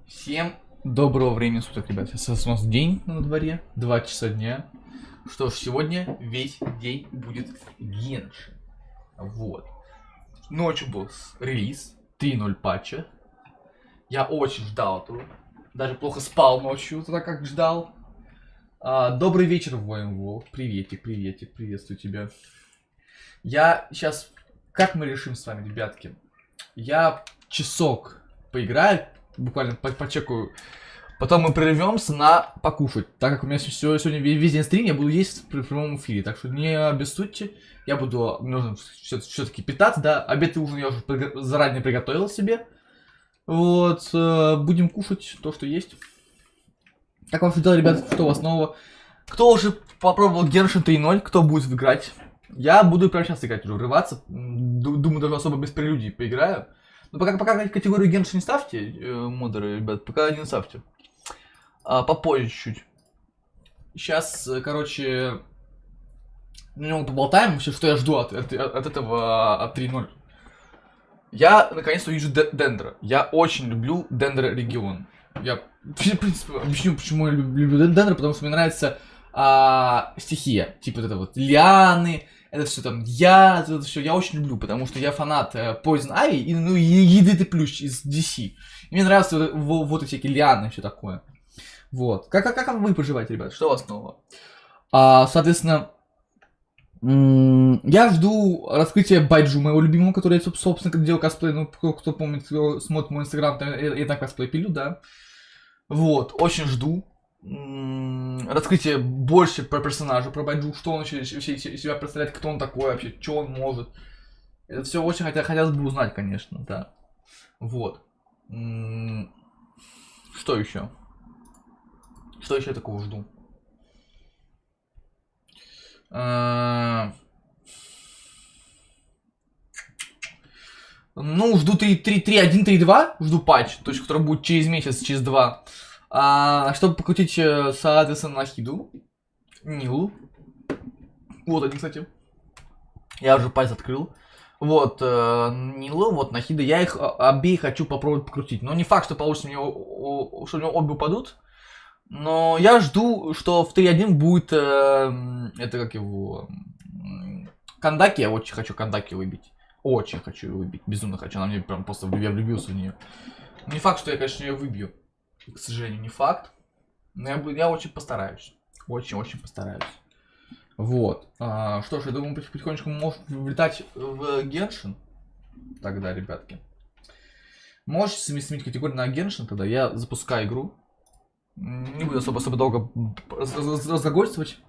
Всем доброго времени суток, ребят. Сейчас у нас день на дворе, 2 часа дня. Что ж, сегодня весь день будет Геншин. Вот. Ночью был релиз 3.0 патча. Я очень ждал этого. Даже плохо спал ночью, так как ждал. Добрый вечер, воин Волк. Приветик, приветик, приветствую тебя. Я сейчас... Как мы решим с вами, ребятки? Я часок поиграю, буквально почекаю Потом мы прервемся на покушать. Так как у меня сегодня весь день стрим, я буду есть в прямом эфире. Так что не обессудьте. Я буду, нужно все-таки питаться, да. Обед и ужин я уже заранее приготовил себе. Вот, будем кушать то, что есть. Как ваши дела, ребят? Что у вас нового? Кто уже попробовал Геншин 3.0? Кто будет играть? Я буду прямо сейчас играть уже, врываться. Думаю, даже особо без прелюдий поиграю. Но пока категорию Геншин не ставьте, модеры, ребят, пока не ставьте. Попозже чуть-чуть. Сейчас, короче, немного поболтаем, что я жду от этого от 3.0. Я наконец-то увижу Дендра. Я очень люблю Дендра регион. Я, в принципе, объясню, почему я люблю Дендра, потому что мне нравится стихия. Типа вот это вот лианы, это все там это все я очень люблю, потому что я фанат Poison Ivy и ядовитый плющ из DC. И мне нравятся вот эти всякие лианы и все такое. Вот. Как вы поживаете, ребят? Что у вас нового? Соответственно, я жду раскрытия Байджу, моего любимого, который я, собственно, делал косплей. Ну, кто помнит, кто смотрит мой инстаграм, я так косплей пилю, да. Вот, очень жду. Раскрытие больше про персонажа, про Байджу, что он вообще себя представляет, кто он такой вообще, что он может. Это все очень хотелось бы узнать, конечно, да. Вот. Что еще? Что еще я такого жду? Ну, жду 3.1, 3.2, жду патч, то есть, который будет через месяц, через 2. Чтобы покрутить, соответственно, Нахиду, Нилу. Вот они, кстати. Я уже патч открыл. Вот, Нилу, вот Нахида. Я их обеих хочу попробовать покрутить. Но не факт, что получится что у меня обе упадут. Но я жду, что в 3.1 будет, это как его, Кандаки, я очень хочу Кандаки выбить. Очень хочу ее выбить, безумно хочу, она мне прям просто, я влюбился в нее. Не факт, что я, конечно, ее выбью, к сожалению, не факт. Но я очень постараюсь, очень постараюсь. Вот, что ж, я думаю, потихонечку можем влетать в Геншин. Тогда, ребятки. Можете сменить категорию на Геншин, тогда я запускаю игру. Не буду особо долго разглагольствовать.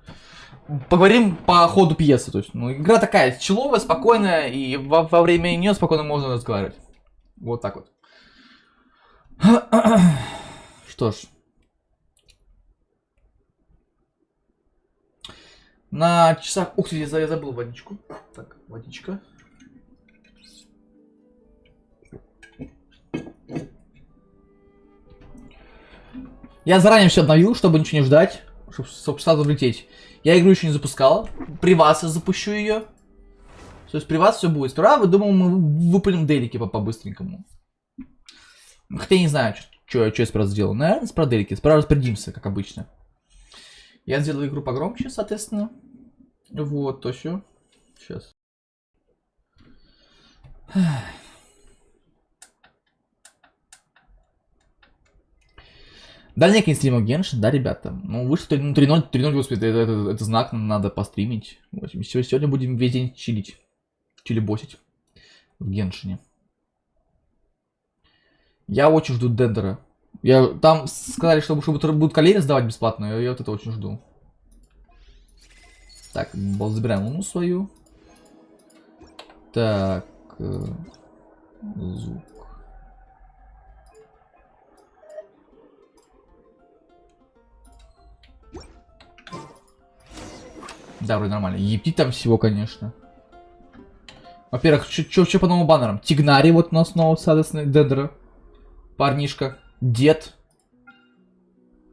Поговорим по ходу пьесы. То есть, ну, игра такая человая, спокойная, и во время нее спокойно можно разговаривать. Вот так вот. Что ж. На часах... Ух ты, я забыл водичку. Так, водичка. Я заранее все обновил, чтобы ничего не ждать, чтобы сразу влететь. Я игру еще не запускал. При вас я запущу ее. То есть при вас все будет. Сперва вы думал, мы выпалим делики по-быстренькому. Хотя я не знаю, что я сперва сделал. Наверное, сперва делики. Сперва распорядимся, как обычно. Я сделаю игру погромче, соответственно. Вот, то все. Сейчас. Дальний стрима Геншин, да, ребята? Ну, вышло 3.0, господи, это знак, надо постримить. Вот, сегодня будем весь день чилить. Чили-босить в Геншине. Я очень жду Дендера. Там сказали, что будут коллеги сдавать бесплатно, я вот это очень жду. Так, забираем луну свою. Так, звук. Да, вроде нормально. Ептить там всего, конечно. Во-первых, что по новым баннерам? Тигнари вот у нас снова, соответственно, Дендера. Парнишка. Дед.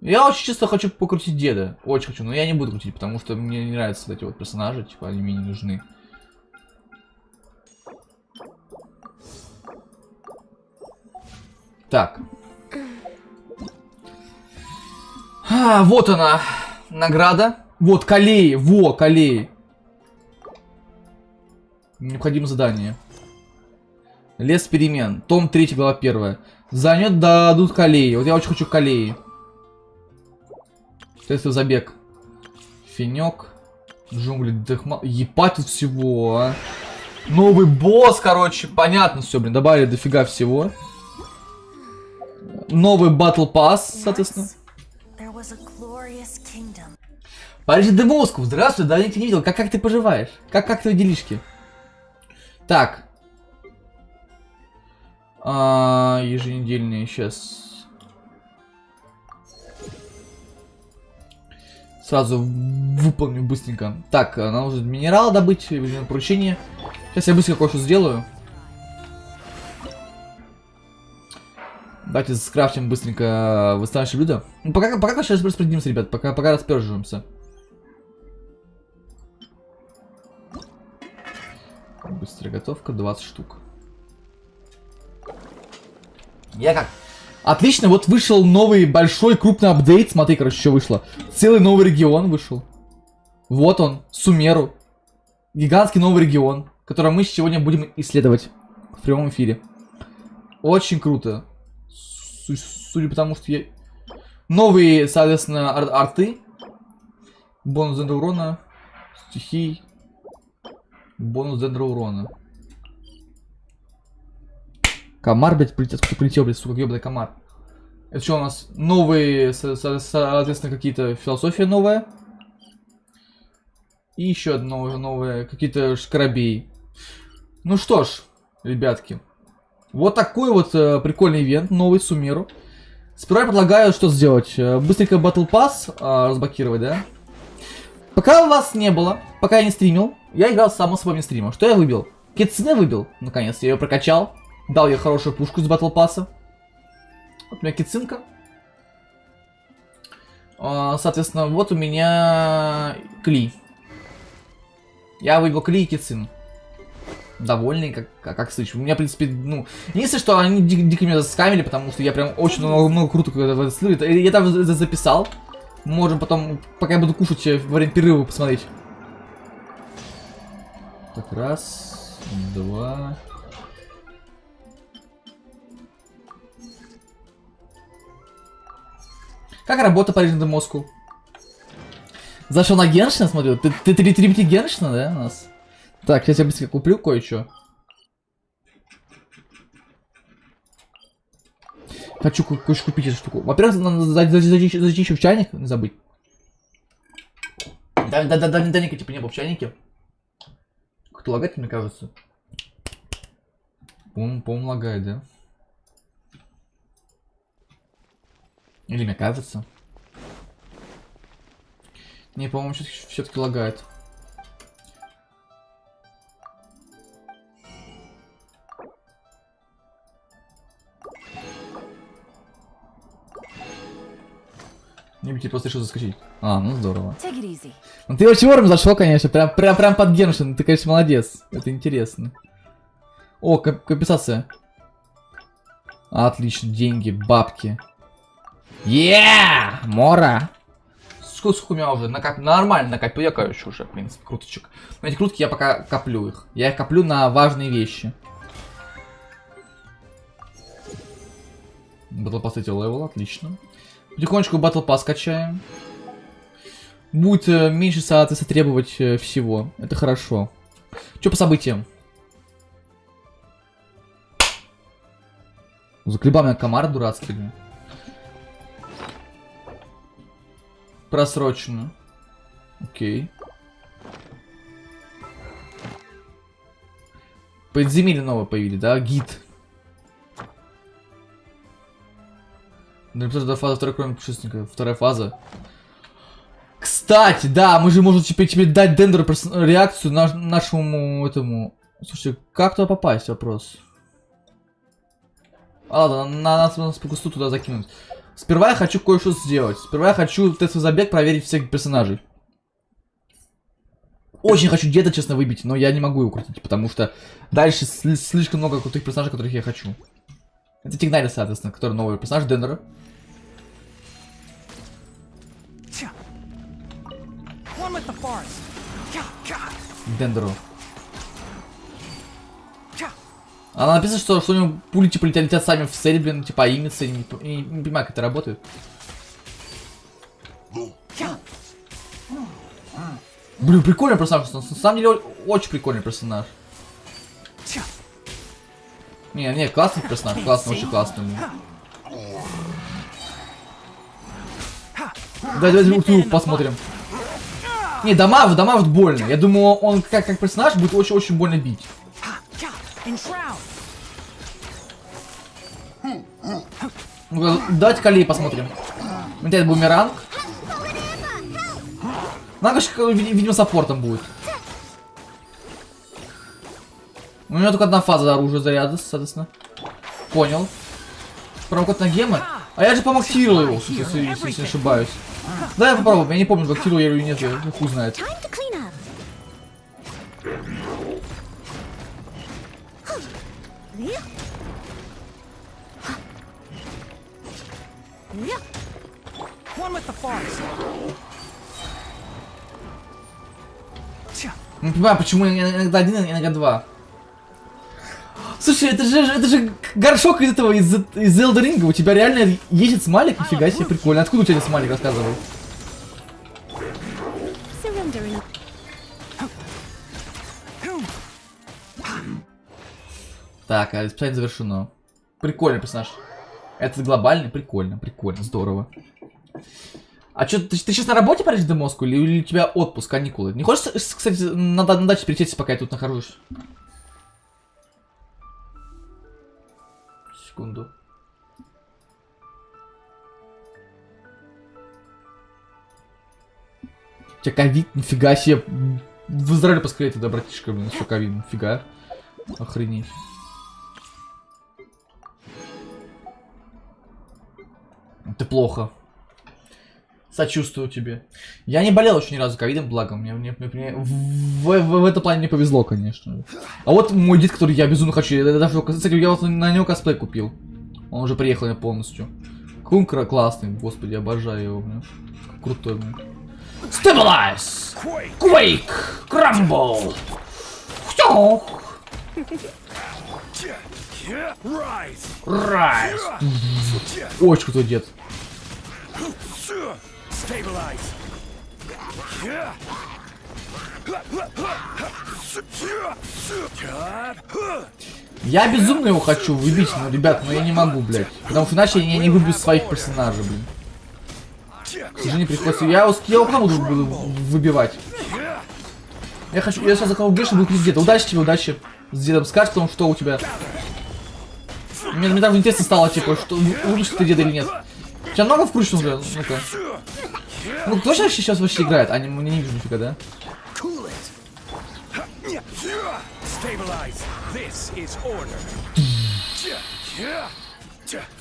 Я очень чисто хочу покрутить деда. Очень хочу, но я не буду крутить, потому что мне не нравятся эти вот персонажи, типа, они мне не нужны. Так. Вот она. Награда. Вот, колеи. Во, колеи. Необходимо задание. Лес перемен. Том 3, глава 1. Занят, дадут колеи. Вот я очень хочу колеи. Тестовый забег. Финек. Джунгли, дыхма. Ебать тут всего, а. Новый босс, короче. Понятно все, блин. Добавили дофига всего. новый Battle Pass, соответственно. Париж де Москву, здравствуй, давно тебя не видел, как ты поживаешь? Как твои делишки? Так. Еженедельные, сейчас. Сразу выполню быстренько. Так, нам нужно минерал добыть, поручение. Сейчас я быстро кое-что сделаю. Давайте скрафтим быстренько восстанавливающее блюдо. Ну, пока сейчас распределимся, ребят, пока расперживаемся. Быстрая готовка, 20 штук. Я как? Отлично, вот вышел новый большой крупный апдейт. Смотри, короче, что вышло. Целый новый регион вышел. Вот он, Сумеру. Гигантский новый регион, который мы сегодня будем исследовать в прямом эфире. Очень круто. Судя по тому, что я... Новые, соответственно, арты. Бонус дендра урона. Стихий. Бонус дендра урона. Комар, блядь, прилетел, блядь, сука, ёбаный комар. Это что у нас? Новые, соответственно, какие-то философия новая. И еще одно новое, какие-то шкарабеи. Ну что ж, ребятки. Вот такой вот прикольный ивент, новый Сумеру. Сперва я предлагаю, что сделать. Быстренько Battle Pass разблокировать, да? Пока вас не было, пока я не стримил, я играл само собой не стримил. Что я выбил? Китсуне выбил, наконец, я ее прокачал. Дал ей хорошую пушку с Battle Pass. Вот у меня кицинка. Соответственно, вот у меня Кли. Я выбил Кли и Кицин. Довольный, как слышу. У меня, в принципе, ну... Единственное, что они дико меня заскамили, потому что я прям очень много круто в это слышу. Я там записал. Можем потом, пока я буду кушать, во время перерыва посмотреть. Так, раз, два... Как работа Париж де Москву? Зашел на Геншина, смотрю. Ты трипти Геншина, да, у нас? Так, сейчас я быстро куплю кое-что. Хочу кое-что купить эту штуку. Во-первых, надо зайти еще в чайник, не забыть. Давненько типа не был в чайнике. Кто лагает, мне кажется. По-моему, лагает, да? Или мне кажется. Не, по-моему, все-таки лагает. Мне бы тебе просто решил заскочить. Ну здорово. Ну ты очень вовремя зашел, конечно. Прям под Геншин. Ты, конечно, молодец. Это интересно. О, компенсация. Отлично, деньги, бабки. Мора! Сколько у меня уже нормально накопил, я, короче, уже, в принципе, круточек. Но эти крутки я пока коплю их. Я их коплю на важные вещи. Battle Pass эти левел, отлично. Потихонечку Battle Pass качаем. Будет меньше, соответственно, требовать всего. Это хорошо. Что по событиям? Заколебал меня комар дурацкий. Просрочено. Окей. Подземелье новое появились, да? Гид. Например, фаза второй, кроме пушистника. Вторая фаза. Кстати, да, мы же можем теперь дать Дендеру реакцию нашему этому. Слушайте, как туда попасть? Вопрос. Ладно, надо нас по кусту туда закинуть. Сперва я хочу кое-что сделать. Сперва я хочу тестовый забег проверить всех персонажей. Очень хочу деда, честно, выбить, но я не могу его крутить, потому что дальше слишком много крутых персонажей, которых я хочу. Это Тигнали, соответственно, который новый персонаж Дендера. Дендеру. Она написано, что у него пули типа летят сами в цель, блин, типа аимятся, не понимаю, как это работает. Блин, прикольный персонаж, на самом деле очень прикольный персонаж. Не, классный персонаж, классный, очень классный. Давайте ульту посмотрим. Не, дамажит больно. Я думаю, он как персонаж будет очень-очень больно бить. Давайте колей посмотрим. Это бумеранг. Надо, видимо, саппортом будет. У него только одна фаза оружия заряда, соответственно. Понял. Промокод на гемы. А я же помактировал его, если не ошибаюсь. Да, я попробую. Я не помню, активировал я или нет, я хуй знает. Не понимаю, почему иногда один, иногда два. Слушай, это же горшок из этого, из Elden Ring. У тебя реально ездит смайлик? Нифига себе, прикольно. Откуда у тебя этот смайлик, рассказывай? Так, испытание завершено. Прикольный персонаж. Это глобальный, прикольно, здорово. А что, ты сейчас на работе паришь до Москвы или у тебя отпуск, каникулы? Не хочешь, кстати, на даче перейти, пока я тут нахожусь? Секунду. У тебя ковид, нифига себе. В Израиле поскорее тогда, братишка, блин, что ковид, нифига. Охренеть. Это плохо. Сочувствую тебе. Я не болел еще ни разу ковидом, благо. Мне в этом плане не повезло, конечно. А вот мой дед, который я безумно хочу. Кстати, я вот на него косплей купил. Он уже приехал полностью. Какой он классный, господи, обожаю его. Блин. Крутой, блин. Stabilize! Quake! Crumble! Rise! Очень крутой дед. Я безумно его хочу выбить, но, ребят, но я не могу, блядь. Потому что иначе я не выбью своих персонажей, блин. К сожалению, приходится. Я его потом буду выбивать. Я сейчас за кого Геншин буду деда. Удачи тебе, удачи. С дедом скажешь, потому что у тебя. Мне так интересно стало, типа, что выбьешь ты деда или нет. Тебя много вкручено уже? Ну-ка. Ну, кто сейчас вообще играет? А, не вижу нифига, да?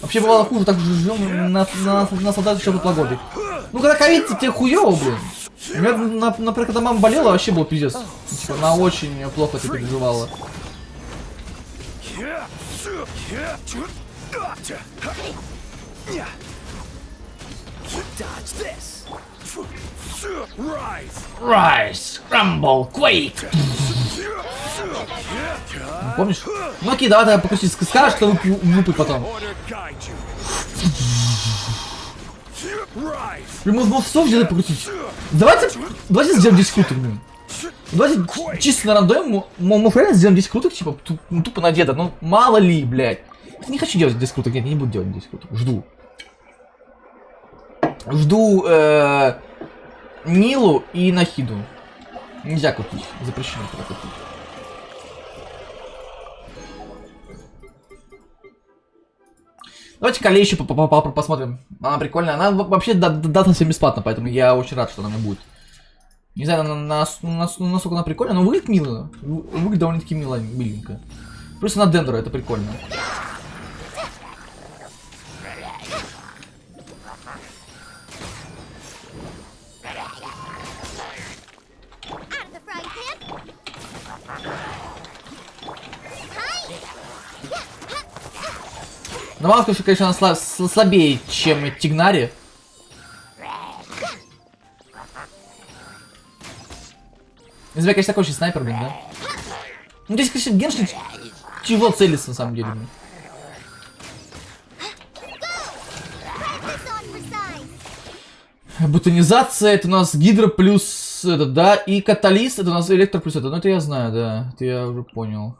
Вообще бывало хуже, так же ждем на солдат еще погоды. Ну, когда ковид, тебе хуёво, блин. У меня, например, когда мама болела, вообще был пиздец. Типа, она очень плохо это переживала. Rise, Rumble, Quake. Помнишь? Ну окей, давай тогда покрутись. Скажешь, что выпадет потом. Блин, можно все где-то покрутить. Давайте сделаем 10 круток, блин. Давайте чисто на рандоме мы реально сделаем 10 круток, типа, тупо на деда. Ну, мало ли, блядь. Не хочу делать 10 круток, нет, не буду делать 10 круток. Жду Нилу и Нахиду. Нельзя купить, запрещено купить. Давайте Кале еще посмотрим. Она прикольная. Она вообще дата всем бесплатно, поэтому я очень рад, что она у меня будет. Не знаю, насколько она прикольная, но выглядит мило. Выглядит довольно-таки миленько. Плюс она дендро, это прикольно. Но мало что, конечно, она слабее, чем Тигнари. Из-за конечно, такой очень снайпер, блин, да? Ну, здесь, конечно, Геншин тяжело целится, на самом деле. Бутонизация, это у нас гидро плюс это, да, и каталист, это у нас электро плюс это. Ну, это я знаю, да, это я уже понял.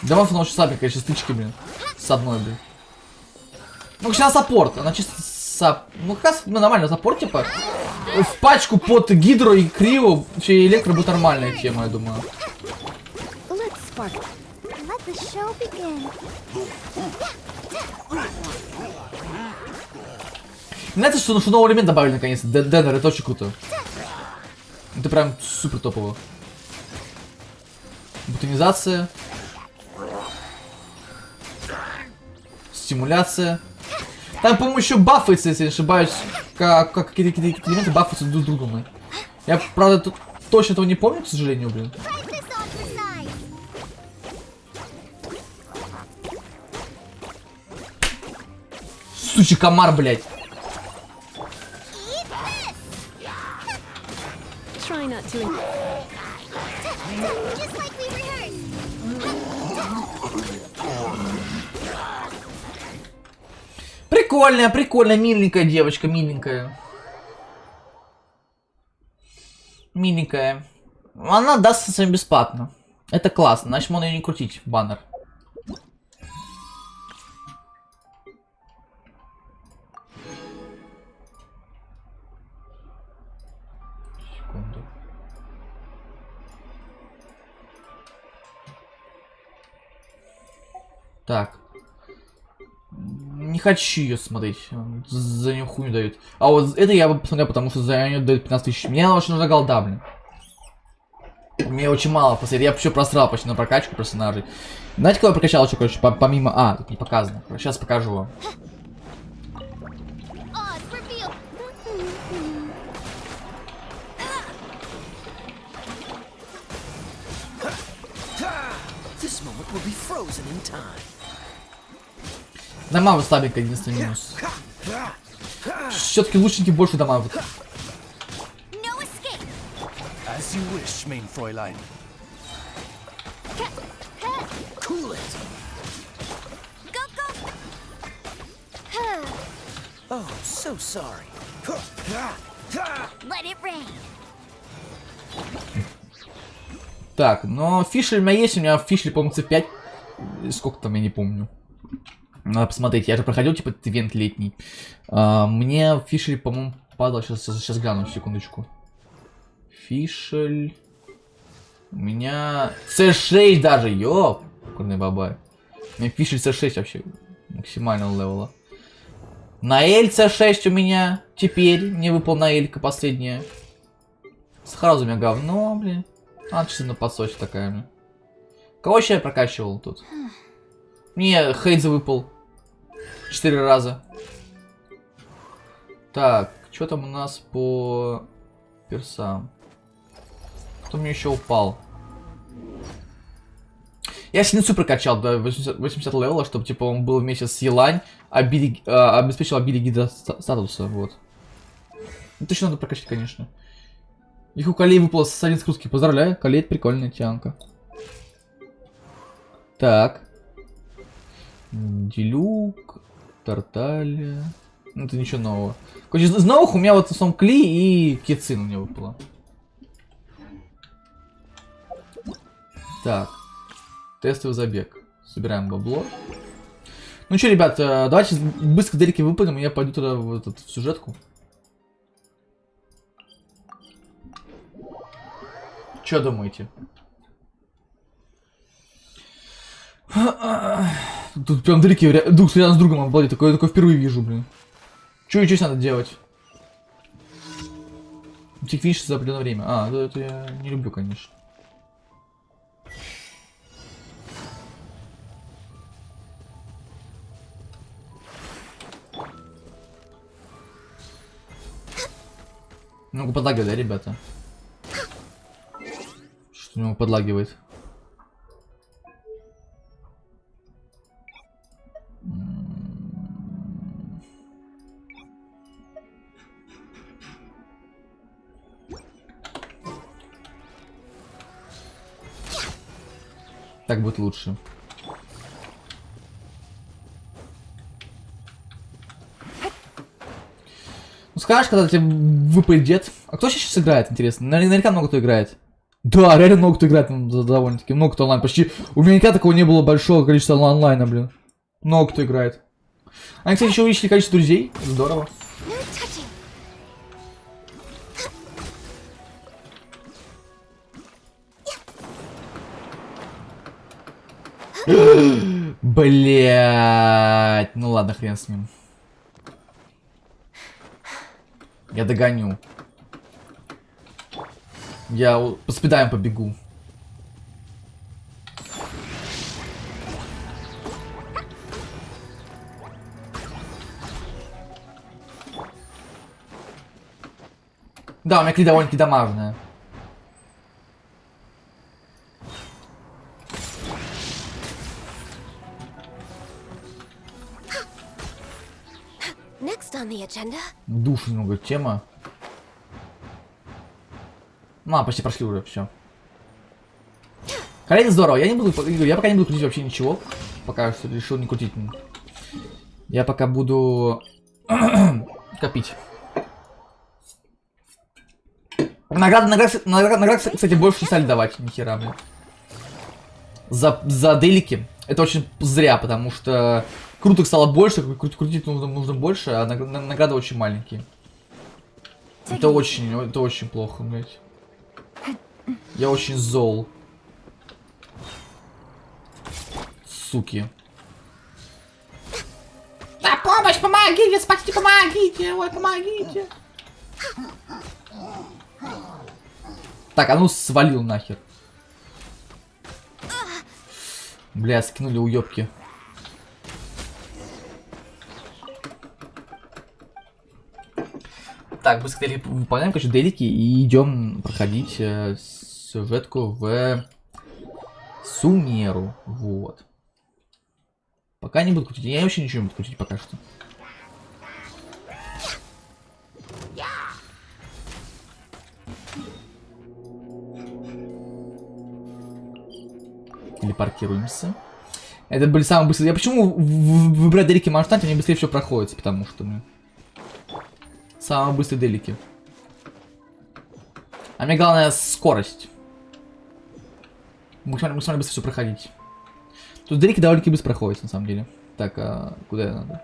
Да, он очень слабенькая, конечно, стычки, блин, с одной, блин. Ну, она саппорт, она чисто ну, как раз нормально, саппорт, типа. В пачку под гидро и крио, вообще электро будет нормальная тема, я думаю. Знаете, что новый элемент добавили наконец-то? Деннер, это очень круто. Это прям супер топово. Бутонизация. Стимуляция. Там, по-моему, еще баффается, если не ошибаюсь. Как какие-то элементы баффаются друг другом. Я, правда, тут точно этого не помню, к сожалению, блин. Сучий комар, блядь. Прикольная, прикольная, миленькая девочка, миленькая. Миленькая. Она даст всем бесплатно. Это классно, значит можно ее не крутить, баннер. Секунду. Так. Не хочу ее смотреть. За нее хуйню дают. А вот это я бы посмотрел, потому что за нее дают 15 тысяч. Мне очень нужна голда, блин. Мне очень мало посмотреть. Я еще просрал почти на прокачку персонажей. Знаете, кого я прокачал еще, короче, помимо... А, тут не показано. Сейчас покажу вам. Дамага слабенькая, единственный минус. Все-таки лучники больше дамага. Так, но фишель у меня есть, у меня фишель, по-моему, C5. Сколько там, я не помню. Надо посмотреть, я же проходил, типа, этот ивент летний. Мне фишель, по-моему, падал, сейчас гляну, секундочку. Фишель... У меня C6 даже, ёп! Курный бабай. У меня фишель C6 вообще, максимального левела. На L C6 у меня теперь, мне выпал на L-ка последняя. Сразу у меня говно, блин. А, чисто на подсочь такая, блин. Кого еще я прокачивал тут? Мне Хейдза выпал 4 раза. Так, что там у нас по персам? Кто мне еще упал? Я Синицу прокачал до 80 левела, чтобы типа он был вместе с Елань, обеспечил обилие гида статуса, вот. Ну, точно надо прокачать, конечно. Их у Колей выпало с один скрутки. Поздравляю, Колей, это прикольная тянка. Так. Делюк, Тарталия. Ну, это ничего нового. Короче, из новых у меня вот в основном Кли и Кицин у меня выпало. Так. Тестовый забег. Собираем бабло. Ну что, ребят, давайте быстро далеки выпадем, и я пойду туда в сюжетку. Что думаете? Тут прям далеки, друг рядом с другом, обалдеть, такое впервые вижу, блин. Что еще надо делать? Финиш за определенное время. А, это я не люблю, конечно. Ну-ка, подлагивает, да, ребята? Что у него подлагивает? Так будет лучше. Ну скажешь, когда тебе выпадет дед. А кто сейчас играет, интересно? Наверняка много кто играет. Да, реально много кто играет, довольно-таки. Много кто онлайн. Почти у меня никогда такого не было большого количества онлайна, блин. Много кто играет. Они, кстати, еще увеличили количество друзей. Здорово. Блять. Ну ладно, хрен с ним. Я догоню. Я по спидаем побегу. Да, у меня кли довольно-таки дамажная. Душ немного тема. Ну, почти прошли уже, все. Коллеги, здорово. Я пока не буду крутить вообще ничего. Пока что решил не крутить. Я пока буду копить. Наград, кстати, больше не стали давать, нихера, блин. За делики. Это очень зря, потому что круток стало больше, крутить нужно больше, а награды очень маленькие. Это очень плохо, блядь. Я очень зол. Суки. На помощь, помогите, спасите, помогите, ой, помогите. Так, а ну свалил нахер. Бля, скинули уёбки. Так, быстрее выполняем, короче, делики и идем проходить сюжетку в Сумеру. Вот. Пока не буду крутить. Я вообще ничего не буду крутить пока что. Телепортируемся. Это были самые быстрые. Я почему выбирать делики масштабе, они быстрее все проходят, потому что мы самые быстрые делики. А мне главное скорость. Мы сможем быстро все проходить. Тут делики довольно-таки быстро проходят, на самом деле. Так, а куда я надо?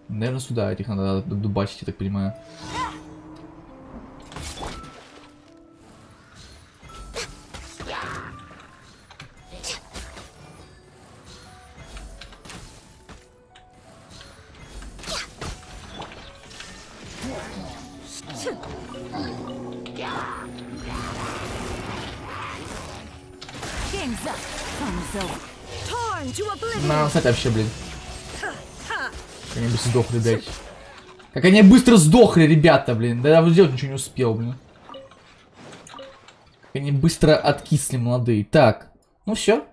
Наверное, сюда этих надо дубасить, я так понимаю. На, кстати, вообще, блин. Как они быстро сдохли, блядь. Как они быстро сдохли, ребята, блин. Да я сделать ничего не успел, блин. Как они быстро откисли, молодые. Так, ну все.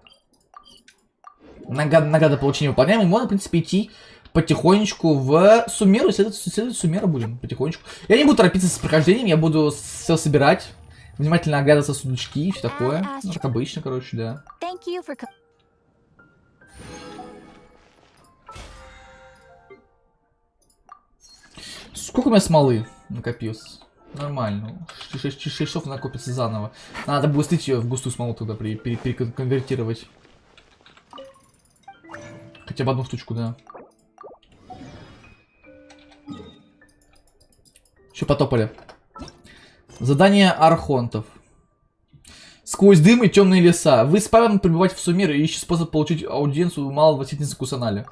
Награда получения выполняем. И можно, в принципе, идти потихонечку в Сумеру. Следовать Сумеру будем потихонечку. Я не буду торопиться с прохождением, я буду все собирать. Внимательно оглядываться сундучки и все такое. Ну, как обычно, короче, да. Сколько у меня смолы накопилось? Нормально. 6 часов накопится заново. Надо будет слить ее в густую смолу тогда переконвертировать. Хотя бы одну штучку, да. Че потопали? Задание архонтов. Сквозь дым и темные леса. Вы с Павелом прибываете в Сумеру и ищете способ получить аудиенцию у малого властительницы Кусаналя.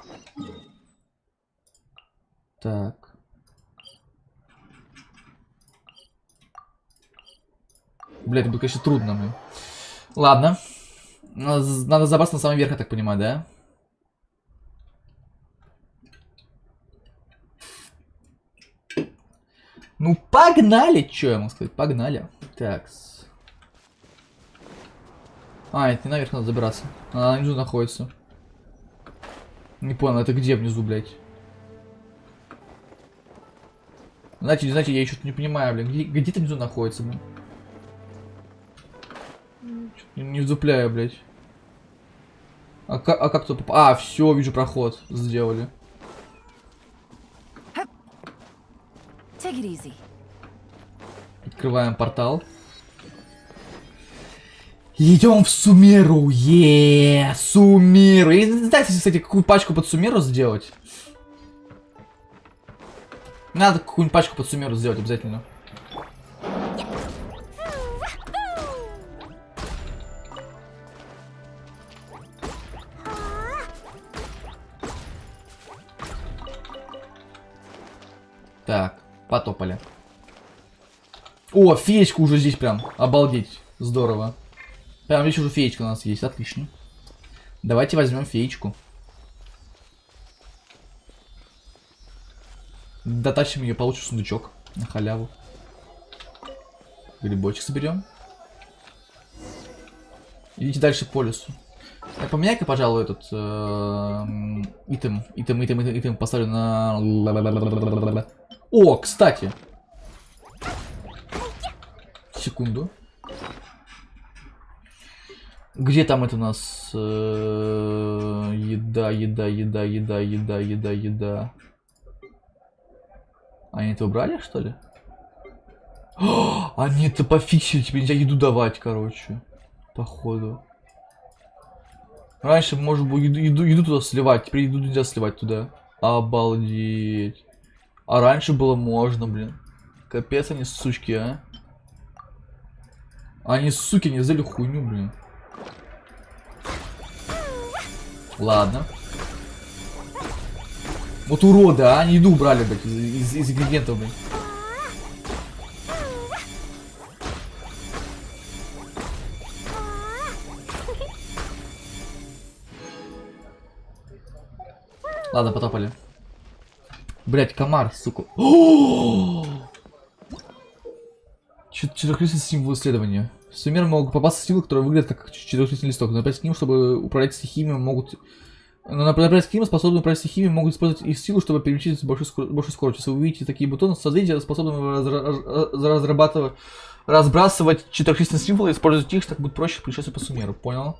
Так. Блять, это будет, конечно, трудно мне. Ладно. Надо забраться на самый верх, я так понимаю, да? Ну, погнали! Че я могу сказать? Погнали. Так. А, это не наверх надо забираться. Она внизу находится. Не понял, это где внизу, блядь? Знаете, я еще не понимаю, блин. Где ты внизу находится, блин? Не вдупляю, блядь. А как тут? А, все, вижу проход. Сделали. Открываем портал. Идем в Сумеру. Сумеру. И знаете, кстати, какую пачку под Сумеру сделать? Надо какую-нибудь пачку под Сумеру сделать обязательно. Так, потопали. О, феечка уже здесь прям. Обалдеть. Здорово. Прям здесь уже феечка у нас есть. Отлично. Давайте возьмем феечку. Дотащим ее, получим сундучок. На халяву. Грибочек соберем. Идите дальше по лесу. Поменяй-ка, пожалуй, этот итем поставлю на... О, кстати. Секунду. Где там это у нас? Еда. Они это убрали, что ли? О, они это пофиксили, тебе нельзя еду давать, короче. Походу. Раньше можно было еду туда сливать, теперь еду нельзя сливать туда. Обалдеть. А раньше было можно, блин. Капец, они сучки, а. Они, суки, не взяли хуйню, блин. Ладно. Вот уроды, а? Они еду убрали, блядь, из ингредиентов, блин. Ладно, потопали. Блять, комар, сука. Четырехлистный символ исследования. В Сумер могут попасться силы, которые выглядят как четырехлистный листок. Но с ним, чтобы управлять стихиями, могут... Но направлять стихиями, способные управлять стихиями, могут использовать их силу, чтобы перемещаться с большой скоростью. Если вы увидите такие бутоны, создайте способные разбрасывать четырехлистные символы и использовать их, так будет проще перемещаться по Сумеру. Понял?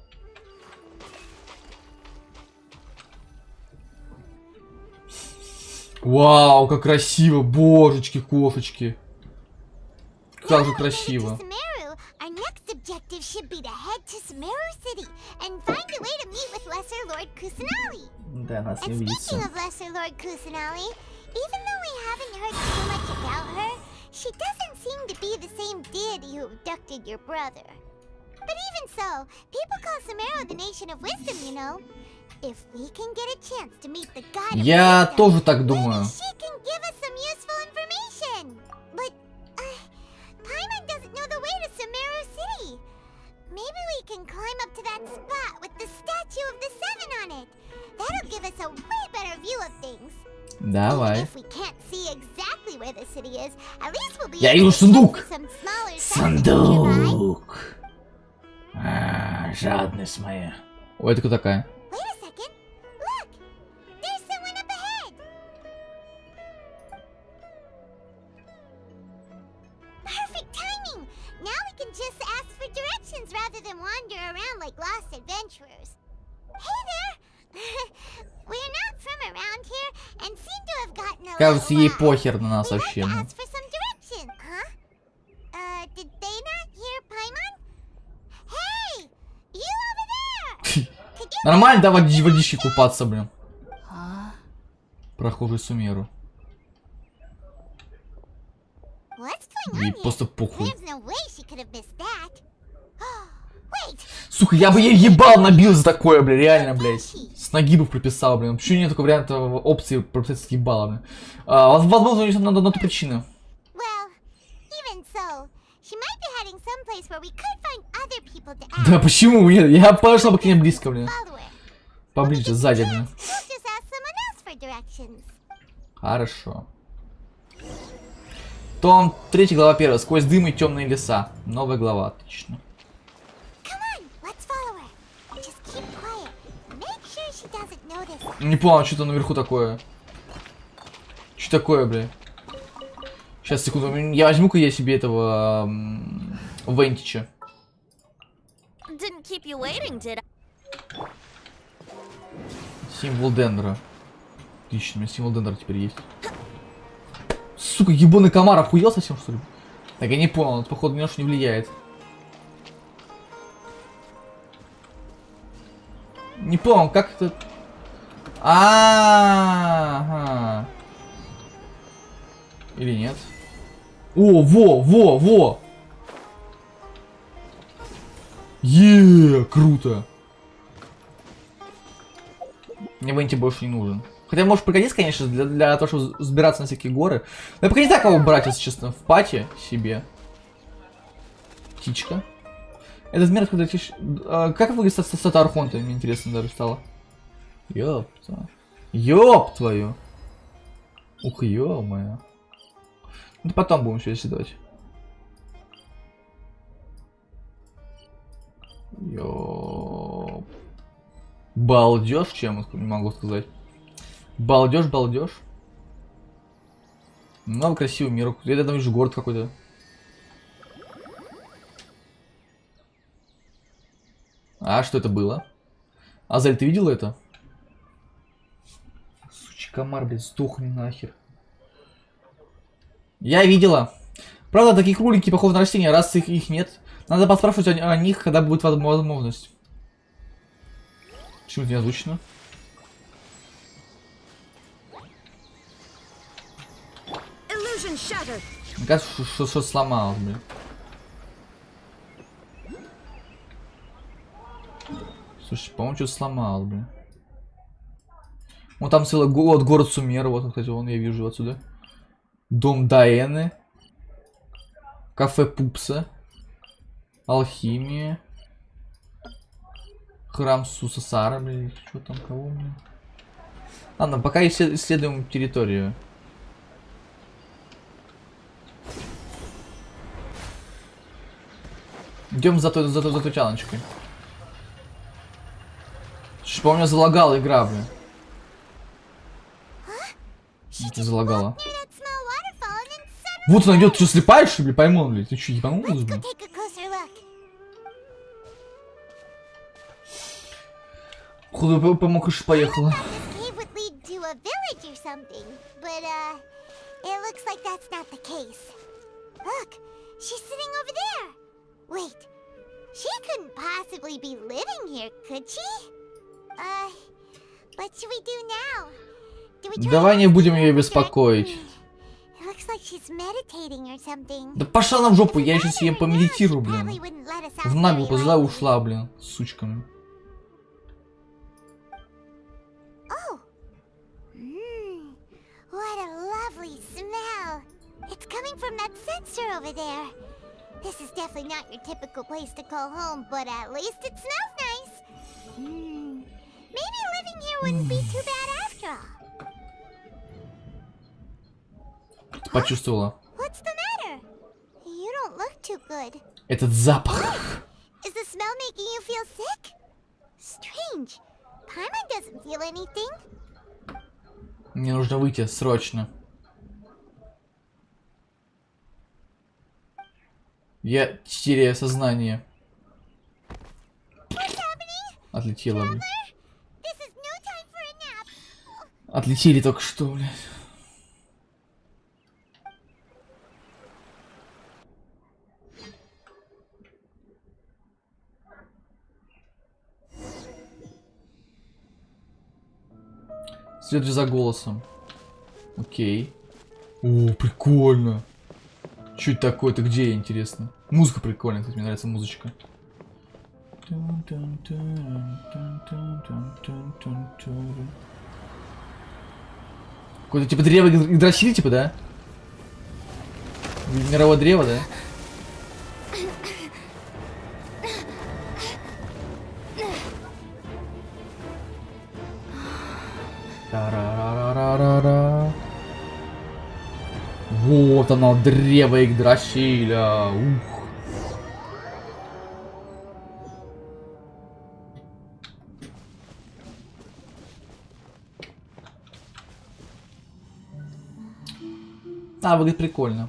Вау, как красиво, божечки, кошечки. Как же красиво. Да, нас не видится. Я тоже так думаю. Давай. Я вижу сундук. Сундук. Жадность моя. Ой, это кто такая? Кажется, ей похер на нас вообще. Нормально, да, водички купаться, блин. Прохожий Сумеру. Ей просто похуй. Сука, я бы ей ебал набил за такое, бля, реально, блядь. С ноги бы прописал, блин. Почему нет такого варианта опции прописать с ебала, блин. Возможно, есть на ту причину. Да почему? Нет, я пошла бы к ней близко, блин. Поближе, сзади, блин. Хорошо. Том 3, глава 1. Сквозь дым и темные леса. Новая глава, отлично. Не понял, что-то наверху такое. Что такое, бля? Сейчас, секунду. Я возьму-ка я себе этого Вентича. Символ дендра. Отлично, у меня символ дендра теперь есть. Сука, ебаный комар охуел совсем, что ли? Так, я не понял, это, походу, ни на что не влияет. Не помню, как это... Ага. Или нет? О, во! Круто! Мне Венти больше не нужен. Хотя может пригодиться, конечно, для того, чтобы сбираться на всякие горы. Но я пока не знаю, кого брать, если честно. В пати себе. Птичка. Этот мир, когда тишь... Как выглядит стата Архонта? Мне интересно даже стало. Ёпта. Ёп твою. Ух, ё-моё. Ну потом будем еще исследовать. Ёп. Балдеж, чем не могу сказать. Балдеж. Много красивый мир. Я там вижу город какой-то. А что это было? Азаль, ты видел это? Сучий комар, блядь, сдохни нахер. Я видела. Правда, такие кругленькие, похожи на растения, раз их нет. Надо поспрашивать о них, когда будет возможность. Почему это не озвучено? Мне кажется, что сломалось, блин. Слушай, по-моему, что-то сломалось, блин. Вот там целый город Сумер, вот, кстати, вон я вижу отсюда. Дом Даэны. Кафе Пупса. Алхимия. Храм Сусасара, блин. Что там, кого, блин? Ладно, пока исследуем территорию. Идем за той чалочкой. Помню, залагала игра, блин. Ты залагала. Вот она идет, ты что, слепая, что ли, пойму, блин? Ты что, ебанулась, блин? Хуй помог, и поехала. Давай не будем ее беспокоить. Да пошла она в жопу, я сейчас ей помедитирую, блин. В наглую позла ушла, блин, сучками. This is definitely not your typical place to call home, but at least it smells nice. Maybe living here wouldn't be too bad after all. Почувствовала. What's the matter? You don't look too good. Этот запах. Is the smell making you feel sick? Strange. Paimon doesn't feel anything. Мне нужно выйти срочно. Я теряю сознание. Отлетела, блин. Отлетели только что, блядь. Следуй за голосом. Окей. О, прикольно. Что это такое? Это где, интересно? Музыка прикольная, кстати, мне нравится музычка. Какое-то типа древо Игдрасиля, типа, да? Мировое древо, да? Та-ра-ра-ра-ра-ра. Вот оно, древо Игдрасиля. Ух. А, выглядит прикольно.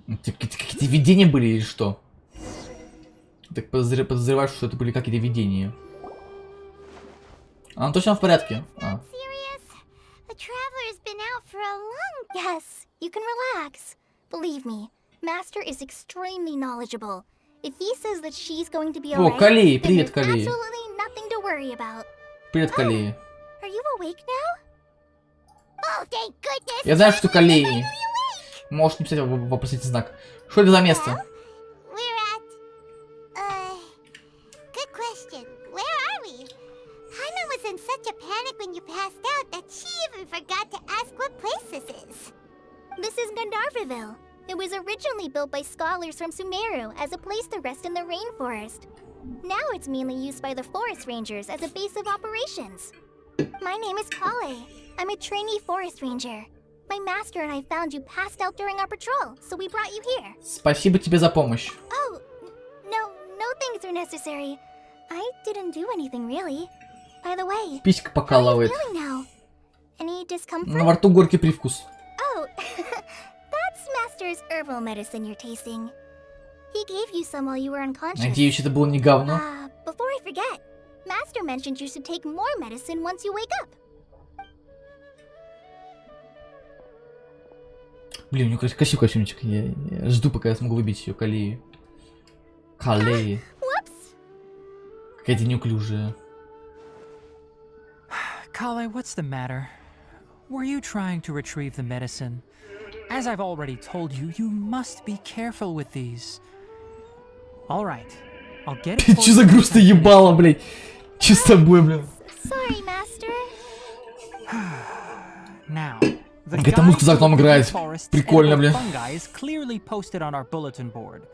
Какие-то видения были или что? Так подозреваешь, что это были какие-то видения. Она точно в порядке? А. Serious? The traveler's been out for a long... Yes, you can relax. Believe me, Master is extremely knowledgeable. If he says that she's going to be О, alright, Калей, then привет, there's Калей. absolutely nothing to worry about. Привет, Калей. Are you awake now? Oh, thank goodness! Я знаю, что Калей. Finally awake! Можешь написать вопросительный знак. Что это за место? Well, we're at... Good question. Where are we? Paimon was in such a panic when you passed out that she even forgot to ask what place this is. This is Gandharvaville. It was originally built by scholars from Sumeru as a place to rest in the rainforest. Now it's mainly used by the forest rangers as a base of operations. My name is Kale. I'm a trainee forest ranger. My master and I found you passed out during our patrol, so we brought you here. Спасибо тебе за помощь. Oh, no thanks are necessary. I didn't do anything really. By the way, Писька how are you покалывает. feeling now? Any discomfort? Во рту горький привкус. Oh, that's Master's herbal medicine you're tasting. He gave you some while you were unconscious. Надеюсь, это было не говно. Before I forget, Master mentioned you should take more medicine once you wake up. Блин, у нее красивый костюмчик. Я жду, пока я смогу выбить ее Калею. Калеи. Whoops. Какая-то неуклюжая. Kale, what's the matter? Were you trying to retrieve the medicine? As I've already told you, you must be careful with these. All right, I'll get it. Че за грустное ебало, блядь? Че с тобой, блин? Sorry, Master. Now, the Какая-то музыка за окном играет. Прикольно, блин. fungi is clearly posted on our bulletin board.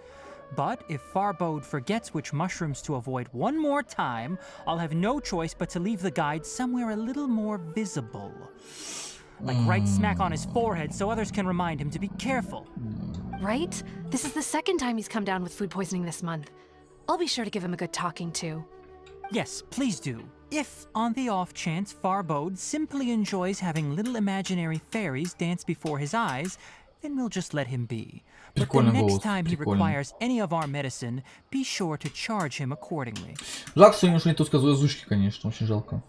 But if Farbode forgets which mushrooms to avoid one more time, I'll have no choice but to leave the guide somewhere a little more visible. Like right smack on his forehead so others can remind him to be careful. Right? This is the second time he's come down with food poisoning this month. I'll be sure to give him a good talking to. Yes, please do. If, on the off chance, Farbode simply enjoys having little imaginary fairies dance before his eyes, then we'll just let him be. But the Прикольный next голос, time he прикольный. requires any of our medicine, be sure to charge him accordingly. Жалко, что я не то сказал озвучки, конечно, очень жалко.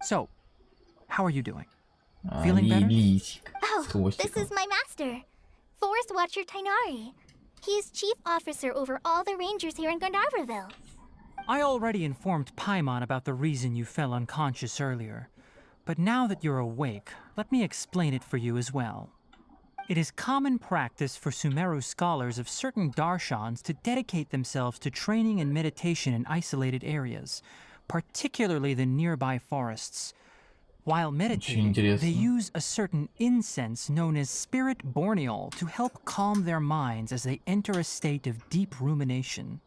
So, how are you doing? Feeling better? Лисик Oh, с this хвостиком. is my master, Forest Watcher Tainari. He is chief officer over all the rangers here in Gandharvaville. I already informed Paimon about the reason you fell unconscious earlier. But now that you're awake, let me explain it for you as well. It is common practice for Sumeru scholars of certain darshans to dedicate themselves to training and meditation in isolated areas, particularly the nearby forests. While meditating, интересно. they use a certain incense known as spirit borneol to help calm their minds as they enter a state of deep rumination.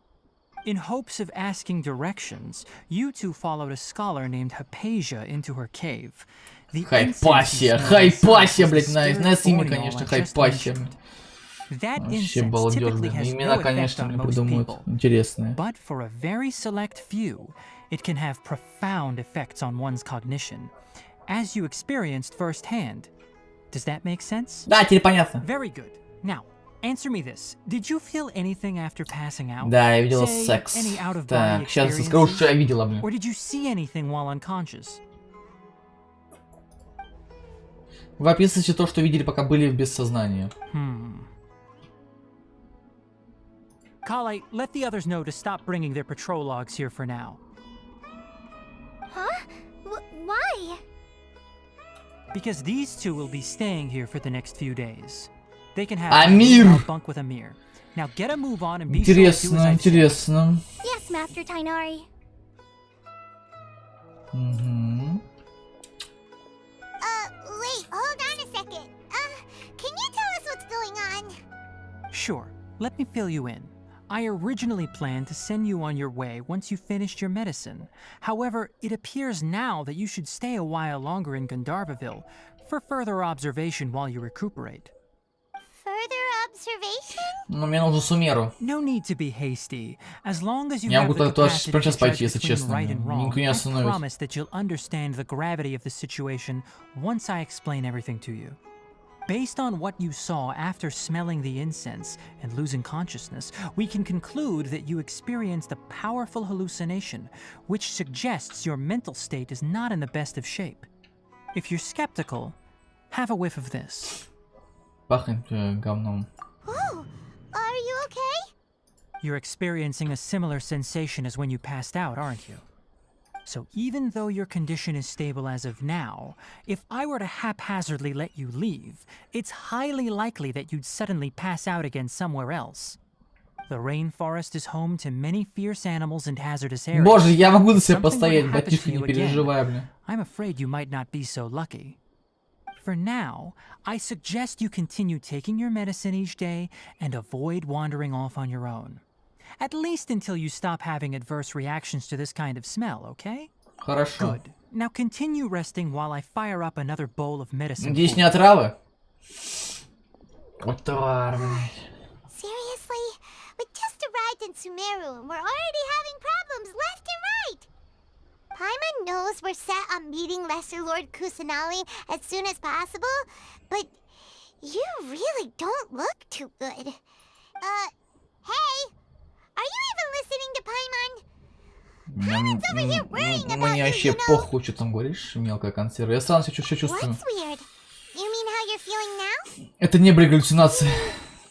In hopes of asking directions, you two followed a scholar named Hypatia into her cave. The Хайпасия, incense you smell Хайпасия, is the блядь, spirit на имя, borneol конечно, I just Хайпасия. mentioned. That Вообще incense балдеж, typically блин. has Имена, no effect конечно, on мне most придумывают people. интересные. But for a very select few, it can have profound effects on one's cognition, as you experienced firsthand. Does that make sense? Да, теперь понятно. Very good. Now, answer me this. Did you feel anything after passing out? Да, я видела Say, секс. any out-of-body Так, сейчас скажу, experiences? что я видела, блин. Or did you see anything while unconscious? Вы описываете то, что видели, пока были без сознания. Kale, let the others know to stop bringing their patrol logs here for now. Huh? Why? Because these two will be staying here for the next few days. They can have Amir! I'll bunk with Amir. Now get a move on and be sure to do as Интересно, I've said. интересно. Yes, Master Tainari. Угу. Wait, hold on a second. Can you tell us what's going on? Sure, let me fill you in. I originally planned to send you on your way once you finished your medicine. However, it appears now that you should stay a while longer in Gandharvaville for further observation while you recuperate. Further observation? Но мне нужно Сумеру. No need to be hasty. As long as you Я have могу the туда capacity прямо to сейчас пойти, judge если between честно. right and Меня wrong, никто не I остановит. promise that you'll understand the gravity of the situation once I explain everything to you. Based on what you saw after smelling the incense and losing consciousness, we can conclude that you experienced a powerful hallucination, which suggests your mental state is not in the best of shape. If you're skeptical, have a whiff of this. Пахнет говном. Oh, are you okay? You're experiencing a similar sensation as when you passed out, aren't you? So even though your condition is stable as of now, if I were to haphazardly let you leave, it's highly likely that you'd suddenly pass out again somewhere else. The rainforest is home to many fierce animals and hazardous areas. Боже, я могу за If себя something were to постоять, happen братишка, to не you again, переживай, бля. I'm afraid you might not be so lucky. For now, I suggest you continue taking your medicine each day and avoid wandering off on your own. At least until you stop having adverse reactions to this kind of smell, okay? Хорошо. Good. Now continue resting while I fire up another bowl of medicine. Надеюсь, for не you. отравы? Вот тварь, блядь. Seriously? We just arrived in Sumeru and we're already having problems left and right. Paimon knows we're set on meeting Lesser Lord Kusanali as soon as possible, but you really don't look too good. Hey! Are you even listening to Paimon? Paimon's over here worrying about Мне you, вообще you know. похуй, что там говоришь, мелкая консерва. Я сам себя чувствую. What's weird? You mean how you're feeling now? Это не были галлюцинации.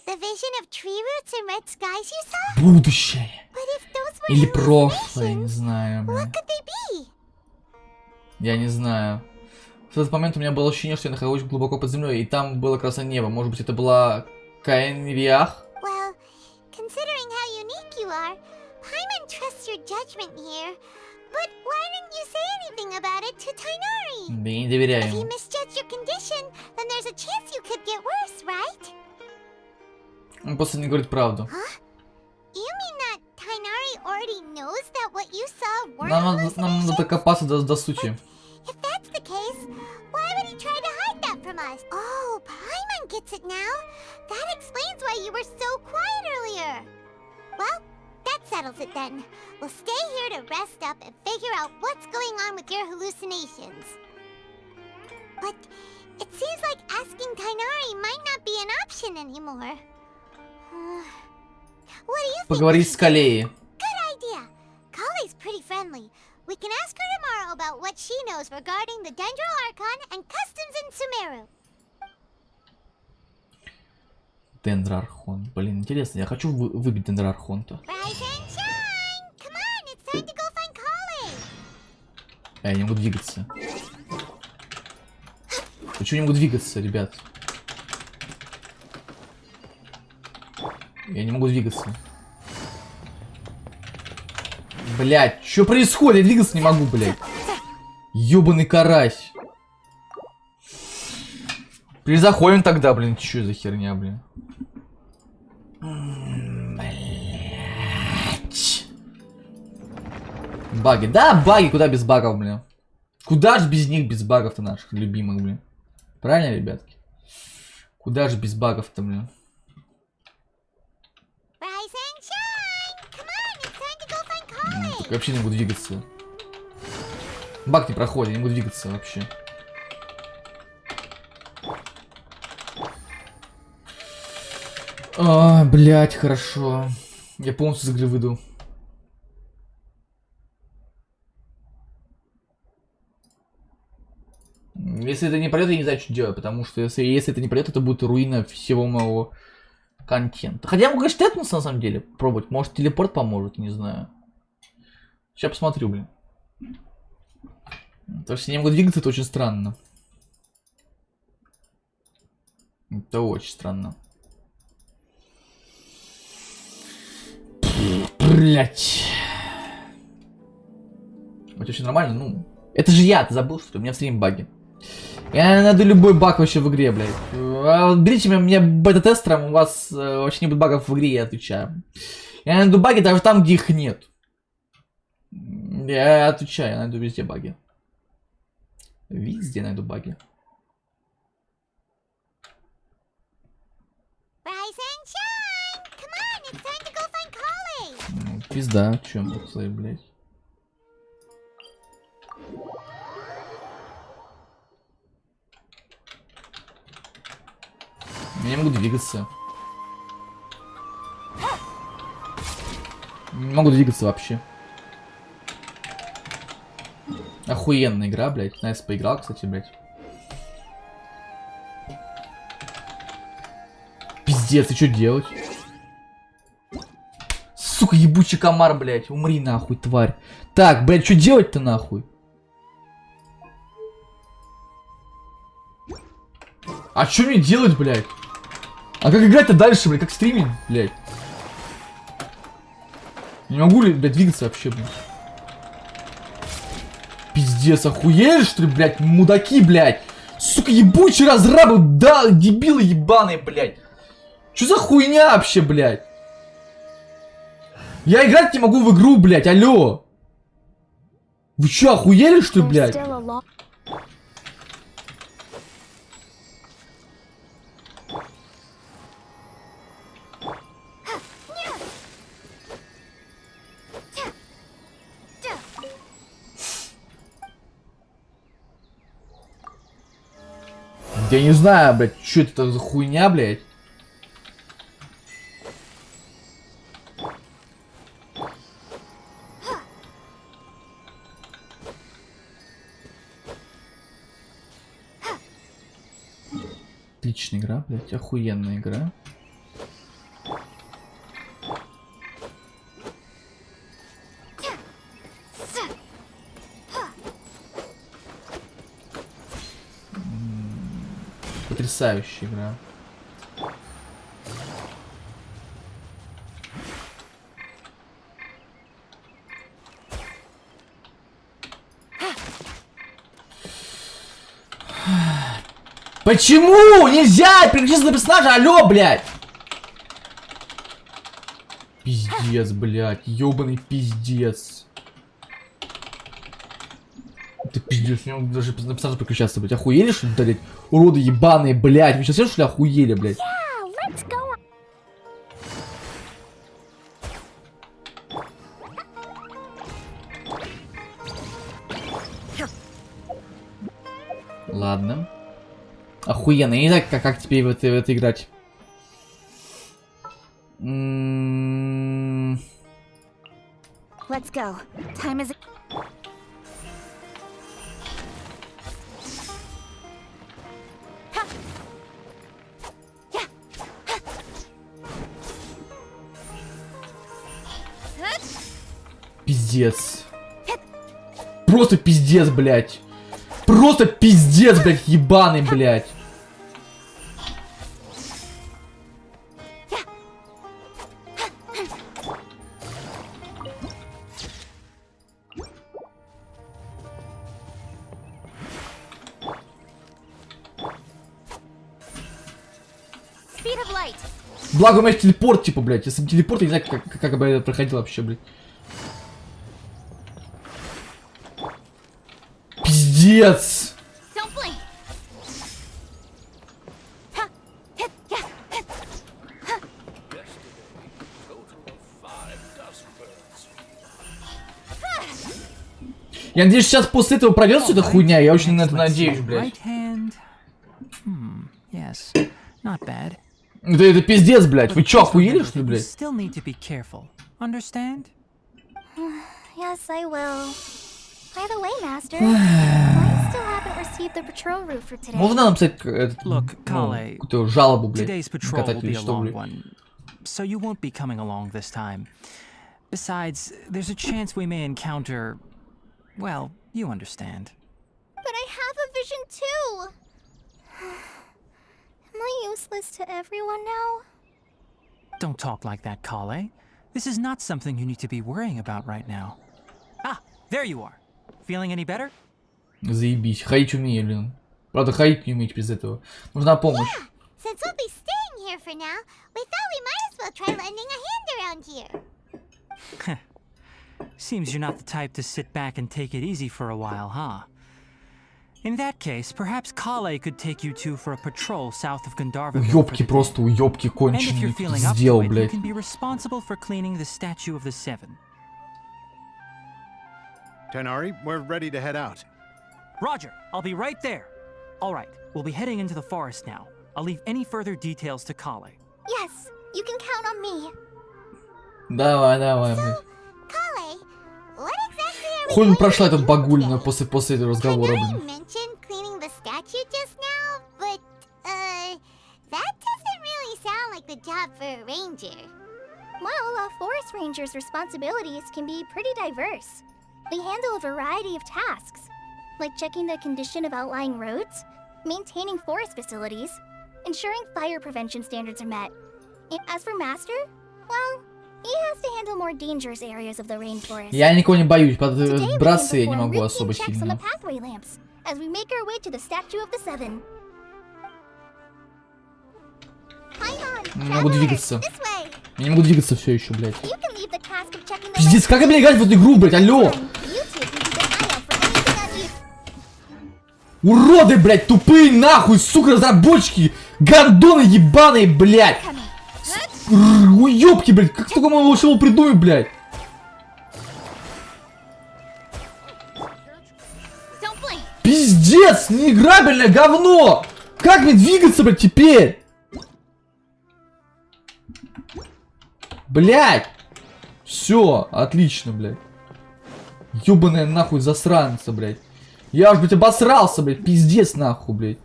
The vision of tree roots and red skies you saw? Будущее. But if those were Или прошлое, я не hallucinations, знаю, бля. what could they be? Я не знаю. В этот момент у меня было ощущение, что я нахожусь глубоко под землей, и там было красное небо. Может быть, это была Каэнвиах? Well, considering how unique you are, Paimon trusts your judgment here. But why didn't you say anything about it to Tainari? Да я не доверяю If he ему. misjudged your condition, then there's a chance you could get worse, right? Он просто не говорит правду. Huh? You mean that Tainari already knows that what you saw weren't Нам надо hallucinations? докопаться до сути. If that's the case, why would he try to hide that from us? Oh, Paimon gets it now. That explains why you were so quiet earlier. Well, that settles it then. We'll stay here to rest up and figure out what's going on with your hallucinations. But it seems like asking Tainari might not be an option anymore. What do you think? Поговорить с Калеей. Good idea. Kali's pretty friendly. We can ask her tomorrow about what she knows regarding the Dendro Archon and customs in Sumeru. Дендрархон. Блин, интересно, я хочу выбить Дендрархон-то. Rise and shine! Come on, it's time to go find Kali! Я не могу двигаться. Почему не могу двигаться, ребят? Я не могу двигаться. Блять, что происходит? Я двигаться не могу, блять. Ёбаный карась. Перезаходим тогда, блин. Что за херня, блин? Блять. Баги. Да, баги, куда без багов, блин. Куда же без них, без багов-то наших любимых, блин. Правильно, ребятки? Куда же без багов-то, блин? Rise and shine! Come on, it's time to go find Kali! Я вообще не могу двигаться. Баг не проходит, я не могу двигаться вообще. А, блять, хорошо. Я полностью из игры выйду. Если это не пройдет, я не знаю, что делать, потому что если это не пройдет, это будет руина всего моего контента. Хотя я могу, конечно, тетнуться на самом деле пробовать. Может, телепорт поможет, не знаю. Сейчас посмотрю, блин. Потому что я не могу двигаться, это очень странно. Это очень странно. Блять. Это вообще нормально? Ну, это же я, ты забыл, что ли? У меня в стрим баги. Я найду любой баг вообще в игре, блядь. А вот берите меня бета-тестером, у вас вообще не будет багов в игре, я отвечаю. Я найду баги даже там, где их нет. Я отвечаю, я найду везде баги. Везде найду баги. Rise Пизда, чё он стоит, блядь? Я не могу двигаться. Не могу двигаться вообще. Охуенная игра, блядь. Найс поиграл, кстати, блядь. Пиздец, и что делать? Сука, ебучий комар, блядь. Умри нахуй, тварь. Так, блядь, что делать-то нахуй? А что мне делать, блядь? А как играть-то дальше, блядь? Как стримить, блядь? Не могу ли, блядь, двигаться вообще, блядь? Пиздец, охуели, что ли, блядь? Мудаки, блядь. Сука, ебучие разрабы, да, дебилы ебаные, блядь. Что за хуйня вообще, блядь? Я играть не могу в игру, блядь, алло. Вы что, охуели, что ли, блядь? Я не знаю, блядь, что это за хуйня, блядь. Отличная игра, блядь, охуенная игра. Потрясающая игра. Почему нельзя переключиться на персонажа? Алло, блядь! Пиздец, блядь, ёбаный пиздец. Это пиздец, не могу даже на персонажа переключаться, блядь. Охуели, что ли, блядь? Уроды ебаные, блядь. Вы сейчас слышите, что ли, охуели, блядь? Ладно. Охуенно, я не знаю, как теперь в это играть. Let's go. Time is. Пиздец. Просто пиздец, блядь. Просто пиздец, блядь, ебаный, блядь. Благо у меня телепорт, типа, блядь. Если бы телепорт, я не знаю, как бы это проходило вообще, блядь. Пиздец! Я надеюсь, сейчас после этого пройдет всю эта хуйня. Я очень на это надеюсь, блядь. Это пиздец, блядь. Вы чё, охуели, что ли, блядь? Yes, I will. By the way, Master, I still haven't received the patrol route for today. Можно написать какую-то жалобу, блядь, катателей, что, блядь? So you won't be coming along this time. Besides, there's a chance we may encounter, well, you understand. But I have a vision too. Am I useless to everyone now? Don't talk like that, Kale. This is not something you need to be worrying about right now. Ah, there you are. Feeling any better? Заебись. Ходить умею, блин. Правда, ходить не умеете без этого. Нужна помощь. Yeah, since we'll be staying here for now, we thought we might as well try lending a hand around here. Seems you're not the type to sit back and take it easy for a while, huh? In that case, perhaps Kale could take you two for a patrol south of Gandharva. Уёбки просто, уёбки конченые. Сделал, блядь. You can be responsible for cleaning the statue of the Seven. Tenari, we're ready to head out. Roger, I'll be right there. All right, we'll be heading into the forest now. I'll leave any further details to Kale. Yes, you can count on me. Давай, давай, блядь. So, Kale, what exactly are we Хуй doing прошла этот here багульно today? после этого разговора, Tenari блин. mentioned cleaning the statue just now, but, that doesn't really sound like the job for a ranger. Well, a forest ranger's responsibilities can be pretty diverse. They handle a variety of tasks, like checking the condition of outlying roads, maintaining forest facilities, ensuring fire prevention standards are met. And as for Master, well, he has to handle more dangerous areas of the rainforest. Я никого не боюсь, Today we браться can я не perform могу особо routine checks on the сильно. pathway lamps as we make our way to the statue of the Seven. Не могу двигаться. This way. Я не могу двигаться все еще, блядь. You can leave the task of checking the Пиздец, как мне играть в эту игру, блядь, алло! You two can keep an eye out for anything unusual. Уроды, блядь, тупые нахуй, сука, разработчики! Гандоны ебаные, блядь! Уёбки, блядь, как только можно его придумать, блядь? Пиздец, неиграбельное говно! Как мне двигаться, блядь, теперь? Блядь! Все, отлично, блядь. Ёбаная нахуй засранца, блядь. Я уж, блядь, обосрался, блядь, пиздец нахуй, блядь.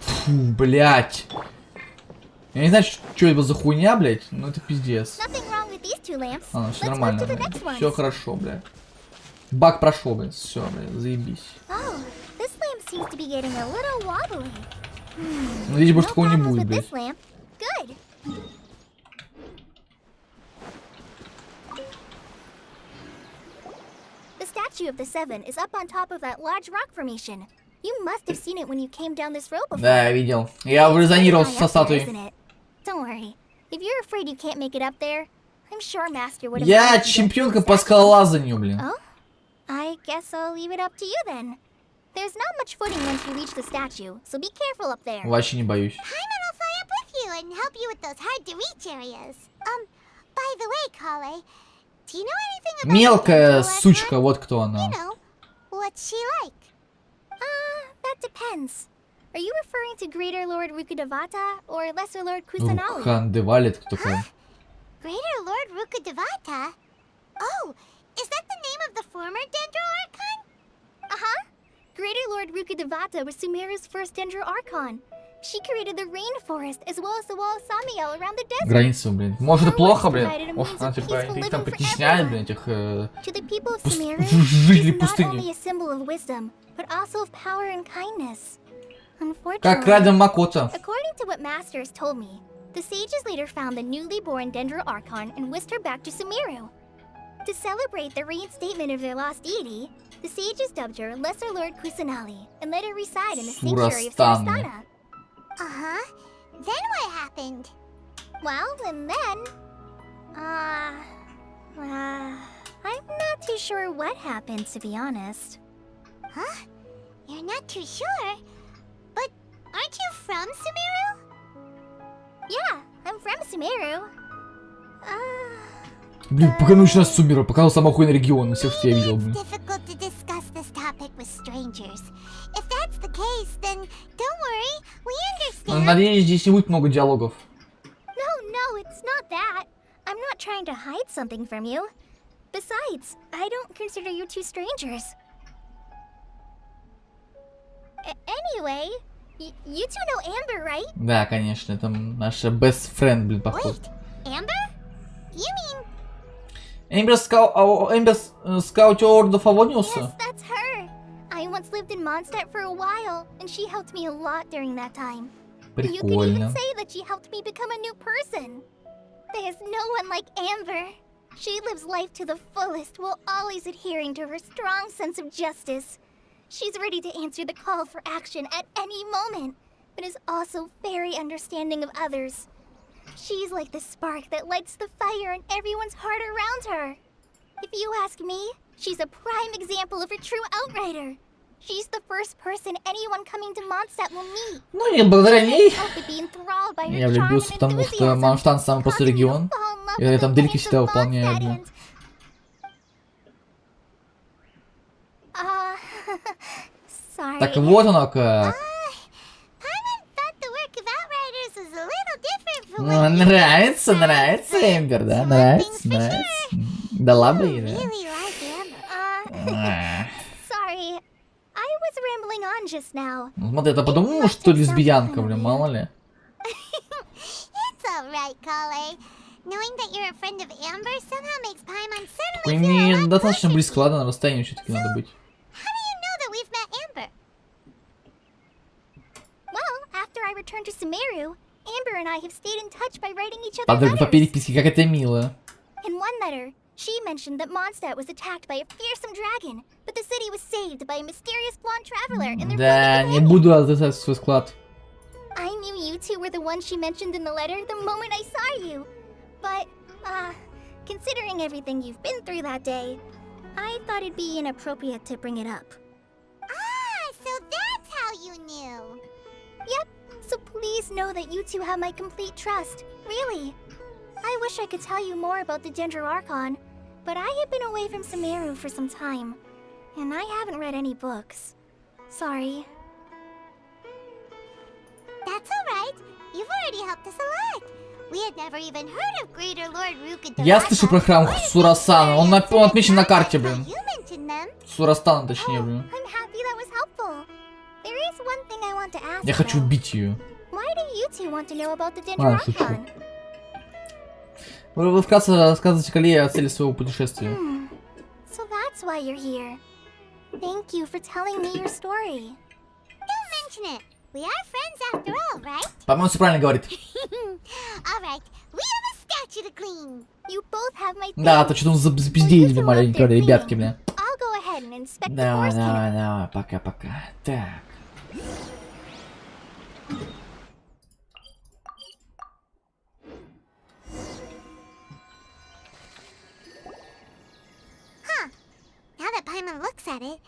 Фу, блядь. Я не знаю, что это за хуйня, блядь, но это пиздец. Nothing wrong with these two lamps. А, все Let's нормально, move to the блядь. next ones. Все хорошо, блядь. Баг прошел, блядь. Все, блядь, заебись. Oh, this lamp seems to be getting a little wobbly. Надеюсь, больше No такого не problems будет, with блядь. this lamp. Good. The statue of the Seven is up on top of that large rock formation. You must have seen it when you came down this road before. Да, я видел. Я резонировал со статуей. Don't worry. If you're afraid you can't make it up there, I'm sure Master would have. Я чемпионка по скалолазанию, блин. Oh? I guess I'll leave it up to you then. There's not much footing once you reach the statue, so be careful up there. Вообще не боюсь. Paimon will fly up with you and help you with those hard-to-reach areas. By the way, Kale, do you know anything about Мелкая the сучка, вот кто You она. know, what's she like? That depends. Are you referring to Greater Lord Rukudavata or Lesser Lord Kusanali? Рухан Девалит, кто такой? Greater Lord Rukudevata? Oh, is that the name of the former Dendro Archon? Uh-huh. Greater Lord Rukudevata was Sumeru's first Dendro Archon. She created the rainforest as well as the wall of Samiel around the desert. Граница, блин. Может, это плохо, блин? Ох, она типа их там притесняет, блин, этих To the people of Пуст- Sumeru, жители she's not пустыни. only a symbol of wisdom, but also of power and kindness. Как Unfortunately, Раден Макота. according to what Master has told me, the sages later found the newly born Dendro Archon and whisked her back to Sumeru. To celebrate the reinstatement of their lost deity, the sages dubbed her Lesser Lord Kusanali and let her reside in the sanctuary of Surastana. Surastana. Uh-huh. Then what happened? Well, and then... I'm not too sure what happened, to be honest. Huh? You're not too sure? But aren't you from Sumeru? Yeah, I'm from Sumeru. Блин, пока начинаю с Сумера, пока он самый охуенный регион из всех, что я видел, Maybe блин. it's difficult to discuss this topic with strangers. If that's the case, then don't worry, we understand. Надеюсь, здесь не будет много диалогов. No, it's not that. I'm not trying to hide something from you. Besides, I don't consider you two strangers. Anyway, you two know Amber, right? Да, конечно, это наша best friend, блин, походу. Wait, Amber? You mean... Эмбер Скаути Ордов Авониуса? Yes, that's her. I once lived in Mondstadt for a while, and she helped me a lot during that time. You could even Прикольно. say that she helped me become a new person. There's no one like Amber. She lives life to the fullest while always adhering to her strong sense of justice. She's ready to answer the call for action at any moment, but is also very understanding of others. She's like the spark that lights the fire in everyone's heart around her. If you ask me, she's a prime example of a true outrider. She's the first person anyone coming to Mondstadt will meet. Ну и благодаря ней Hope to be enthralled by her я charm влюбился, and потому что enthusiasm, Манштадт самый простой causing you to регион. fall in love Я with там the дырки ways всегда of выполняю. Mondstadt Блин. and- Sorry. Так вот оно как. Paimon thought the work of Outriders was a little different from Ну, what you нравится, said, нравится, but Эмбер, да? one Нравится, thing's for нравится. sure. Дала бы You ей, да? really like Amber. Sorry. I was rambling on just now. Ну, смотри, это подумала, что лесбиянка, блин, мало ли. It's alright, Kale. Knowing that you're a friend of Amber somehow makes Paimon Вы suddenly feel a не lot достаточно closer to близко, you. ладно, на расстоянии все-таки надо быть. How do you know that we've met Amber? Well, after I returned to Sumeru, Amber and I have stayed in touch by writing each other По letters. переписке, как это мило. In one letter, she mentioned that Mondstadt was attacked by a fearsome dragon, but the city was saved by a mysterious blonde traveler and their Да, friendly не companion. буду отрицать свой склад. I knew you two were the ones she mentioned in the letter the moment I saw you. But, considering everything you've been through that day, I thought it'd be inappropriate to bring it up. Ah, so that's how you knew. Yep, so please know that you two have my complete trust. Really. I wish I could tell you more about the Dendro Archon, but I have been away from Sumeru for some time, and I haven't read any books. Sorry. That's alright. You've already helped us a lot. We had never even heard of Greater Lord Ruka Я слышу про храм Сурасана. Он отмечен на карте, блин. You mentioned them. Сурастана, точнее, Oh, блин. I'm happy that was helpful. There is one thing I want to ask. Я хочу though. убить ее. Why do you two want to know about the Dendro шучу. Archon? Вы вкратце рассказывайте Кале о цели своего путешествия. So that's why you're here. Thank you for telling me your story. Don't mention it. We are friends after all, right? По-моему, все правильно говорит. Alright, we have a statue to clean. You both have my Да, а thanks. то что-то запизделили маленько, ребятки, бля. I'll go ahead and inspect the Давай, forest давай, canopy. давай, пока-пока. Так. Now that Paimon looks at it,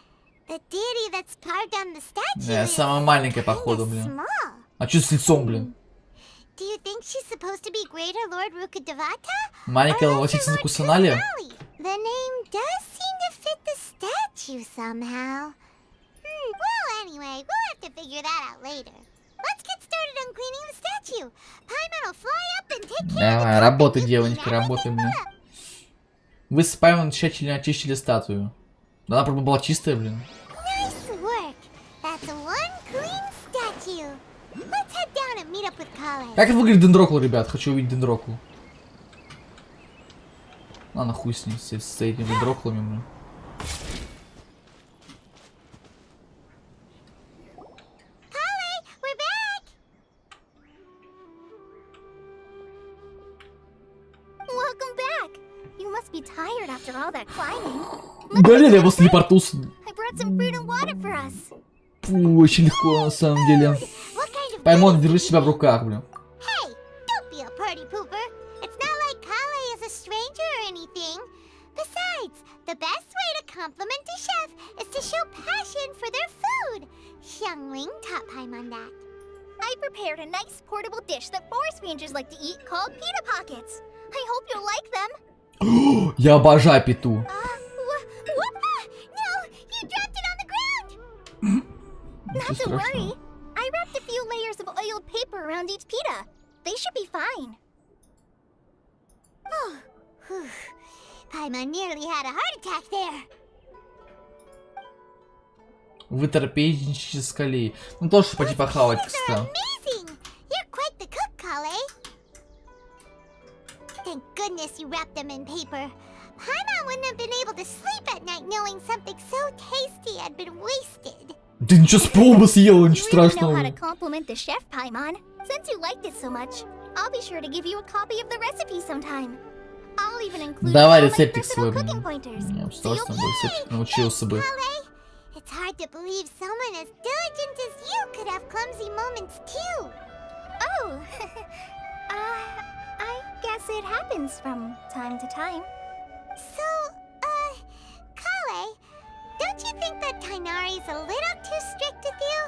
the deity that's carved on the statue Да, is самая маленькая, kinda походу, блин. small. А что с лицом, блин? Do you think she's supposed to be Greater Lord Rukadevata? Маленькая Or лосица Lesser Lord Кусаналия? Kusanali? The name does seem to fit the statue somehow. Well, anyway, we'll have to figure that out later. Let's get started on cleaning the statue. Paimon will fly up and take care of Давай, the работай, carpet, девочка, clean everything работай, блин. up. Вы с Паймон тщательно очистили статую. Да она просто была чистая, блин. Nice work. That's one clean statue. Let's head down and meet up with Kale. Как выглядит дендрокл, ребят? Хочу увидеть дендрокл. Ладно, хуй с ним, с этими дендроклами, блин. Kale, we're back. Welcome back. You must be tired after all that climbing. Блин, я просто телепортнулся. I brought some fruit and water for us. Фу, очень легко, на самом деле. What kind of Паймон, goodies держи did you себя в bring? руках, блин. Hey, don't be a party pooper. It's not like Kale is a stranger or anything. Besides, the best way to compliment a chef is to show passion for their food. Xiangling taught Paimon that. I prepared a nice portable dish that forest rangers like to eat called pita pockets. I hope you'll like them. Я обожаю пету. No, you dropped it on the ground. Ничего Not to worry. страшного. I wrapped a few layers of oiled paper around each pita. They should be fine. Oh, whew. Paimon nearly had a heart attack there. Вы трапезничаете с Калей. Ну тоже пойти похавать, These are кстати. amazing. You're quite the cook, Kale. Thank goodness you wrapped them in paper. Paimon wouldn't have been able to sleep at night knowing something so tasty had been wasted. Да ничего, с полба съела, ничего You really know страшного. how to compliment the chef, Paimon. Since you liked it so much, I'll be sure to give you a copy of the recipe sometime. I'll even include Давай all my рецептик personal свой, cooking блин. pointers. Я бы с So you'll удовольствием be бы рецептик научился бы. Kale, it's hard to believe someone as diligent as you could have clumsy moments too. Oh, I guess it happens from time to time. So, Kale, don't you think that Tainari's a little too strict with you?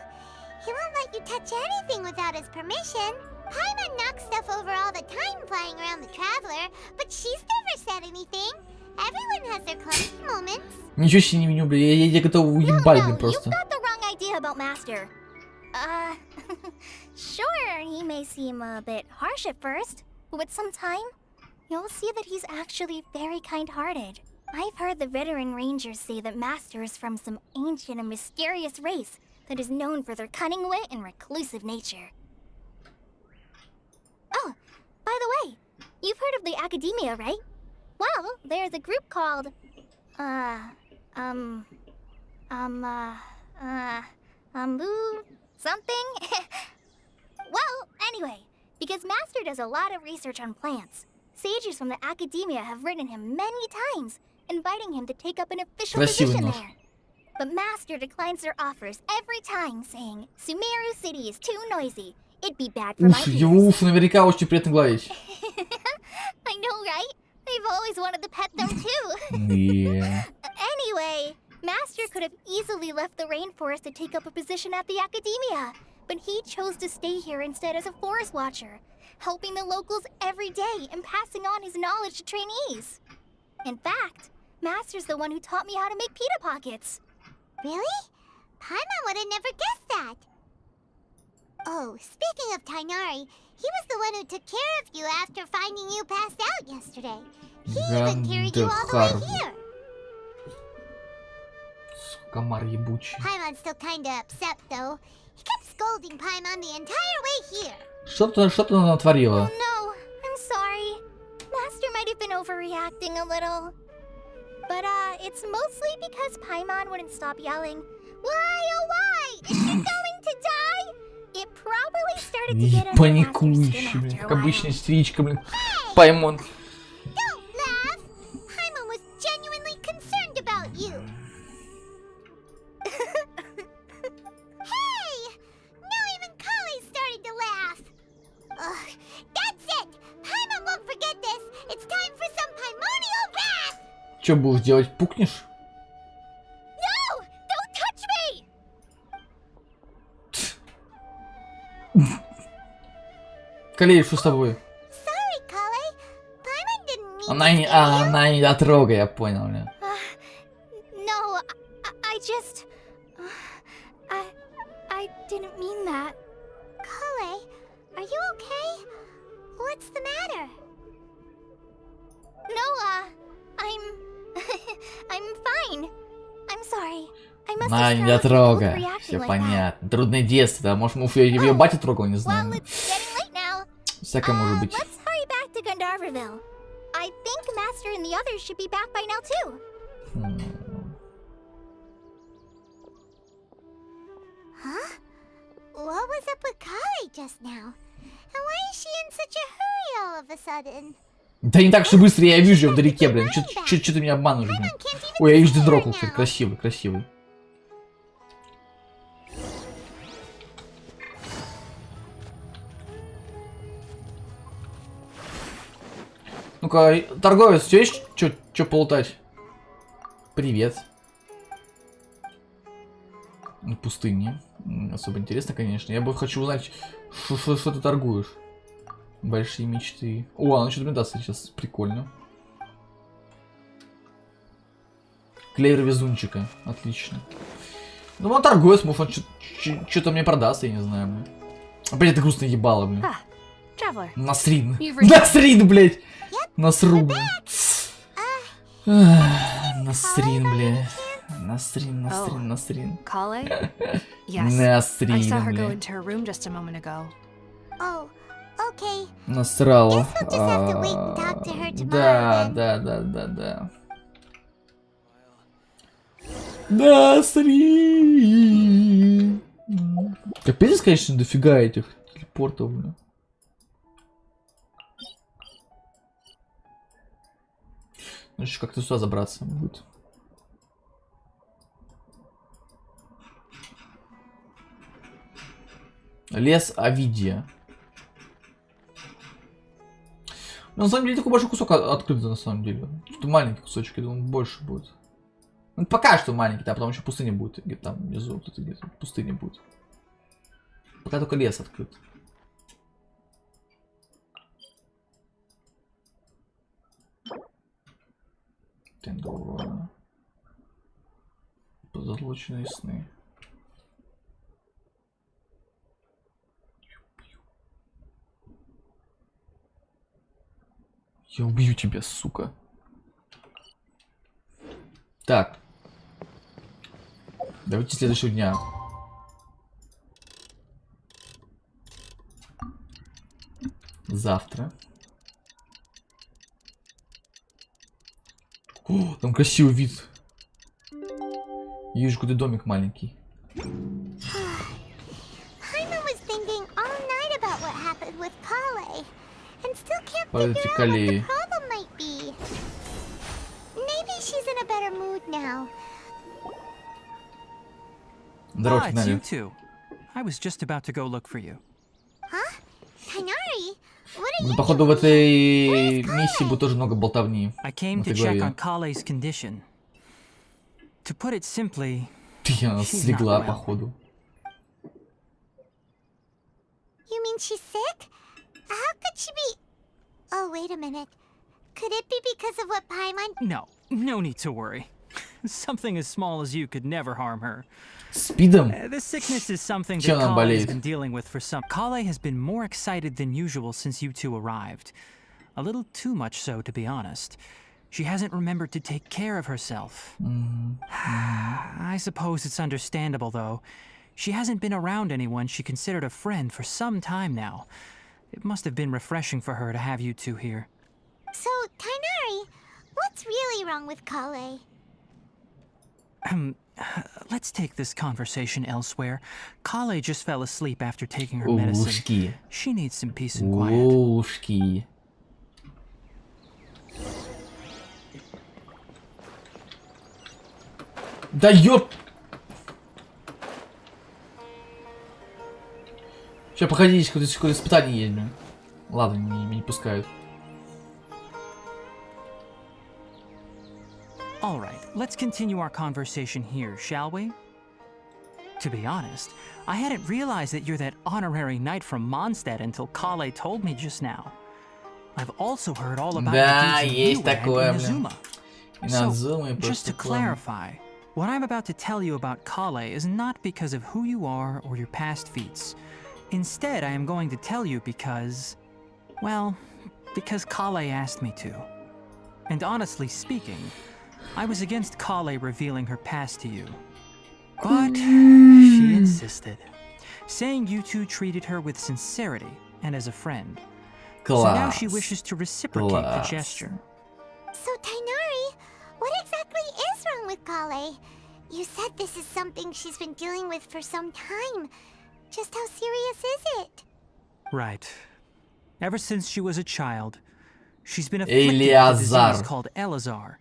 He won't let you touch anything without his permission. Paimon knocks stuff over all the time flying around the Traveler, but she's never said anything. Everyone has their clumsy moments. Ничего себе не виню, бля, я готов уебать, блин, You've просто. got the wrong idea about Master. Sure, he may seem a bit harsh at first, but with some time, you'll see that he's actually very kind-hearted. I've heard the veteran rangers say that Master is from some ancient and mysterious race that is known for their cunning wit and reclusive nature. Oh, by the way, you've heard of the Academia, right? Well, there's a group called, something? Well, anyway, because Master does a lot of research on plants, sages from the Academia have written him many times, inviting him to take up an official position there. But Master declines their offers every time, saying, Sumeru City is too noisy. It'd be bad for my Уф, его уф наверняка очень приятно гладить. I know, right? I've always wanted to pet them too. Yeah. Anyway, Master could have easily left the rainforest to take up a position at the Academia, but he chose to stay here instead as a forest watcher, helping the locals every day and passing on his knowledge to trainees. In fact, Master's the one who taught me how to make pita pockets. Really? Paimon would have never guessed that. Oh, speaking of Tainari, he was the one who took care of you after finding you passed out yesterday. He even carried you all the way here. Комар ебучий. Paimon's still kinda upset though. He kept scolding Paimon the entire way here. Что ты натворила? Oh no, I'm sorry. Master might have been overreacting a little. But it's mostly because Paimon wouldn't stop yelling, Why, oh why? Is she going to die? It probably started to get under Master's Паникующий, skin блин, after как a while. обычная истеричка, блин. Паймон. Don't laugh! Paimon was genuinely concerned about you. Hey! Now even Kali started to laugh. Ugh, that's it! Paimon won't forget this. It's time for some Paimonial wrath! Что будешь делать? Пукнешь? No! Don't touch me! Калей, что с тобой? Sorry, Kali. Paimon didn't mean Она to не, scare you. она не дотрога, я понял, бля. No, I just... I didn't mean that. Kali, are you okay? What's the matter? No, I'm fine. I'm sorry. I must Она have не started дотрога. overreacting Все like that. понятно. Трудное детство, да? Может, муж ее батя трогал, не Well, знаю. it's getting late now. Всякое может быть. Let's hurry back to Gandharvaville. I think Master and the others should be back by now too. Huh? What was up with Kali just now? And why is she in such a hurry all of a sudden? Да не так же быстро, я вижу ее вдалеке, блин. Че ты меня обманываешь, блин? Paimon can't even Ой, я вижу see her Дендрокл, кстати, now. красивый, красивый. Ну-ка, торговец, у тебя есть что полутать? Привет. Пустыни. Особо интересно, конечно. Я бы хочу узнать, что ты торгуешь. Большие мечты. О, она что-то мне даст сейчас. Прикольно. Клевер везунчика. Отлично. Ну, он торговец, может, он что-то мне продаст, я не знаю. Опять это грустно ебало, блин. Traveler. Насрин. You've reached- Насрин, блядь. Насру, блин. Насрин, блядь. Насрин. Kale? Yes. Насрин, I saw her go блядь. into her room just a moment ago. Oh, okay. Насрала. Guess we'll just have to wait and talk to her tomorrow then. Да. Насрин. Капец, конечно, дофига этих телепортов, блин. Ну, еще как-то сюда забраться будет. Лес Овидия. Ну, на самом деле, такой большой кусок открыт, на самом деле. Тут маленький кусочек, я думаю, больше будет. Ну, пока что маленький, да, потом еще пустыня будет. Где-то там внизу, тут где-то пустыня будет. Пока только лес открыт. Тендора. Позолоченные сны. Я убью тебя, сука. Так. Давайте следующего дня. Завтра. О, там красивый вид. Вижу, какой-то домик маленький. Paimon was thinking all night about what happened with Kale, and still can't По этой figure out what the Калее. problem might be. Maybe she's in a better mood now. Здорово, Ah, it's you Финале. two. I was just about to go look for you. Huh? Tainari? What are Ну, you походу, в doing? этой миссии будет тоже много болтовни. I came в to этой check главе. on Kale's condition. To put it simply, Она She's слегла, not well. походу. You mean she's sick? How could she be... Oh, wait a minute. Could it be because of what Paimon... no need to worry. Something as small as you could never harm her. Спидом? This sickness is something Чем that она Kale has болеет? been dealing with for some. Kale has been more excited than usual since you two arrived. A little too much so, to be honest. She hasn't remembered to take care of herself. I suppose it's understandable, though. She hasn't been around anyone she considered a friend for some time now. It must have been refreshing for her to have you two here. So, Tainari, what's really wrong with Kale? Let's take this conversation elsewhere. Kale just fell asleep after taking her medicine. Ушки. She needs some peace and quiet. Ушки. Да ёп! Сейчас, погодите, какое-то испытание есть, блин. Ладно, меня не пускают. All right, let's continue our conversation here, shall we? To be honest, I hadn't realized that you're that honorary knight from Mondstadt until Kale told me just now. I've also heard all about Да, your deeds in есть Yue and такое, блин. Inazuma. Иназума и Just to просто клан. clarify, what I'm about to tell you about Kale is not because of who you are or your past feats. Instead, I am going to tell you because, well, because Kale asked me to. And honestly speaking, I was against Kale revealing her past to you. But she insisted, saying you two treated her with sincerity and as a friend. So now she Класс. wishes to reciprocate the Класс. gesture. So, Tainari, what exactly is wrong with Kale? You said this is something she's been dealing with for some time. Just how serious is it? Right. Ever since she was a child, she's been afflicted with a disease Элиазар. called Elazar.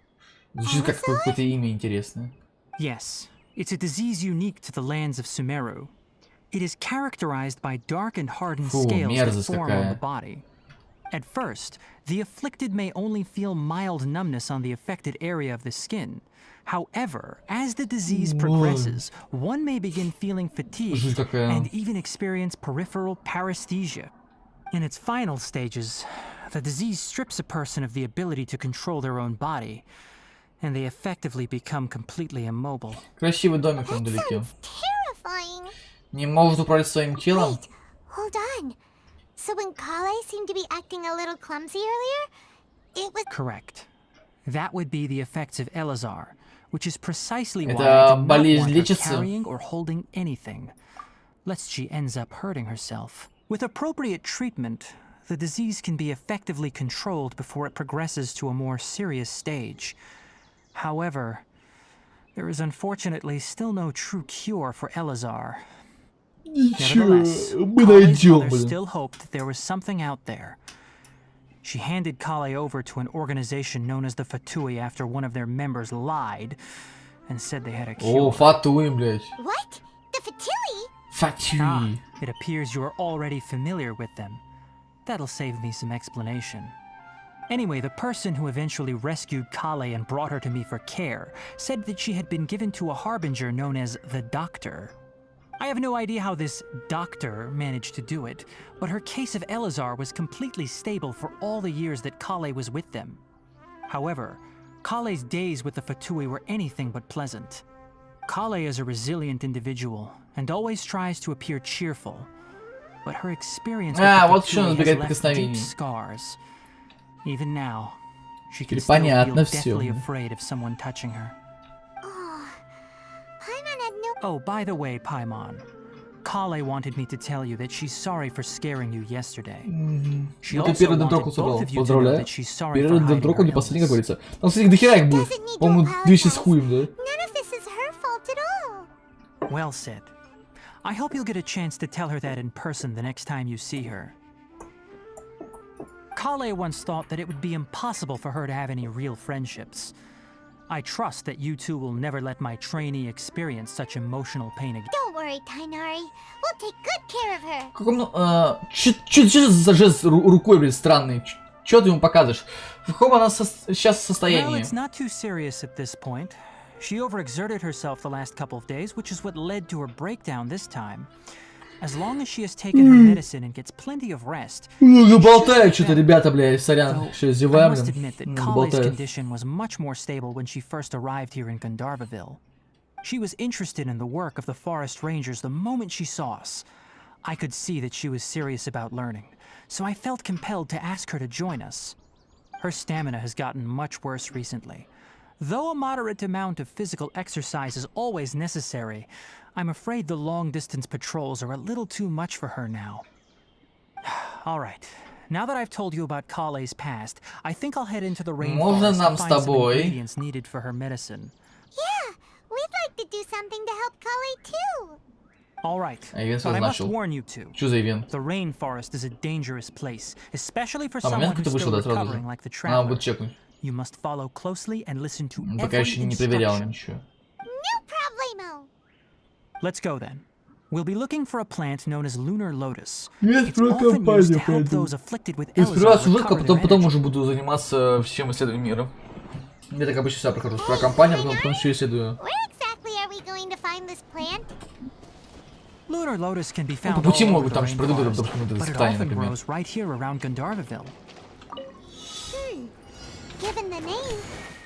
Звучит как какое-то имя интересное. Yes, it's a disease unique to the lands of Sumeru. It is characterized by dark and hardened Фу, scales that мерзость form on the какая. body. At first, the afflicted may only feel mild numbness on the affected area of the skin. However, as the disease progresses, one may begin feeling fatigue Жуть какая. and even experience peripheral paresthesia. In its final stages, the disease strips a person of the ability to control their own body, and they effectively become completely immobile. Красивый домик там That вдалеке. sounds terrifying. Не может управлять своим телом? Wait, hold on. So when Kale seemed to be acting a little clumsy earlier, it was... Correct. That would be the effects of Elazar, which is precisely why Это I do not болезнь want her лечится? carrying or holding anything, lest she ends up hurting herself. With appropriate treatment, the disease can be effectively controlled before it progresses to a more serious stage. However, there is unfortunately still no true cure for Elazar. Nevertheless, мы Kale's найдем, mother блин. still hoped that there was something out there. She handed Kale over to an organization known as the Fatui after one of their members lied and said they had a О, cure. Фатуи, блядь. What? The Fatui? Фатуи. It appears you are already familiar with them. That'll save me some explanation. Anyway, the person who eventually rescued Kale and brought her to me for care said that she had been given to a harbinger known as the Doctor. I have no idea how this doctor managed to do it, but her case of Elazar was completely stable for all the years that Kale was with them. However, Kale's days with the Fatui were anything but pleasant. Kale is a resilient individual and always tries to appear cheerful, but her experience with the вот что Fatui избегает has left deep прикосновений. scars. Even now, she can Теперь still понятно feel deathly всё. afraid of someone touching her. Oh, Paimon had no. Oh, by the way, Paimon, Kale wanted me to tell you that she's sorry for scaring you yesterday. She Вот и also первый wanted дендроку both собрал. of you to know Поздравляю. that she's sorry for Первый hiding дендроку her не последний, как illness. говорится. Там, кстати, дохера их будет. Doesn't need to По-моему, 200 с apologize. хуем, да? None of this is her fault at all. Well said. I hope you'll get a chance to tell her that in person the next time you see her. Kale once thought that it would be impossible for her to have any real friendships. I trust that you two will never let my trainee experience such emotional pain again. Don't worry, Tainari. We'll take good care of her. Как он, чё за жест рукой, блин, странный? Чё ты ему показываешь? В каком она сейчас Well, состоянии? it's not too serious at this point. She overexerted herself the last couple of days, which is what led to her breakdown this time. As long as she has taken her medicine and gets plenty of rest, Много болтают что-то, ребята, блядь, сорян. though Что, I зеваем, must блин? admit that Много Kale's болтают. condition was much more stable when she first arrived here in Gandharvaville. She was interested in the work of the forest rangers the moment she saw us. I could see that she was serious about learning, so I felt compelled to ask her to join us. Her stamina has gotten much worse recently. Though a moderate amount of physical exercise is always necessary, I'm afraid the long-distance patrols are a little too much for her now. All right. Now that I've told you about Kale's past, I think I'll head into the Можно rainforest нам to с find some тобой? ingredients needed for her medicine. Yeah, we'd like to do something to help Kale too. All right. А ивент But I must начал. warn you two. Что за ивент? The rainforest is a dangerous place, especially for А, someone момент who's какой-то вышел, still да, сразу recovering же. like the Надо traveler. будет чекнуть. You must follow closely and listen to Пока every еще не проверял instruction. ничего. No problemo. Let's go then. We'll be looking for a plant known as lunar lotus. Есть It's often used to help поэтому. those afflicted with То есть сперва Elazar сюжетка, recover their потом energy. уже буду заниматься всем исследованием мира. Я так обычно всегда прохожу. Сперва компания, потом все исследую. Where exactly are we going to find this plant? Lunar lotus can be Ну, found по пути all over могут the там же продадут, rainforest, потому что мы это but it испытание, often например. grows right here around Gandharvaville. Given the name,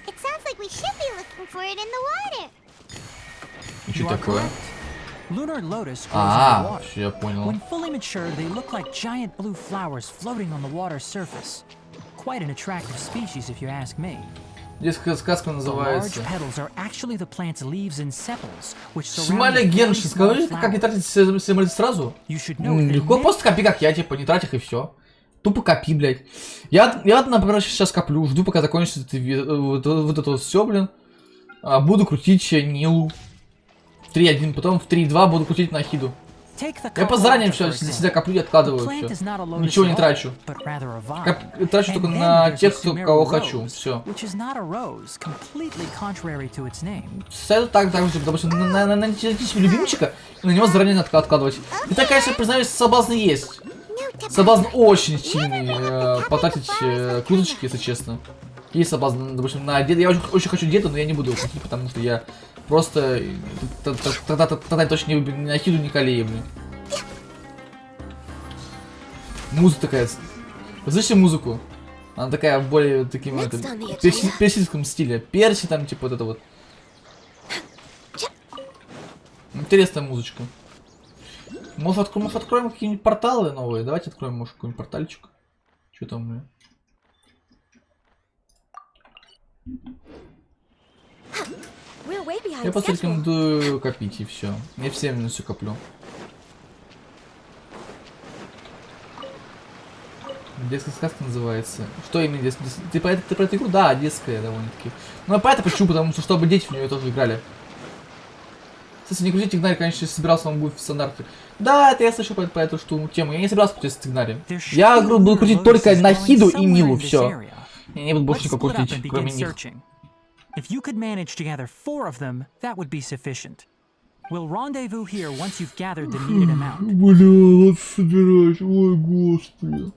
it sounds like we should be looking for it in the water. И You что are такое? correct. Lunar lotus grows in the water. Все, я понял. When fully mature, they look like giant blue flowers floating on the water's surface. Quite an attractive species, if you ask me. Детская сказка The large называется. petals are actually the plant's leaves and sepals, which surround Смаля the very Геншин, small скажи, как не flower. тратить символы сразу? You should know that Легко, many- просто копи, как я, типа, не трать их и все. Тупо копи, блядь. Я, например, сейчас коплю, жду, пока закончится вот это вот все, блин. Буду крутить Нилу. 3.1, потом в 3.2 буду крутить Нахиду. Take the Я по заранее Kakarot, все for для example. себя коплю и The откладываю plant все. is not a lotus Ничего не at all, трачу. but rather a vine. Трачу And только then на there's тех, the Sumeru кого хочу. rose, Все. which is not a rose, completely contrary to its name. Это так же, потому что найти себе любимчика, и на него заранее надо откладывать. И так, конечно, признаюсь, соблазн есть. Соблазн очень сильный потратить курточки, если честно. Есть соблазн, допустим, на деда. Я очень хочу деда, но я не буду его купить, потому что я просто тогда точно не выберу ни Нахиду, ни Калея, блин. Музыка такая. Вы слышите музыку? Она такая более таким персидском стиле. Перси там, типа вот это вот. Интересная музычка. Может откроем какие-нибудь порталы новые? Давайте откроем, может, какой-нибудь портальчик. Что там, блин? We're way behind Я просто schedule. рекомендую копить и все. Я всем все коплю. Детская сказка называется. Что именно детская? Ты про эту игру? Да, детская довольно-таки. Ну, я по это почему? Потому что чтобы дети в нее тоже играли. Кстати, не крутить Игнари, конечно, собирался, он будет в стандарте. Да, это я слышал про эту тему. Я не собирался крутить Игнари. Я буду крутить только Нахиду и Нилу, все. Я не буду больше никого крутить, кроме них. If you could manage to gather 4 of them, that would be sufficient. We'll rendezvous here once you've gathered the needed amount. Бля, вот собираюсь, ой, господи.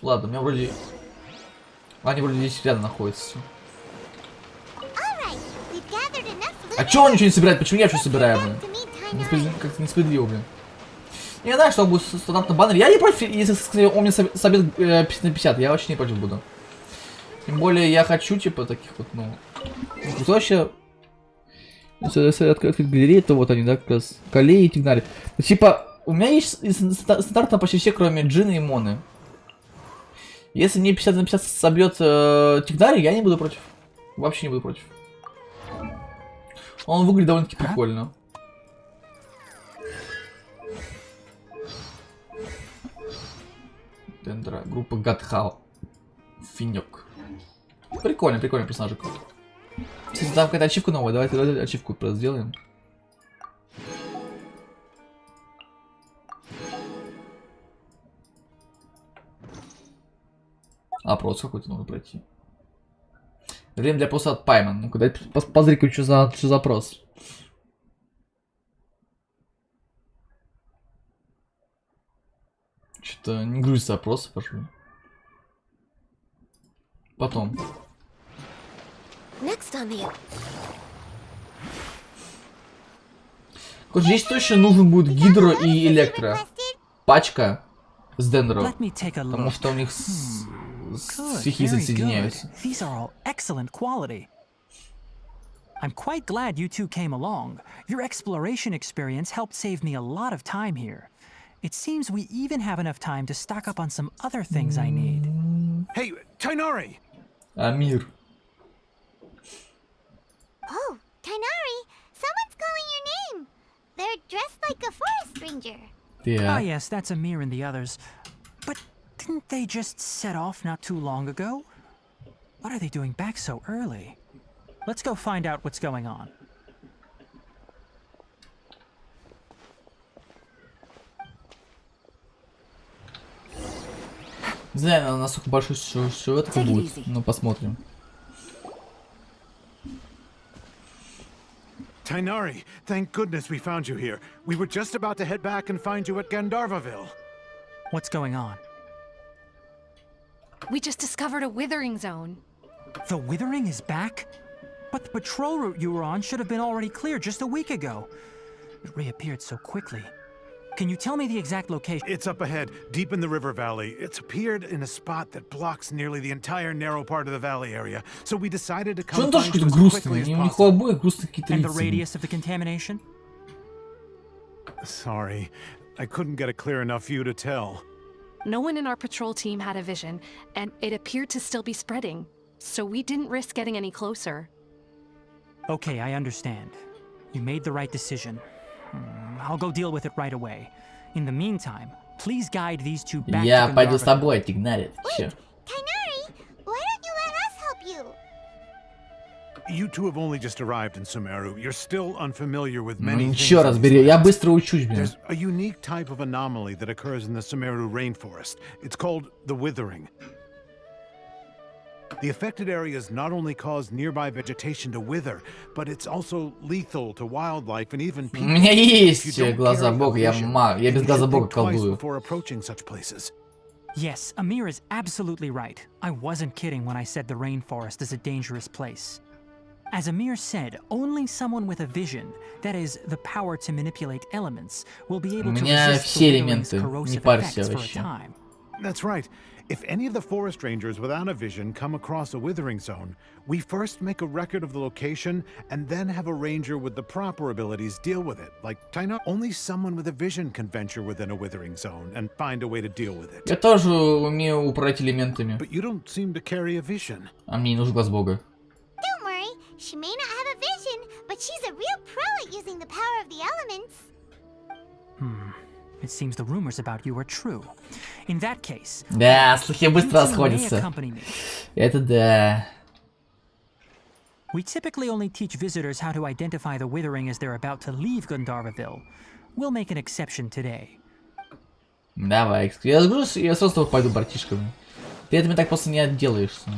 Ладно, у меня вроде Они вроде здесь рядом находятся. Alright, we've gathered enough loot. А чё он ничего не собирает? Почему я все собираю, блин? To meet Tiny. Как-то несправедливо, блин. Я знаю, что он будет стандартный баннер. Я не против, если, кстати, он мне соберет 50 на 50. Я вообще не против буду. Тем более, я хочу, типа, таких вот, ну... Кто вообще... Если открыть галереи, то вот они, да, как раз... Колеи и Тигнари. Ну, типа, у меня есть стандартно почти все, кроме Джина и Моны. Если мне 50 на 50 собьет Тигнари, я не буду против. Вообще не буду против. Он выглядит довольно-таки прикольно. Дендра, группа Гатхау. Финек. Прикольный персонажик. Кстати, там какая-то ачивка новая. Давайте ачивку просто сделаем. Опрос какой-то нужно пройти. Время для опроса от Пайман. Ну-ка, дай позыркаю, что за запрос. Что-то не грузится опросы, пошли. Потом. Короче, здесь точно нужен будет Гидро и Электро. Пачка с Дендро. Потому что у них стихи соединяются. These are all excellent quality. I'm quite glad you two came along. Your exploration experience helped save me a lot of time here. It seems we even have enough time to stock up on some other things I need. Hey, Tainari! Амир. Oh, Tainari, someone's calling your name. They're dressed like a forest ranger. Ah, Так. yes, that's Amir and the others. But didn't they just set off not too long ago? What are they doing back so early? Let's go find out what's going on. Не знаю, насколько большой сюжет это будет. Ну, посмотрим. Tainari, thank goodness we found you here. We were just about to head back and find you at Gandharvaville. What's going on? We just discovered a withering zone. The Withering is back? But the patrol route you were on should have been already clear just a week ago. It reappeared so quickly. Can you tell me the exact location? It's up ahead, deep in the river valley. It's appeared in a spot that blocks nearly the entire narrow part of the valley area. So we decided to Что он come тоже find you какой-то as грустный? quickly as У них у possible. обоих грустные какие-то And the лица. radius of the contamination? Sorry, I couldn't get a clear enough view to tell. No one in our patrol team had a vision, and it appeared to still be spreading. So we didn't risk getting any closer. Okay, I understand. You made the right decision. I'll go deal with it right away. In the meantime, please guide these two back Я to пойду с Gandharvaville. тобой, Тигнари. Чё? Tainari, why don't you let us help you? You two have only just arrived in Sumeru. You're still unfamiliar with Ну many ничего, things in разбери. these Я lands. быстро учусь, блин. There's a unique type of anomaly that occurs in the Sumeru rainforest. It's called the withering. The affected areas not only cause nearby vegetation to wither, but it's also lethal to wildlife and even У people. меня If you есть don't глаза carry a бога, я vision, маг. Я без you глаза should бога think twice колдую. before approaching such places. Yes, Amir is absolutely right. I wasn't kidding when I said the rainforest is a dangerous place. As Amir said, only someone with a vision, that is, the power to manipulate elements, will be able to меня resist все the withering's элементы, не corrosive парься effects for a вообще. time. That's right. If any of the forest rangers without a vision come across a withering zone, we first make a record of the location and then have a ranger with the proper abilities deal with it. Like Taina, only someone with a vision can venture within a withering zone and find a way to deal with it. Я тоже умею управлять элементами. But you don't seem to carry a vision. А мне не нужен глаз бога. Don't worry, she may not have a vision, but she's a real pro at using the power of the elements. It seems the rumors about you are true. In that case, Да, слухи быстро you two may расходятся. accompany me. Это да. We typically only teach visitors how to identify the withering as they're about to leave Gandharvaville. We'll make an exception today. Давай, я сгружусь, и я сразу пойду братишками. Ты этими так просто не отделаешься.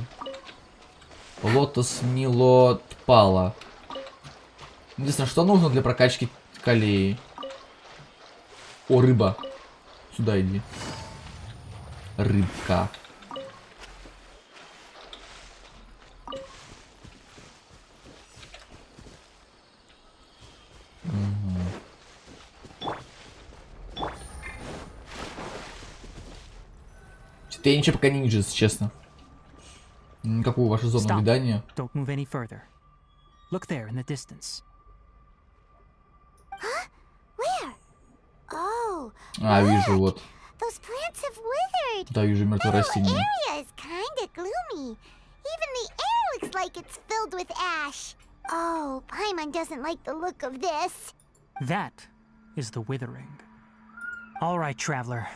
Лотос Милот Пала. Единственное, что нужно для прокачки колеи? О, рыба. Сюда иди. Рыбка. Я ничего пока не вижу, если честно. Какую вашу зону Stop. видания? Don't move any further. Look there in the distance. Where? Oh, А, вижу, вот. those plants have withered. Да, вижу мертвое The whole растение. area is kinda gloomy. Even the air looks like it's filled with ash. Oh, Paimon doesn't like the look of this. That is the withering. All right, traveler.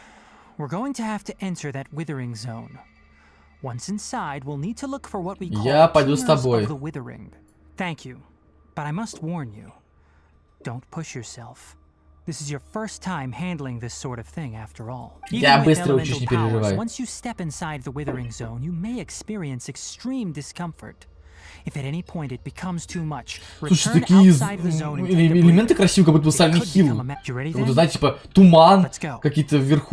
We're going to have to enter that withering zone. Once inside, we'll need to look for what we call Я пойду с tumors тобой. of the withering. Thank you, but I must warn you. Don't push yourself. This is your first time handling this sort of thing, after all. Я Even with быстро учусь, не elemental powers, переживай. once you step inside the withering zone, you may experience extreme discomfort. If at any point it becomes too much, Слушай, return такие outside the zone and take a элементы breather. красивые, как будто It Silent could become Hill. a You ready Вот, then? знаете, типа туман, Let's go. какие-то вверх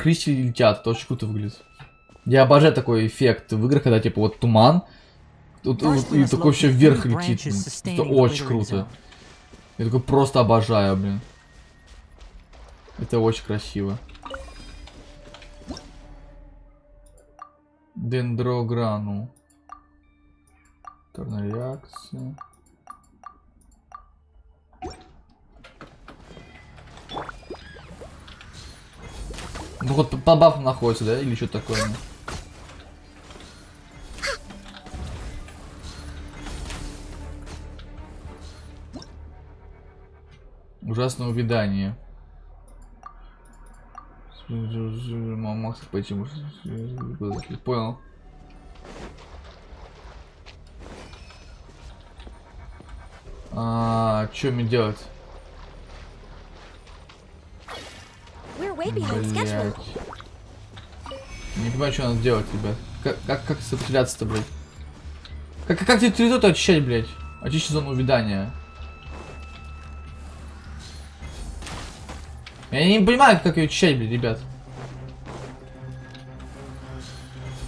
листья летят. Это очень круто выглядит. Я обожаю такой эффект в играх, когда типа вот туман, и такой все вверх летит. Это очень круто. Я такой просто обожаю, блин. Это очень красиво. Дендрограну. Торная реакция. Ну вот по бафу находится, да? Или что такое? Ужасное увядание. Макс, почему? Понял. Что мне делать? Блять. Не понимаю, что надо делать, ребят. Как сопротивляться-то, блядь? Как территорию очищать, блядь? Очищать зону увядания. Я не понимаю, как ее очищать, блядь, ребят.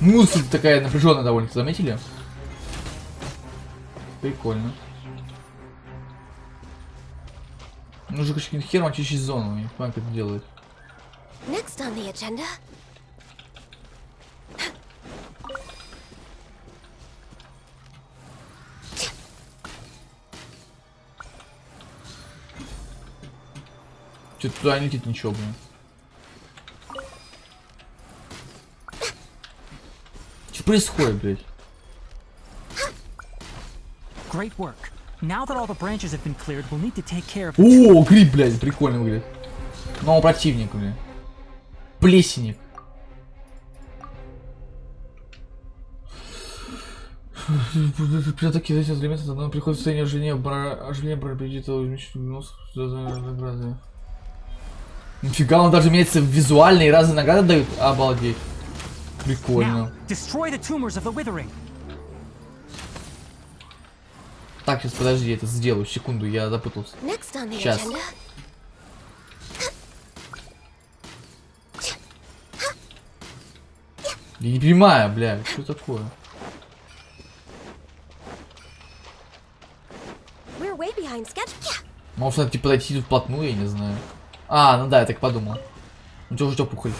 Музыка такая напряженная довольно, заметили? Прикольно. Нужно каким-то хером очистить зону. Я не понимаю, как это делает. Next on the agenda. Что-то туда не летит ничего, блин. Что происходит, блядь? Great work. Now that all the branches have been cleared, we'll need to take care of О, гриб, блядь, прикольно выглядит. Новый противник, блядь. Плесенник. При атаке этих элементов она приходит в состояние оживления пробедит нос награды. Нифига, он даже имеется визуальные разные награды дают. Обалдеть. Прикольно. Now, destroy the tumors of the withering. Так, сейчас подожди, я это сделаю. Секунду, я запутался. Next on the Сейчас. agenda. Я не понимаю, бля, что такое? We're way behind schedule. Может, надо типа подойти вплотную, я не знаю. Ну да, я так подумал. У тебя уже опухоль.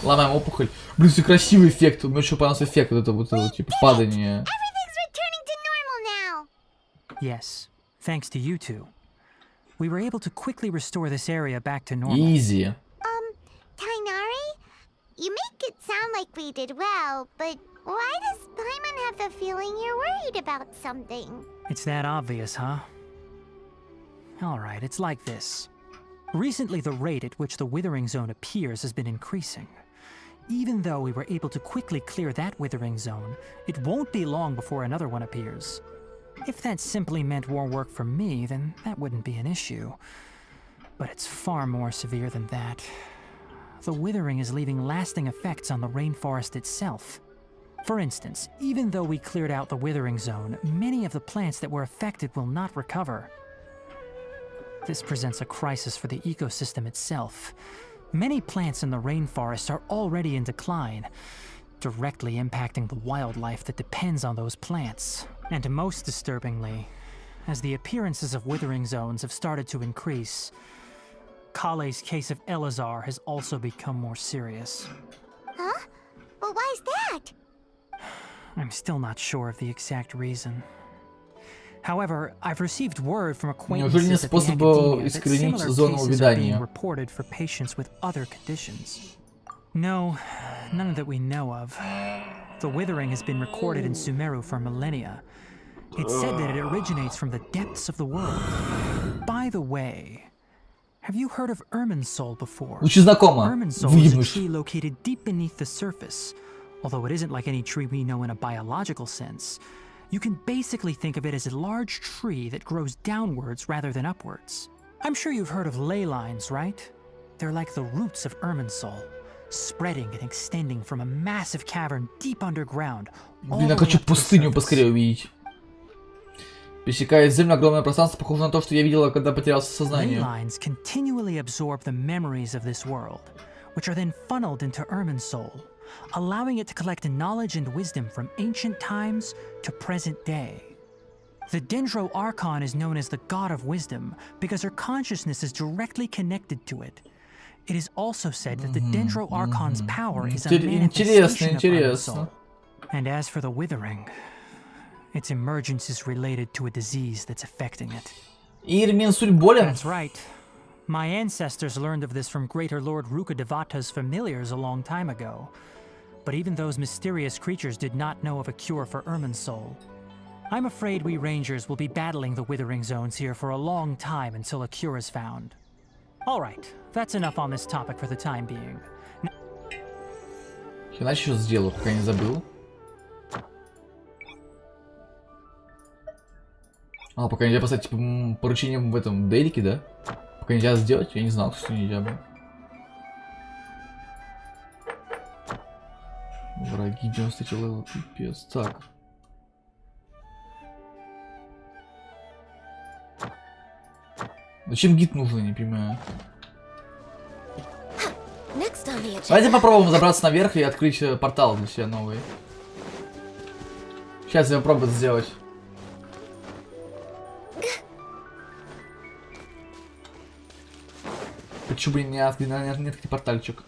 Ломаем опухоль. Блин, все красивый эффект. Мне еще понравился эффект вот это типа падание. Everything's returning to normal now. Yes, thanks to you two. We were able to quickly restore this area back to normal. Изи. Tainari, you make it sound like we did well, but why does Paimon have the feeling you're worried about something? It's that obvious, huh? Alright, it's like this. Recently, the rate at which the withering zone appears has been increasing. Even though we were able to quickly clear that withering zone, it won't be long before another one appears. If that simply meant more work for me, then that wouldn't be an issue. But it's far more severe than that. The withering is leaving lasting effects on the rainforest itself. For instance, even though we cleared out the withering zone, many of the plants that were affected will not recover. This presents a crisis for the ecosystem itself. Many plants in the rainforest are already in decline, directly impacting the wildlife that depends on those plants. And most disturbingly, as the appearances of withering zones have started to increase, Kale's case of Elazar has also become more serious. Huh? Well, why is that? I'm still not sure of the exact reason. However, I've received word from Неужели нет acquaintances at the способа academia that искоренить similar зону cases are being увядания? reported for patients with other conditions. No, none that we know of. The withering has been recorded in Sumeru for millennia. It's said that it originates from the depths of the world. By the way, have you heard of Irminsul before? Очень знакомо. Irminsul is a Выебнусь. tree located deep beneath the surface. Although it isn't like any tree we know in a biological sense, you can basically think of it as a large tree that grows downwards rather than upwards. I'm sure you've heard of ley lines, right? They're like the roots of Irminsul, spreading and extending from a massive cavern deep underground. Блин, я хочу пустыню поскорее увидеть. Пересекает землю огромное пространство, похоже на то, что я видела, когда потерялся Ley сознание. lines continually absorb the memories of this world, which are then funneled into Irminsul, allowing it to collect knowledge and wisdom from ancient times to present day. The Dendro Archon is known as the God of Wisdom because her consciousness is directly connected to it. It is also said that the Dendro Archon's power is a manifestation of Irminsul. And as for the Withering, its emergence is related to a disease that's affecting it. Ирминсуль болен? That's right. My ancestors learned of this from Greater Lord Rukadevata's familiars a long time ago. But even those mysterious creatures did not know of a cure for Irminsul. I'm afraid we rangers will be battling the Withering Zones here for a long time until a cure is found. Alright, that's enough on this topic for the time being. Иначе что сделаю, пока не забыл. А, пока нельзя поставить, типа, поручение в этом дейлике, да? Пока нельзя сделать, я не знал, что нельзя было. Враги 93 левел, пипец. Так. Зачем гид нужен, не понимаю. Next on the agenda. Давайте попробуем забраться наверх и открыть портал для себя новый. Сейчас я попробую это сделать. Почему бы не открыть портальчик?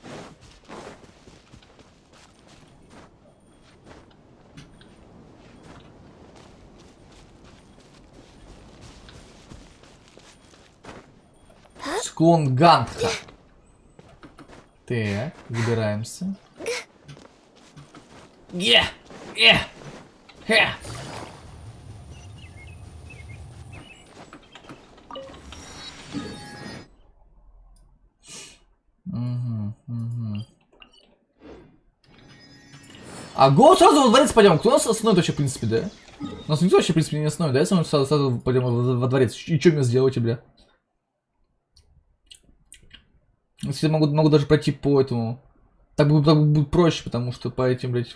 Склон Гангха. Так, выбираемся. А го сразу во дворец пойдем. Кто нас остановит вообще, в принципе, да? Нас никто вообще, в принципе, не остановит, да? Если мы сразу пойдем во дворец. И что мне сделаете, бля? Если могу даже пройти по этому. Так будет проще, потому что по этим, блядь,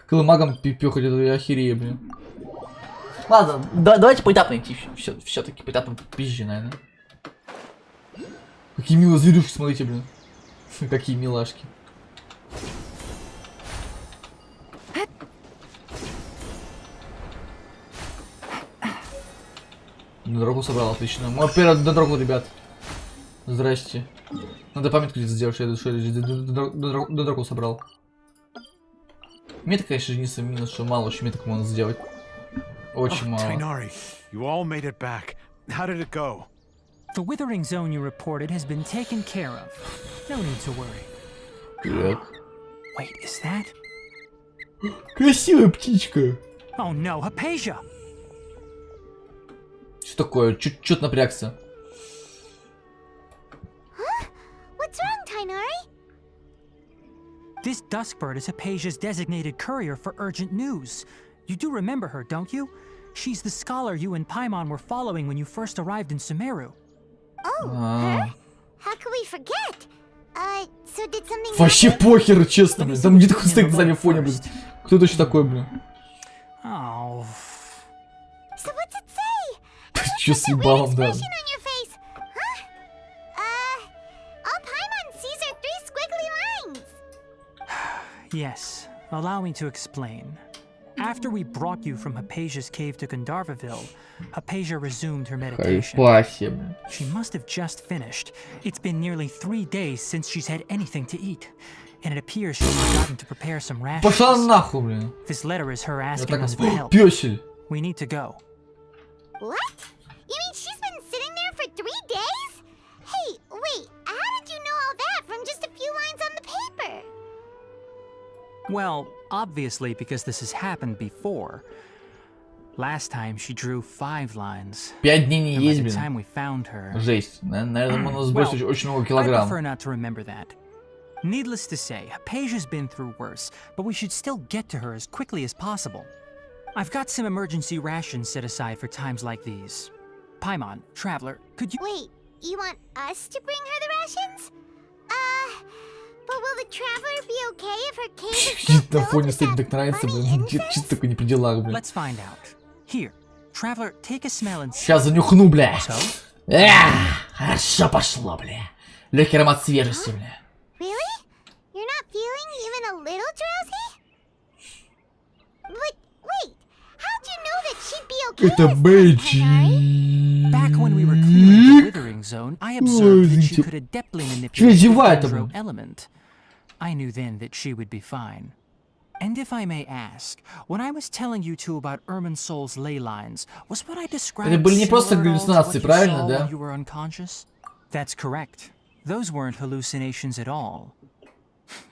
колымагам пипёхать, это я охерею, блин. Ладно, давайте поэтапно идти. Все-таки поэтапно пизжи, наверное. Какие милые зверюшки, смотрите, блин. Какие милашки. Дорогу собрал, отлично. Мой первый дорогу, ребят. Здрасте. Надо памятку где-то сделать, что я дорогу собрал. Меток, конечно, единственный минус, что мало очень меток можно сделать. Очень мало. Tainari, you all made it back. How did it go? The Withering Zone you reported has been taken care of. No need to worry. Так. Wait, is that? Красивая птичка. Oh no, Hypatia! Что такое? Чё-то напрягся. What's wrong, Tainari? This Duskbird is Hypatia's designated courier for urgent news. You do remember her, don't you? She's the scholar you and Paimon were following when you first arrived in Sumeru. Oh, her? How could we forget? So did something Вообще happen? похер, честно, блин. Там где-то стоит на заднем фоне, блин. Кто это еще такой, блин? Oh. So what's it say? Чё съебал, да. Expression on your face, huh? All Paimon sees are 3 squiggly lines. Yes, allow me to explain. After we brought you from Hypatia's cave to Gandharvaville, Hypatia resumed her meditation. Хайпасе, блин. She must have just finished. It's been nearly 3 days since she's had anything to eat. and it appears she's forgotten to prepare some Пошла rations. нахуй, блин. This letter is her Я asking так us for help. пёсель. We need to go. What? You mean she's been sitting there for 3 days? Hey, wait, how did you know all that from just a few lines on the paper? Well, obviously because this has happened before. Last time she drew 5 lines. 5 дней не And by есть, the блин. time we found her, Жесть. Наверное, мы нас well, сбросили очень много I килограмм. prefer not to remember that. Needless to say, Hypatia's been through worse, but we should still get to her as quickly as possible. I've got some emergency rations set aside for times like these. Paimon, Traveler, could you— Wait, you want us to bring her the rations? But will the traveler be okay if her cave is so Сидит на filled фоне, with стоит, that так нравится, funny блин. insects? Чисто такой не при делах, блин. Let's find out. Here, Traveler, take a smell and see. Сейчас занюхну, бля. So, Хорошо пошло, бля. Легкий аромат свежести, бля. Really? You're not feeling even a little drowsy? But wait, how'd you know that she'd be okay Это with that, Бэйджи. Henry? back when we were clearing the withering zone, I observed that she Ой, could adeptly Чё manipulate зевает-то, the блин? element. I knew then that she would be fine. And if I may ask, when I was telling you two about Irminsol's ley lines, was what I described Это были не просто similar at all to галлюцинации, what you правильно, saw да? when you were unconscious? That's correct. Those weren't hallucinations at all.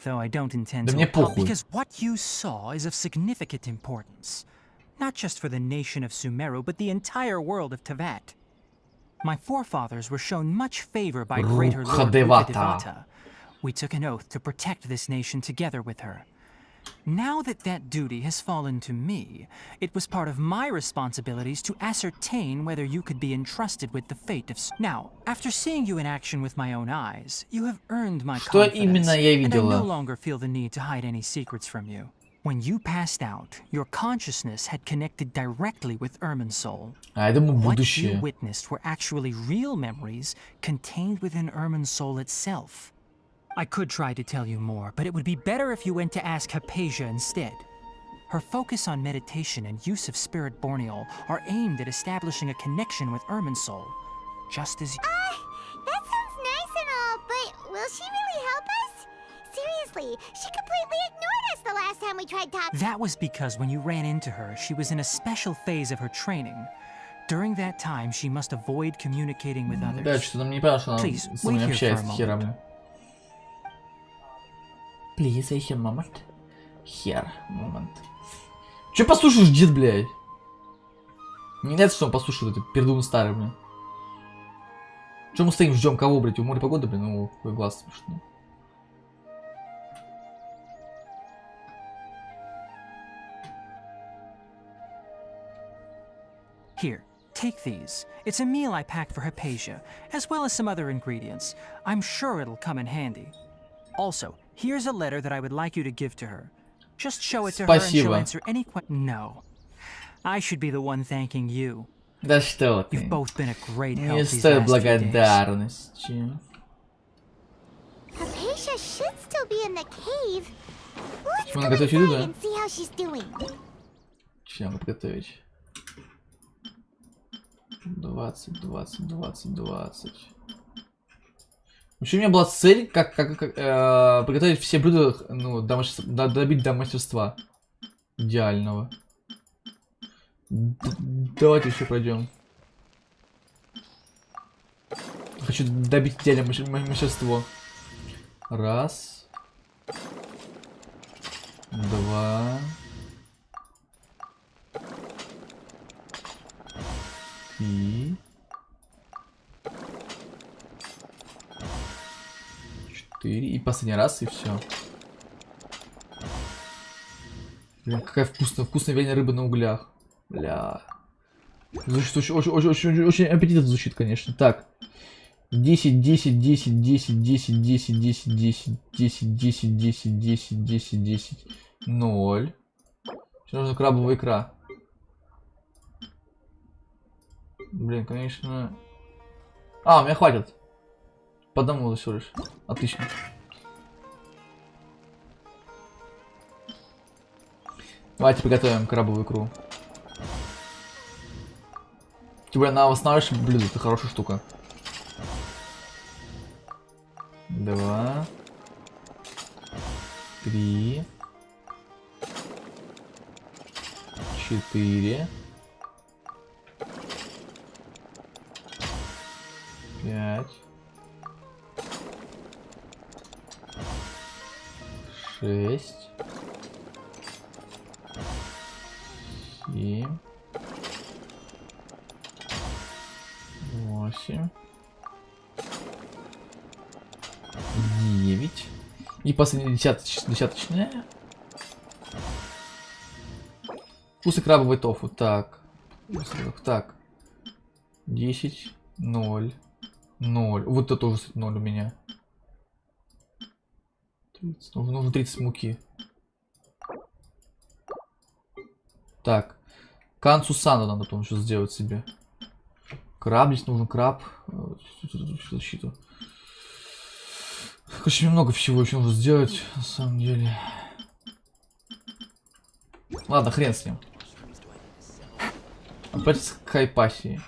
Though I don't intend Да to мне apologize, похуй. because what you saw is of significant importance. Not just for the nation of Sumeru, but the entire world of Tevat. My forefathers were shown much favor by Greater Lord Rukhadevata. Rukhadevata. We took an oath to protect this nation together with her. Now that that duty has fallen to me, it was part of my responsibilities to ascertain whether you could be entrusted with the fate of... Now, after seeing you in action with my own eyes, you have earned my Что confidence, именно я and I no видела? longer feel the need to hide any secrets from you. When you passed out, your consciousness had connected directly with Irminsul. А, я думаю, What you будущее. witnessed were actually real memories contained within Irminsul itself. I could try to tell you more, but it would be better if you went to ask Hypatia instead. Her focus on meditation and use of Spirit Borneol are aimed at establishing a connection with Irminsul, just as That sounds nice and all, but will she really help us? Seriously, she completely ignored us the last time we tried talking. That was because when you ran into her, she was in a special phase of her training. During that time, she must avoid communicating with Да, others. что-то нам не понравилось, что Please, она со мной wait here for общается, a хера, moment. блин. Please, wait here, moment. Here, moment. Чё послушаешь, дед, блядь? Не нравится, что он послушает, это пердун старый, блин. Чё мы стоим, ждем кого, блядь? У моря погода, блин, ну, какой глаз смешной. Here, take these. It's a meal I packed for Hypatia, as well as some other ingredients. I'm sure it'll come in handy. Also, here's a letter that I would like you to give to her. Just show it to her and she'll Спасибо. answer any question. No. I should be the one thanking you. Да что You've ты. both been a great help Не these стоит last few days. благодарности. Hypatia should still be in the cave. Let's Wanna go go to you, inside да? and see how she's doing. Что надо подготовить? 20, 20, 20, 20. Вообще у меня была цель, как приготовить все блюда, ну, добить до мастерства идеального. Давайте еще пройдем. Хочу добить идеальное мастерство. Раз. 2. 3. 4. И последний раз, и все. Блин, какая вкусная вяленая рыба на углях. Бля. Звучит очень аппетитно звучит, конечно. Так. 10, 10, 10, 10, 10, 10, 10, 10, 10, 10, 10, 10, 10, 10, 0. Еще нужна крабовая икра. Блин, конечно. А, у меня хватит. По одному всего лишь. Отлично. Давайте приготовим крабовую икру. Тем более она восстанавливающее блюдо, это хорошая штука. 2. 3, 4, 5, 6, 7, 8, 9. И последняя десяточная. Вкусы крабовый тофу. Так. Так. 10, 0, 0. Вот это уже 0 у меня. 30. Нужно 30 муки. Так. Канцу санду надо потом еще сделать себе. Краб, здесь нужен краб. Защиту. Очень много всего еще нужно сделать, на самом деле. Ладно, хрен с ним. Опять с хайпасией.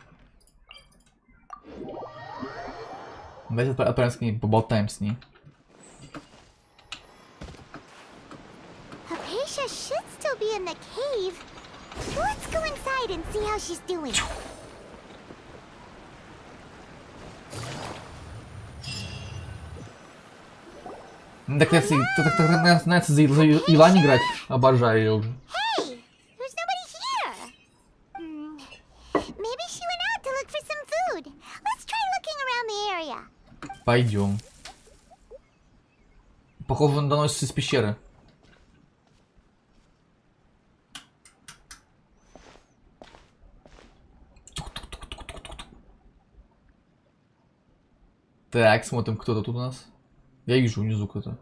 Давайте отправимся к ней, поболтаем с ней. Hypatia should still be in the cave. Let's go inside and see how she's doing. Так нравится за Илань играть. Обожаю ее уже. Hey, there's nobody here. Maybe she went out to look for some food. Let's try looking around the area. Пойдем. Похоже, он доносится из пещеры. Так, смотрим, кто-то тут у нас. Я вижу внизу кто-то.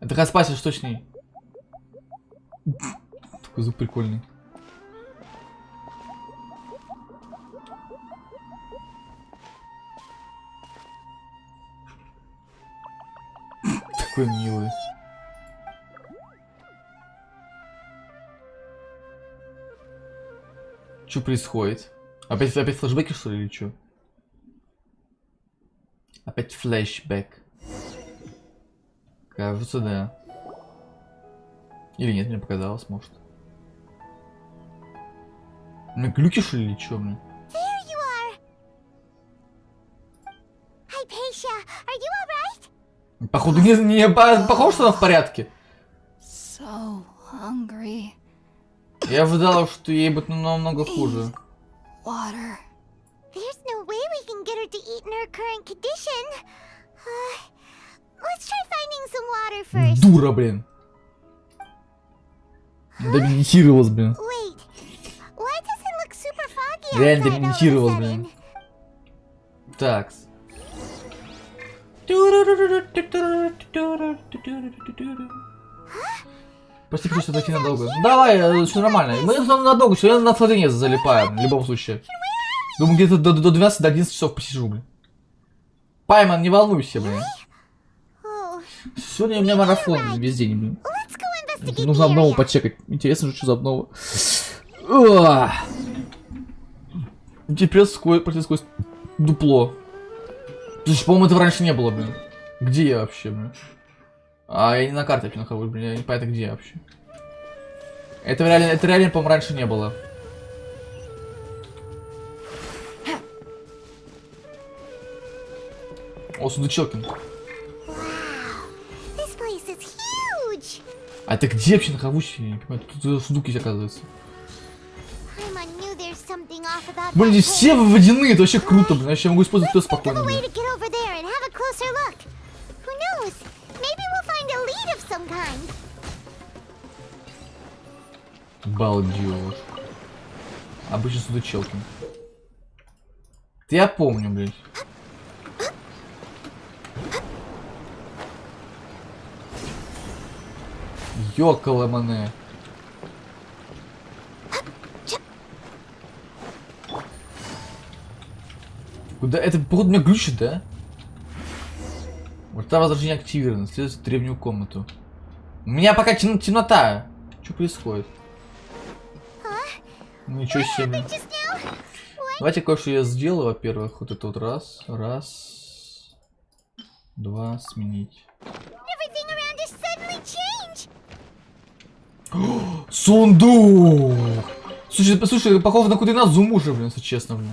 Это Хаспаси, что с ней? Такой звук прикольный. Такой милый. Что происходит? Опять флешбеки, что ли, или что? Опять флешбэк. Кажется, да. Или нет, мне показалось, может. Мне глюки, что ли, или что, мне? There you are. Hypatia, are you alright? Походу, не похоже, что она в порядке. So hungry. Я ожидала, что ей будет намного хуже. Water. There's no way we can get her to eat in her current condition. Let's try finding some water first. Дура, блин. Домедитировалась, блин. Wait, why does it look super foggy Реально outside all of a домедитировалась, sudden? блин. Так. Прости, пришлось отойти надолго. Давай, все нормально. Мы надолго, все, я на сладенец залипаем, в любом случае. Думаю, где-то до 12, до 11 часов посижу, блин. Пайман, не волнуйся, блин. Oh, Сегодня у меня марафон весь день, блин. let's go investigate Нужно the обнову area. почекать. Интересно же, что за обнова. Уah. Теперь пройти сквозь дупло. Слушай, по-моему, этого раньше не было, блин. Где я вообще, блин? А, я не на карте вообще нахожусь, блин. Я не понятно, где я вообще. Это реально, по-моему, раньше не было. О, сундучокин. Wow, this place is huge. А это где вообще нахожусь? Я не понимаю, тут сундуки есть, оказывается. I knew there's something off about Блин, that здесь все place. водяные, это вообще круто, блин. Я еще могу использовать все Let's think of спокойно, a way блин. to get over there and have a closer look. Who knows? Maybe we'll find a lead of some kind. Балдеж. Обычно сундучокин. Я помню, блядь. Ёкаламане. Куда? Это, походу, меня глючит, да? Вот там возрождение активировано. Следует в древнюю комнату. У меня пока темнота. Что происходит? Ничего себе. Блин. Just now? Давайте кое-что я сделаю, во-первых. Вот это вот раз. Раз. Два. Сменить. Everything around is set Сундук! Слушай, похоже на куда зум уже, блин, если честно, блин.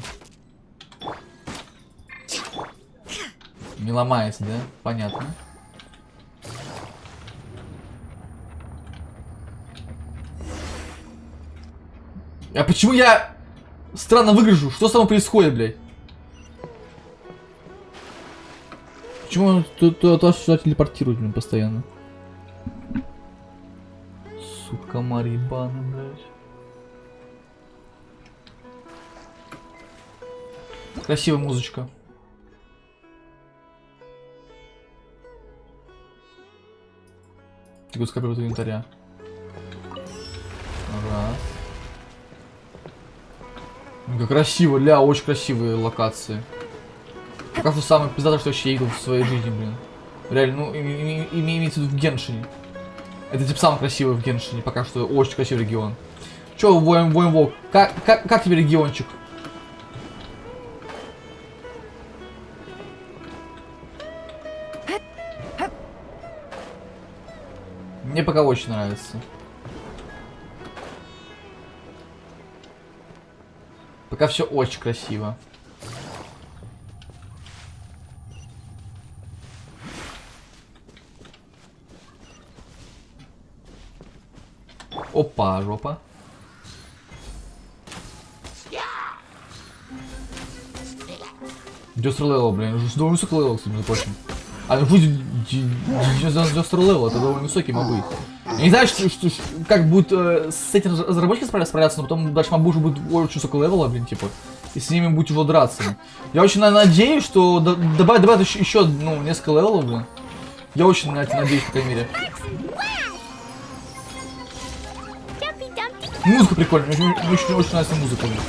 Не ломается, да? Понятно. А почему я странно выгляжу? Что со мной происходит, блядь? Почему он туда телепортирует, блин, постоянно? Сука, марибана, блядь. Красивая музычка. Тихо, скопировать инвентаря. Раз. Как красиво, ля, очень красивые локации. Пока что самое пиздатое, что вообще я видел в своей жизни, блин. Реально, ну, имеется в виду в Геншине. Это типа самый красивый в Геншине, пока что очень красивый регион. Чё, воин-волк, как тебе региончик? Мне пока очень нравится. Пока все очень красиво. Опа, жопа. Дёстер левел, блин, уже довольно высокий левел, кстати, между прочим. А ну пусть Дёстер левел, это довольно высокий мобы. Я не знаю, как будет с этим разработчики справляться, но потом дальше мобы уже будет очень высокого левела, блин, типа. И с ними будет уже драться. Я очень надеюсь, что добавят еще ну, несколько левелов, блин. Я очень на это надеюсь, по крайней мере. Музыка прикольная, мне очень нравится музыка. Блин.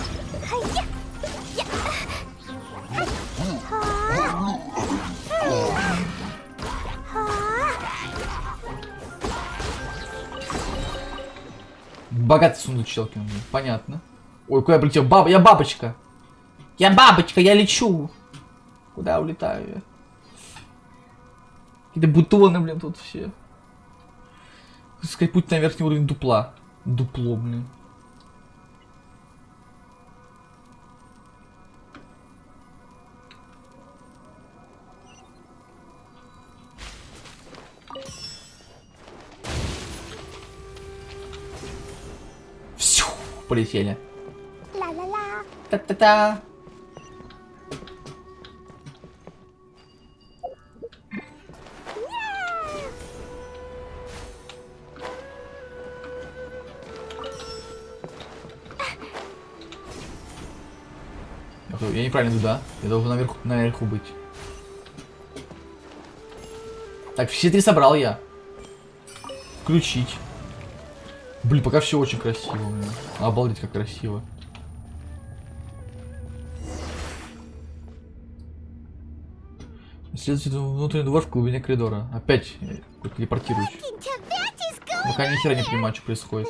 Богатый сундучелки, понятно. Ой, куда я прилетел? Я бабочка. Я бабочка, я лечу. Куда я улетаю я? Какие-то бутоны, блин, тут все. Сказать, путь на верхний уровень дупла. Дупло, блин. Всю, полетели. Ла-ла-ла. Та-та-та. Я неправильно иду, да? Я должен наверху быть. Так, все три собрал я. Включить. Блин, пока все очень красиво. Блин. Обалдеть, как красиво. Следуйте внутренний двор в глубине коридора. Опять телепортируюсь. Пока ни хера не понимаю, что происходит.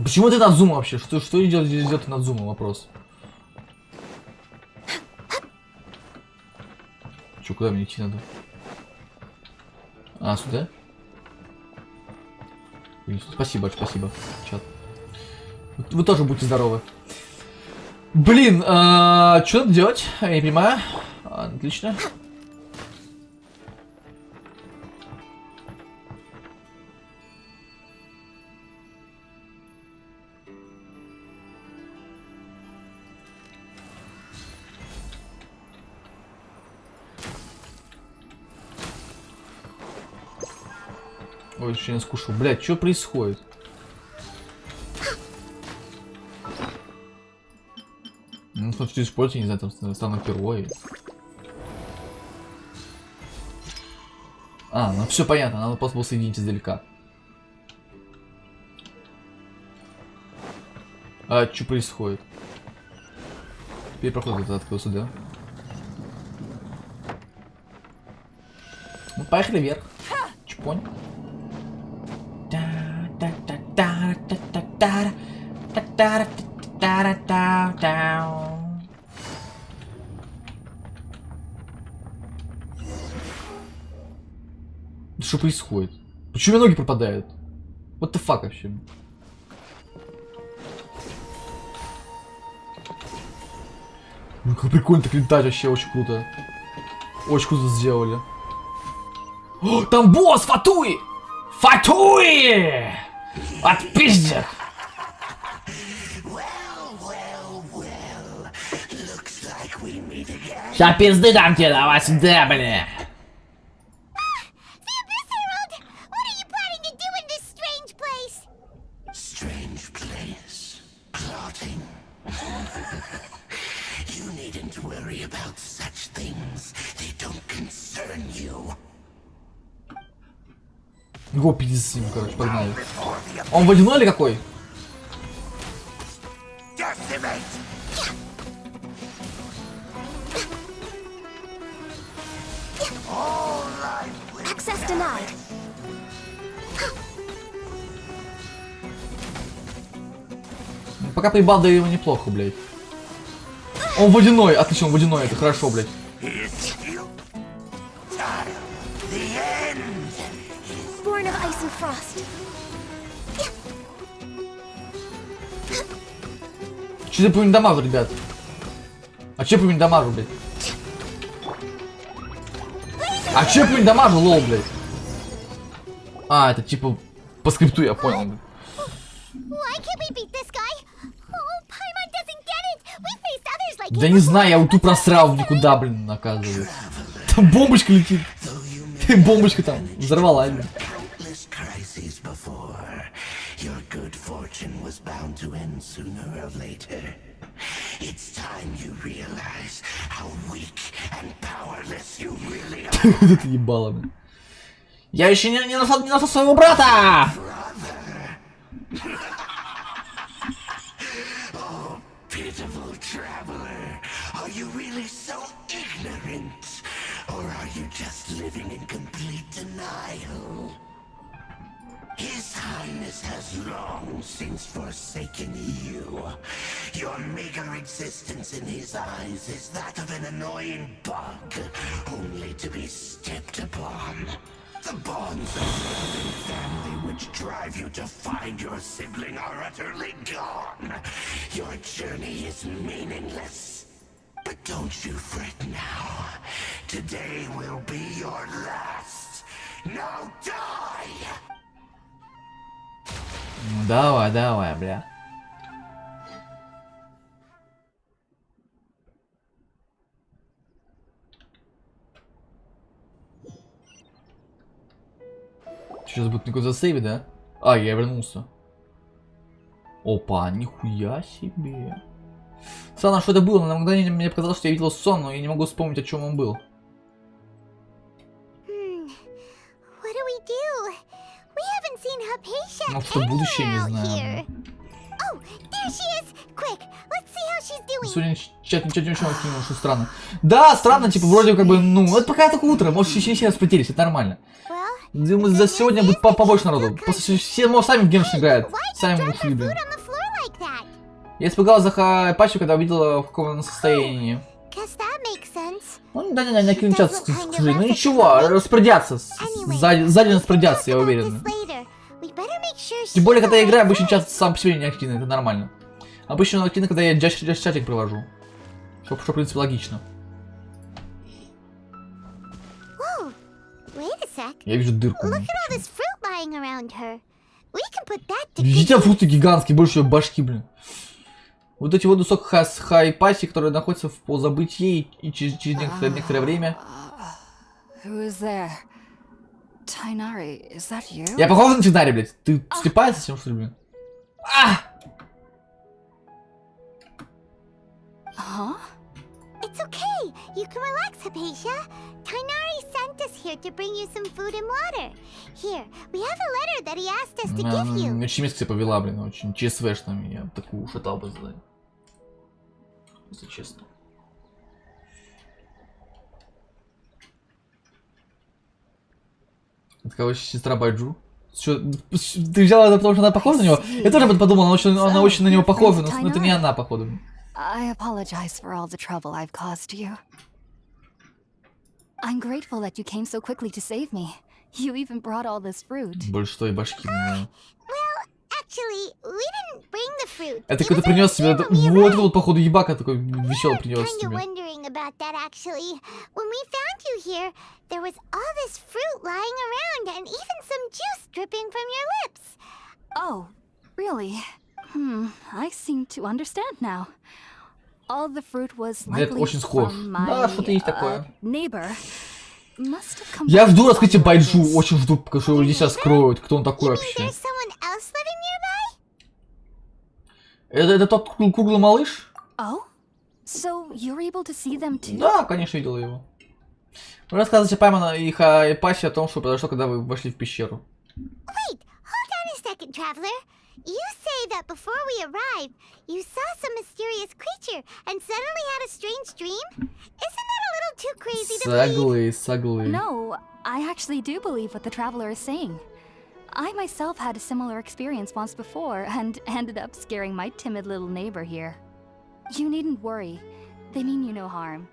Почему ты над зумом вообще? Что идет над зумом? Вопрос. Че, куда мне идти надо? А, сюда? Спасибо, спасибо, чат. Вы тоже будьте здоровы. Блин, что надо делать? Я не понимаю. Отлично. Ой, еще не скушал. Блядь, что происходит? Ну, что использовать, не знаю, там стану героем. А, ну все понятно, надо просто было соединить издалека. А, что происходит? Теперь проход этот открылся, да? Ну, поехали вверх. Чпонь. Что происходит? Почему у меня ноги пропадают? What the fuck вообще? Ну как прикольно так летать, вообще очень круто. Очень круто сделали. О, там босс, Фатуи! Фатуи! Отпиздец! Ща пизды дам тебе, давай сюда, бля! What are you planning to do in this strange place? Strange place. Plotting. You needn't worry about such things. They don't concern you. Его пиздец с ним, короче, погнали. Он водяной или какой? Access denied. Пока поебал, да его неплохо, блядь. Он водяной, отлично, он водяной, это хорошо, блядь. Born of ice and frost. Че я по ним дамажу, ребят? А че я по ним дамажу, блядь? А че я по ним дамажу, лол, блядь? А, это типа по скрипту, я понял, блядь. Why can't we beat this guy? Oh, Paimon doesn't get it. We faced others like Да him не знаю, я before, вот тут but for просрал some никуда, блин, оказывается. Там бомбочка летит. Бомбочка там взорвала, блин. Countless crises before. Your good fortune was bound to end sooner or later. It's time you realize how weak and powerless you really are. Это ебало, блин. Я еще не нашел своего брата! Oh, pitiful traveler. Are you really so ignorant? Or are you just living in complete denial? His Highness has long since forsaken you. Your meager existence in his eyes is that of an annoying bug, only to be stepped upon. The bonds of love and family which drive you to find your sibling are utterly gone. Your journey is meaningless. But don't you fret now. Today will be your last. Now die! Ну давай, давай, бля. Сейчас будет никуда засейвить, да? А, я вернулся. Опа, нихуя себе. Странно, что это было, но на мгновение мне показалось, что я видел сон, но я не могу вспомнить, о чем он был. What do we do? We haven't seen Hypatia Ну, что будущее, не anywhere out знаю. here. Oh, there she is! Quick, let's see how she's doing. Сегодня чат ничего не кинул, что странно. Да, странно, типа, вроде как бы, ну, это пока только утро, может, еще не распределились, это нормально. Well, Думаю, за сегодня будет побольше народу. После все сами в Геншин играют. Сами ушли, блин. on the floor like that. Я испугалась за Хайпачу, когда увидела, в каком он состоянии. Guess that makes sense. Ну, да, не кричат, к сожалению. Ну ничего, распорядятся. Сзади распорядятся, я уверен. Тем более, когда я играю, обычно чат сам по себе не активный, это нормально. Обычно он активный, когда я чатик провожу. Что, в принципе, логично. Whoa, wait a sec. Я вижу дырку. Look at all this fruit lying around her. We can put that to Видите, good фрукты гигантские, больше ее башки, блин. Вот эти вот сок Хайпаси, которые находятся в полузабытии, и через некоторое время... Who is there? Tainari, is that you? Я похож на Тинари, блядь? Ты слепая совсем, что ли, блин? Huh? It's okay. You can relax, Hypatia. Tainari sent us here to bring you some food and water. Here, we have a letter that he asked us to give you. Очень место себя повела, блин, очень ЧСВшно. Я такую шатал бы задать. Если честно. Это, короче, сестра Байджу. Что, ты взяла это, потому что она похожа на него? Я тоже подумал, она очень на него похожа, но это не она, походу. I apologize for all the trouble I've caused you. I'm grateful that you came so quickly to save me. You even brought all this fruit. Больше твоей башки. Да. Well, actually, we didn't bring the fruit. Это It кто-то was принес already тебе. here when we Вот, arrived. вот, походу, ебака такой веселый принес Kinda тебе. wondering about that actually. When we found you here, there was all this fruit lying around and even some juice dripping from your lips. Oh, really? I seem to understand now. All the fruit was Да, это likely очень схож. from my Да, что-то есть такое. neighbor. Must have come Я back жду from раскрытия somewhere Байджу, this. очень жду, потому что его здесь раскроют. Кто он такой You mean вообще? there's someone else living nearby? Это тот круглый малыш? Oh? So you're able to see them too? Да, конечно, видел его. Вы рассказываете Паймана и Пасе о том, что произошло, когда вы вошли в пещеру. Wait, hold on a second, traveler. You say that before we arrived, you saw some mysterious creature and suddenly had a strange dream? Isn't that a little too crazy to believe? Соглы. No, I actually do believe what the traveler is saying. I myself had a similar experience once before and ended up scaring my timid little neighbor here. You needn't worry. They mean you no harm.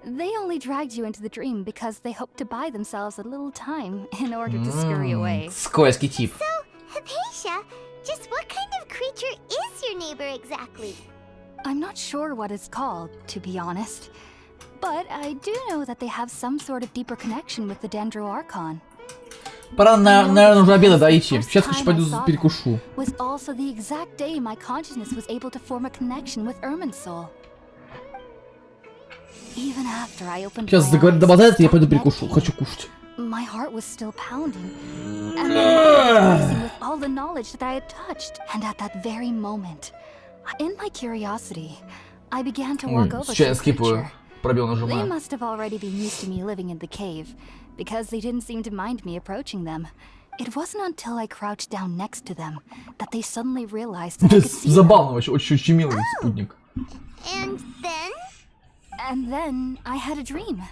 They only dragged you into the dream because they hoped to buy themselves a little time in order to scurry away. Скользкий тип. So, Hypatia, just what kind of creature is your neighbor exactly? I'm not sure what it's called, to be honest. But I do know that they have some sort of deeper connection with the Dendroarchon. Пора, наверное, уже обеда дойти. Сейчас, короче, пойду перекушу. Was also the exact day my consciousness was able to form a connection with Irminsul. Even after I opened Сейчас my заговорит eyes, добавляется, я пойду stopped перекушу. meditating. Хочу кушать. My heart was still pounding, and my mind was racing with all the knowledge that I had touched. And at that very moment, in my curiosity, I began to walk over to Сейчас the скипаю. creature. Пробел They нажимаю. must have already been used to me living in the cave, because they didn't seem to mind me approaching them. It wasn't until I crouched down next to them that they suddenly realized that I could see them. Забавно вообще, очень милый спутник. And then? And then I had a dream.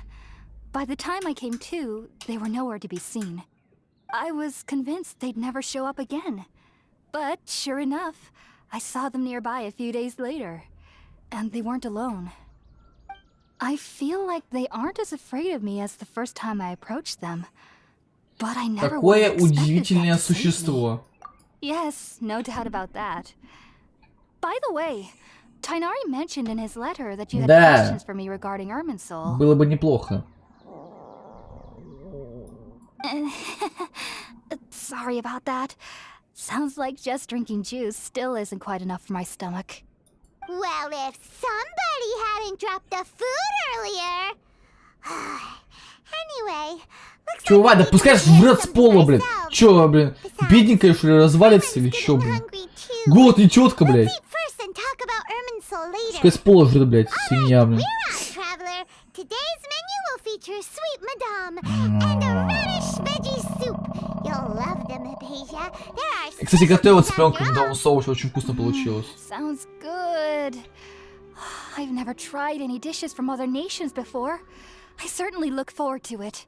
By the time I came to, they were nowhere to be seen. I was convinced they'd never show up again. But sure enough, I saw them nearby a few days later. And they weren't alone. I feel like they aren't as afraid of me as the first time I approached them. But I never would Какое have expected удивительное that to save me. существо. Yes, no doubt about that. By the way, Tainari mentioned in his letter that you had Да. questions for me regarding Irminsul. Было бы неплохо. Sorry about that. Sounds like just drinking juice still isn't quite enough for my stomach. Well, if somebody hadn't dropped the food earlier. Anyway, looks Чё, like Вада, we пускай can ж get жрет с something пола, блин. ourselves. Чё, блин, бедненькая, что ли, развалится или I'm чё, getting блин? hungry too. Голод не тетка, блядь. Let's eat first and talk about Irminsul later. Пускай с пола жрет, блядь, свинья, блин. We're on, traveler. Today's menu will feature sweet madame and a radish veggie soup. You'll love them, Hypatia. There are Кстати, готовила seasons цыпленка after в all. новом соусе, очень вкусно получилось. Sounds good. I've never tried any dishes from other nations before. I certainly look forward to it.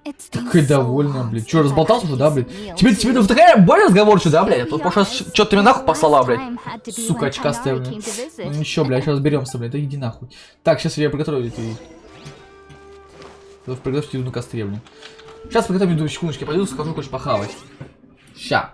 It's been Такая so довольная, long блин. since Чё, I've разболтался had уже, да, a блин? decent meal, Теперь too. ты такая более разговорчивая, да, блядь? To Вот в be прошлый раз honest, чё-то ты меня нахуй the послала, last блядь. time had to be Сука when очкастая, Tainari блин. came to visit. Ну ничего, блядь, сейчас разберемся, блядь. Да иди нахуй. Так, сейчас я приготовлю эту... Приготовьте еду на костре, блин. Сейчас приготовлю еду, секундочку, я пойду, схожу, хочешь похавать. Ща.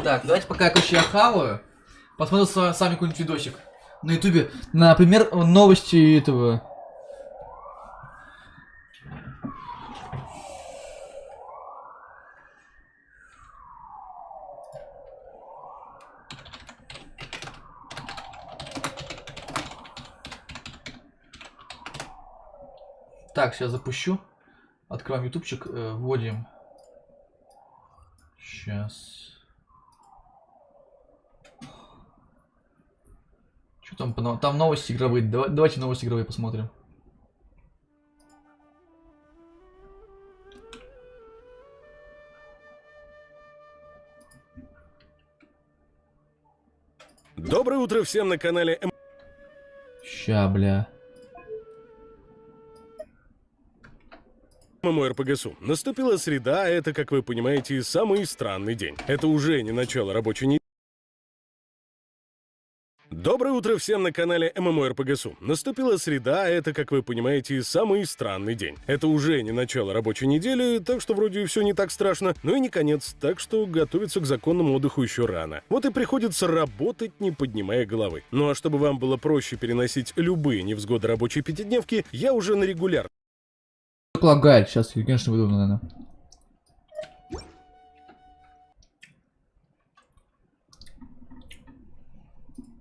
Так, давайте пока, короче, я хаваю. Посмотрю сами какой-нибудь видосик на ютубе. Например, новости этого... Так, сейчас запущу. Открываем ютубчик, вводим. Сейчас. Что там? Там новости игровые. Давайте новости игровые посмотрим. Доброе утро всем на канале Ща, бля. ММО-РПГСу. Наступила среда, а это, как вы понимаете, самый странный день. Это уже не начало рабочей недели. Доброе утро всем на канале ММО-РПГСу. Наступила среда, а это, как вы понимаете, самый странный день. Это уже не начало рабочей недели, так что вроде все не так страшно, но и не конец, так что готовиться к законному отдыху еще рано. Вот и приходится работать, не поднимая головы. Ну а чтобы вам было проще переносить любые невзгоды рабочей пятидневки, я уже на регулярной Лагает, сейчас я, конечно, выйду, наверное.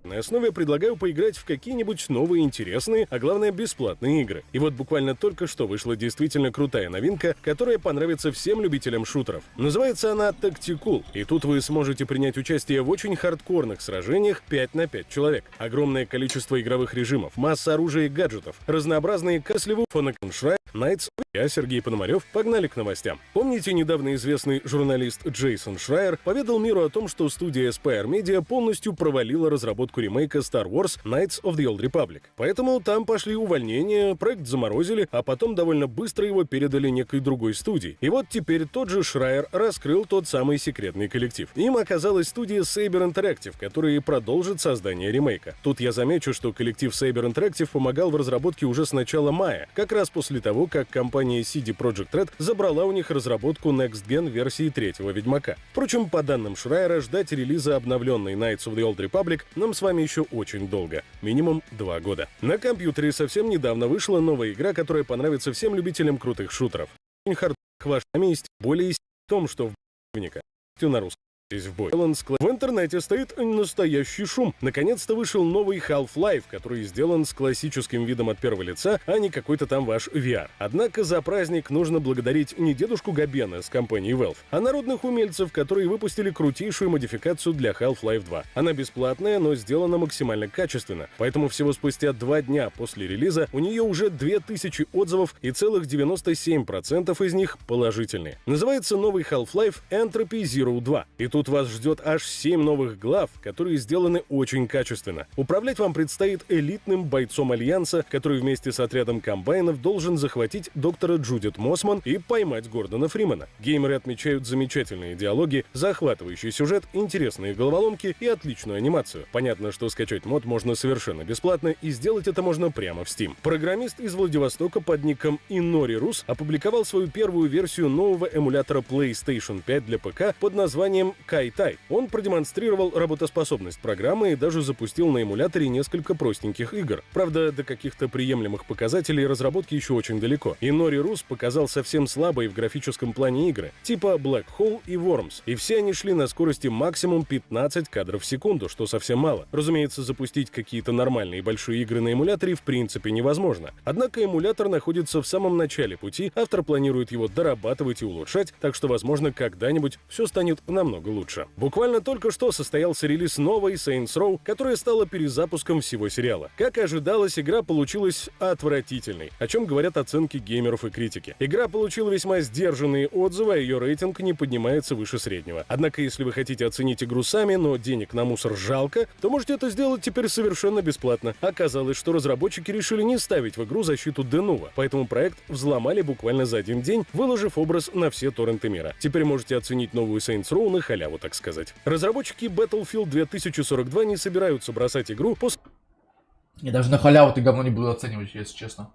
на основе предлагаю поиграть в какие-нибудь новые интересные, а главное бесплатные игры. И вот буквально только что вышла действительно крутая новинка, которая понравится всем любителям шутеров. Называется она Tactical, и тут вы сможете принять участие в очень хардкорных сражениях 5 на 5 человек. Огромное количество игровых режимов, масса оружия и гаджетов, разнообразные каслеву, фоноконшрай, Найтс. Я, Сергей Пономарев, погнали к новостям. Помните, недавно известный журналист Джейсон Шрайер поведал миру о том, что студия Spire Media полностью провалила разработку ремейка Star Wars Knights of the Old Republic. Поэтому там пошли увольнения, проект заморозили, а потом довольно быстро его передали некой другой студии. И вот теперь тот же Шрайер раскрыл тот самый секретный коллектив. Им оказалась студия Saber Interactive, которая и продолжит создание ремейка. Тут я замечу, что коллектив Saber Interactive помогал в разработке уже с начала мая, как раз после того, как компания CD Projekt Red забрала у них разработку Next Gen версии третьего Ведьмака. Впрочем, по данным Шрайера, ждать релиза обновленной Knights of the Old Republic нам с вами еще очень долго, минимум 2 года. На компьютере совсем недавно вышла новая игра, которая понравится всем любителям крутых шутеров. Очень хардкорных ваша месть, более в том, что в на русском. В бой. В интернете стоит настоящий шум. Наконец-то вышел новый Half-Life, который сделан с классическим видом от первого лица, а не какой-то там ваш VR. Однако за праздник нужно благодарить не дедушку Габена с компанией Valve, а народных умельцев, которые выпустили крутейшую модификацию для Half-Life 2. Она бесплатная, но сделана максимально качественно, поэтому всего спустя 2 дня после релиза у нее уже 2000 отзывов и целых 97% из них положительные. Называется новый Half-Life Entropy Zero 2. И тут вас ждет аж 7 новых глав, которые сделаны очень качественно. Управлять вам предстоит элитным бойцом Альянса, который вместе с отрядом комбайнов должен захватить доктора Джудит Моссман и поймать Гордона Фримена. Геймеры отмечают замечательные диалоги, захватывающий сюжет, интересные головоломки и отличную анимацию. Понятно, что скачать мод можно совершенно бесплатно, и сделать это можно прямо в Steam. Программист из Владивостока под ником Инори Рус опубликовал свою первую версию нового эмулятора PlayStation 5 для ПК под названием Кай-Тай. Он продемонстрировал работоспособность программы и даже запустил на эмуляторе несколько простеньких игр. Правда, до каких-то приемлемых показателей разработки еще очень далеко. И Нори Рус показал совсем слабые в графическом плане игры, типа Black Hole и Worms. И все они шли на скорости максимум 15 кадров в секунду, что совсем мало. Разумеется, запустить какие-то нормальные большие игры на эмуляторе в принципе невозможно. Однако эмулятор находится в самом начале пути, автор планирует его дорабатывать и улучшать, так что, возможно, когда-нибудь все станет намного лучше. Буквально только что состоялся релиз новой Saints Row, которая стала перезапуском всего сериала. Как и ожидалось, игра получилась отвратительной, о чем говорят оценки геймеров и критики. Игра получила весьма сдержанные отзывы, а ее рейтинг не поднимается выше среднего. Однако, если вы хотите оценить игру сами, но денег на мусор жалко, то можете это сделать теперь совершенно бесплатно. Оказалось, что разработчики решили не ставить в игру защиту Денува, поэтому проект взломали буквально за 1 день, выложив образ на все торренты мира. Теперь можете оценить новую Saints Row на халяву, так сказать. Разработчики Battlefield 2042 не собираются бросать игру после... Я даже на халяву ты говно не буду оценивать, если честно.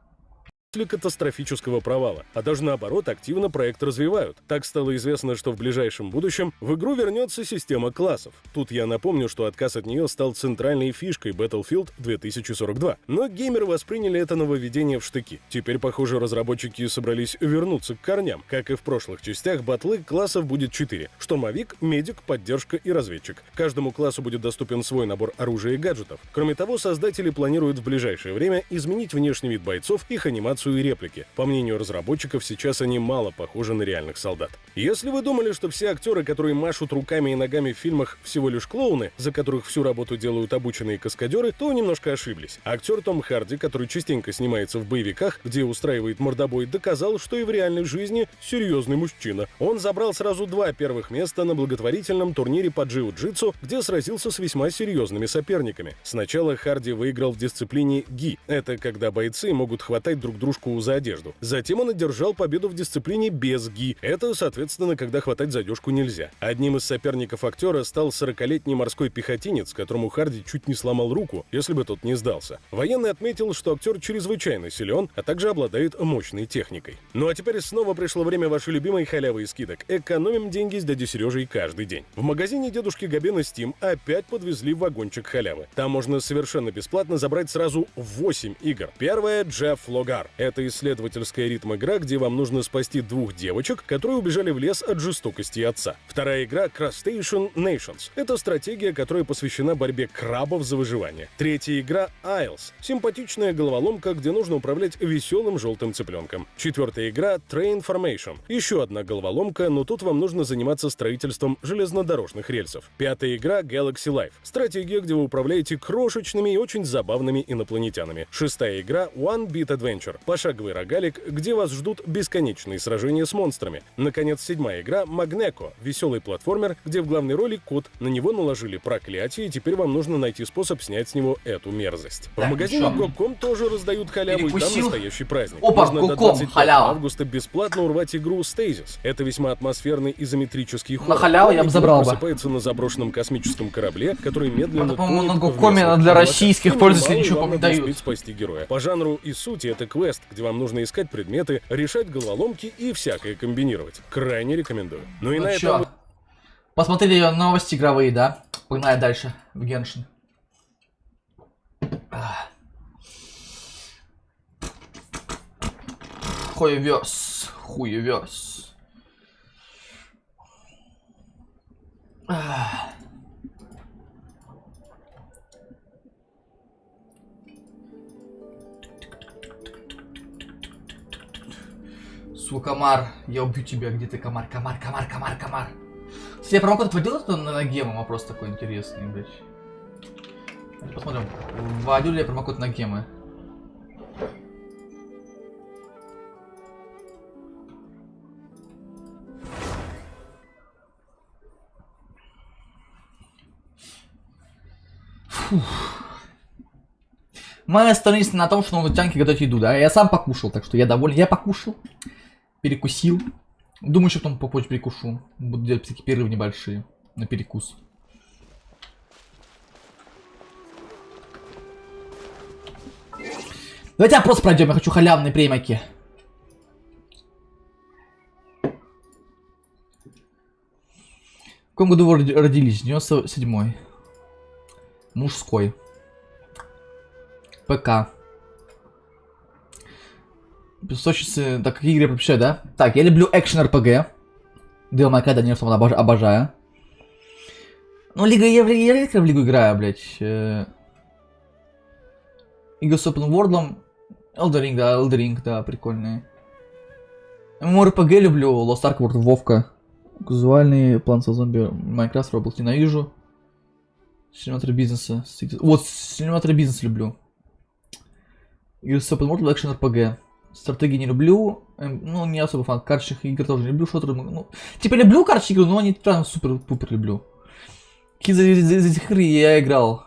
после катастрофического провала, а даже наоборот активно проект развивают. Так стало известно, что в ближайшем будущем в игру вернется система классов. Тут я напомню, что отказ от нее стал центральной фишкой Battlefield 2042. Но геймеры восприняли это нововведение в штыки. Теперь, похоже, разработчики собрались вернуться к корням. Как и в прошлых частях, батлы классов будет 4. Штурмовик, медик, поддержка и разведчик. Каждому классу будет доступен свой набор оружия и гаджетов. Кроме того, создатели планируют в ближайшее время изменить внешний вид бойцов, их анимацию и реплики. По мнению разработчиков, сейчас они мало похожи на реальных солдат. Если вы думали, что все актеры, которые машут руками и ногами в фильмах, всего лишь клоуны, за которых всю работу делают обученные каскадеры, то немножко ошиблись. Актер Том Харди, который частенько снимается в боевиках, где устраивает мордобой, доказал, что и в реальной жизни серьезный мужчина. Он забрал сразу 2 первых места на благотворительном турнире по джиу-джитсу, где сразился с весьма серьезными соперниками. Сначала Харди выиграл в дисциплине ги. Это когда бойцы могут хватать друг дружку за одежду. Затем он одержал победу в дисциплине без ги. Это, соответственно, когда хватать за одежку нельзя. Одним из соперников актера стал 40-летний морской пехотинец, которому Харди чуть не сломал руку, если бы тот не сдался. Военный отметил, что актер чрезвычайно силен, а также обладает мощной техникой. Ну а теперь снова пришло время вашей любимой халявы и скидок. Экономим деньги с дядей Сережей каждый день. В магазине дедушки Габи на Steam опять подвезли вагончик халявы. Там можно совершенно бесплатно забрать сразу 8 игр. Первая — Jeff Logar. Это исследовательская ритм-игра, где вам нужно спасти 2 девочек, которые убежали в лес от жестокости отца. Вторая игра — Crustacean Nations. Это стратегия, которая посвящена борьбе крабов за выживание. Третья игра — Isles. Симпатичная головоломка, где нужно управлять веселым желтым цыпленком. Четвертая игра — Train Formation. Еще одна головоломка, но тут вам нужно заниматься строительством железнодорожных рельсов. Пятая игра — Galaxy Life. Стратегия, где вы управляете крошечными и очень забавными инопланетянами. Шестая игра — One Bit Adventure. Пошаговый рогалик, где вас ждут бесконечные сражения с монстрами. Наконец, 7-я игра — Magneco. Веселый платформер, где в главной роли кот. На него наложили проклятие, и теперь вам нужно найти способ снять с него эту мерзость. В магазине Go.com тоже раздают халяву, и там настоящий праздник. Опа, можно до Go.com, 25 халява. августа бесплатно урвать игру Stasis. Это весьма атмосферный изометрический хоррор. На халяву я бы забрал бы. Просыпается на заброшенном космическом корабле, который медленно по-моему, на тонет в Go.com местах для климата, российских и пользователей мало ничего вам не надо дают. успеть спасти героя. По жанру и сути это квест, где вам нужно искать предметы, решать головоломки и всякое комбинировать. Крайне рекомендую. Ну и Ну на чё? этом... Посмотрели новости игровые, да? Погнали дальше в Геншин. Хуевёс. Хуевёс. Сука, комар, я убью тебя, где ты, комар, комар, комар, комар, комар. Кстати, я промокод отводил это на ноге, вопрос такой интересный, блядь. Посмотрим, вводил ли я промокод на гемы. Мы остановились на том, что на тянке готовить еду, да? Я сам покушал, так что я доволен. Я покушал, перекусил. Думаю, что потом попозже перекушу. Буду делать такие перерывы небольшие на перекус. Давайте опрос пройдем, я хочу халявные премики. В каком году вы родились? 97-й. Мужской. ПК. Песочницы. Так, какие игры я предпочитаю, да? Так, я люблю экшен РПГ. Devil May Cry, Данил, обожаю. Ну, я редко в Лигу играю, блядь. Игры с Open World. Elden Ring, да, прикольные. ММО-РПГ люблю. Lost Ark, World of Вовка. Казуальный, Plants of Zombie, Minecraft, Roblox ненавижу. Симулятор бизнеса. Вот, симулятор бизнеса люблю. Игры с Open World, экшен РПГ. Стратегии не люблю. Ну, не особо фан. Карточных игр тоже не люблю. Шотеры, ну, типа люблю карточные игры, но они прям супер-пупер люблю. Какие из этих игр я играл?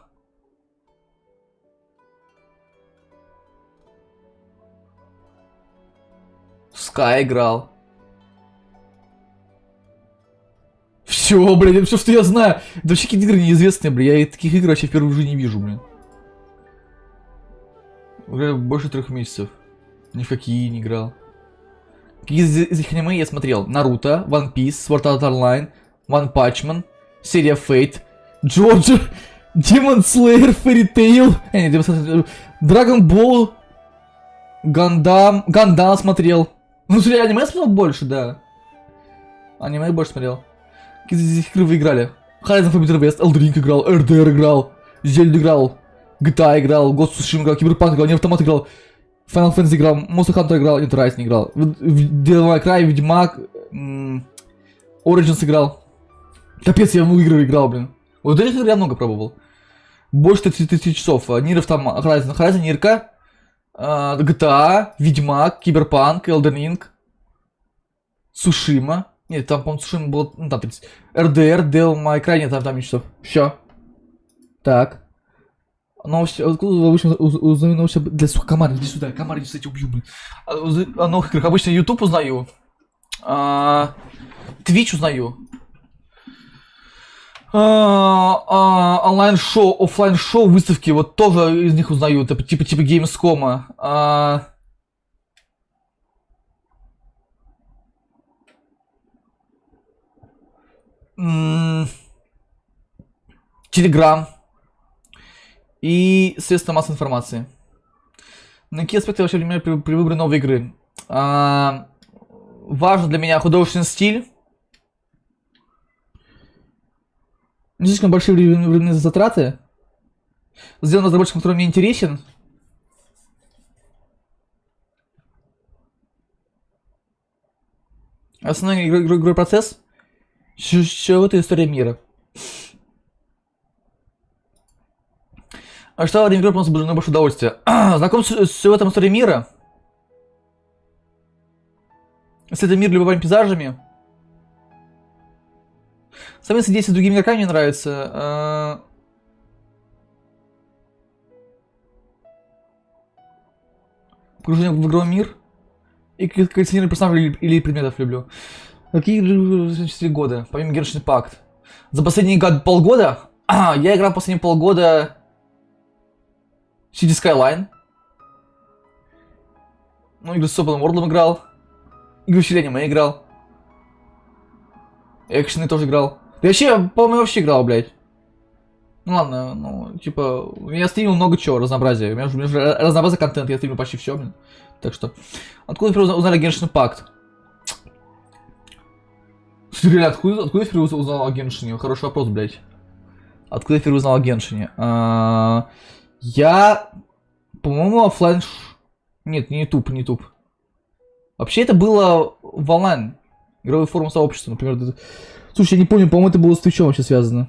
Sky играл. Все, блин, все, что я знаю. Это вообще какие-то игры неизвестные, блин. Я таких игр вообще впервые в жизни не вижу, блин. Уже больше 3 месяцев. Ни в какие не играл. Какие из их аниме я смотрел? Наруто, One Piece, Sword Art Online, One Punch Man, серия Fate, Джорджа, Demon Slayer, Fairy Tail, Dragon Ball, Гандам смотрел. Ну, смотри, аниме смотрел больше, да. Аниме больше смотрел. Какие из этих игр вы играли? Horizon Forbidden West, Elden Ring играл, RDR играл, Zelda играл, GTA играл, Ghost of Tsushima играл, Cyberpunk играл, не Автомат играл, Final Fantasy играл, Monster Hunter играл, Нет, Rise не играл, Devil May Cry, Ведьмак, Origins играл. Капец, я в игры играл, блин. Вот этих игр я много пробовал. Больше 30 часов. Нир Автомат, Horizon, Нирка, GTA, Ведьмак, Cyberpunk, Elden Ring, Сушима. Нет, там, по-моему, Сушима было, ну, там 30. RDR, Devil May Cry, нет, там часов. Все. Так. Новости, откуда вы обычно узнаете новости? Для сука, комар, иди сюда, комар, иди, кстати, убью, блин. О новых играх. Обычно YouTube узнаю. Twitch узнаю. Онлайн-шоу, офлайн-шоу, выставки, вот тоже из них узнаю. Это типа Gamescom. Telegram. И средства массовой информации. На какие аспекты вообще внимание при выборе новой игры? Важно для меня художественный стиль. Не слишком большие временные затраты. Сделан разработчиком, который мне интересен. Основной игровой процесс. Что это история мира. А что во время игры просто было больше удовольствия? Знаком с сюжетом истории мира? С этим миром любыми пейзажами? Совместно действие с другими игроками мне нравится. Погружение в игровой мир. И коллекционирование персонажей или предметов люблю. Какие игры за 4 года? Помимо Геншин Пакт. За последние полгода? Я играл последние полгода... City Skyline. Ну, игры с Open World играл. Игры в аниме играл. Экшены тоже играл. Да вообще, по-моему, вообще играл, блядь. Ну ладно, ну, типа, я стримил много чего, разнообразия. У меня уже разнообразный контент, я стримил почти все, блин. Так что, откуда вы узнали Геншин Пакт? Реально, откуда я впервые узнал о Геншине? Хороший вопрос, блядь. Откуда я впервые узнал о Геншине? Я, по-моему, оффлайн... Нет, не YouTube. Вообще это было в онлайн. Игровой форум сообщества, например. Слушай, я не помню, по-моему, это было с Твичом вообще связано.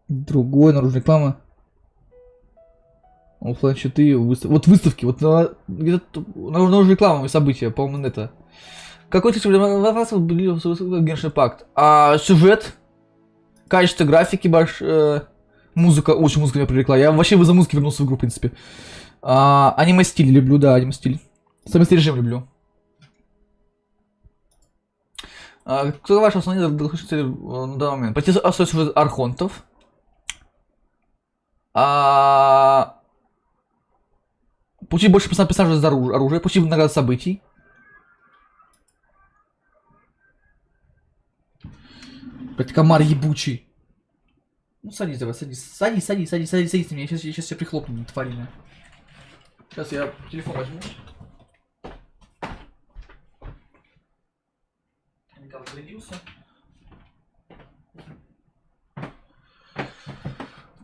Другой, наружная реклама. Оффлайн щиты, вот выставки, вот наружная реклама и события, по-моему, это. Какой ты Геншин Пакт? Сюжет, качество графики, музыка, очень музыка меня привлекла. Я вообще из-за музыки вернулся в игру, в принципе. Аниме-стиль люблю, да, аниме-стиль. Совместный режим люблю. Кто ваш основной цель на данный момент? Пройти сюжет архонтов. Получить больше персонажей за оружие, получить награды событий. Блять, комар ебучий. Ну садись давай, садись на меня, сейчас тебя прихлопну, тварина. Сейчас я телефон возьму. Никак зарядился.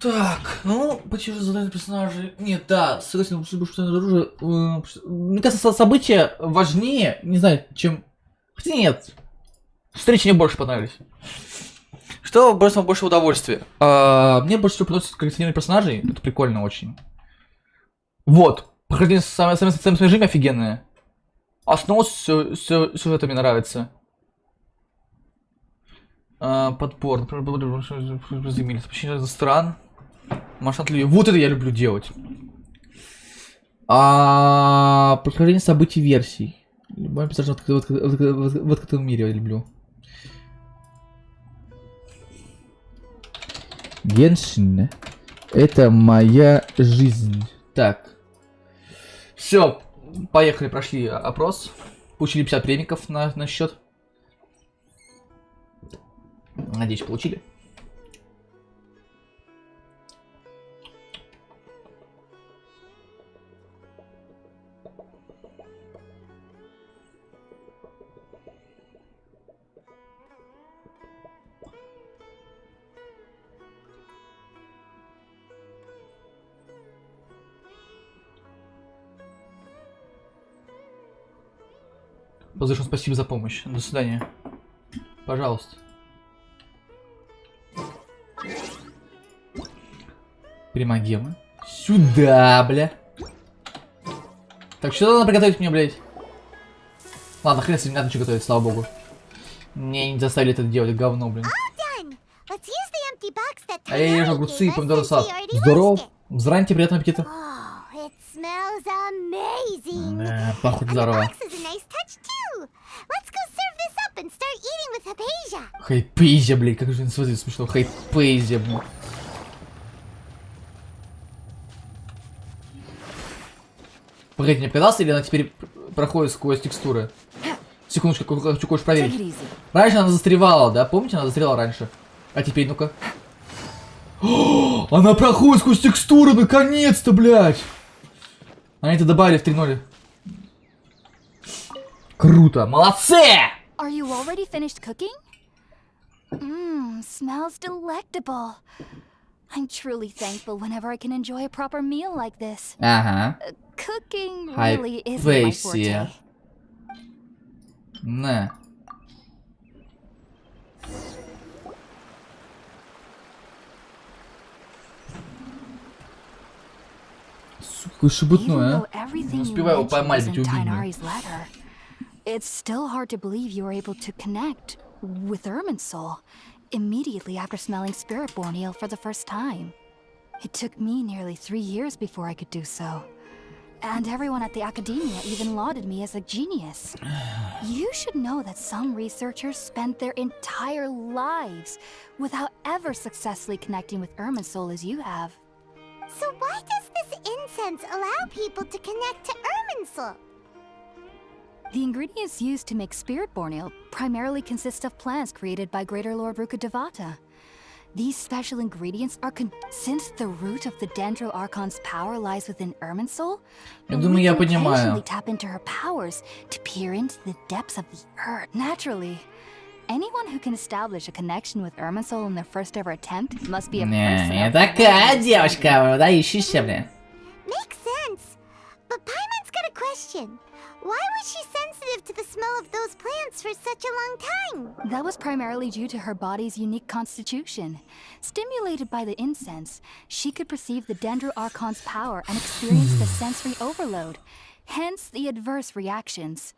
Так, ну, почему задание персонажей... Нет, да, согласен, что оружие... Мне кажется, события важнее, не знаю, чем... Хотя нет. Встречи мне больше понравились. Что больше удовольствия? Мне больше всего приносит коллекционирование персонажей. Это прикольно очень. Вот. Прохождение в совместном режиме офигенное. Основа сюжета мне нравится. Подбор. Например, земель. Сообщение за стран. Маршрут людей. Вот это я люблю делать. Прохождение событий версий. Любой персонаж в открытом мире я люблю. Геншин. Это моя жизнь. Так. Все, поехали, прошли опрос. Получили 50 премиков на счет. Надеюсь, получили. Позышем, спасибо за помощь. До свидания. Пожалуйста. Примагемы. Сюда, бля. Так, что надо приготовить мне, блядь? Ладно, хрен с ним, не надо ничего готовить, слава богу. Мне не заставили это делать, говно, блин. А я езжу огурцы и помидоры салат. Здорово. Зраньте, приятного аппетита. Да, пахнет здорово. Хайпейзя, блядь, как же смотрите, смешно. Хайпейзя, блядь. Погодите, не показался, или она теперь проходит сквозь текстуры? Секундочку, хочу кое-что проверить. Раньше она застревала, да? Помните, она застревала раньше? А теперь, ну-ка. Она проходит сквозь текстуры, наконец-то, блядь! Они это добавили в 3.0. Круто, молодцы! Are you already finished cooking? Smells delectable. I'm truly thankful whenever I can enjoy a proper meal like this. Ага. Cooking really isn't my forte. На. Сука, какой шебутной, а? Не успеваю его поймать, ведь убить. It's still hard to believe you were able to connect with Irminsul immediately after smelling Spiritborn Ale for the first time. It took me nearly 3 years before I could do so. And everyone at the academia even lauded me as a genius. You should know that some researchers spend their entire lives without ever successfully connecting with Irminsul as you have. So why does this incense allow people to connect to Irminsul? The ingredients used to make Spiritborn Ale primarily consist of plants created by Greater Lord Rukkhadevata. These special ingredients are since the root of the Dendro Archon's power lies within Irminsul, Я думаю, я понимаю. occasionally tap into her powers to peer into the depths of the earth. Naturally, anyone who can establish a connection with Irminsul in their first ever attempt must be a person. Не, такая девочка, да, ищись, бля. Makes sense. But Paimon's got a question. Why was she sensitive to the smell of those plants for such a long time? That was primarily due to her body's unique constitution. Stimulated by the incense, she could perceive the Dendro Archon's power and experience the sensory overload, hence the adverse reactions.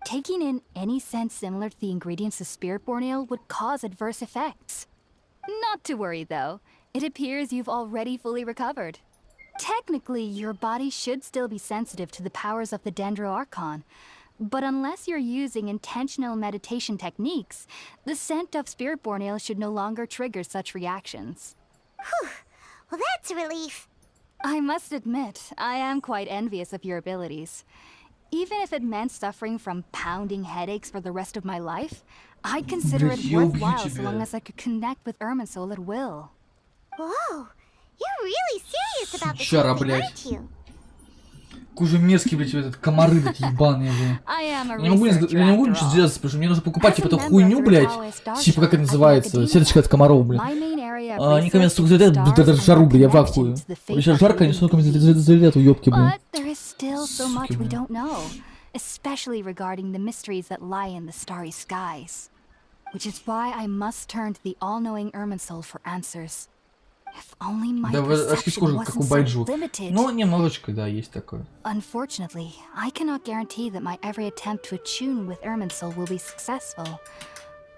Taking in any scent similar to the ingredients of Spiritborn Ale would cause adverse effects. Not to worry though, it appears you've already fully recovered. Technically, your body should still be sensitive to the powers of the Dendro Archon, but unless you're using intentional meditation techniques, the scent of Spiritborn Ale should no longer trigger such reactions. Whew. Well, that's a relief. I must admit, I am quite envious of your abilities. Even if it meant suffering from pounding headaches for the rest of my life, I'd consider it worthwhile so long as I could connect with Irminsul at will. Whoa. You're really serious about this Сучара, whole thing, блядь. aren't you? Какой же мерзкий, блядь, этот комары такие ебаные, блядь. Я не могу ничего сделать, потому что мне нужно покупать, типа, эту хуйню, блядь. Типа, как это называется? Сеточка от комаров, блядь. Они ко мне, сука, залетают, даже жару, блядь, я вакую. Сейчас жарко, они, сука, залетают, уёбки, блядь. Суки, блядь. Especially regarding the mysteries that lie in the starry skies. Which is why I must turn to the all-knowing Irminsul for answers. If only my perception wasn't so limited. Ну, немножечко, да, есть такое. Unfortunately, I cannot guarantee that my every attempt to attune with Irminsul will be successful,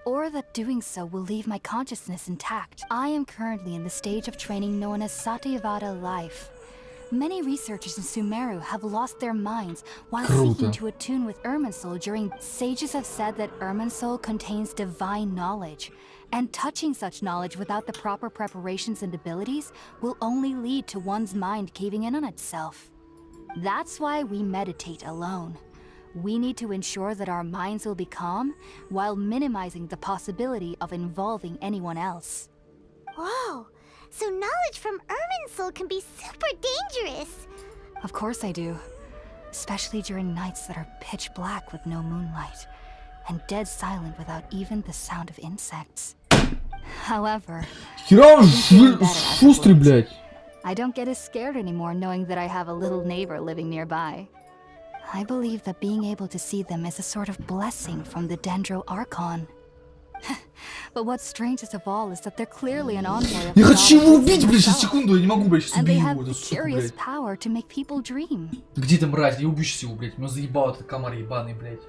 or that doing so will leave my consciousness intact. I am currently in the stage of training known as Satyavada life. Many researchers in Sumeru have lost their minds while seeking to attune with Irminsul during... Sages have said that Irminsul contains divine knowledge, And touching such knowledge without the proper preparations and abilities will only lead to one's mind caving in on itself. That's why we meditate alone. We need to ensure that our minds will be calm while minimizing the possibility of involving anyone else. Whoa, so knowledge from Irminsul can be super dangerous. Of course I do. Especially during nights that are pitch black with no moonlight, and dead silent without even the sound of insects. However, Хера он шустрый, блядь. I don't get as scared anymore knowing that I have a little neighbor living nearby. I believe that being able to see them is a sort of blessing from the Dendro Archon. But what's strangest of all is that they're clearly an envoy of Я the хочу god его of убить, wisdom блядь, сейчас himself. секунду, я не могу, блядь, сейчас And they убью have его, the это сука, curious блядь. power to make people dream. Где ты, мразь? Я убью сейчас его, блядь. Меня заебал этот комар ебаный, блядь.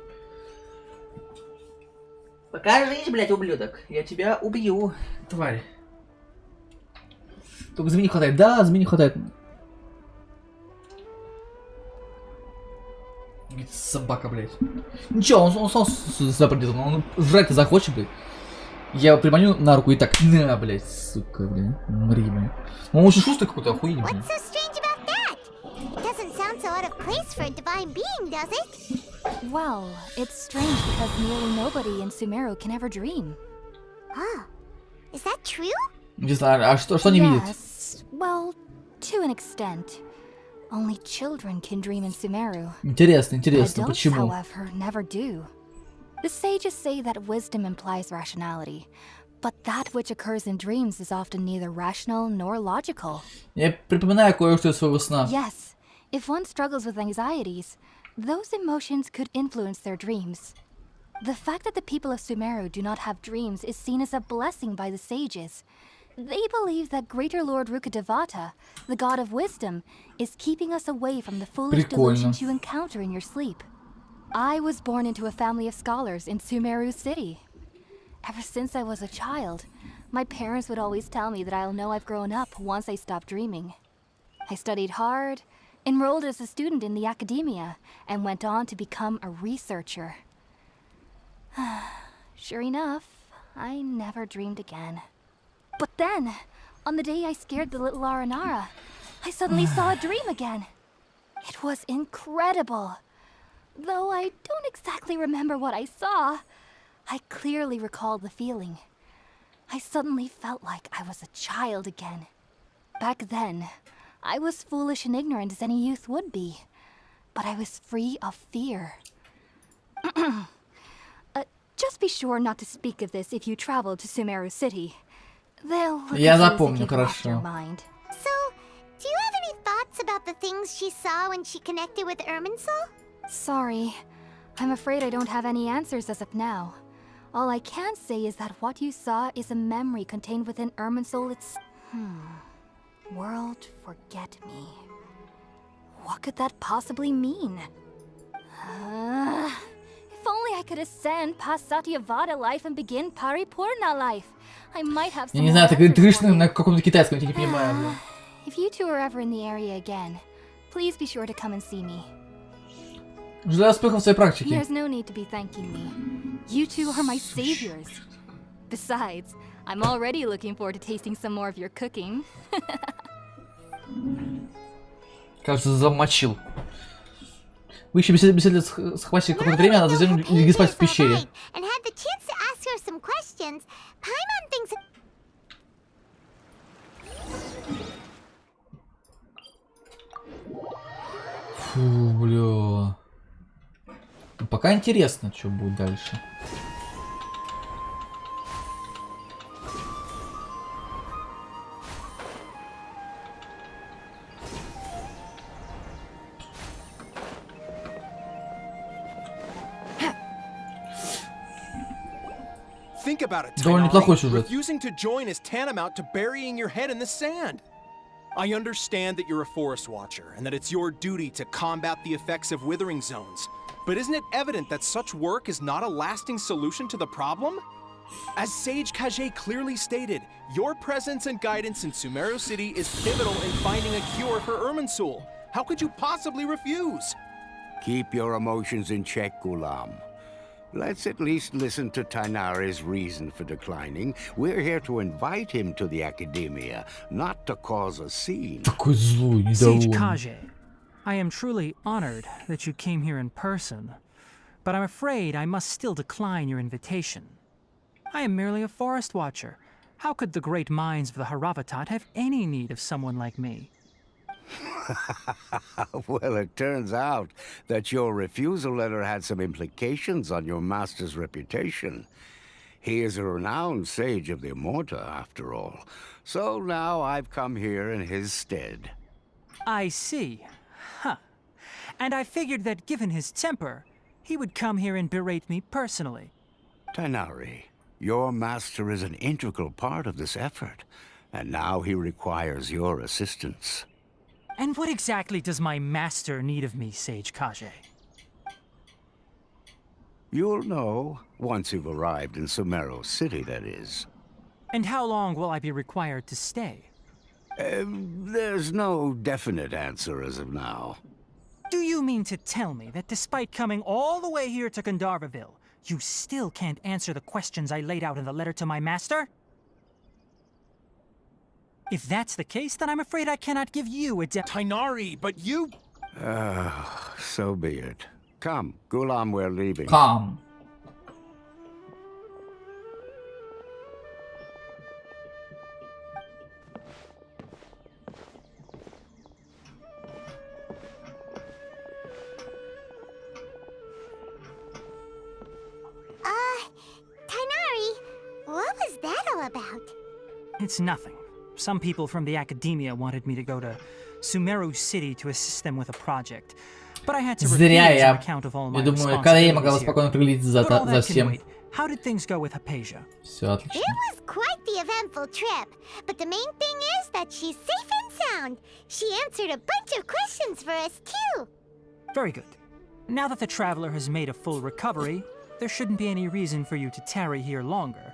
Покажись, блядь, ублюдок. Я тебя убью, тварь. Только змеи не хватает. Да, змеи не хватает. Собака, блядь. Ничего, он сам сюда придет, он жрать-то захочет, блядь. Я его приманю на руку и так, на, блядь, сука, блядь, мри, блядь. Он очень шустрый какой-то, охуенный, блядь. What's so strange about that? It doesn't sound so out of place for a divine being, does it? Well, it's strange because nearly nobody in Sumeru can ever dream. Huh. Is that true? Не знаю, а что они видят? Yes, well, to an extent. Only children can dream in Sumeru. Интересно, интересно, Adults, почему? however, never do. The sages say that wisdom implies rationality, but that which occurs in dreams is often neither rational nor logical. Я припоминаю кое-что из своего сна. Yes, if one struggles with anxieties, those emotions could influence their dreams. The fact that the people of Sumeru do not have dreams is seen as a blessing by the sages. They believe that Greater Lord Rukkhadevata, the god of wisdom, is keeping us away from the foolish delusions you encounter in your sleep. I was born into a family of scholars in Sumeru City. Ever since I was a child, my parents would always tell me that I'll know I've grown up once I stop dreaming. I studied hard, enrolled as a student in the academia, and went on to become a researcher. Sure enough, I never dreamed again. But then, on the day I scared the little Aranara, I suddenly saw a dream again. It was incredible. Though I don't exactly remember what I saw, I clearly recall the feeling. I suddenly felt like I was a child again. Back then, I was foolish and ignorant as any youth would be, but I was free of fear. Just be sure not to speak of this if you travel to Sumeru City. They'll look Я at you as if запомню, you've lost your хорошо. mind. So, do you have any thoughts about the things she saw when she connected with Irminsul? Sorry. I'm afraid I don't have any answers as of now. All I can say is that what you saw is a memory contained within Irminsul. It's... World Forget Me. What could that possibly mean? If only I could ascend past Satyavada life and begin Paripurna life. I might have Я some не more знаю, ты говоришь answers for на you. каком-то китайском, я не понимаю, блядь. If you two are ever in the area again, please be sure to come and see me. Желаю успехов в своей практике. There's no need to be thanking me. You two are my saviors. Besides, I'm already looking forward to tasting some more of your cooking. Кажется, замочил. Вы еще беседовали с хвостиком какое-то время, а затем легли спать в пещере. And had the chance to ask her some questions. Paimon thinks... Фу, бля. Ну, пока интересно, что будет дальше. Think about it, Довольно неплохой сюжет. Refusing to join is tantamount to burying your head in the sand. I understand that you're a forest watcher and that it's your duty to combat the effects of withering zones. But isn't it evident that such work is not a lasting solution to the problem? As Sage Kage clearly stated, your presence and guidance in Sumeru City is pivotal in finding a cure for Irminsul. How could you possibly refuse? Keep your emotions in check, Ghulam. Let's at least listen to Tainari's reason for declining. We're here to invite him to the academia, not to cause a scene. Такой злой, Sage недовольный. Kage, I am truly honored that you came here in person, but I'm afraid I must still decline your invitation. I am merely a forest watcher. How could the great minds of the Haravatat have any need of someone like me? Well, it turns out that your refusal letter had some implications on your master's reputation. He is a renowned sage of the Immorta, after all. So now I've come here in his stead. I see. Huh. And I figured that given his temper, he would come here and berate me personally. Tainari, your master is an integral part of this effort, and now he requires your assistance. And what exactly does my master need of me, Sage Kage? You'll know once you've arrived in Sumeru City, that is. And how long will I be required to stay? There's no definite answer as of now. Do you mean to tell me that despite coming all the way here to Gandharvaville, you still can't answer the questions I laid out in the letter to my master? If that's the case, then I'm afraid I cannot give you a Tainari, but you... So be it. Come, Gulam, we're leaving. Come. Tainari, what was that all about? It's nothing. Some people from the academia wanted me to go to Sumeru City to assist them with a project. But I had to refuse on account of all my responsibilities here. But all that can wait. How did things go with Hypatia? Все отлично. It was quite the eventful trip, but the main thing is that she's safe and sound. She answered a bunch of questions for us too. Very good. Now that the traveler has made a full recovery, there shouldn't be any reason for you to tarry here longer.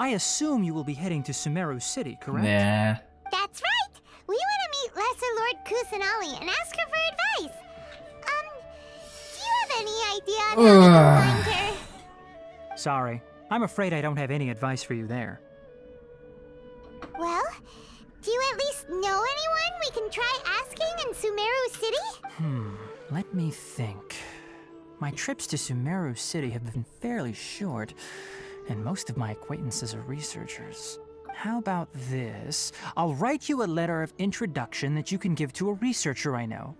I assume you will be heading to Sumeru City, correct? Nah. That's right. We want to meet Lesser Lord Kusanali and ask her for advice. Do you have any idea on how we can find her? Sorry. I'm afraid I don't have any advice for you there. Well, do you at least know anyone we can try asking in Sumeru City? Let me think. My trips to Sumeru City have been fairly short, and most of my acquaintances are researchers. How about this? I'll write you a letter of introduction that you can give to a researcher I know.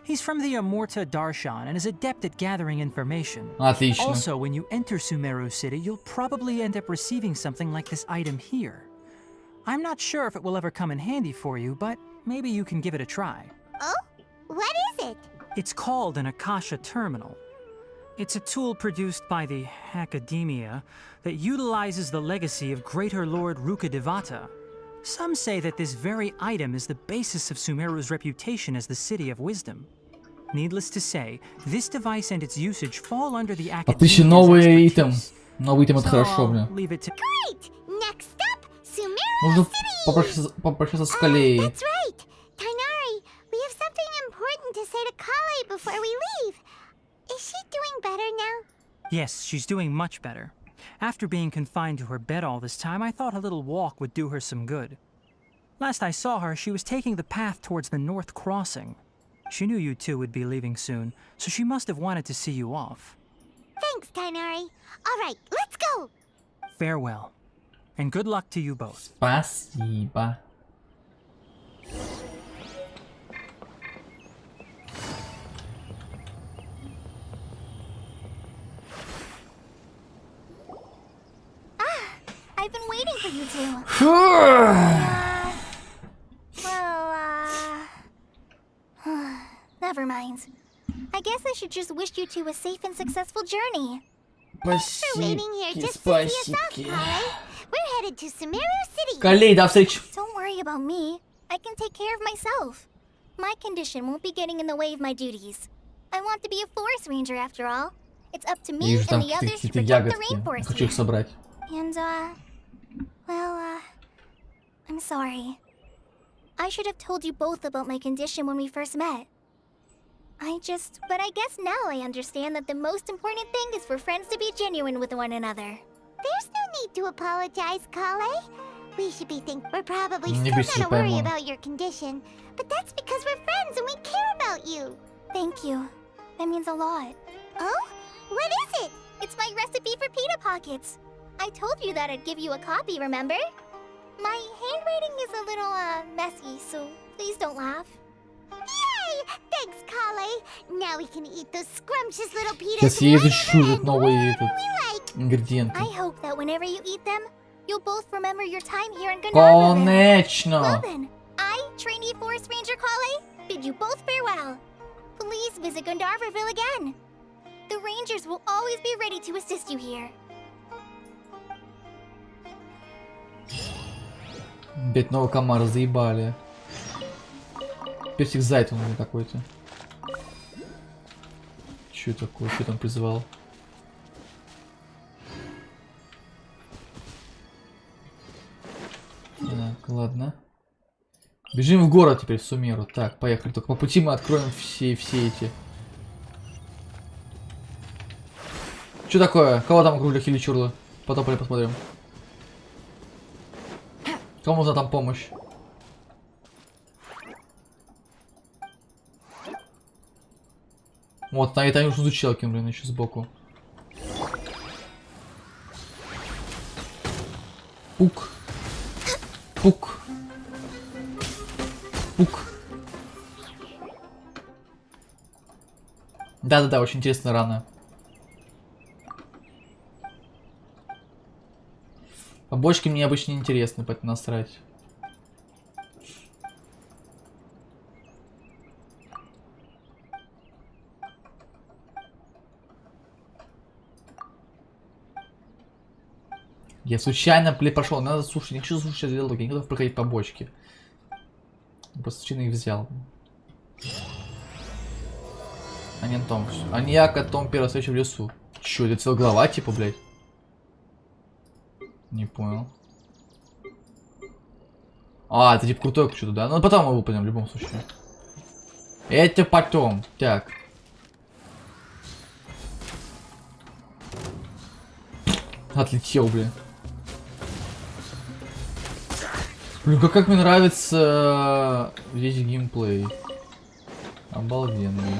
He's from the Immorta Darshan and is adept at gathering information. Отлично. Also, when you enter Sumeru City, you'll probably end up receiving something like this item here. I'm not sure if it will ever come in handy for you, but maybe you can give it a try. Oh? What is it? It's called an Akasha Terminal. It's a tool produced by the Academia that utilizes the legacy of Greater Lord Rukkhadevata. Some say that this very item is the basis of Sumeru's reputation as the City of Wisdom. Needless to say, this device and its usage fall under the Academia's Отлично, новый итем. expertise. Новый итем это хорошо, I'll бля. leave it to... Great! Next up, Sumeru Нужно City! попрощаться с Калеей. That's right. Tainari, we have something important to say to Kale before we leave. Is she doing better now? Yes, she's doing much better. After being confined to her bed all this time, I thought a little walk would do her some good. Last I saw her, she was taking the path towards the North Crossing. She knew you two would be leaving soon, so she must have wanted to see you off. Thanks, Tainari. All right, let's go. Farewell, and good luck to you both. Спасибо. I've been waiting for you two. Never mind. I guess I should just wish you two a safe and successful journey. We're waiting here just to see us off, Kale. We're headed to Sumeru City. Калей, до встречи. Don't worry about me. I can take care of myself. My condition won't be getting in the way of my duties. I want to be a forest ranger after all. It's up to me Вижу там and the others to какие-то protect the ягодки. Я rainforest хочу их here. собрать. And, I'm sorry. I should have told you both about my condition when we first met. But I guess now I understand that the most important thing is for friends to be genuine with one another. There's no need to apologize, Kale. We should be we're probably Не still бесись, gonna worry пойму. about your condition, but that's because we're friends and we care about you. Thank you. That means a lot. Oh? What is it? It's my recipe for pita pockets. I told you that I'd give you a copy, remember? My handwriting is a little, messy, so please don't laugh. Yay! Thanks, Kale. Now we can eat those scrumptious little pitas Сейчас я изучу whenever этот and новый wherever we like. ингредиент. I hope that whenever you eat them, you'll both remember your time here in Gandharville. Well Конечно! then, I, trainee Forest Ranger Kale, bid you both farewell. Please visit Gandharville again. The Rangers will always be ready to assist you here. Опять новый комар, заебали. Персик Зайд он какой-то. Чё такое? Что там призывал? Так, ладно. Бежим в город теперь, в Сумеру. Так, поехали. Только по пути мы откроем все эти. Что такое? Кого там окружили хиличурлы? Потопали, посмотрим. Кому нужна там помощь? Вот, на это нужно изучалки, блин, еще сбоку. Пук. Пук. Пук. Да-да-да, очень интересная рана. Побочки мне обычно не интересны, поэтому насрать. Я случайно прошел, надо слушать, ничего слушать диалоги, не готов проходить побочки. Просто случайно их взял. А не Том. Аньяка, Том, первая встреча в лесу. Чё, это целая глава, типа, блядь? Не понял. А, это типа крутой что-то, да? Ну потом мы выпадем в любом случае. Это потом. Так. Отлетел, блин. Блин, как мне нравится весь геймплей. Обалденный.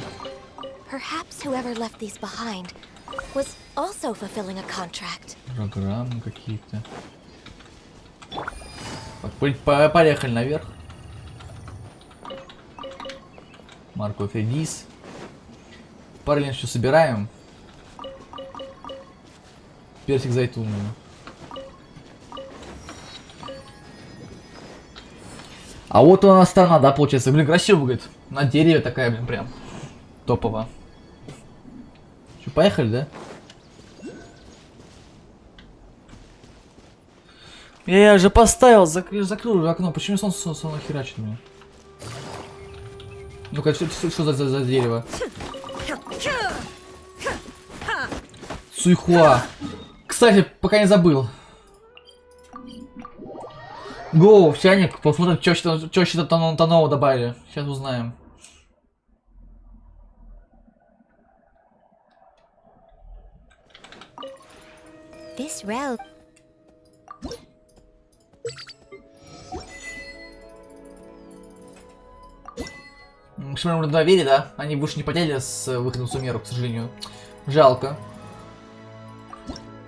Perhaps whoever left these behind was also fulfilling a contract. Программы какие-то. Поехали наверх. Морковь, редис. Параллельно что собираем. Персик зайтуну. А вот у нас страна, да, получается. Блин, красиво, говорит. На дереве такая, блин, прям топово. Что, поехали, да? Я же поставил, закрыл окно. Почему солнце херачит меня? Ну-ка, что за дерево? Суйхуа. Кстати, пока не забыл. Гоу, в чайник, посмотрим, что что-то нового добавили. Сейчас узнаем. This route. Шмармур доверие, да? Они больше не поделили с выходом Сумеру, к сожалению. Жалко.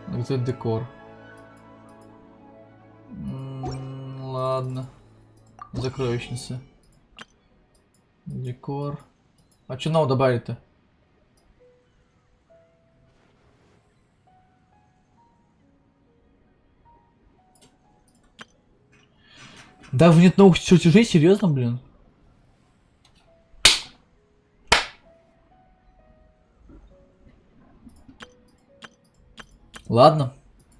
Где декор? Ладно. Закроечница. Декор. А что нового добавить-то? Даже нет новых чертежей, серьезно, блин? Ладно,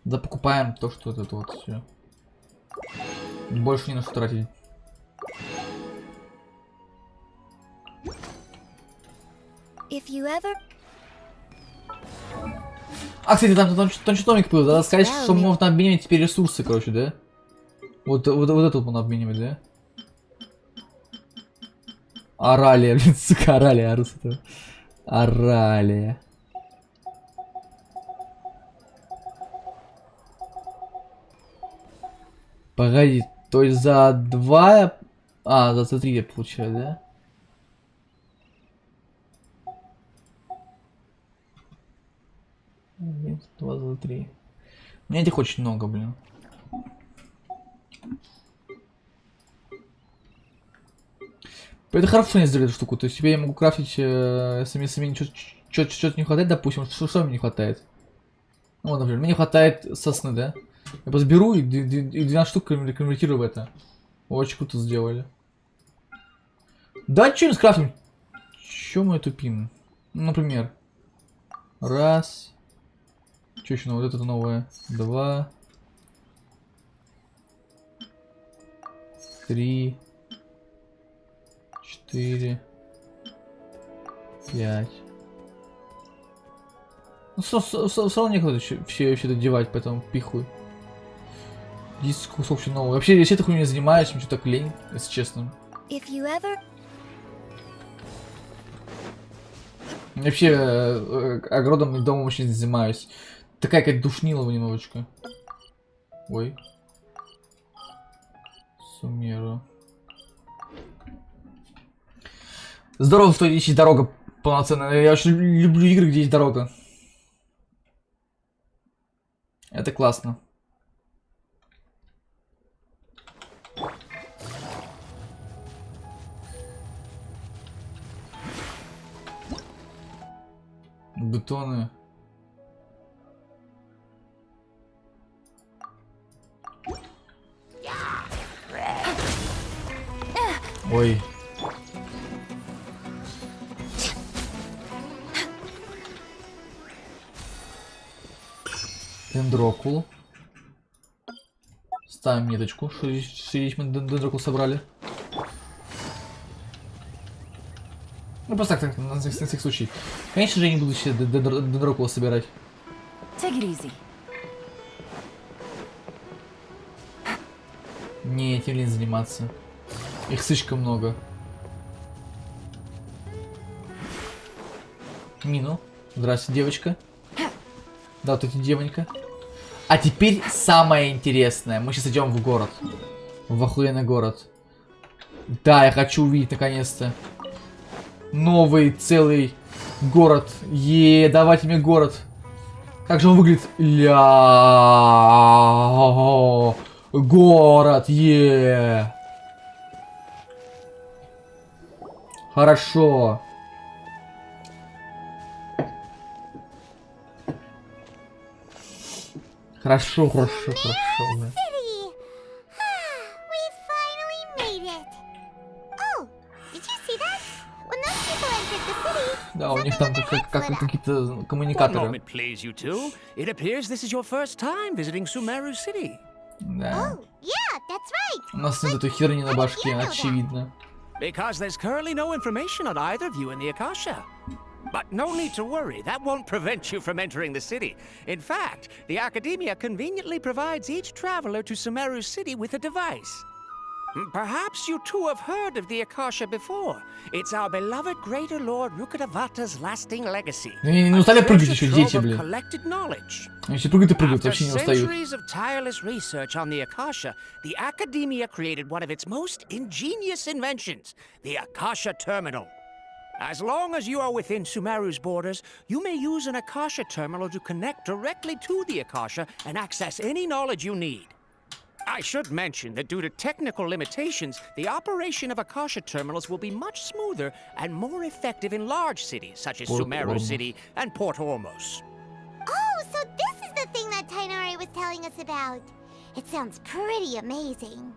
да покупаем то, что это вот все. Больше не на что тратить. If you ever... А, кстати, там что-то новенькое было. Надо сказать, что можно обменивать теперь ресурсы, короче, да? Вот это вот можно обменивать, да? Оралия, блин, сука, оралия, орус это. Оралия. Погоди, то есть за 2... А, за 3 я получаю, да? Нет, 2 за 3. Мне этих очень много, блин. Это хорошо, что они сделали эту штуку. То есть теперь я могу крафтить сами что-то не хватает, допустим. Что мне не хватает? Ну, вот, например, мне не хватает сосны, да? Я просто беру и 12 штук конвертирую в это. Очень круто сделали. Да, что мы скрафтим? Чё мы тупим? Ну, например. Раз. Что еще новое? Вот это новое. 2. 3. 4. 5. Ну, все равно некуда все это девать, поэтому пихуй. Здесь кусок все нового. Вообще, я этой хуйней не занимаюсь, мне что-то так лень, если честно. Вообще, огородом и домом очень не занимаюсь. Такая какая-то душнилова немножечко. Ой. Сумеру. Здорово, что есть дорога полноценная. Я очень люблю игры, где есть дорога. Это классно. Бетоны. Ой. Дендрокул. Ставим меточку, что здесь мы дендрокул собрали. Ну просто так, на всякий случай. Конечно же, я не буду сейчас дендрокул собирать. Не, этим лень заниматься. Их слишком много. Мину. Здрасте, девочка. Да, вот эти девонька. А теперь самое интересное. Мы сейчас идем в город. В охуенный город. Да, я хочу увидеть наконец-то новый целый город. Давайте мне город. Как же он выглядит? Город, Хорошо. Хорошо. Да. Да, у них там какие-то коммуникаторы. Да. У нас нет этой херни на башке, очевидно. Because there's currently no information on either of you in the Akasha. But no need to worry, that won't prevent you from entering the city. In fact, the Academia conveniently provides each traveler to Sumeru City with a device. Perhaps you too have heard of the Akasha before. It's our beloved Greater Lord Rukkhadevata's lasting legacy. Не устали прыгать еще дети, блин. Они все прыгают и прыгают, вообще не устают. After centuries of tireless research on the Akasha, the Academia created one of its most ingenious inventions, the Akasha Terminal. As long as you are within Sumeru's borders, you may use an Akasha Terminal to connect directly to the Akasha and access any knowledge you need. I should mention that due to technical limitations, the operation of Akasha terminals will be much smoother and more effective in large cities such as Sumeru City and Port Ormos. Oh, so this is the thing that Tainari was telling us about. It sounds pretty amazing.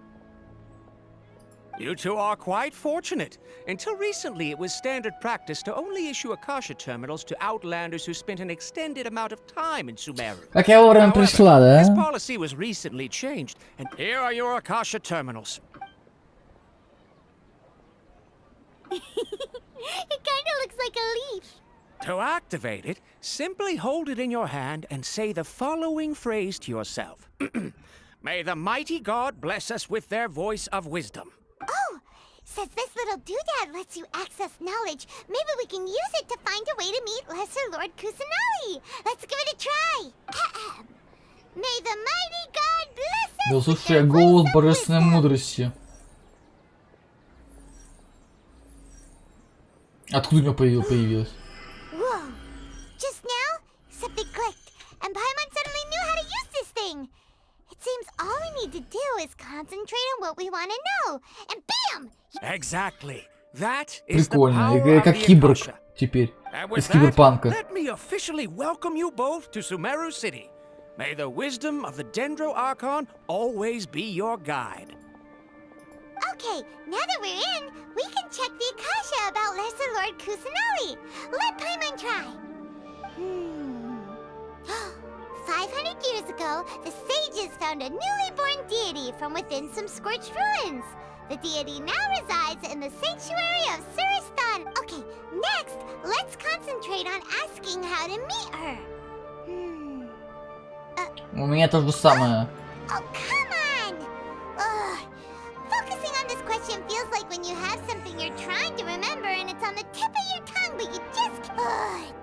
You two are quite fortunate. Until recently, it was standard practice to only issue Akasha terminals to outlanders who spent an extended amount of time in Sumeru. Как я вовремя пришла, да? This policy was recently changed, and here are your Akasha terminals. It kinda looks like a leaf. To activate it, simply hold it in your hand and say the following phrase to yourself. May the mighty God bless us with their voice of wisdom. Oh, Since this little doodad lets you access knowledge, maybe we can use it to find a way to meet Lesser Lord Kusanali. Let's give it a try. May the mighty God bless us. Да слушай, голос божественной мудрости. Откуда у него появилось? Whoa. Just now, something clicked, and Paimon suddenly knew how to use this thing. It seems all we need to do is concentrate on what we want to know, and bam! Exactly. That is the Прикольно. power Игра of как the киборг Akasha. теперь. And Из with that, киберпанка. let me officially welcome you both to Sumeru City. May the wisdom of the Dendro Archon always be your guide. Okay, now that we're in, we can check the Akasha about Lesser Lord Kusanali. Let Paimon try. 500 years ago, the sages found a newly born deity from within some scorched ruins. The deity now resides in the sanctuary of Suristan. Okay, next, let's concentrate on asking how to meet her. У меня то же самое. Oh, come on! Ugh. Focusing on this question feels like when you have something you're trying to remember and it's on the tip of your tongue, but you just...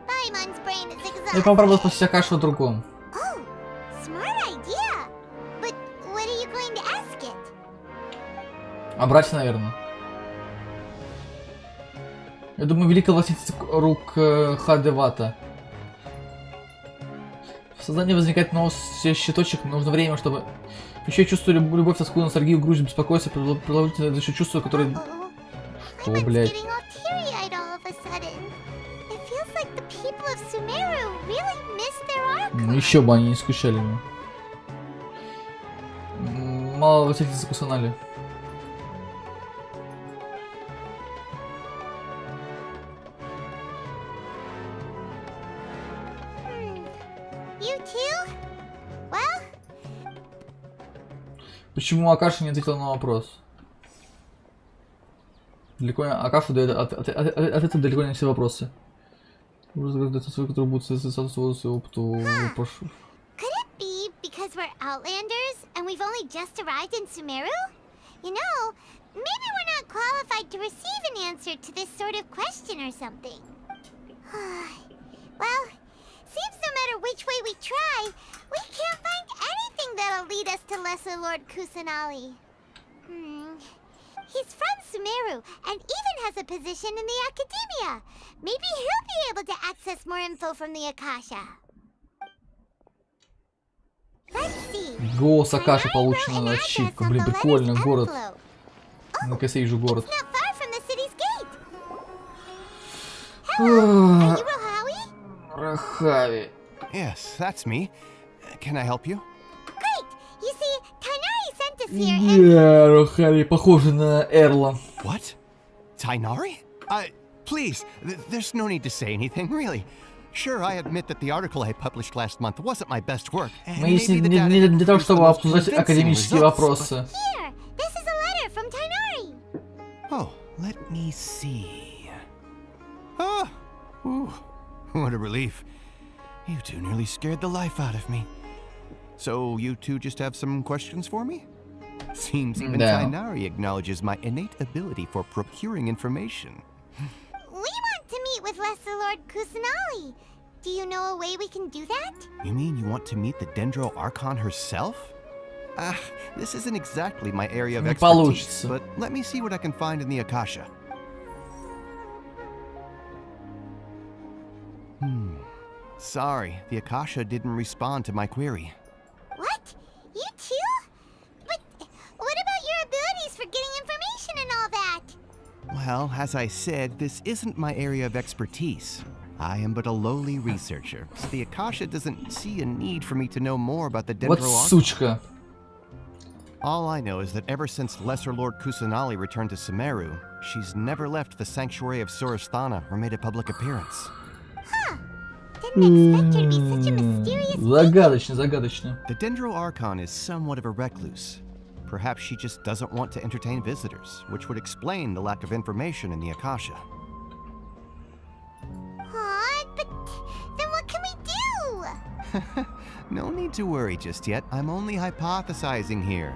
Paimon's brain is exhausted. Я попробую спросить Акашу о другом. Oh, smart idea. But what are you going to ask it? О брате, наверное. Я думаю, великая властительница рук Хадевата. В создании возникает новый щиточек, нужно время, чтобы... Еще я чувствую любовь, тоску, ностальгию, грусть, беспокойство, продолжительное еще чувство, которое... Что, блядь? Ну еще бы они не скучали. Мало властительницы Кусанали. Почему Акаша не ответила на вопрос? Далеко Акаша дает ответы далеко не все вопросы. Которые будут соответствовать своему опыту. Could it be because we're Outlanders and we've only just arrived in Sumeru? You know, maybe we're not qualified to receive an answer to this sort of question or something. Well, seems no matter which way we try, we can't find anything that'll lead us to Lesser Lord Kusanali. He's from Sumeru and even has a position in the Academia. Maybe he'll be able to access more info from the Akasha. Let's see. Голос Акаши получен на ачивку. Блин, прикольно, город. Ну-ка, я вижу город. Рахави. Yes, that's me. Can I help you? Great. You see, Tainari sent us here. Yeah, Рахави, похоже на Эрла. What? Tainari? Please, there's no need to say anything, really. Sure, I admit that the article I published last month wasn't my best work. Мы здесь не для того, чтобы обсуждать академические вопросы. Here, this is a letter from Tainari. Oh, let me see. Oh, ooh, what a relief. You two nearly scared the life out of me. So you two just have some questions for me? Seems even Tainari acknowledges my innate ability for procuring information. We want to meet with Lesser Lord Kusanali. Do you know a way we can do that? You mean you want to meet the Dendro Archon herself? This isn't exactly my area of expertise, but let me see what I can find in the Akasha. Sorry, the Akasha didn't respond to my query. What? You too? But what about your abilities for getting information and all that? Well, as I said, this isn't my area of expertise. I am but a lowly researcher, so the Akasha doesn't see a need for me to know more about the Dendro Archon. Сучка. All I know is that ever since Lesser Lord Kusanali returned to Sumeru, she's never left the sanctuary of Surasthana or made a public appearance. Huh. Didn't expect her to be such a mysterious Загадочно, загадочно. The Dendro Archon is somewhat of a recluse. Perhaps she just doesn't want to entertain visitors, which would explain the lack of information in the Akasha. But then what can we do? No need to worry just yet. I'm only hypothesizing here.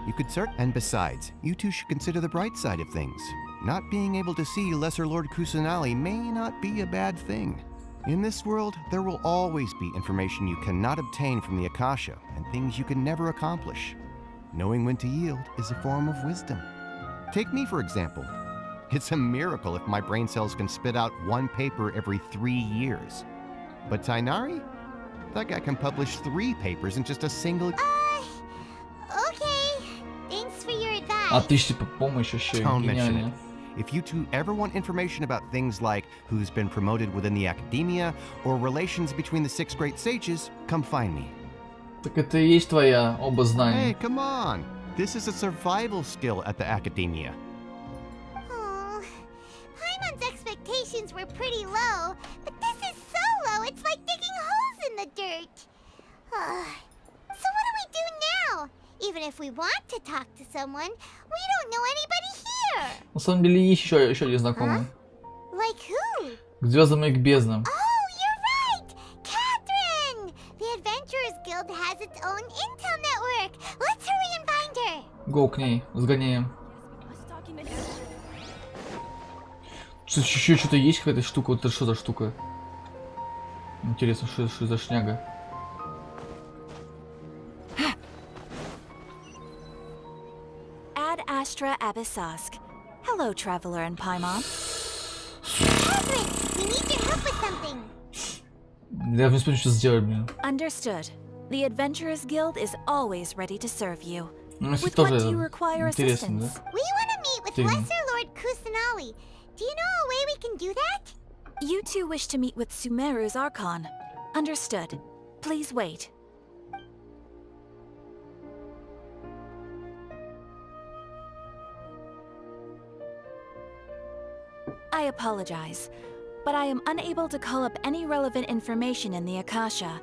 You could and besides, you two should consider the bright side of things. Not being able to see Lesser Lord Kusanali may not be a bad thing. In this world, there will always be information you cannot obtain from the Akasha and things you can never accomplish. Knowing when to yield is a form of wisdom. Take me, for example. It's a miracle if my brain cells can spit out one paper every 3 years. But Tainari? That guy can publish 3 papers in just a single... Okay. Thanks for your advice. Отличная помощь вообще. Don't mention Гениально. it. If you two ever want information about things like who's been promoted within the academia or relations between the 6 great sages, come find me. Так это и есть твоя оба Hey, знания. come on! This is a survival skill at the academia. Oh, Paimon's expectations were pretty low, but this is so low, it's like digging holes in the dirt. So what do we do now? Even if we want to talk to someone, we don't know anybody here. На самом деле есть еще один знакомый. Like who? К звездам и к безднам. Oh, you're right! Catherine! The Adventurers Guild has its own intel network. Let's hurry and find her. Гоу к ней, сгоняем. Еще что-то есть, какая-то штука? Вот это что за штука? Интересно, что за шняга? Ad Astra Abyssosk. Hello, traveler in Paimon. Catherine, we need your help with something. Я не вспомню, что сделать, блин. Understood. The Adventurers Guild is always ready to serve you. Ну, если With what тоже do you require интересно, assistance? да? We want to meet with Интересно. Lesser Lord Kusanali. Do you know a way we can do that? You two wish to meet with Sumeru's Archon. Understood. Please wait. I apologize, but I am unable to call up any relevant information in the Akasha.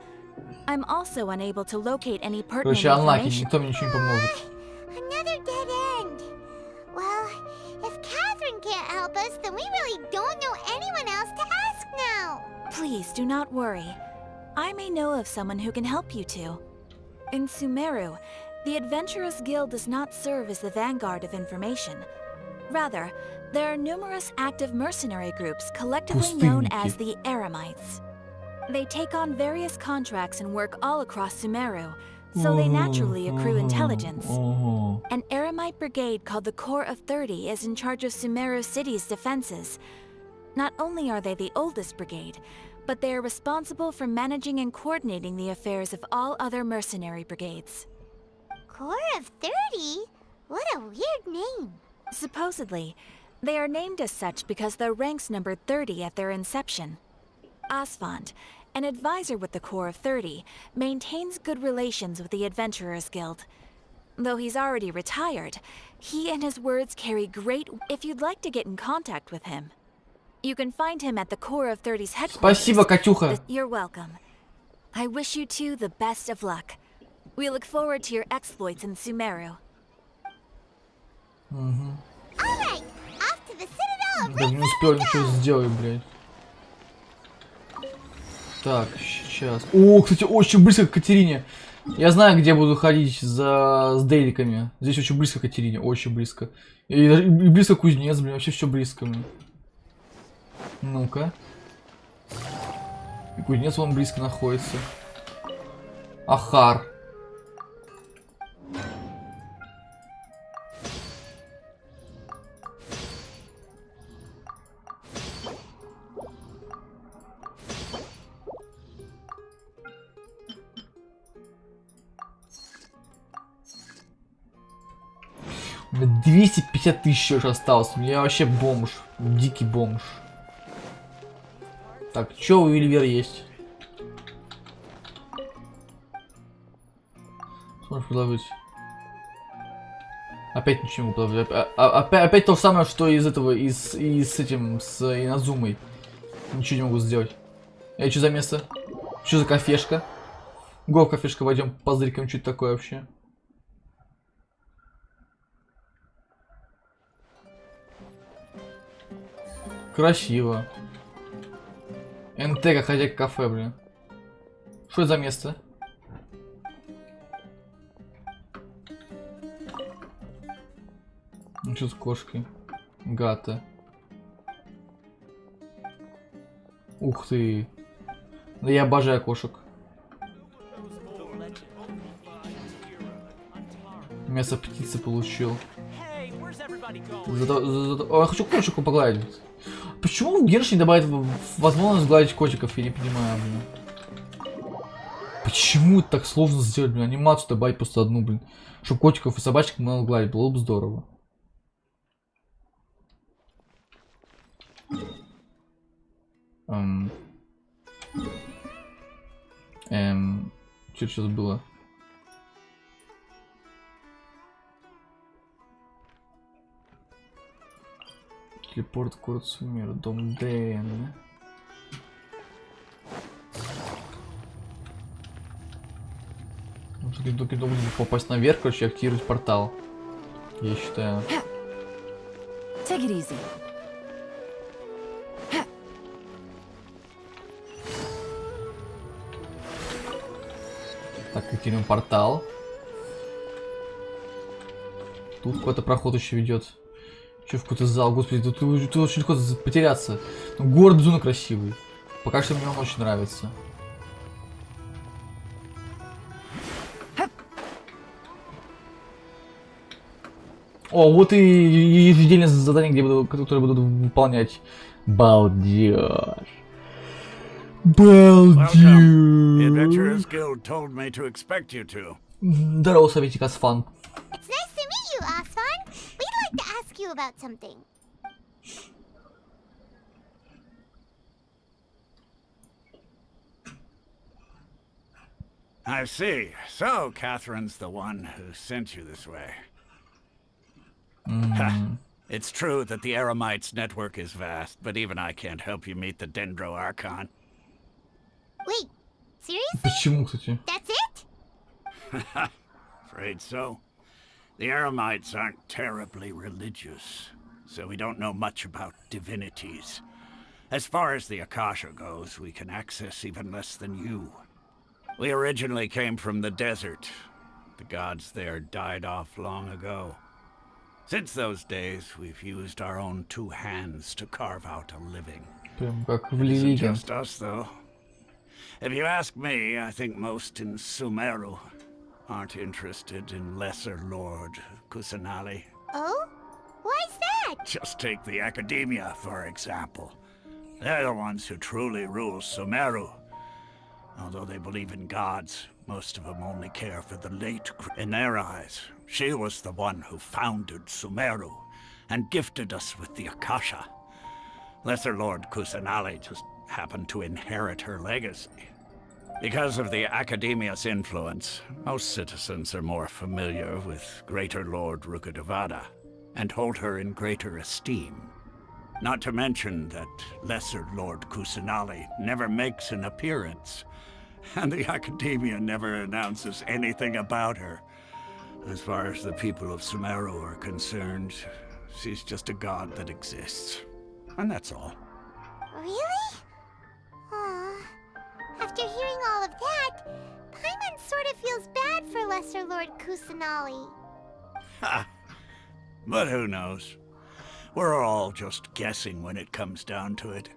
I'm also unable to locate any pertinent Короче, анлаки, information. никто мне ничего не поможет. Another dead end. Well, if Catherine can't help us, then we really don't know anyone else to ask now. Please do not worry. I may know of someone who can help you two. In Sumeru, the Adventurers Guild does not serve as the vanguard of information. Rather, there are numerous active mercenary groups collectively known as the Eremites. They take on various contracts and work all across Sumeru, so they naturally accrue intelligence. An Eremite brigade called the Corps of 30 is in charge of Sumeru City's defenses. Not only are they the oldest brigade, but they are responsible for managing and coordinating the affairs of all other mercenary brigades. Corps of 30? What a weird name. Supposedly, they are named as such because their ranks numbered 30 at their inception. Asfand, an advisor with the Corps of 30, maintains good relations with the Adventurers Guild. Though he's already retired, he and his words carry great... If you'd like to get in contact with him, you can find him at the Corps of 30's headquarters. Спасибо, Катюха. You're welcome. I wish you two the best of luck. We look forward to your exploits in Sumeru. Alright, off to the Citadel of Даже не успел ничего сделать, блядь. Так, сейчас. О, кстати, очень близко к Катерине. Я знаю, где буду ходить с дейликами. Здесь очень близко к Катерине, очень близко. И близко к кузнец, блин, вообще все близко. Ну-ка. И кузнец вон близко находится. Ахар. У меня 250 тысяч уже осталось. Я вообще бомж. Дикий бомж. Так, что у Вильвер есть? Сможешь предложить? Опять ничего не предложить. Опять то же самое, что из этого, с этим, с Иназумой. Ничего не могу сделать. Это что за место? Что за кафешка? Го, кафешка, пойдем позыркаем, что это такое вообще. Красиво. НТ как хозяйка кафе, блин. Что это за место? случилось с кошкой? Гата. Ух ты. Да я обожаю кошек. Мясо птицы получил. О, я хочу кошечку погладить. Почему в Геншине добавить возможность гладить котиков? Я не понимаю, блин. Почему это так сложно сделать, блин? Анимацию добавить просто одну, блин. Чтобы котиков и собачек надо гладить. Было бы здорово. Что сейчас было? Телепорт в город Сумеру, дом Дэн. Только должен попасть наверх, короче, активировать портал. Я считаю. Take it easy. Так, активируем портал. Тут какой-то проход еще ведет. Че в какой-то зал, господи, тут очень легко потеряться. Город безумно красивый. Пока что мне он очень нравится. О, вот и ежедневное задание, которое буду выполнять. Балдеж. Adventurers Guild told me to expect you to. Здорово, советник Асфан. It's nice to meet you, Asfan. We'd like to ask you about something. I see. So, Catherine's the one who sent you this way. It's true that the Eremites' network is vast, but even I can't help you meet the Dendro Archon. Wait, seriously? Почему, кстати? That's it? Afraid so. The Eremites aren't terribly religious, so we don't know much about divinities. As far as the Akasha goes, we can access even less than you. We originally came from the desert. The gods there died off long ago. Since those days, we've used our own two hands to carve out a living. Прям как в It isn't Лилиге. just us, though. If you ask me, I think most in Sumeru aren't interested in Lesser Lord Kusanali. Oh? Why's that? Just take the Academia, for example. They're the ones who truly rule Sumeru. Although they believe in gods, most of them only care for the late. In their eyes, she was the one who founded Sumeru and gifted us with the Akasha. Lesser Lord Kusanali just happened to inherit her legacy. Because of the Academia's influence, most citizens are more familiar with Greater Lord Rukkhadevada and hold her in greater esteem. Not to mention that Lesser Lord Kusanali never makes an appearance, and the Academia never announces anything about her. As far as the people of Sumeru are concerned, she's just a god that exists. And that's all. Really? Aw. After hearing all of that, Paimon sort of feels bad for Lesser Lord Kusanali. Ha! But who knows? We're all just guessing when it comes down to it.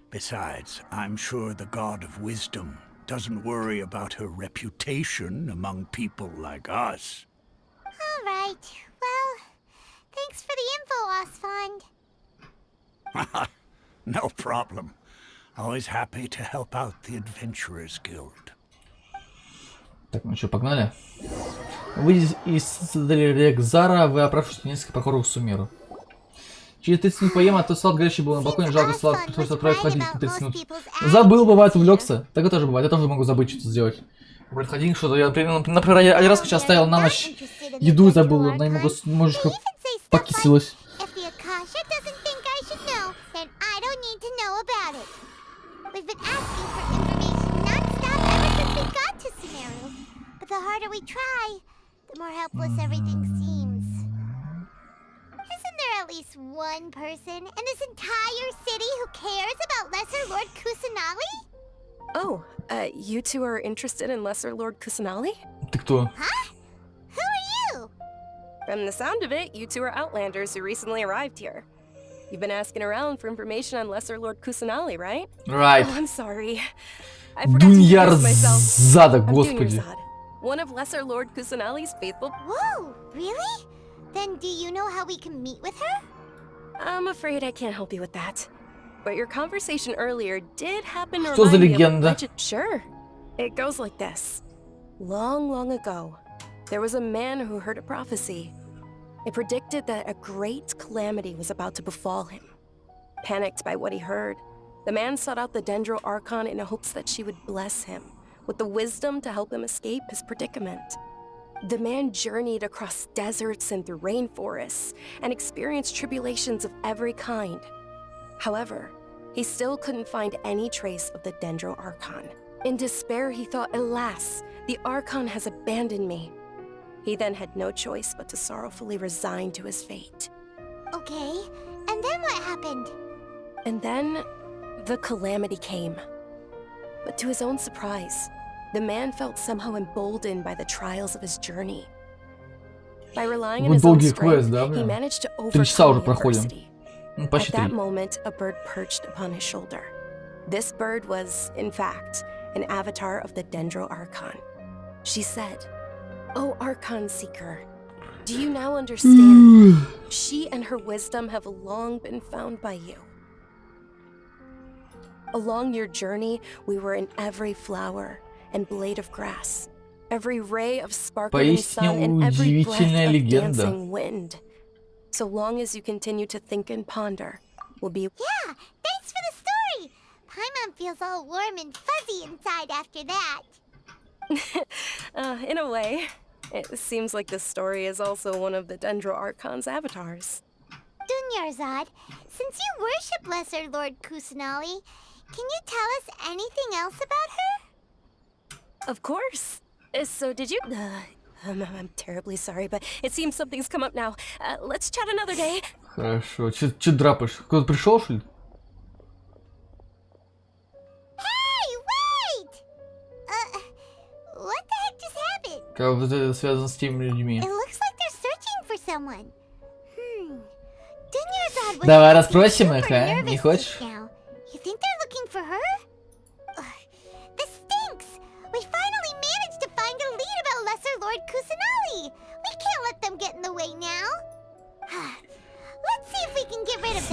Besides, I'm sure the God of Wisdom doesn't worry about her reputation among people like us. All right. Well, thanks for the info, Osfond. No problem. Always happy to help out the Adventurers Guild. Так, ну что, погнали? Вы из цитадели Рекзара, вы опрашиваете несколько прохоров в Сумеру. Через 30 минут поема, а то салат горячий был на балконе, жалко салат пришлось отправить в холодильник на 30 минут. Забыл, бывает, увлекся. Так это тоже бывает, я тоже могу забыть что-то сделать. Брать холодильник что-то, я, например, один раз сейчас оставил на ночь еду и забыл, она немножко покисилась. If the Akasha doesn't think I should know, then I don't need to know about it. We've been asking for information non-stop ever since we got to Sumeru. But the harder we try, the more helpless everything seems. Isn't there at least one person in this entire city who cares about Lesser Lord Kusanali? Oh, you two are interested in Lesser Lord Kusanali? Ты кто? Huh? Who are you? From the sound of it, you two are Outlanders who recently arrived here. You've been asking around for information on Lesser Lord Kusanali, right? Right. Oh, I'm sorry. I forgot to introduce myself. I'm Dunyarzad, one of Lesser Lord Kusanali's faithful... Whoa, really? Then do you know how we can meet with her? I'm afraid I can't help you with that. But your conversation earlier did happen to Что за remind me of a легенда? legend. Sure. It goes like this. Long, long ago, there was a man who heard a prophecy. It predicted that a great calamity was about to befall him. Panicked by what he heard, the man sought out the Dendro Archon in hopes that she would bless him with the wisdom to help him escape his predicament. The man journeyed across deserts and through rainforests and experienced tribulations of every kind. However, he still couldn't find any trace of the Dendro Archon. In despair, he thought, alas, the Archon has abandoned me. He then had no choice but to sorrowfully resign to his fate. Okay, and then what happened? And then, the calamity came. But to his own surprise, the man felt somehow emboldened by the trials of his journey. By relying on his own strength, he managed to overcome the adversity. At that moment, a bird perched upon his shoulder. This bird was, in fact, an avatar of the Dendro Archon. She said, "O Archon Seeker, do you now understand? She and her wisdom have long been found by you. Along your journey, we were in every flower and blade of grass, every ray of sparkling sun and every breath of dancing wind. So long as you continue to think and ponder, we'll be..." Yeah, thanks for the story! Paimon feels all warm and fuzzy inside after that. In a way, it seems like this story is also one of the Dendro Archon's avatars. Dunyarzad, since you worship Lesser Lord Kusanali, can you tell us anything else about her? Of course. So did you... I'm terribly sorry, but it seems something's come up now. Let's chat another day. Хорошо. Че драпаешь? Кто-то пришел, что ли? Hey, wait! What the heck just happened? Как это связано с теми людьми? It looks like they're searching for someone. Dunyarzad was Давай расспросим их, а? Не хочешь? You think they're looking for her? This stinks! We finally managed to find a lead about Lesser Lord Kusanali! We can't let them get in the way now! Let's see if we can get rid of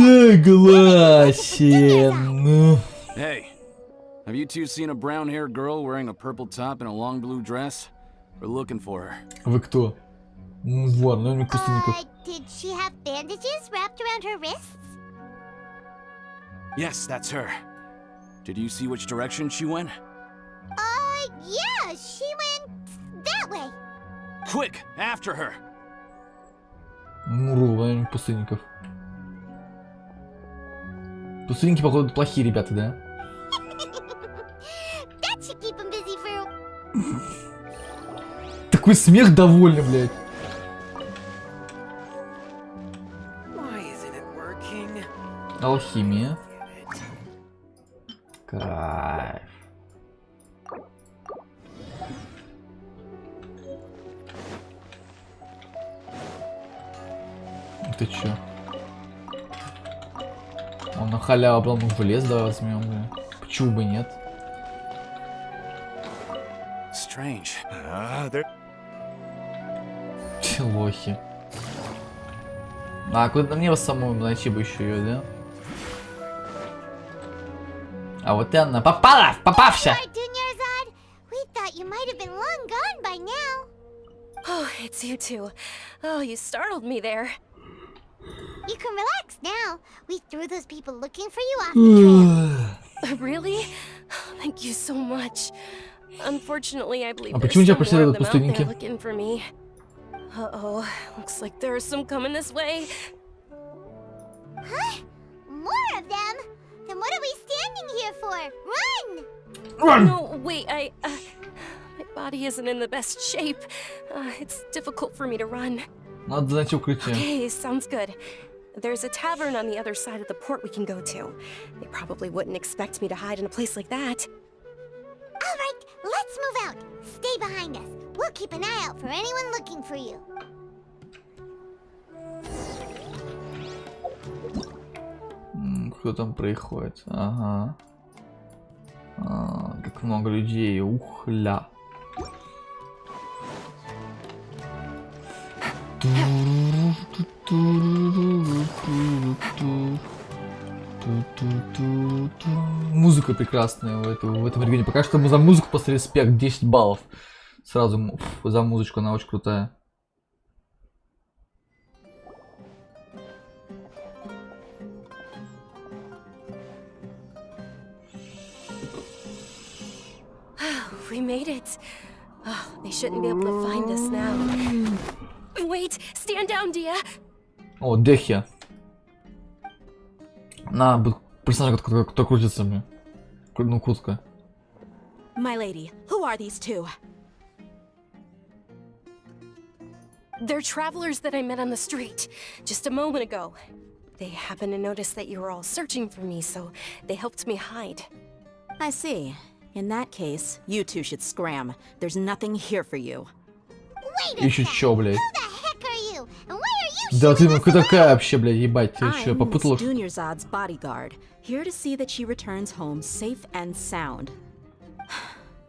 Согласен. Hey, have you two seen a brown-haired girl wearing a purple top and a long blue dress? We're looking for her. Вы кто? Вот, ну не пустынников. Did she have bandages wrapped around her wrists? Yes, that's her. Did you see which direction she went? Yeah, she went that way. Quick, after her. Муру, не пустынников. Пустынники, походу, плохие ребята, да? That should keep him busy for... Такой смех довольный, блядь. Алхимия. Кайф. Ты чё? Он на халяву обломок в лес, давай возьмем, бля. Почему бы нет? Strange. Лохи. А, куда мне вас самому найти бы еще ее, да? А вот и она попала! Попався! We thought you might have been long gone by now. Oh, it's you two. Oh, you startled me there. You can relax now. We threw those people looking for you off the trail. Really? Thank you so much. Unfortunately, I believe почему тебя there's some more of them out пустынники? there looking for me. Uh-oh, looks like there are some coming this way. Huh? More of them? Then what are we standing here for? Run! Run! No, wait, my body isn't in the best shape. It's difficult for me to run. Надо занять укрытие. Okay, sounds good. There's a tavern on the other side of the port we can go to. They probably wouldn't expect me to hide in a place like that. All right, let's move out. Stay behind us. We'll keep an eye out for anyone looking for you. Кто там происходит? Ага. Как много людей. Ухля. Музыка прекрасная в этом регионе. Пока что за музыку после респект 10 баллов. Сразу за музычку, она очень крутая. We made it. Oh, they shouldn't be able to find us now. Wait, stand down, Dia. О, Дехи. На, персонаж, кто крутится мне. Ну, куртка. My lady, who are these two? They're travelers that I met on the street just a moment ago. They happened to notice that you were all searching for me, so they helped me hide. I see. In that case, you two should scram. There's nothing here for you. Ищут чё, блядь? Who the heck are you? And why are you Да ты, ну кто такая вообще, блядь, ебать? Ты чё, I'm попутала? Miss Dunyarzad's bodyguard, here to see that she returns home safe and sound.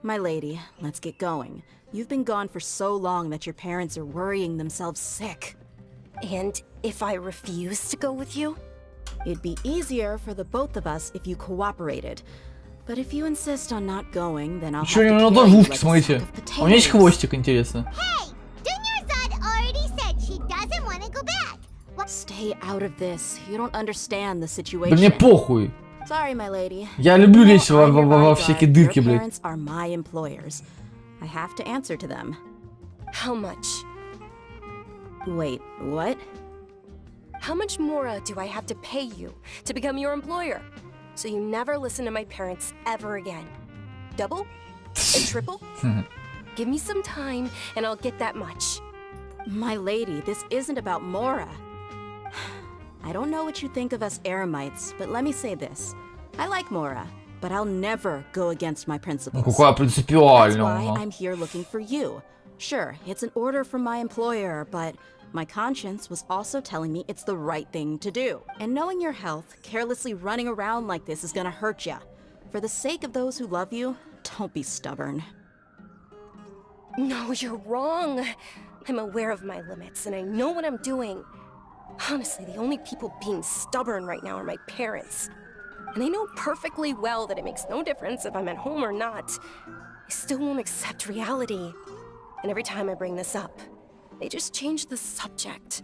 My lady, let's get going. You've been gone for so long that your parents are worrying themselves sick. And if I refuse to go with you? It'd be easier for the both of us if you cooperated. But if you insist on not going, then I'll have to Чё, у него тоже ушки, смотрите. У меня есть хвостик, интересно. Hey, Dunyarzad already said she doesn't want to go back. Stay out of this. You don't understand the situation. Да мне похуй. Sorry, my lady. Я люблю лезть во всякие дырки, блядь. Parents are my employers. I have to answer to them. How much? Wait, what? How much more do I have to pay you to become your employer? So you never listen to my parents ever again. Double? A triple? Give me some time and I'll get that much. My lady, this isn't about Mora. I don't know what you think of us Eremites, but let me say this. I like Mora, but I'll never go against my principles. Какая принципиальная. That's why I'm here looking for you. Sure, it's an order from my employer, but my conscience was also telling me it's the right thing to do. And knowing your health, carelessly running around like this is gonna hurt ya. For the sake of those who love you, don't be stubborn. No, you're wrong. I'm aware of my limits and I know what I'm doing. Honestly, the only people being stubborn right now are my parents. And they know perfectly well that it makes no difference if I'm at home or not. I still won't accept reality. And every time I bring this up, they just change the subject.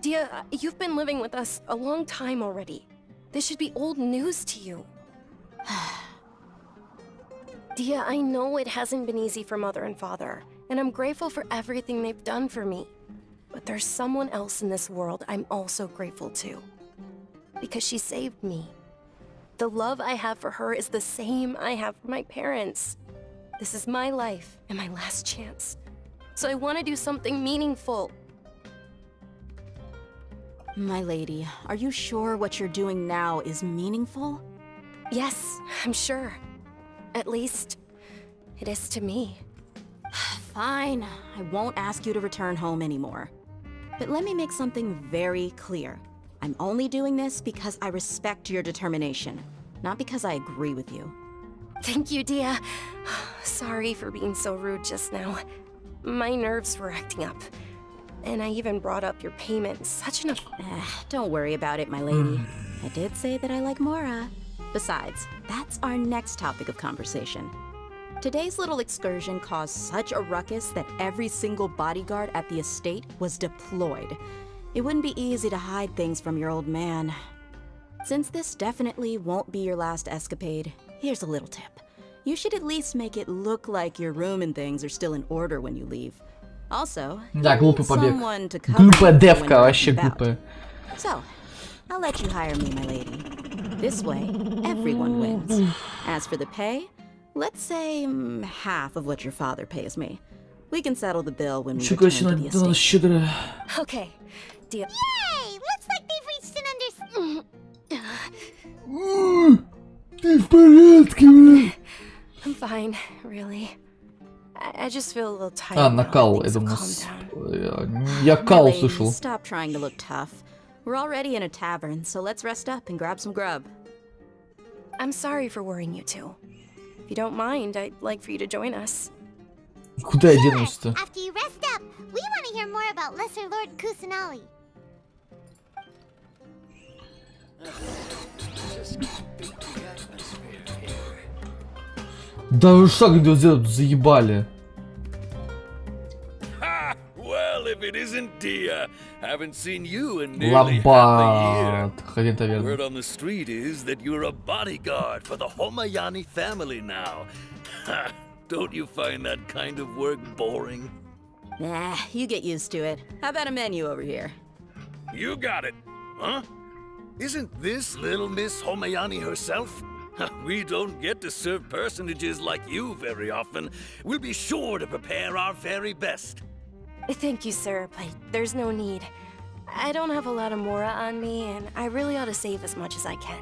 Dia, you've been living with us a long time already. This should be old news to you. Dia, I know it hasn't been easy for Mother and Father, and I'm grateful for everything they've done for me. But there's someone else in this world I'm also grateful to. Because she saved me. The love I have for her is the same I have for my parents. This is my life and my last chance. So I want to do something meaningful. My lady, are you sure what you're doing now is meaningful? Yes, I'm sure. At least, it is to me. Fine, I won't ask you to return home anymore. But let me make something very clear. I'm only doing this because I respect your determination, not because I agree with you. Thank you, Dia. Sorry for being so rude just now. My nerves were acting up. And I even brought up your payment. Such an... Don't worry about it, my lady. I did say that I like Mora. Besides, that's our next topic of conversation. Today's little excursion caused such a ruckus that every single bodyguard at the estate was deployed. It wouldn't be easy to hide things from your old man. Since this definitely won't be your last escapade, here's a little tip. You should at least make it look like your room and things are still in order when you leave. Also, Да, глупый побег. someone to cover Глупая you девка, when вообще you're out. глупая. So, I'll let you hire me, my lady. This way, everyone wins. As for the pay, let's say half of what your father pays me. We can settle the bill when we return to the estate. Щедрая. Okay, Dia. Yay! Looks like they've reached an understanding. Ты в порядке, бля? I'm fine, really. I just feel a little tired. А, накал, я думаю. Я кал слышал. Stop trying to look tough. We're already in a tavern, so let's rest up and grab some grub. I'm sorry for worrying you two. If you don't mind, I'd like for you to join us. Куда я денусь-то? After you rest up, we want to hear more about Lesser Lord Kusanali. Да вы шаг идет сделать, заебали. Well, if it isn't Dia, haven't seen you in nearly half a Хозяин year. таверны. Word on the street is that you're a bodyguard for the Homayani family now. Ha, don't you find that kind of work boring? Nah, you get used to it. How about a menu over here? You got it, huh? Isn't this little Miss Homayani herself? We don't get to serve personages like you very often. We'll be sure to prepare our very best. Thank you, sir, but there's no need. I don't have a lot of mora on me, and I really ought to save as much as I can.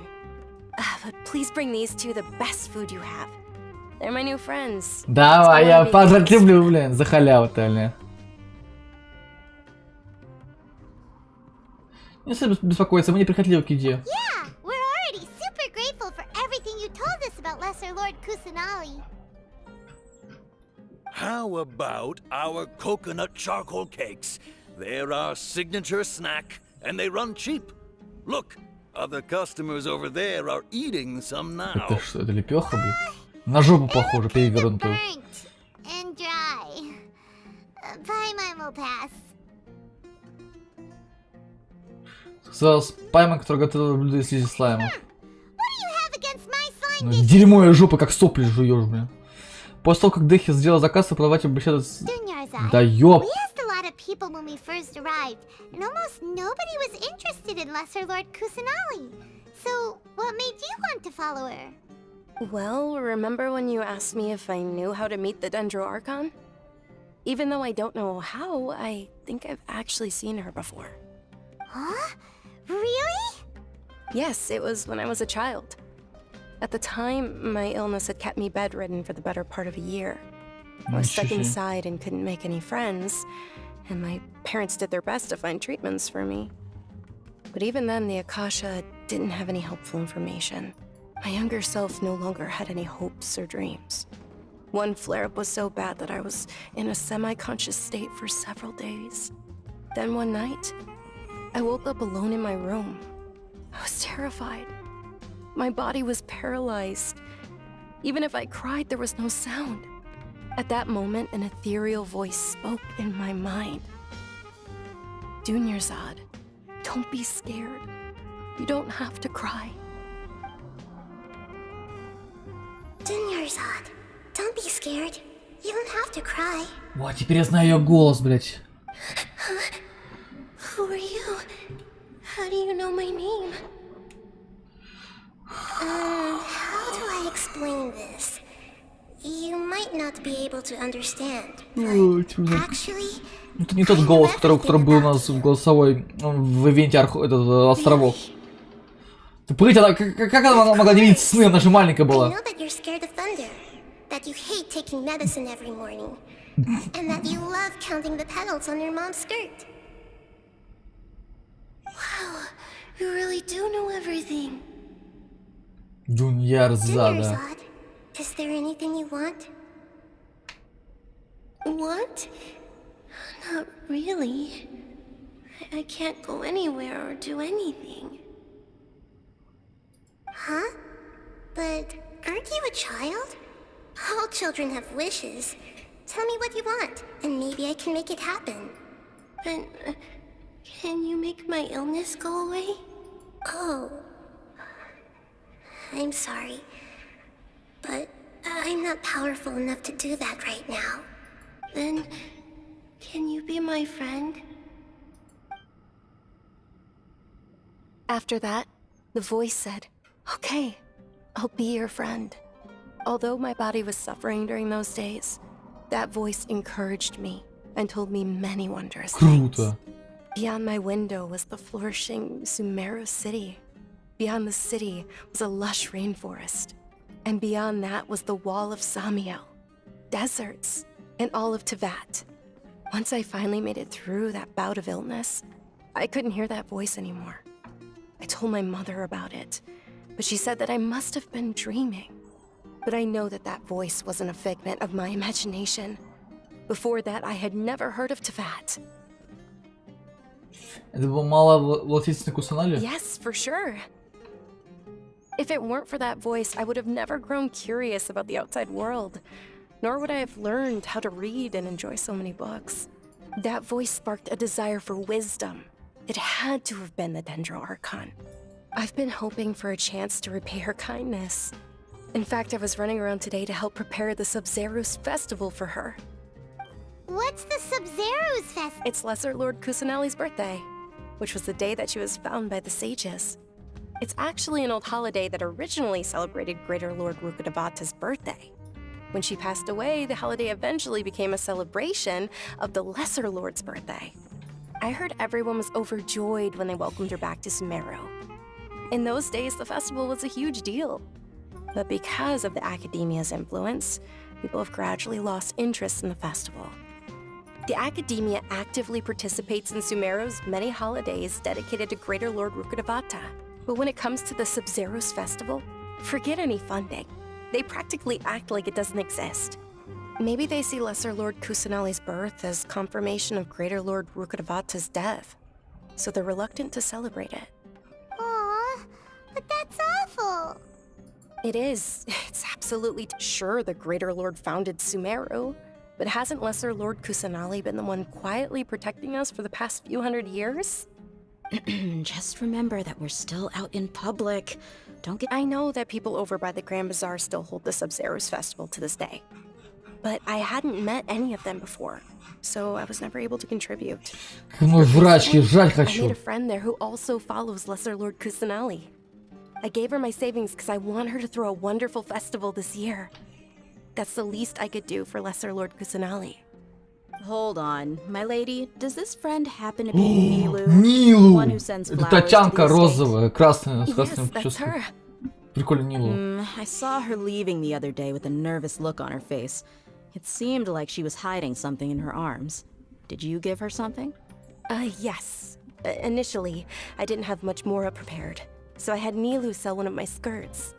But please bring these two the best food you have. They're my new friends. Давай, я пожрать люблю, блин, за халяву-то, блин. Не стоит беспокоиться, мы не прихотливы к еде. Yeah, we're already super grateful for everything you told us about Lesser Lord Kusanali. How about our coconut charcoal cakes? They're our signature snack, and they run cheap. Look, other customers over there are eating some now. Это что, это лепеха, блин? На жопу похоже, перевернутую. Burnt and dry. Paimon will pass. Сказал Паймон, который готовил блюдо из слизи слайма. What do you have against my slime Ну, dishes? дерьмо и жопа, как сопли жуешь, блин. После того, как Дехи сделал заказ, продаватель беседует с... Да ёп! We asked a lot of people when we first arrived, and almost nobody was interested in Lesser Lord Kusanali. So, what made you want to follow her? Well, remember when you asked me if I knew how to meet the Dendro Archon? Even though I don't know how, I think I've actually seen her before. Huh? Really? Yes, it was when I was a child. At the time, my illness had kept me bedridden for the better part of a year. I was stuck inside and couldn't make any friends, and my parents did their best to find treatments for me. But even then, the Akasha didn't have any helpful information. My younger self no longer had any hopes or dreams. One flare-up was so bad that I was in a semi-conscious state for several days. Then one night, I woke up alone in my room. I was terrified. My body was paralyzed. Even if I cried, there was no sound. At that moment, an ethereal voice spoke in my mind. Dunyarzad, don't be scared. You don't have to cry. Dunyarzad, don't be scared. You don't have to cry. О, теперь я знаю ее голос, блядь. Who are you? How do you know my name? How do I explain this? You might not be able to understand. Actually, это не тот голос, который был у нас в голосовой в ивенте островов. Ты прыть, она, как она могла не видеть сны, она же маленькая была. I know that you're scared of thunder, that you hate taking medicine every morning, and that you love counting the petals on your mom's skirt. Wow, you really do know everything. Dunyarzada. Is there anything you want? Want? Not really. I can't go anywhere or do anything. Huh? But aren't you a child? All children have wishes. Tell me what you want, and maybe I can make it happen. But can you make my illness go away? Oh. I'm sorry, but I'm not powerful enough to do that right now. Then, can you be my friend? After that, the voice said, "Okay, I'll be your friend." Although my body was suffering during those days, that voice encouraged me and told me many wondrous things. Beyond my window was the flourishing Sumeru city. Beyond the city was a lush rainforest. And beyond that was the wall of Samiel, deserts, and all of Tevat. Once I finally made it through that bout of illness, I couldn't hear that voice anymore. I told my mother about it, but she said that I must have been dreaming. But I know that that voice wasn't a figment of my imagination. Before that, I had never heard of Teyvat. Это был маловластительный Кусанале? Yes, for sure. If it weren't for that voice, I would have never grown curious about the outside world, nor would I have learned how to read and enjoy so many books. That voice sparked a desire for wisdom. It had to have been the Dendro Archon. I've been hoping for a chance to repay her kindness. In fact, I was running around today to help prepare the Sub-Zero's festival for her. What's the Sub-Zero's festival? It's Lesser Lord Kusanali's birthday, which was the day that she was found by the sages. It's actually an old holiday that originally celebrated Greater Lord Rukkhadevata's birthday. When she passed away, the holiday eventually became a celebration of the Lesser Lord's birthday. I heard everyone was overjoyed when they welcomed her back to Sumeru. In those days, the festival was a huge deal. But because of the Academia's influence, people have gradually lost interest in the festival. The Academia actively participates in Sumeru's many holidays dedicated to Greater Lord Rukkhadevata. But when it comes to the Sub-Zero's festival, forget any funding. They practically act like it doesn't exist. Maybe they see Lesser Lord Kusanali's birth as confirmation of Greater Lord Rukkhadevata's death, so they're reluctant to celebrate it. Aw, but that's awful. It is. It's absolutely sure the Greater Lord founded Sumeru, but hasn't Lesser Lord Kusanali been the one quietly protecting us for the past few hundred years? Just remember that we're still out in public. Don't get— I know that people over by the Grand Bazaar still hold the Sub-Zero's festival to this day. But I hadn't met any of them before, so I was never able to contribute. I made a friend there who also follows Lesser Lord Kusanali. I gave her my savings because I want her to throw a wonderful festival this year. That's the least I could do for Lesser Lord Kusanali. Hold on, my lady. Does this friend happen to be Nilu? Нилу! One who sends Это flowers Татьянка to the estate? розовая, красная, с красным Yes, that's прической. her. Прикольно, Нилу. I saw her leaving the other day with a nervous look on her face. It seemed like she was hiding something in her arms. Did you give her something? Yes. Initially, I didn't have much more prepared, so I had Nilu sell one of my skirts.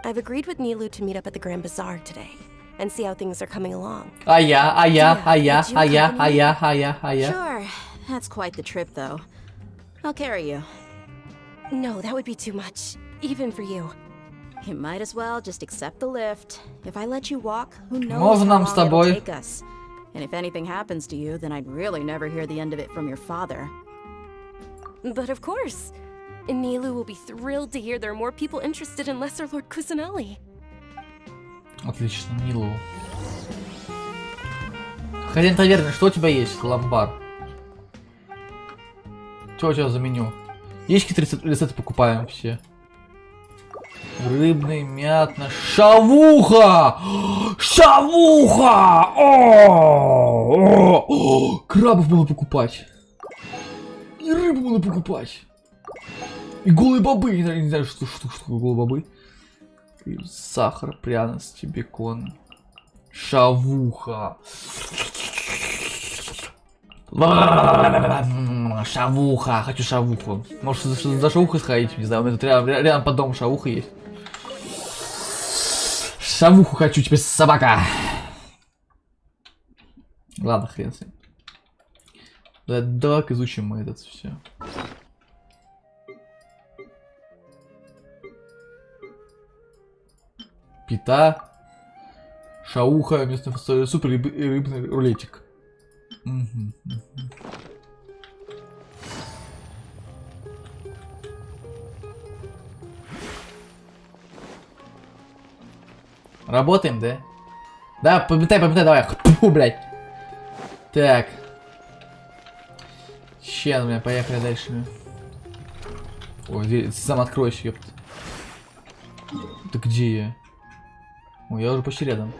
I've agreed with Nilu to meet up at the Grand Bazaar today and see how things are coming along. Sure, that's quite the trip, though. I'll carry you. No, that would be too much, even for you. You might as well just accept the lift. If I let you walk, who knows Можно how нам с long it'll тобой? take us. And if anything happens to you, then I'd really never hear the end of it from your father. But of course, Nilu will be thrilled to hear there are more people interested in Lesser Lord Kusanali. Отлично, Нилу. Хозяин таверны, что у тебя есть? Ломбар. Что у тебя за меню? Есть какие-то рецепты покупаем все. Рыбный, мятно, шавуха! Шавуха! Крабов было покупать. И рыбу было покупать. И голые бобы. Не знаю, что голые бобы. И сахар, пряности, бекон. Шавуха. Шавуха, хочу шавуху. Может, за шавухой сходить, не знаю, у меня тут рядом под домом шавуха есть. Шавуху хочу, теперь собака. Ладно, хрен с ним. Давай-ка изучим мы это все. Пита. Шауха, местный фасоль, супер рыбный рулетик. Работаем, да? Да, пометай, давай. Фу, блядь. Так. Ща, блядь, поехали дальше. Ой, дверь, сам откройся, ёпт. Да где я? Ой, я уже почти рядом.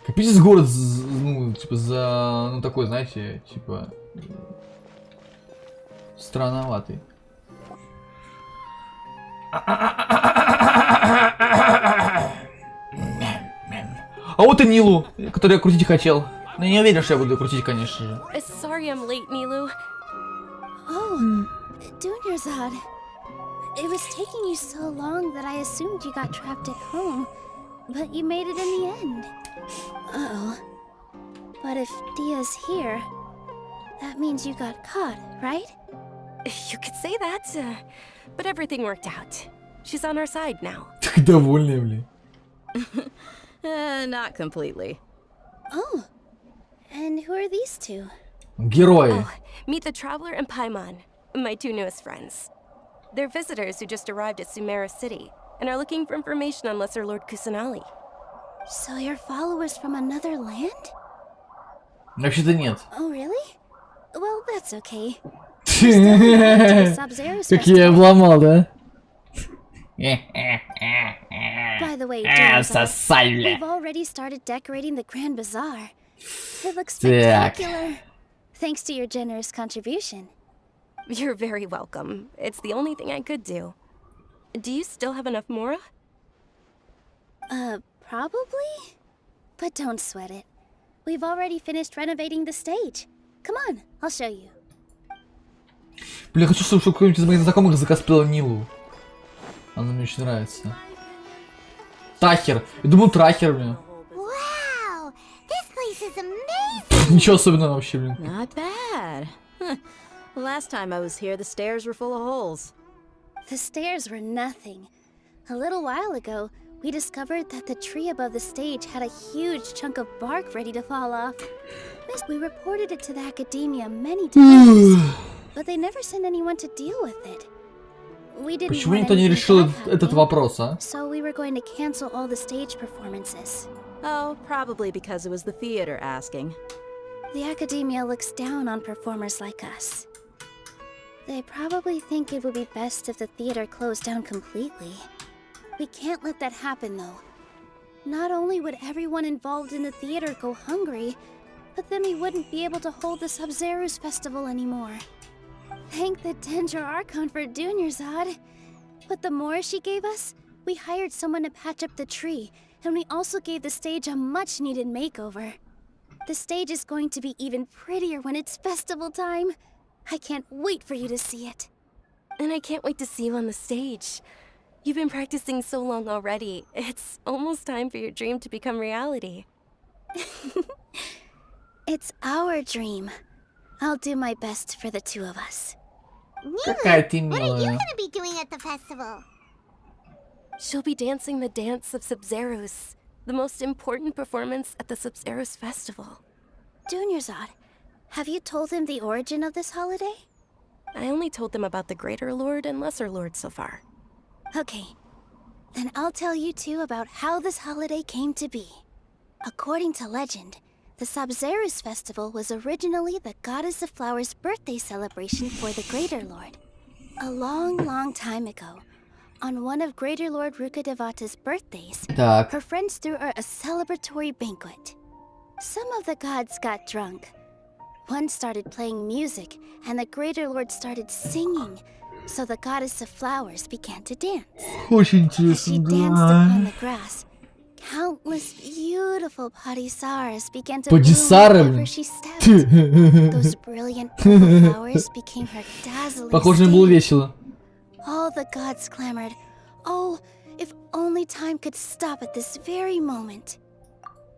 Капец, город, ну, типа, ну, такой, знаете, типа, странноватый. А вот и Нилу, которую я крутить хотел. Но я не уверен, что я буду крутить, конечно же. Sorry I'm late, Nilu. Oh, Dunyarzad. It was taking you so long that I assumed you got trapped at home, but you made it in the end. Uh-oh. But if Dia's here, that means you got caught, right? You could say that, but everything worked out. She's on our side now. Так довольная, блин. Not completely. Oh, and who are these two? Герои. Oh, meet the Traveler and Paimon, my two newest friends. They're visitors who just arrived at Sumeru City and are looking for information on Lesser Lord Kusanali. So you're followers from another land? Вообще-то нет. Oh, really? Well, that's okay. Как я обломал, да? By the way, we've already started decorating the Grand Bazaar. It looks spectacular. Thanks to your generous contribution. You're very welcome. It's the only thing I could do. Do you still have enough Mora? Probably? But don't sweat it. We've already finished renovating the stage. Come on, I'll show you. Бля, хочу, чтобы кто-нибудь из моих знакомых закосплеил Нилу. Она мне очень нравится. Тахер. Я думаю, Трахер, блин. Wow, this place is amazing. Ничего особенного вообще, блин. Not bad. Last time I was here, the stairs were full of holes. The stairs were nothing. A little while ago, we discovered that the tree above the stage had a huge chunk of bark ready to fall off. We reported it to the academia many times, but they never sent anyone to deal with it. We didn't Почему want никто не anything решил bad этот happening, вопрос, а? so we were going to cancel all the stage performances. Oh, probably because it was the theater asking. The academia looks down on performers like us. They probably think it would be best if the theater closed down completely. We can't let that happen, though. Not only would everyone involved in the theater go hungry, but then we wouldn't be able to hold the Sub-Zero's festival anymore. Thank the Dendro Archon for Dunyarzad. But the more she gave us, we hired someone to patch up the tree, and we also gave the stage a much-needed makeover. The stage is going to be even prettier when it's festival time. I can't wait for you to see it. And I can't wait to see you on the stage. You've been practicing so long already. It's almost time for your dream to become reality. It's our dream. I'll do my best for the two of us. Какая ты What are you милая. gonna be doing at the festival? She'll be dancing the dance of Sub-Zeros, the most important performance at the Sub-Zeros festival. Dunyarzad, have you told him the origin of this holiday? I only told them about the Greater Lord and Lesser Lord so far. Okay, then I'll tell you two about how this holiday came to be. According to legend, the Sub-Zeros festival was originally the Goddess of Flowers' birthday celebration for the Greater Lord. A long, long time ago, on one of Greater Lord Rukkhadevata's birthdays, Так. her friends threw her a celebratory banquet. Some of the gods got drunk. One started playing music, and the Greater Lord started singing, so the Goddess of Flowers began to dance. Очень As she интересно, danced upon да. the grass, countless beautiful Padisaras began to Падисары, bloom wherever блин. she stepped. Those brilliant purple flowers became her dazzling Похоже, мне было stage. весело. All the gods clamored, "Oh, if only time could stop at this very moment."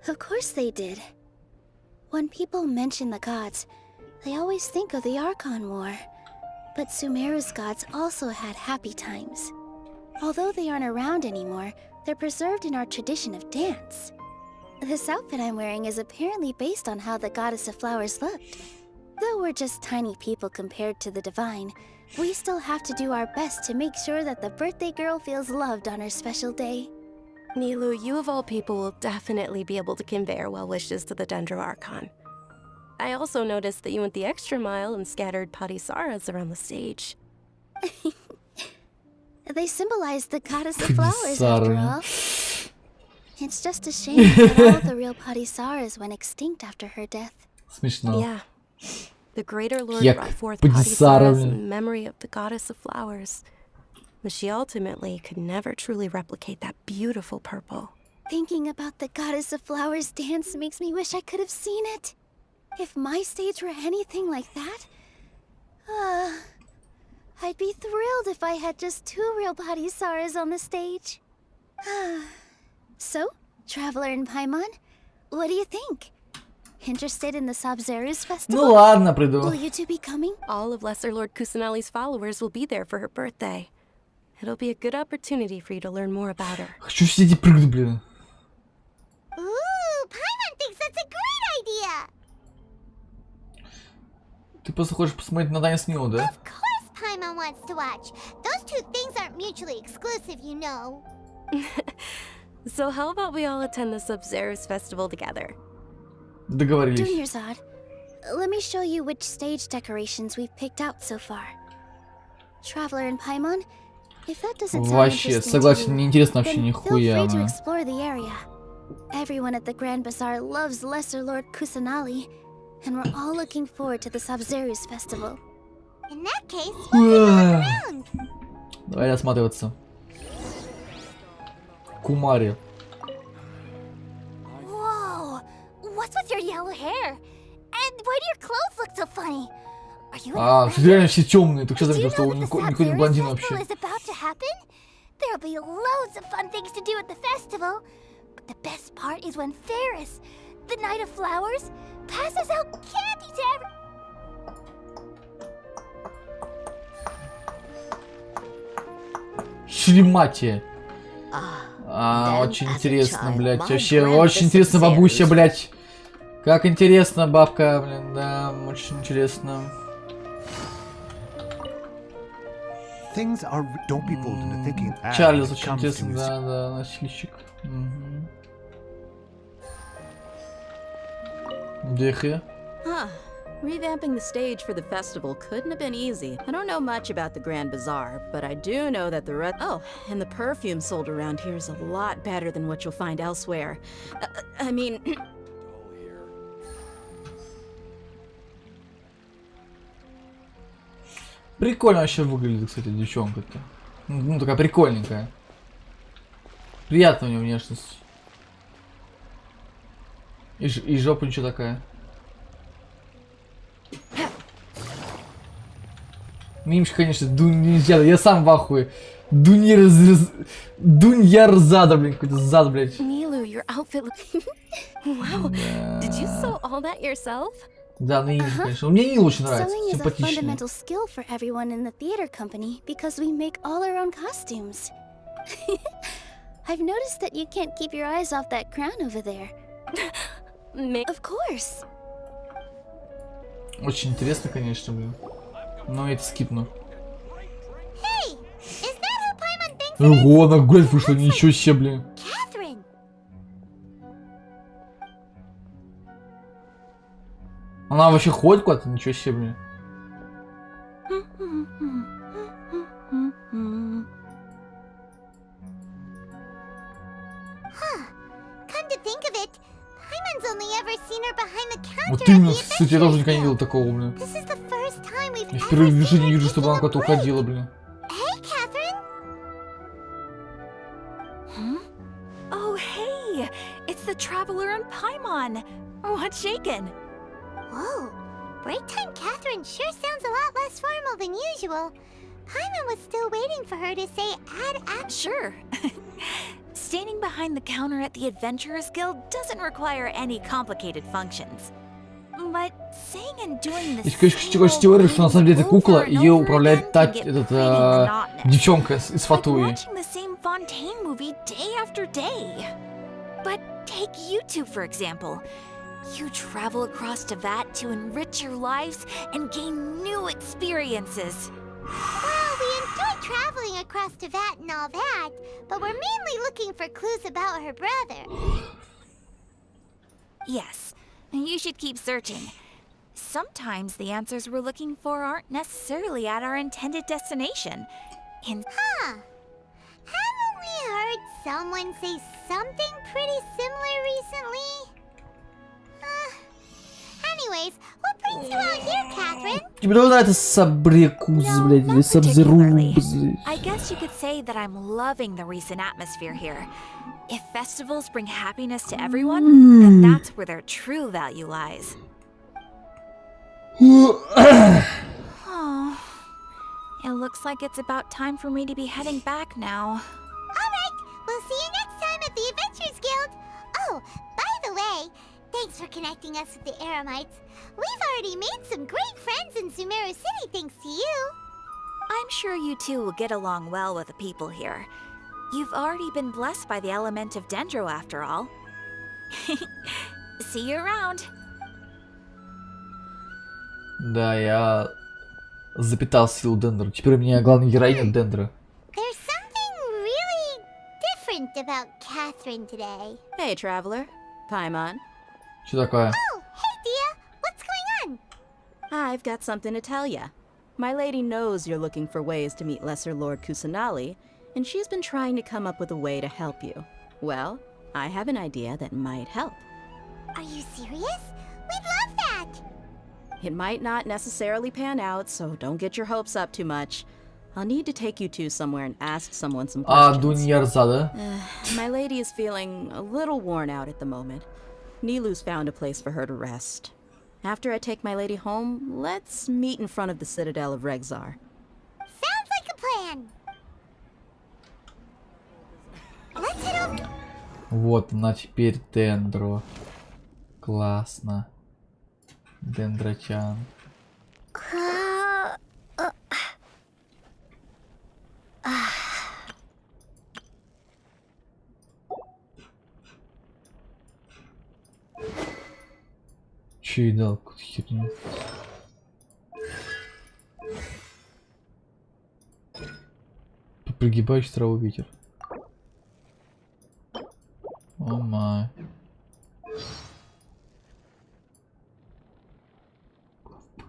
Of course they did. When people mention the gods, they always think of the Archon War. But Sumeru's gods also had happy times. Although they aren't around anymore, they're preserved in our tradition of dance. This outfit I'm wearing is apparently based on how the Goddess of Flowers looked. Though we're just tiny people compared to the Divine, we still have to do our best to make sure that the birthday girl feels loved on her special day. Nilu, you of all people will definitely be able to convey our well wishes to the Dendro Archon. I also noticed that you went the extra mile and scattered Padisaras around the stage. They symbolize the Goddess of Flowers, after Padisara. all. It's just a shame that all the real Padisaras went extinct after her death. Смешно. Yeah. The Greater Lord Як brought forth Падисара, Padisaras блин. in memory of the Goddess of Flowers. But she ultimately could never truly replicate that beautiful purple. Thinking about the Goddess of Flowers dance makes me wish I could have seen it. If my stage were anything like that, I'd be thrilled if I had just 2 real body Saras on the stage. So, Traveler and Paimon, what do you think? Interested in the Sabzeruz festival? Ну ладно, приду. Will you two be coming? All of Lesser Lord Kusanali's followers will be there for her birthday. It'll be a good opportunity for you to learn more about her. Хочу сидеть и прыгнуть, блин. Ooh, Paimon thinks that's a great idea. Ты просто хочешь посмотреть на танец Нила, да? Of course Paimon wants to watch. Those two things aren't mutually exclusive, you know. So how about we all attend the Sabzeruz festival together? Договорились. Junior Zod, let me show you which stage decorations we've picked out so far. Traveler and Paimon, if that doesn't sound Вообще, interesting согласен, to you, неинтересно вообще then нихуя. feel free to Man. explore the area. Everyone at the Grand Bazaar loves Lesser Lord Kusanali, and we're all looking forward to the Sabzeruz festival. In that case, we'll take a look around. Давай осматриваться. Кумари. Whoa! What's with your yellow hair? And why do your clothes look so funny? Are you А, что реально все темные. Ты что Do you заметил, что know он that the никакой не Sabzeruz блондин festival вообще? is about to happen? There'll be loads of fun things to do at the festival. But the best part is when Ferris, the Knight of Flowers, passes out candy to everyone. Шлематия. Очень интересно, блядь. Вообще, очень интересно, бабуся, блядь. Как интересно, бабка, блин, да, очень интересно. Things are. Don't be fooled into thinking that. Чарльз when it очень comes to интересно, music. да, носильщик. Дехе. Huh. Revamping the stage for the festival couldn't have been easy. I don't know much about the Grand Bazaar, but I do know that the Oh, and the perfume sold around here is a lot better than what you'll find elsewhere. I mean... Прикольно вообще выглядит, кстати, девчонка-то. Ну, такая прикольненькая. Приятная у нее внешность. И жопа ничего такая. Мимчик, конечно, нельзя, я сам в ахуе. Дуньярзада, блин, какой-то зад, блядь. Nilu, your outfit Wow, did you sew all that yourself? Да, Нил, конечно. Мне Нил очень нравится, Sewing is a симпатичный. fundamental skill for everyone in the theater company because we make all our own costumes. I've noticed that you can't keep your eyes off that crown over there. Of course. Очень интересно, конечно, блин. Но это скипну. Hey, is that who Paimon thinks? Ого, она гулять вышла, ничего себе, блин. Catherine. Она вообще ходит куда-то, ничего себе, блин. Come to think of it, Paimon's only ever seen her behind the counter Вот at именно, the кстати, я тоже adventure никогда не видел guild. такого, блин. This is the first time we've Я ever впервые в seen жизни her вижу, чтобы она taking a куда-то break. уходила, блин. Hey, Catherine. Oh, hey! It's the Traveler and Paimon! What's shaken? Whoa, break time Catherine sure sounds a lot less formal than usual. Paimon was still waiting for her to say add action. Sure. Standing behind the counter at the Adventurers Guild doesn't require any complicated functions. But saying and doing the Есть, конечно, теория, что на самом деле это кукла, ее управляет та девчонка из Фатуи. Watching the same Fontaine movie day after day. But take YouTube, for example. You travel across Teyvat to enrich your lives and gain new experiences. Well, we enjoy traveling across Teyvat and all that, but we're mainly looking for clues about her brother. Yes, you should keep searching. Sometimes the answers we're looking for aren't necessarily at our intended destination. Huh. Haven't we heard someone say something pretty similar recently? Anyways, what brings you out here, Catherine? Тебе нравится Сабрекуз, блядь, или Сабзерубз? I guess you could say that I'm loving the recent atmosphere here. If festivals bring happiness to everyone, then that's where their true value lies. Oh, It looks like it's about time for me to be heading back now. Alright, we'll see you next time at the Adventurers Guild. Oh, by the way, thanks for connecting us with the Eremites. We've already made some great friends in Sumeru City thanks to you. I'm sure you two will get along well with the people here. You've already been blessed by the element of Dendro after all. See you around. Да, я запитал силу Дендра. Теперь у меня главный героиня Дендра. There's something really different about Catherine today. Hey, traveler. Paimon. Что такое? Oh, hey, Dia. What's going on? I've got something to tell ya. My lady knows you're looking for ways to meet Lesser Lord Kusanali, and she's been trying to come up with a way to help you. Well, I have an idea that might help. Are you serious? We'd love that. It might not necessarily pan out, so don't get your hopes up too much. I'll need to take you two somewhere and ask someone some questions. Дуньярза, да? My lady is feeling a little worn out at the moment. Nilu's found a place for her to rest. After I take my lady home, let's meet in front of the Citadel of Regzar. Sounds like a plan. Let's head over. Вот она теперь Дендро. Классно. Дендрочан. Че и дал какую-то херню. Прогибающий траву ветер. О май.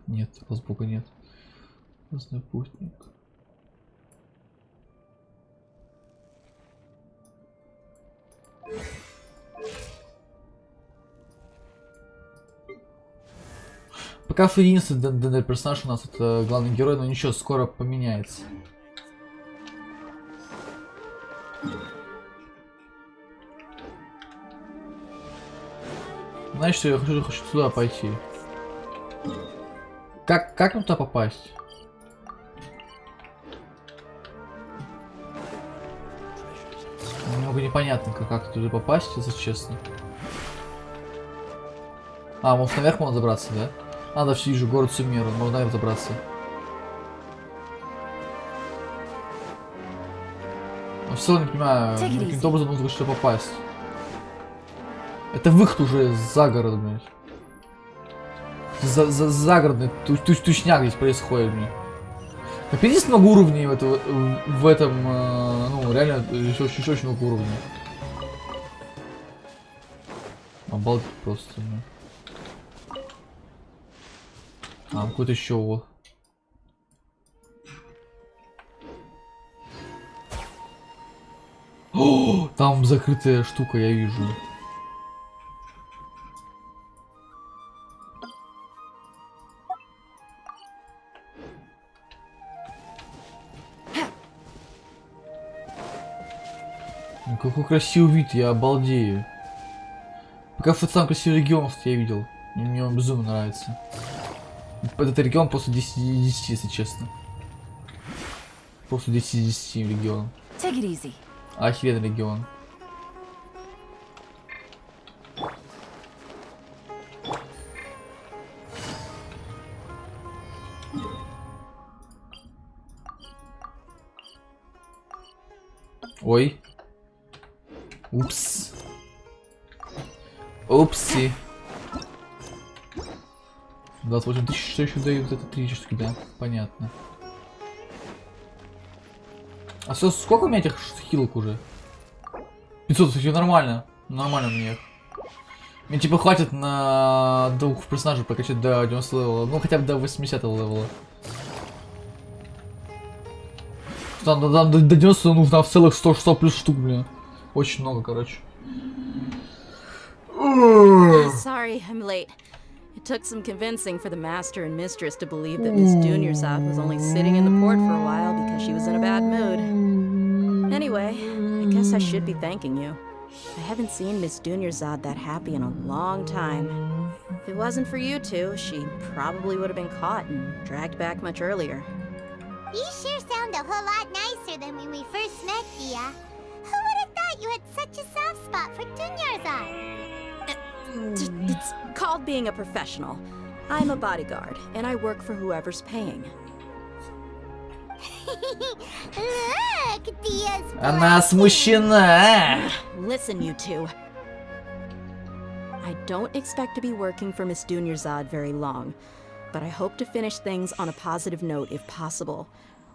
Нет, лазбука нет. Красный путник. Пока единственный персонаж у нас это главный герой, но ничего, скоро поменяется. Знаешь что, я хочу туда пойти. Как нам туда попасть? Немного непонятно, как туда попасть, если честно. А, может наверх можно забраться, да? А, да, все вижу, город Сумеру, можно наверх забраться. Но все равно не понимаю, каким-то образом нужно что попасть. Это выход уже за город, блядь. Загородный тучняк здесь происходит, блин. Капец, много уровней в этом, ну, реально, очень много уровней. Обалдеть просто, блин. А, какой-то еще. О, там закрытая штука, я вижу. Ну, какой красивый вид, я обалдею. Пока это самый красивый регион, что я видел. Мне он безумно нравится. Этот регион просто 10 из 10, если честно. Просто 10 из 10 регион. Охеренный регион. Ой. Упс. Упси. 28 тысяч, что еще дают? Это 3 штуки, да? Понятно. А сколько у меня этих хилок уже? 500, кстати, нормально. Нормально мне их. Мне типа хватит на 2 персонажей прокачать до 90 левела. Ну хотя бы до 80 левела. Там до 90 нужно в целых 100 плюс штук, блин. Очень много, короче. Sorry, I'm late. It took some convincing for the master and mistress to believe that Miss Dunyarzad was only sitting in the port for a while because she was in a bad mood. Anyway, I guess I should be thanking you. I haven't seen Miss Dunyarzad that happy in a long time. If it wasn't for you two, she probably would have been caught and dragged back much earlier. You sure sound a whole lot nicer than when we first met, Dia. Who would have thought you had such a soft spot for Dunyarzad? It's called being a professional. I'm a bodyguard, and I work for whoever's paying. Look, Dia's Она смущена. Listen, you two. I don't expect to be working for Miss Dunyarzad very long, but I hope to finish things on a positive note if possible.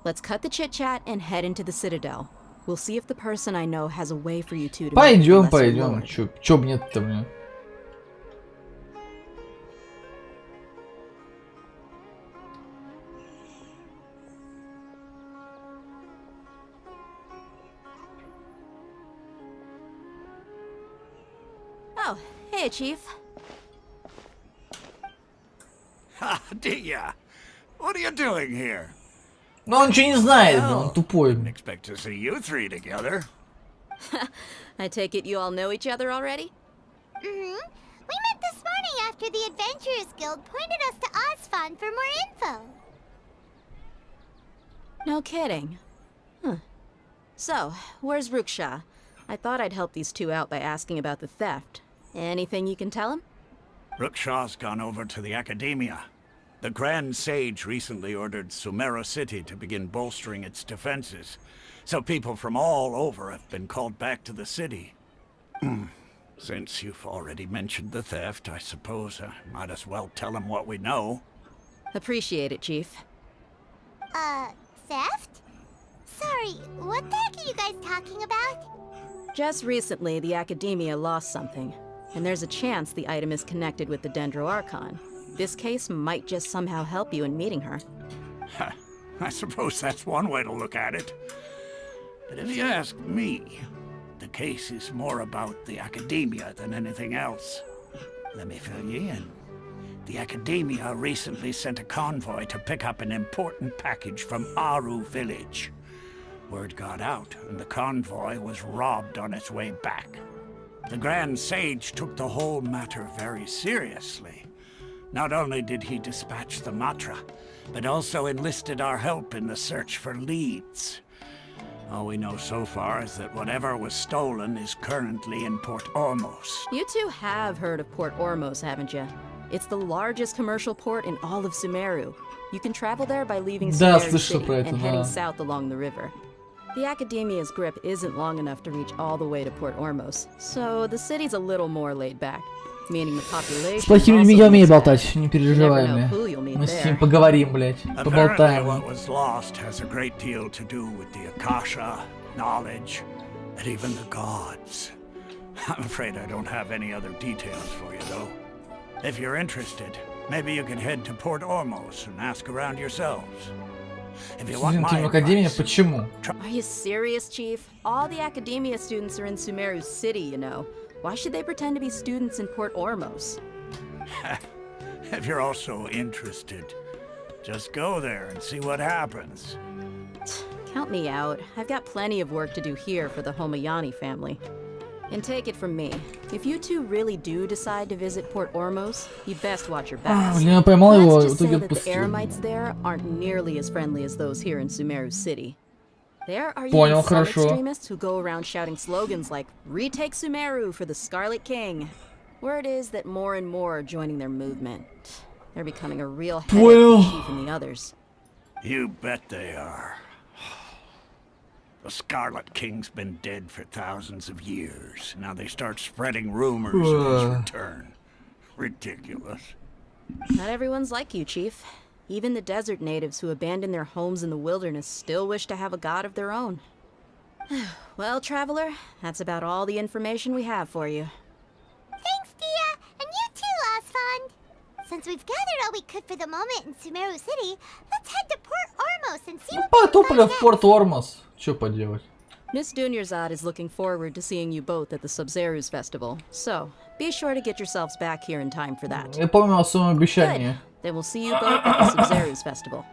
Let's cut the chit-chat and head into the Citadel. We'll see if the person I know has a way for you two to Пойдем, make the lesser пойдем. lowered. Чё б нет-то, блин. Oh, hey, Chief. Ha, Dia! What are you doing here? Но он ничего не знает, блин, он тупой. Didn't expect to see you three together. I take it you all know each other already? We met this morning after the Adventurers Guild pointed us to Osfon for more info. No kidding. Huh. So, where's Ruksha? I thought I'd help these two out by asking about the theft. Anything you can tell him? Rookshaw's gone over to the Academia. The Grand Sage recently ordered Sumeru City to begin bolstering its defenses, so people from all over have been called back to the city. Since you've already mentioned the theft, I suppose I might as well tell him what we know. Appreciate it, Chief. Theft? Sorry, what the heck are you guys talking about? Just recently, the Academia lost something, and there's a chance the item is connected with the Dendro Archon. This case might just somehow help you in meeting her. I suppose that's one way to look at it. But if you ask me, the case is more about the Academia than anything else. Let me fill you in. The Academia recently sent a convoy to pick up an important package from Aru village. Word got out, and the convoy was robbed on its way back. The Grand Sage took the whole matter very seriously. Not only did he dispatch the Matra, but also enlisted our help in the search for leads. All we know so far is that whatever was stolen is currently in Port Ormos. You two have heard of Port Ormos, haven't you? It's the largest commercial port in all of Sumeru. You can travel there by leaving Да, Sumeru слышал City про это, and heading да. south along the river. The Academia's grip isn't long enough to reach all the way to Port Ormos, so the city's a little more laid back, meaning the population С плохими людьми also я умею lays back. болтать, не переживай, You never know бля. who you'll meet Мы с ним there. поговорим, блядь, Apparently поболтаем. what was lost has a great deal to do with the Akasha, knowledge, and even the gods. I'm afraid I don't have any other details for you, though. If you're interested, maybe you can head to Port Ormos and ask around yourselves. If you want my Студентам Академии, advice, почему? Are you serious, Chief? All the Academia students are in Sumeru City, you know. Why should they pretend to be students in Port Ormos? if you're also interested, just go there and see what happens. Count me out. I've got plenty of work to do here for the Homayani family. And take it from me, if you two really do decide to visit Port Ormos, you'd best watch your backs. Блин, я поймал его, Let's в just say итоге that the отпустил. Eremites there aren't nearly as friendly as those here in Sumeru City. There are Понял, even some хорошо. extremists who go around shouting slogans like, "Retake Sumeru for the Scarlet King." Word is that more and more are joining their movement. They're becoming a real headache for Понял. the Chief and the others. You bet they are. The Scarlet King's been dead for thousands of years. Now they start spreading rumors of his return. Ridiculous. Not everyone's like you, Chief. Even the desert natives who abandoned their homes in the wilderness still wish to have a god of their own. Well, Traveler, that's about all the information we have for you. Thanks, Dia, and you too, Osfond. Since we've gathered all we could for the moment in Sumeru City, let's head to Port Ormos and see what we can Потопали find в next. Порт Ормос. Чё поделать? Miss Dunyarzad is looking forward to seeing you both at the Sub-Zeru's festival, so be sure to get yourselves back here in time for that. Я помню о своем обещании. Then we'll see you both at the Sub-Zeru's festival.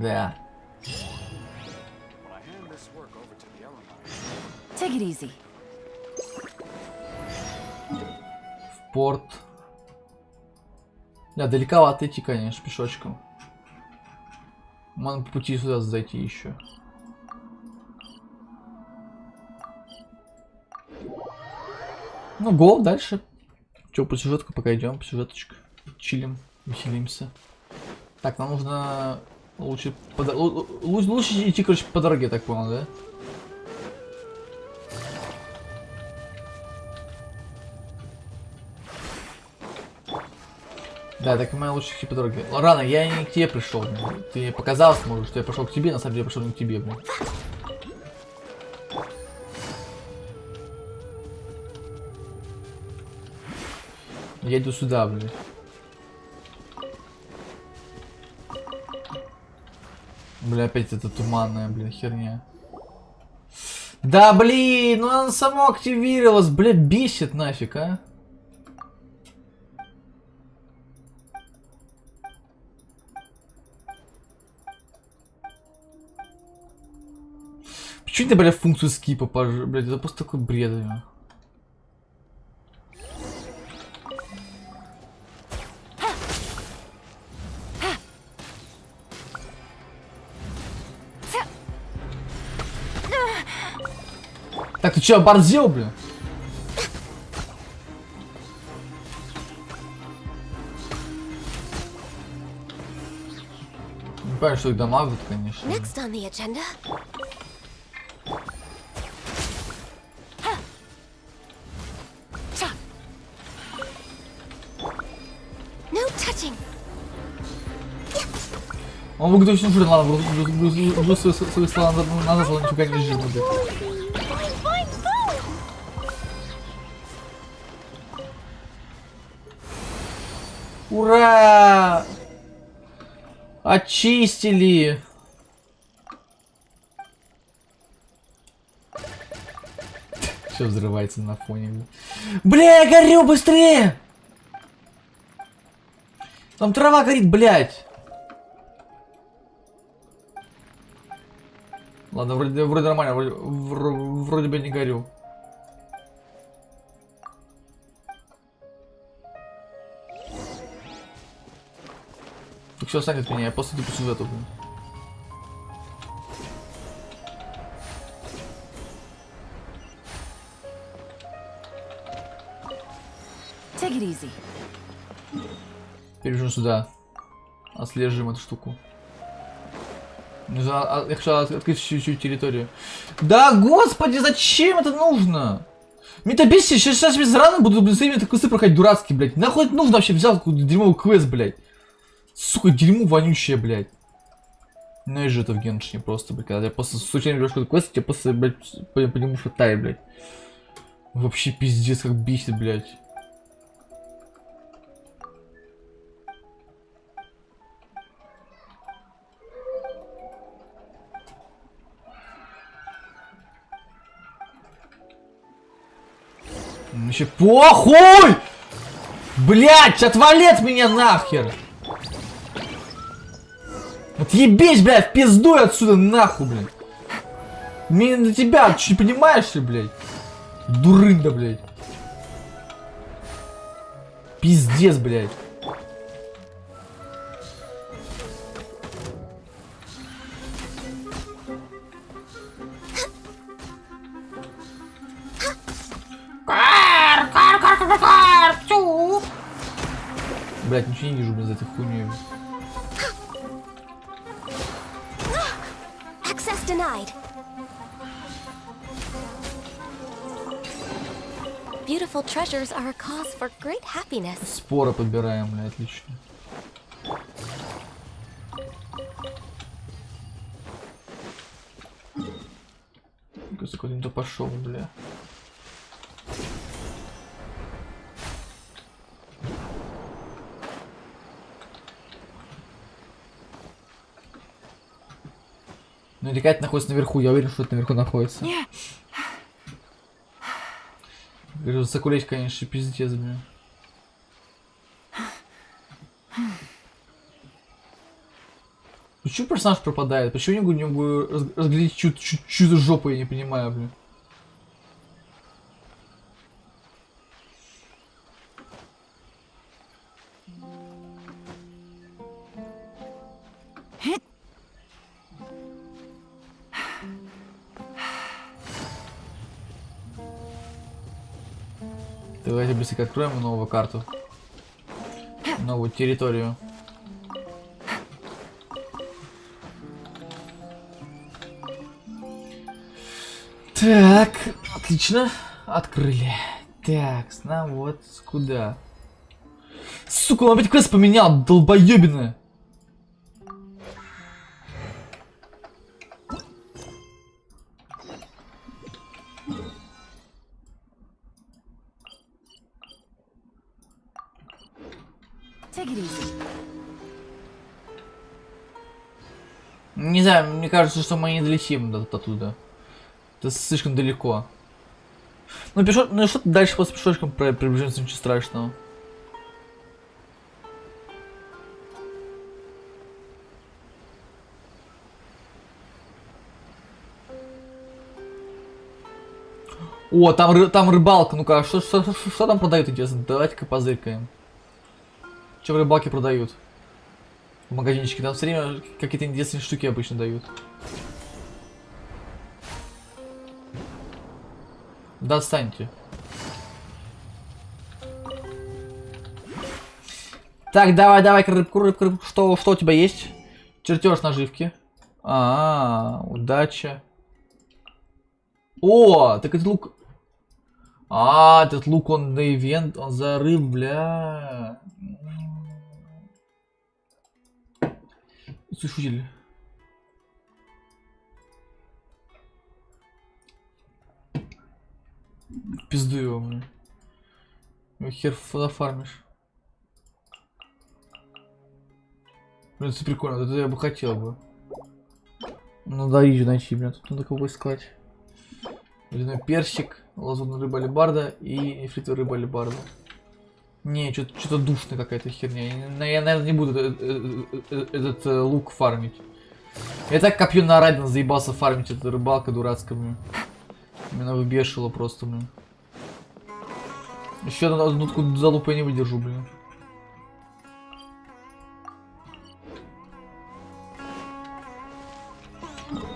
Да. Take it easy. В порт. Да, далековато идти, конечно, пешочком. Можно по пути сюда зайти еще. Ну, го, дальше. Че, по сюжетку пока идем, по сюжеточку. Чилим, веселимся. Так, нам нужно лучше лучше идти, короче, по дороге, я так понял, да? Да, так понимаю, лучше идти по дороге. Рано, я не к тебе пришел. Ты мне показалось, может, что я пошел к тебе, на самом деле я пошел не к тебе, блин. Я иду сюда, блин. Бля, опять эта туманная, блин, херня. Да, блин, ну она сама активировалась, бля, бесит нафиг, а. Почему ты, бля, функцию скипа, блядь, это просто такой бред, блин. Так, ты чё, оборзел, блин? Не понимаю, что их дамагут, конечно. Next on the agenda. No touching. Он выглядит очень жирно, ладно, в свои слова назад, он нифига не жирно, блядь. Ура! Очистили! Все взрывается на фоне. Бля, я горю, быстрее! Там трава горит, блядь! Ладно, вроде нормально, вроде бы не горю. Так все останет меня, я просто иду по сюжету, блин. Take it easy. Перебежим сюда. Отслеживаем эту штуку. Нужно, я хочу открыть чуть-чуть территорию. Да, господи, зачем это нужно? Мне-то бесит, сейчас без раны буду быстрее квесты проходить дурацкие, блядь. Нахуй это нужно вообще, взял какой-то дерьмовый квест, блядь. Сука, дерьмо вонючее, блядь. Ну и же это в Геншине просто, блядь. Когда я просто случайно берешь какой-то квест, тебе просто, блядь, по нему шатает, блядь. Вообще пиздец, как бесит, блядь. Вообще похуй! Блять, отвали от меня нахер! Отъебись, блядь, в пизду отсюда нахуй, блядь! Мне на тебя, ты что, не понимаешь ли, блядь? Дурында, блядь. Пиздец, блядь. Блять, ничего не вижу, блин, за этой хуйней. Access denied. Beautiful treasures are a cause for great happiness. Споры подбираем, бля, отлично. Какой-то не то пошел, бля. Ну, рекать находится наверху, я уверен, что это наверху находится. Говорю, закулечь, конечно, пиздец, блин. Почему персонаж пропадает? Почему не могу разглядеть чью-то жопу, я не понимаю, блин. Давайте быстренько откроем новую карту. Новую территорию. Так, отлично. Открыли. Так, нам вот куда. Сука, он опять квест поменял, долбоёбина. Не знаю, мне кажется, что мы не долетим оттуда. Это слишком далеко. Ну, ну что дальше после пешочком приближаться, ничего страшного. О, там рыбалка. Ну-ка, что там продают, интересно? Давайте-ка позыркаем. Что в рыбалке продают? В магазинчике. Там все время какие-то интересные штуки обычно дают. Достаньте. Так, давай-ка рыбку. Что у тебя есть? Чертеж наживки. Удача. О, так это лук. Этот лук, он на ивент, он за рыб, бля. Слушай, пизду его мне. Хер зафармишь. В принципе, прикольно, это я бы хотел бы. Надо рижу найти, мне тут надо кого искать. Ледяной персик, лазурная рыба алебарда и нефритовая рыба алебарда. Не, что-то душная какая-то херня. Я, наверное, не буду этот лук фармить. Я так копье на Райден заебался фармить, эта рыбалка дурацкая, блин. Меня выбешило просто, блин. Еще одну залупу я не выдержу, блин.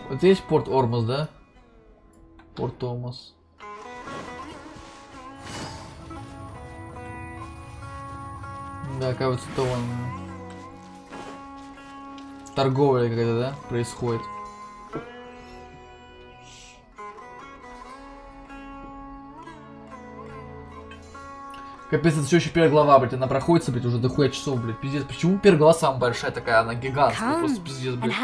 Это есть порт Ормос, да? Порт Ормос. Да, кажется, то он торговля какая-то, да, происходит. Капец, это все еще первая глава, блядь, она проходится, блядь, уже дохуя часов, блядь, пиздец. Почему первая глава самая большая такая, она гигантская, просто пиздец, блядь.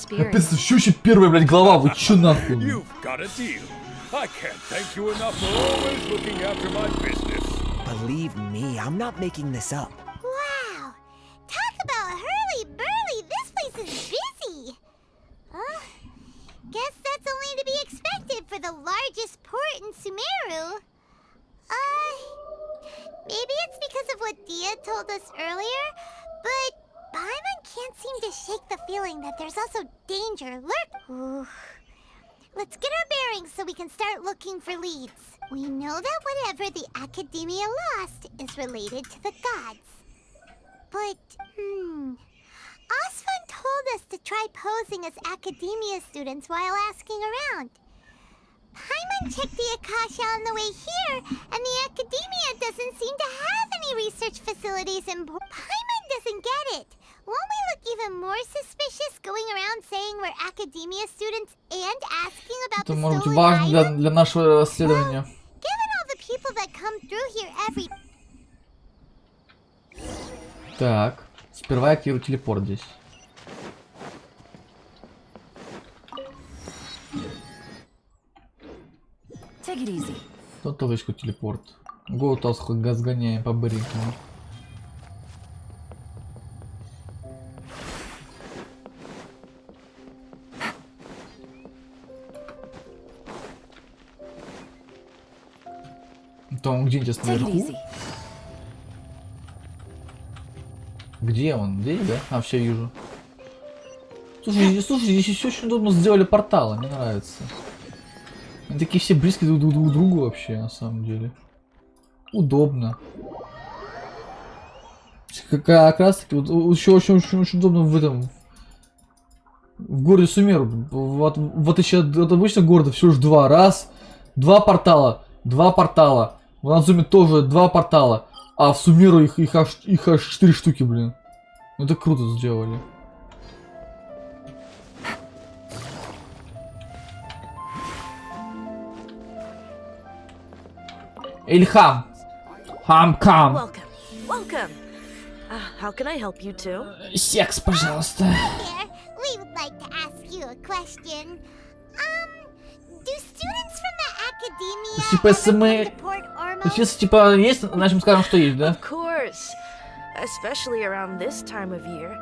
Капец, все еще первая, блядь, глава, вы чё нахуй? I can't thank you enough for always looking after my business. Believe me, I'm not making this up. Wow! Talk about hurly-burly! This place is busy! Guess that's only to be expected for the largest port in Sumeru. Maybe it's because of what Dia told us earlier, but Paimon can't seem to shake the feeling that there's also danger lurk. Let's get our bearings so we can start looking for leads. We know that whatever the Academia lost is related to the gods. But, Osfun told us to try posing as Academia students while asking around. Paimon checked the Akasha on the way here, and the Academia doesn't seem to have any research facilities in Paimon doesn't get it. Won't we look even more suspicious going around saying we're Academia students and asking about the stolen Это может важно для нашего расследования. Given all the people that come through here every... Так, сперва активирую телепорт здесь. Тут точку телепорт. Гоутас хоть газ гоняем по брикам. Там где-нибудь наверху? Где он? Здесь, да? Все вижу. Слушай, здесь еще очень удобно сделали порталы, мне нравится. Они такие все близкие друг к другу вообще, на самом деле. Удобно. Как раз таки, вот еще очень удобно в этом... В городе Сумеру. Вот, в отличие от обычных городов, всего лишь два. Раз, два портала. В Назуме тоже два портала. А в Сумеру их аж 4 штуки, блин. Это круто сделали. Ильхам. Хамкам. Welcome. How can I help you two? Секс, пожалуйста. We would like to ask you a question. Do students from the academia Типа, если мы... Сейчас, типа, есть, значит, скажем, что есть, да? Of course. Especially around this time of year.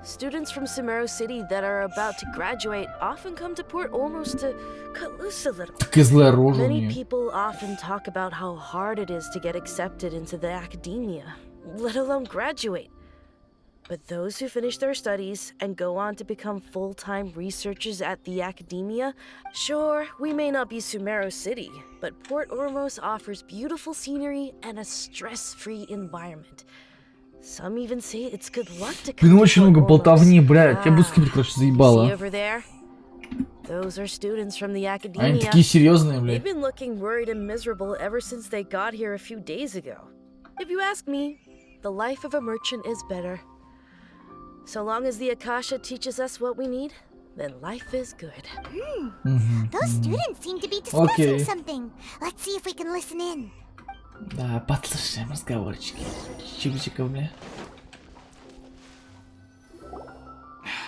Students from Sumeru City that are about to graduate often come to Port almost to cut loose a little. Many people often talk about how hard it is to get accepted into the academia, let alone graduate. But those who finish their studies and go on to become full-time researchers at the academia, sure, we may not be Sumeru City, but Port Ormos offers beautiful scenery and a stress-free environment. Some even say it's good luck to come. Блин, очень много болтовни, блядь. Я бы скипать, короче, заебало. Those are students from the academia. Они такие серьезные, блядь. They've been looking worried and miserable ever since they got here a few days ago. If you ask me, the life of a merchant is better. So long as the Akasha teaches us what we need, then life is good. Those students seem to be discussing something. Let's see if we can listen in. Да, послушаем разговорчики. Чик-чика, бля.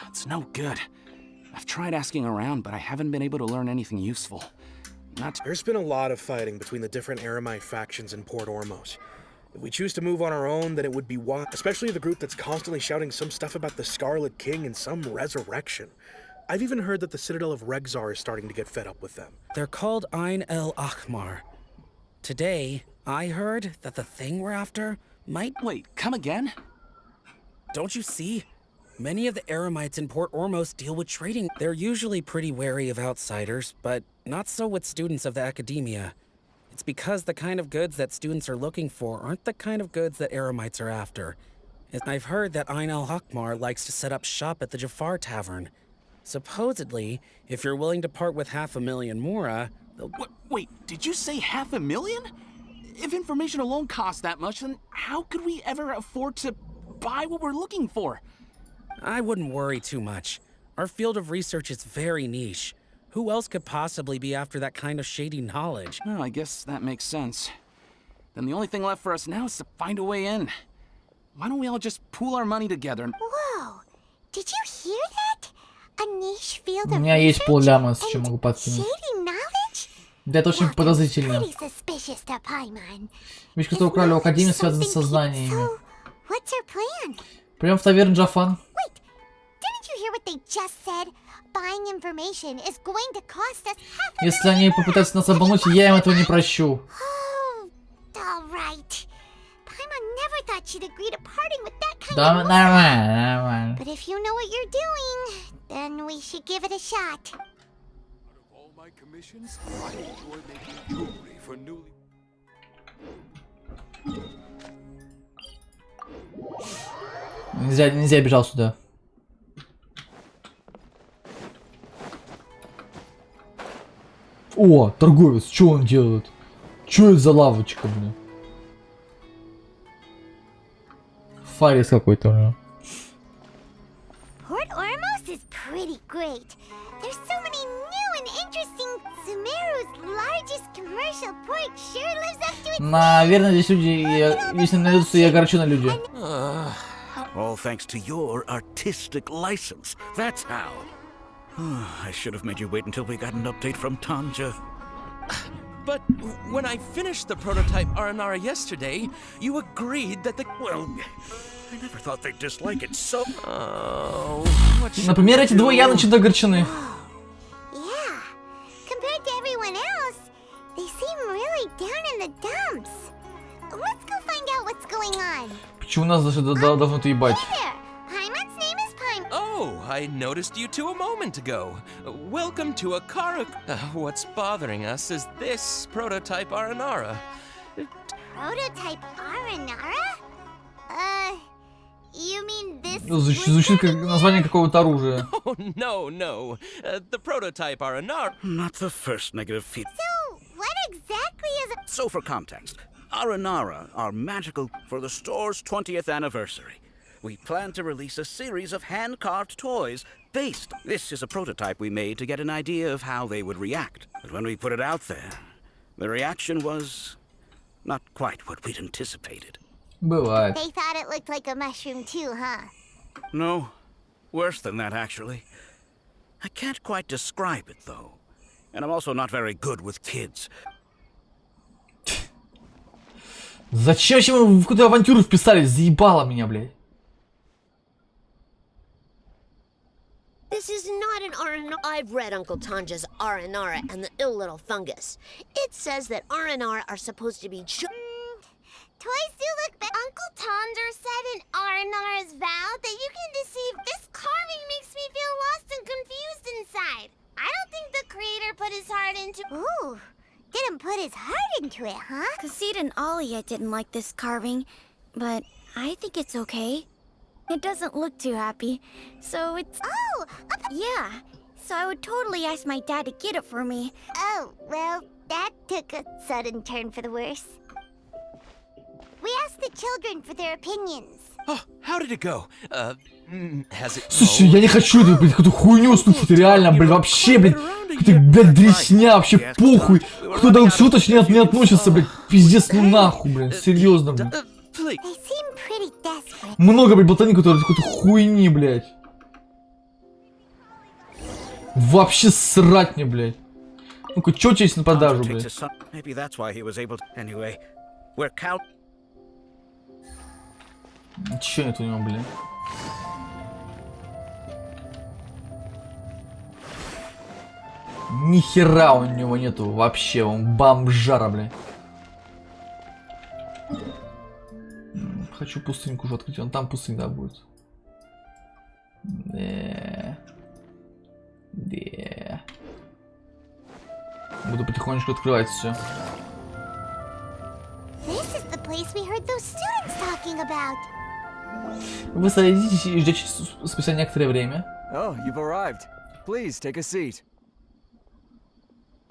It's no good. I've tried asking around, but I haven't been able to learn anything useful. There's been a lot of fighting between the different Aramite factions in Port Ormos. If we choose to move on our own, then it would be wise, especially the group that's constantly shouting some stuff about the Scarlet King and some resurrection. I've even heard that the Citadel of Regzar is starting to get fed up with them. They're called Ain el Akhmar. Today, I heard that the thing we're after might... Wait, come again? Don't you see? Many of the Aramites in Port Ormos deal with trading. They're usually pretty wary of outsiders, but not so with students of the academia. It's because the kind of goods that students are looking for aren't the kind of goods that Aramites are after. I've heard that Ain al-Hakmar likes to set up shop at the Jafar Tavern. Supposedly, if you're willing to part with 500,000 mora, they'll... Wait, did you say 500,000? If information alone costs that much, then how could we ever afford to buy what we're looking for? I wouldn't worry too much. Our field of research is very niche. Who else could possibly be after that kind of shady knowledge? Well, I guess that makes sense. Then the only thing left for us now is to find a way in. Why don't we all just pool our money together? Whoa! Did you hear that? A niche field У of меня есть research полляма, с чем and могу подкинуть. shady knowledge? Да, это очень подозрительно. Pretty suspicious to Paimon. Вещь, которую украли у Академии, связана с знаниями. So, what's our plan? Прям в таверн Джафан. Didn't you hear what they just said? Buying information is going to cost us Если они попытаются нас обмануть, я им этого не прощу. Oh, all right. Paimon never thought she'd agree to parting with that kind Да, of нормально, нормально. But if you know what you're doing, then we should give it a shot. All my commissions, I enjoy making jewelry for newly... Нельзя бежал сюда. О, торговец, что он делает? Что это за лавочка, блин? Фарис какой-то, блин. Port Ormos is pretty great. There's so many new and interesting. Sumeru's largest commercial port sure lives up to its Наверное, здесь люди, если найдутся и огорчены люди. All thanks to your artistic license. That's how. I should have made you wait until we got an update from Tanja. But when I finished the prototype Aranara yesterday, you agreed that the... Well, I never thought they'd dislike it so... Например, эти двое явно что-то огорчены. Yeah. Compared to everyone else, they seem really down in the dumps. Let's go find out what's going on. Почему нас даже должны-то ебать? Paimon's name is Paimon. Oh, I noticed you two a moment ago. Welcome to Akara. What's bothering us is this prototype Aranara. Prototype Aranara? You mean this? Звучит как название какого-то оружия. Oh, no. The prototype RNR. Not the first negative feed. So, what exactly is a... So for context, Aranara are magical for the store's 20th anniversary. We plan to release a series of hand-carved toys based. This is a prototype we made to get an idea of how they would react. But when we put it out there, the reaction was not quite what we'd anticipated. Бывает. They thought it looked like a mushroom too, huh? No, worse than that actually. I can't quite describe it though. And I'm also not very good with kids. Зачем вы в какую-то авантюру вписались? Заебало меня, блядь. This is not an Aranara. I've read Uncle Tanja's Aranara and the ill little fungus. It says that Aranara are supposed to be Toys do look bad. Uncle Tonder said in Aranara's vow that you can deceive. This carving makes me feel lost and confused inside. I don't think the creator put his heart into... Ooh, didn't put his heart into it, huh? Kassid and Alia didn't like this carving, but I think it's okay. It doesn't look too happy, so it's... Oh! Yeah, so I would totally ask my dad to get it for me. Oh, well, that took a sudden turn for the worse. We asked the children for their opinions. Oh, how did it go? Has it... Слушай, я не хочу эту, блядь, какую-то хуйню слушать, реально, блядь, вообще, блядь, какая-то, блядь, дресня, вообще похуй. Кто до всего точнее не относится, блядь, пиздец, ну нахуй, блядь, серьезно, блядь. Много, блядь, ботаник, которые какой-то хуйни, блядь. Вообще срать мне, блядь. Ну-ка, чё у тебя есть на продажу, блядь? Чё нет у него, блядь? Ни хера у него нету вообще, он бомжара, блядь. Хочу пустыньку уже открыть, он там пустынь, да, будет. Буду потихонечку открывать все. Вы садитесь и ждете спустя некоторое время. Oh, you've arrived. Please take a seat.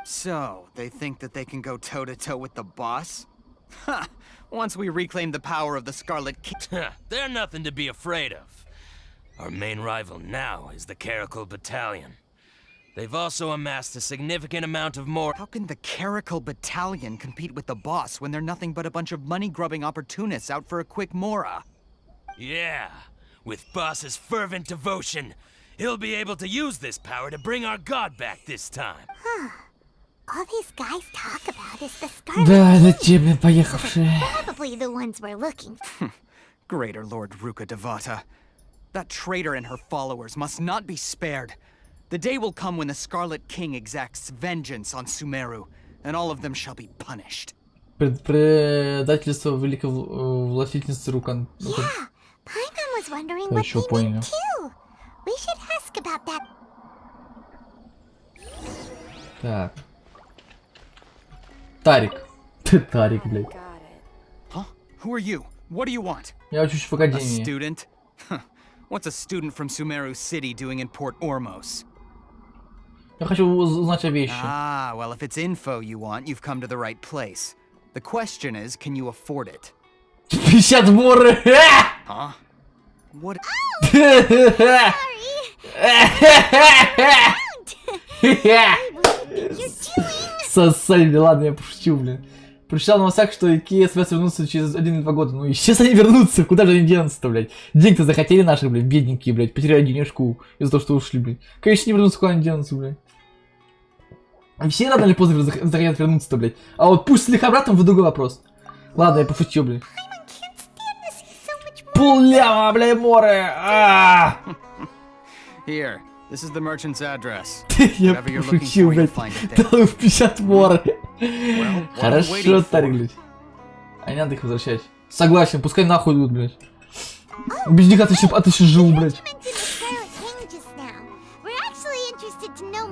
So, they think that they can go toe-to-toe with the boss? Ha! Once we reclaim the power of the Scarlet King... They're nothing to be afraid of. Our main rival now is the Caracal Battalion. They've also amassed a significant amount of more... How can the Caracal Battalion compete with the boss when they're nothing but a bunch of money-grubbing opportunists out for a quick mora? Yeah, with Boss's fervent devotion, he'll be able to use this power to bring our god back this time. All these guys talk about is the Scarlet Да, это те, блин, поехавшие. Probably the ones we're looking for. Greater Lord Ruka Devata. That traitor and her followers must not be spared. The day will come when the Scarlet King exacts vengeance on Sumeru, and all of them shall be punished. Предательство великой властительницы Рукан. Yeah, Paimon was wondering what he meant too. We should ask about that. Так. Тарик. Тарик, блядь. Huh? Who are you? What do you want? Я учусь в академии. A student? What's a student from Sumeru City doing in Port Ormos? Я хочу узнать о вещи. Ah, well, if it's info you want, you've come to the right place. The question is, can you afford it? 50 моры! Huh? What? Сосали, ладно, я пошутил, блин. Прочитал в новостях, что Икея собирается вернуться через 1 или 2 года. Ну и сейчас они вернутся, куда же они денутся-то, блядь? Денег-то захотели наши, блядь, бедненькие, блядь, потеряли денежку из-за того, что ушли, блядь. Конечно, не вернутся, куда они денутся, блядь. Все рано или поздно захотят вернуться-то, блядь. А вот пусть с лихобратом в другой вопрос. Ладно, я пошутил, блядь. Пуляма, блядь, море! Here, this is the merchant's address. Я пошутил, блядь. Дал 50 моры. Хорошо, Тарик, блядь. А не надо их возвращать. Согласен, пускай нахуй идут, блядь. Без них отыщу живу, блядь.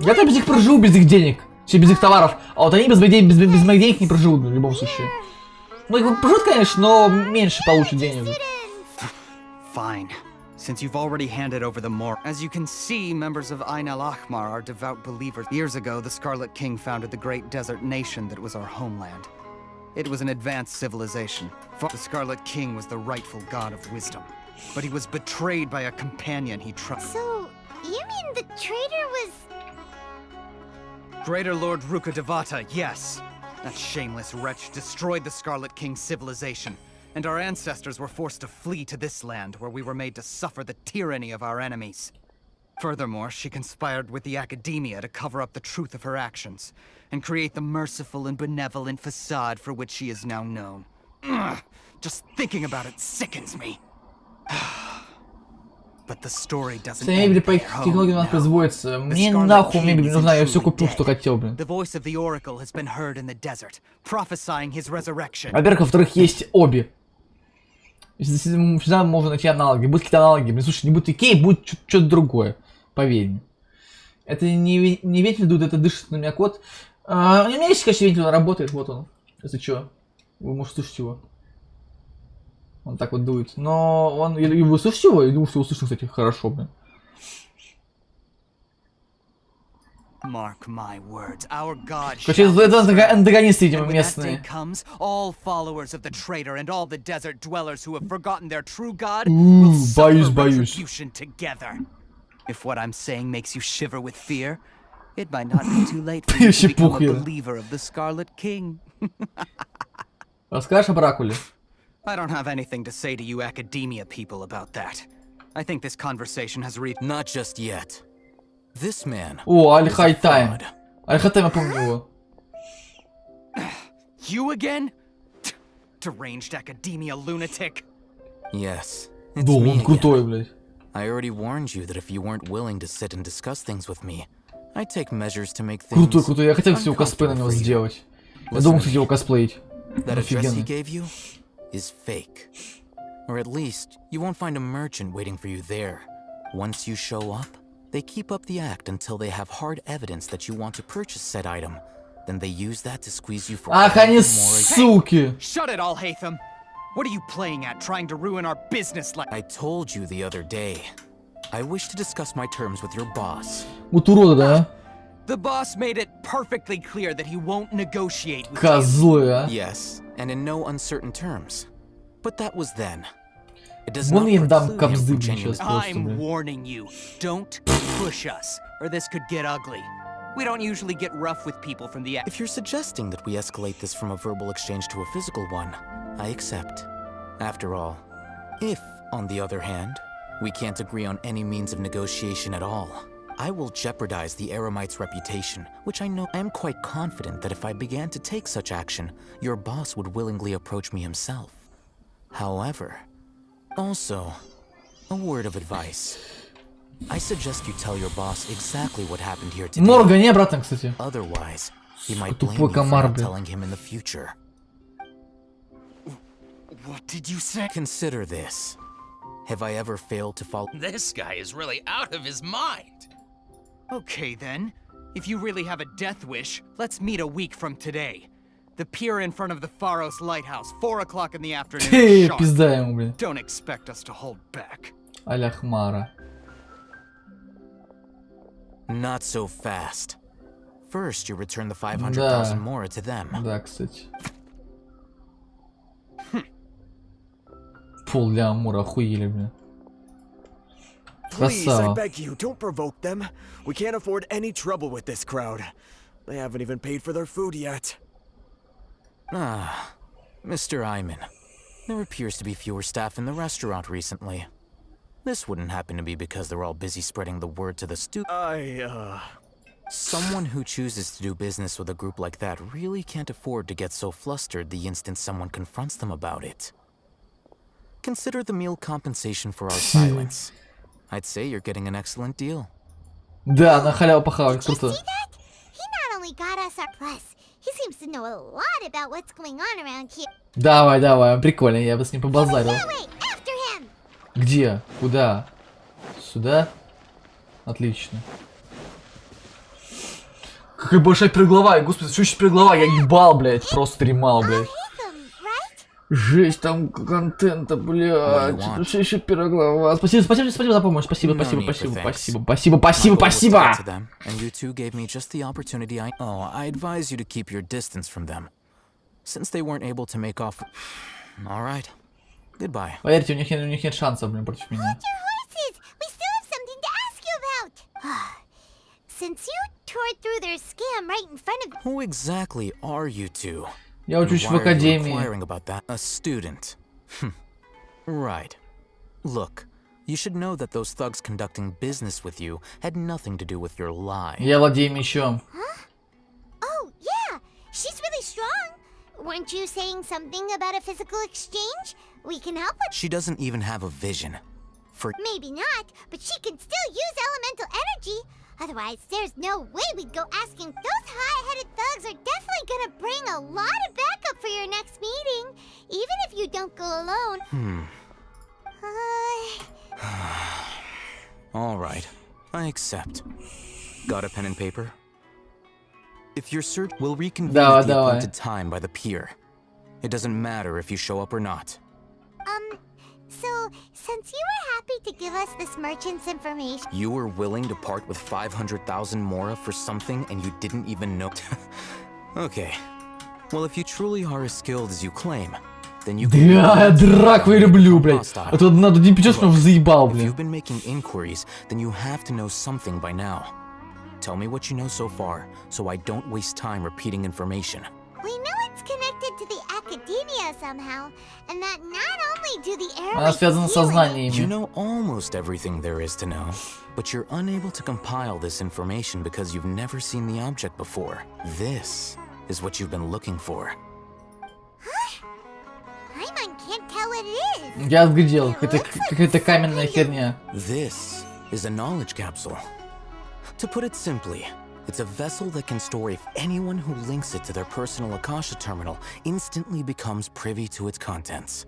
Я-то без них проживу, без их денег. Все без их товаров. А вот они без моих денег не проживут, в любом случае. Ну, их проживут, конечно, но меньше получат денег. Fine. Since you've already handed over the more. As you can see, members of Ain al-Ahmar are devout believers. Years ago, the Scarlet King founded the great desert nation that was our homeland. It was an advanced civilization. The Scarlet King was the rightful god of wisdom. But he was betrayed by a companion he trusted. So, you mean the traitor was... Greater Lord Ruka Devata, yes. That shameless wretch destroyed the Scarlet King's civilization, and our ancestors were forced to flee to this land where we were made to suffer the tyranny of our enemies. Furthermore, she conspired with the Academia to cover up the truth of her actions, and create the merciful and benevolent facade for which she is now known. Ugh, just thinking about it sickens me. But the story doesn't end there. Технология у нас производится. Мне нахуй мебель не нужна, я все купил, что хотел, блин. The voice of the oracle has been heard in the desert, prophesying his resurrection. Во-первых, во-вторых, есть обе. Всегда можно найти аналоги. Будут какие-то аналоги. Блин, слушай, не будет Икеи, будет что-то другое. Поверь мне. Это не вентиль дует, это дышит на меня кот. У меня есть, конечно, вентиль, он работает, вот он. Если что. Вы можете слышать его. Он так вот дует. Но он... И вы слышите его? Я думаю, что его слышно, кстати, хорошо, блин. Mark my words, our God. Короче, это антагонисты, видимо, местные. Comes, all followers of the traitor and all the desert dwellers who have forgotten their true God will suffer retribution together. If what I'm saying makes you shiver with fear, it might not be too late for you to become a believer of the Scarlet King. Расскажешь о Дракуле? I don't have anything to say to you Academia people about that. I think this conversation has reached... Not just yet. This man... О, Аль-Хайтайм. Аль-Хайтайм, я помню его. You again? Deranged Academia lunatic. Yes. Да, он крутой, блядь. I already warned you that if you weren't willing to sit and discuss things with me, I'd take measures to make things... Крутой. Я хотел всего косплей на него сделать. Я думал, кстати, его косплеить. That address he gave you is fake. Or at least, you won't find a merchant waiting for you there. Once you show up, they keep up the act until they have hard evidence that you want to purchase said item. Then they use that to squeeze you for Ах, они суки! Shut it, Al-Haytham! What are you playing at, trying to ruin our business life? I told you the other day. I wish to discuss my terms with your boss. Вот урода, да? The boss made it perfectly clear that he won't negotiate with Козлы, а? Yes, and in no uncertain terms. But that was then. It does Вон not я им дам preclude him кобзы, from блин, сейчас genuine... просто, I'm блин. warning you, don't push us, or this could get ugly. We don't usually get rough with people from the... If you're suggesting that we escalate this from a verbal exchange to a physical one, I accept. After all, if, on the other hand, we can't agree on any means of negotiation at all, I will jeopardize the Eremite's reputation, which I know I am quite confident that if I began to take such action, your boss would willingly approach me himself. However, also, a word of advice. I suggest you tell your boss exactly what happened here today. Морга не обратно, кстати. Otherwise, he might blame you for not telling him in the future. What did you say? Consider this. Have I ever failed to follow? This guy is really out of his mind. Okay then. If you really have a death wish, let's meet a week from today. The pier in front of the Pharos Lighthouse, 4 o'clock in the afternoon. Пизда ему, блин. Don't expect us to hold back. Аля Хмара. Not so fast. First, you return the 500,000 more to them. Да, кстати. Пол для Амура, охуели, блин. Please, I beg you, don't provoke them. We can't afford any trouble with this crowd. They haven't even paid for their food yet. Ah, Mr. Iman. There appears to be fewer staff in the restaurant recently. This wouldn't happen to be because they're all busy spreading the word to the Someone who chooses to do business with a group like that really can't afford to get so flustered the instant someone confronts them about it. Consider the meal compensation for our silence. I'd say you're getting an excellent deal. Да, на халяву похавать, круто. He not only got us our plus, he seems to know a lot about what's going on around here. Давай, прикольно, я бы с ним побазарил. Где? Куда? Сюда? Отлично. Какая большая переглава, господи, что еще переглава? Я ебал, блядь, просто дремал, блядь. Жесть, там контента, блядь. Тут все еще первая глава. Спасибо за помощь. Спасибо. And you two gave me just the opportunity I advise you to keep your distance from them. Since they weren't able to make off... All right. Goodbye. Поверьте, у них нет шансов, блин, против меня. Since you tore through their scam right in front of... Who exactly are you two? Я учусь в академии. About that? A student. Right. Look, you should know that those thugs conducting business with you had nothing to do with your lie. Я владею мечом. Huh? Oh, yeah. She's really strong. Weren't you saying something about a physical exchange? We can help her. She doesn't even have a vision. Maybe not, but she can still use elemental energy. Otherwise, there's no way we'd go asking. Those high-headed thugs are definitely gonna bring a lot of backup for your next meeting, even if you don't go alone. All right, I accept. Got a pen and paper? If your search will reconvene at the appointed time by the pier. It doesn't matter if you show up or not. So, since you were happy to give us this merchant's information... You were willing to part with 500,000 mora for something and you didn't even know... Okay. Well, if you truly are as skilled as you claim, then you can... Я драку люблю, блядь. А то надо Димпичёс меня заебал, блин. If you've been making inquiries, then you have to know something by now. Tell me what you know so far, so I don't waste time repeating information. We know it's connected to the academia somehow, and that not only do the airways... Она связана с сознаниями. You know almost everything there is to know, but you're unable to compile this information because you've never seen the object before. This is what you've been looking for. Huh? Paimon can't tell what it is. Я отглядел, какая-то каменная херня. This is a knowledge capsule. To put it simply, it's a vessel that can store if anyone who links it to their personal Akasha terminal instantly becomes privy to its contents.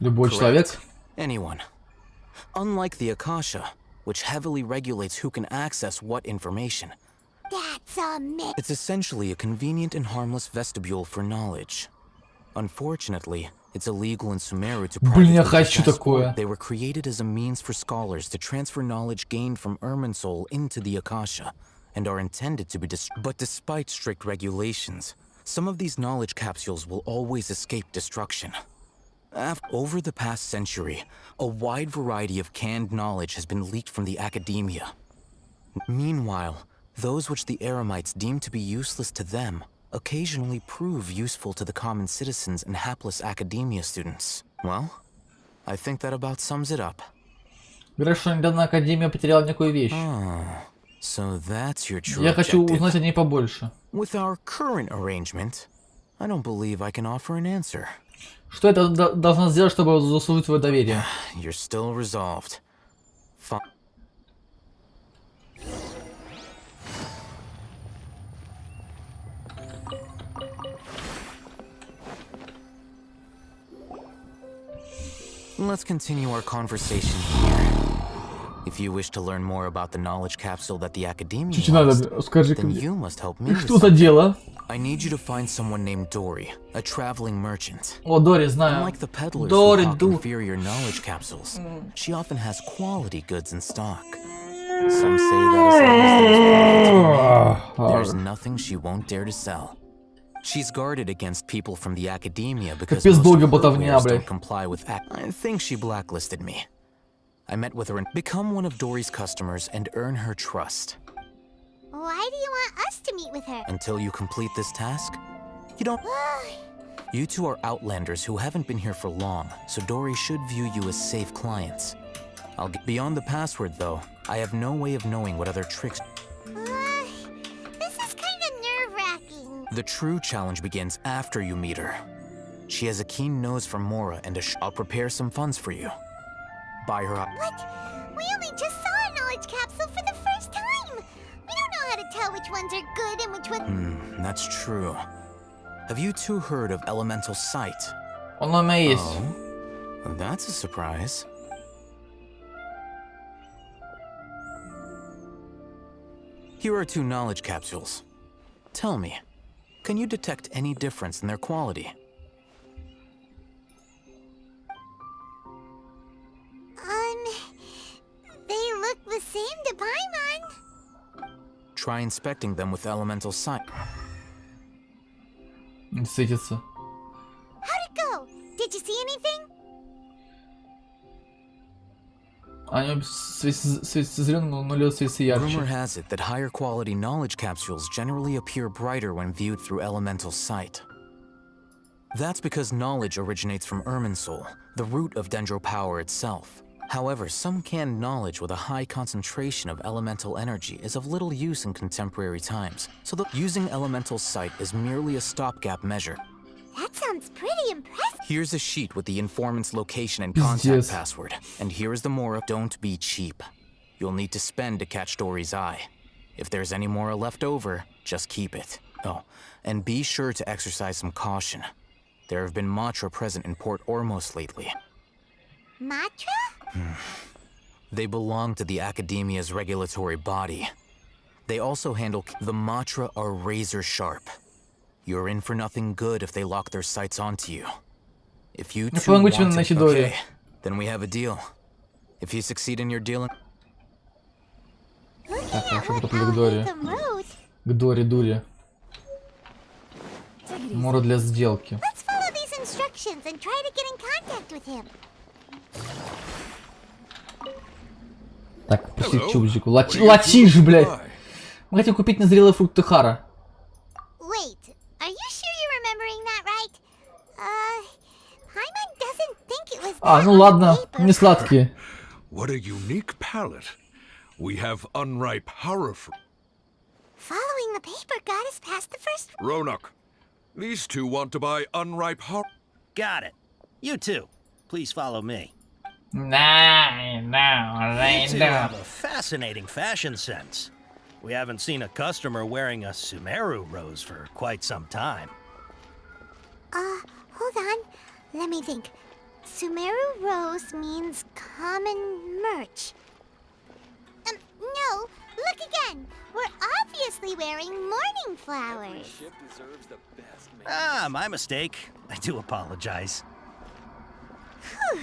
Любой человек? Anyone. Unlike the Akasha, which heavily regulates who can access what information. That's a myth. It's essentially a convenient and harmless vestibule for knowledge. Unfortunately, it's illegal in Sumeru to Блин, я хочу такое. They were created as a means for scholars to transfer knowledge gained from Irminsul into the Akasha, and are intended to be But despite strict regulations, some of these knowledge capsules will always escape destruction. Over the past century, a wide variety of canned knowledge has been leaked from the academia. Meanwhile, those which the Eremites deem to be useless to them occasionally prove useful to the common citizens and hapless academia students. Well, I think that about sums it up. Говорят, что недавно Академия потеряла некую вещь. So that's your true Я хочу objective. узнать о ней побольше. With our current arrangement, I don't believe I can offer an answer. Что это должно сделать, чтобы заслужить твое доверие? You're still resolved. Let's continue our conversation here. If you wish to learn more about the knowledge capsule that the Academia lost, then you must help me with something. I need you to find someone named Dory, a traveling merchant. О, Дори, знаю. Unlike the peddlers who hawk inferior knowledge capsules, she often has quality goods in stock. Some say that as long as there's profit, there's nothing she won't dare to sell. She's guarded against people from the academia because most of her wares don't comply with I think she blacklisted me. I met with her and become one of Dory's customers and earn her trust. Why do you want us to meet with her? Until you complete this task, you don't... You two are outlanders who haven't been here for long, so Dory should view you as safe clients. I'll get beyond the password, though. I have no way of knowing what other tricks... This is kind of nerve-wracking. The true challenge begins after you meet her. She has a keen nose for Mora and I'll prepare some funds for you. Buy her up. What? We only just saw a knowledge capsule for the first time. We don't know how to tell which ones are good and which ones... That's true. Have you two heard of elemental sight? Он у меня есть. Oh, that's a surprise. Here are 2 knowledge capsules. Tell me, Can you detect any difference in their quality? They look the same to Paimon. Try inspecting them with elemental sight. Светится. How'd it go? Did you see anything? Они светятся зеленым, но лед светится ярче. Rumor has it that higher quality knowledge capsules generally appear brighter when viewed through elemental sight. That's because knowledge originates from Irminsul, the root of Dendro power itself. However, some canned knowledge with a high concentration of elemental energy is of little use in contemporary times, so using elemental sight is merely a stopgap measure. That sounds pretty impressive. Here's a sheet with the informant's location and contact password, and here's the Mora. Don't be cheap. You'll need to spend to catch Dory's eye. If there's any Mora left over, just keep it. Oh, and be sure to exercise some caution. There have been Matra present in Port Ormos lately. Matra? They belong to the Academia's regulatory body. They also handle the Matra are razor sharp. You're in for nothing good if they lock their sights onto you. If you two want it, okay, then we have a deal. If you succeed in your deal... Так, хорошо, потопали к Доре. К Доре. Мора для сделки. Let's follow these instructions and try to get in contact with him. Так, пошли к чубчику. Латиш, блядь! Мы хотим купить незрелые фрукты Хара. Wait, are you sure you're remembering that right? Paimon doesn't think it was that Ну ладно, не сладкие. What a unique palette. We have unripe horror fruit. Following the paper got us past the first... Roanoke, these two want to buy unripe horror. Got it. You too. Please follow me. No. You two have a fascinating fashion sense. We haven't seen a customer wearing a Sumeru rose for quite some time. Hold on. Let me think. Sumeru rose means common merch. No, look again. We're obviously wearing morning flowers. My mistake. I do apologize. Whew.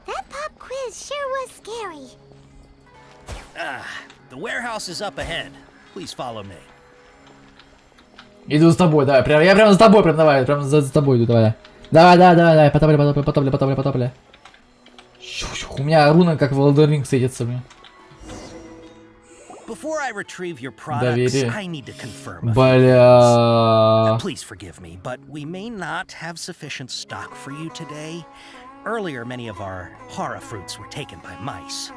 That pop quiz sure was scary. The warehouse is up ahead. Please follow me. Иду с тобой, давай. Я прям за тобой, давай. Прям за тобой иду, давай. Давай. Потопля. У меня руна как в Elden Ring светится, блин. Before I retrieve your products, I need to confirm. Бля. Please forgive me, but we may not have sufficient stock for you today. Earlier, many of our hara fruits were taken by mice.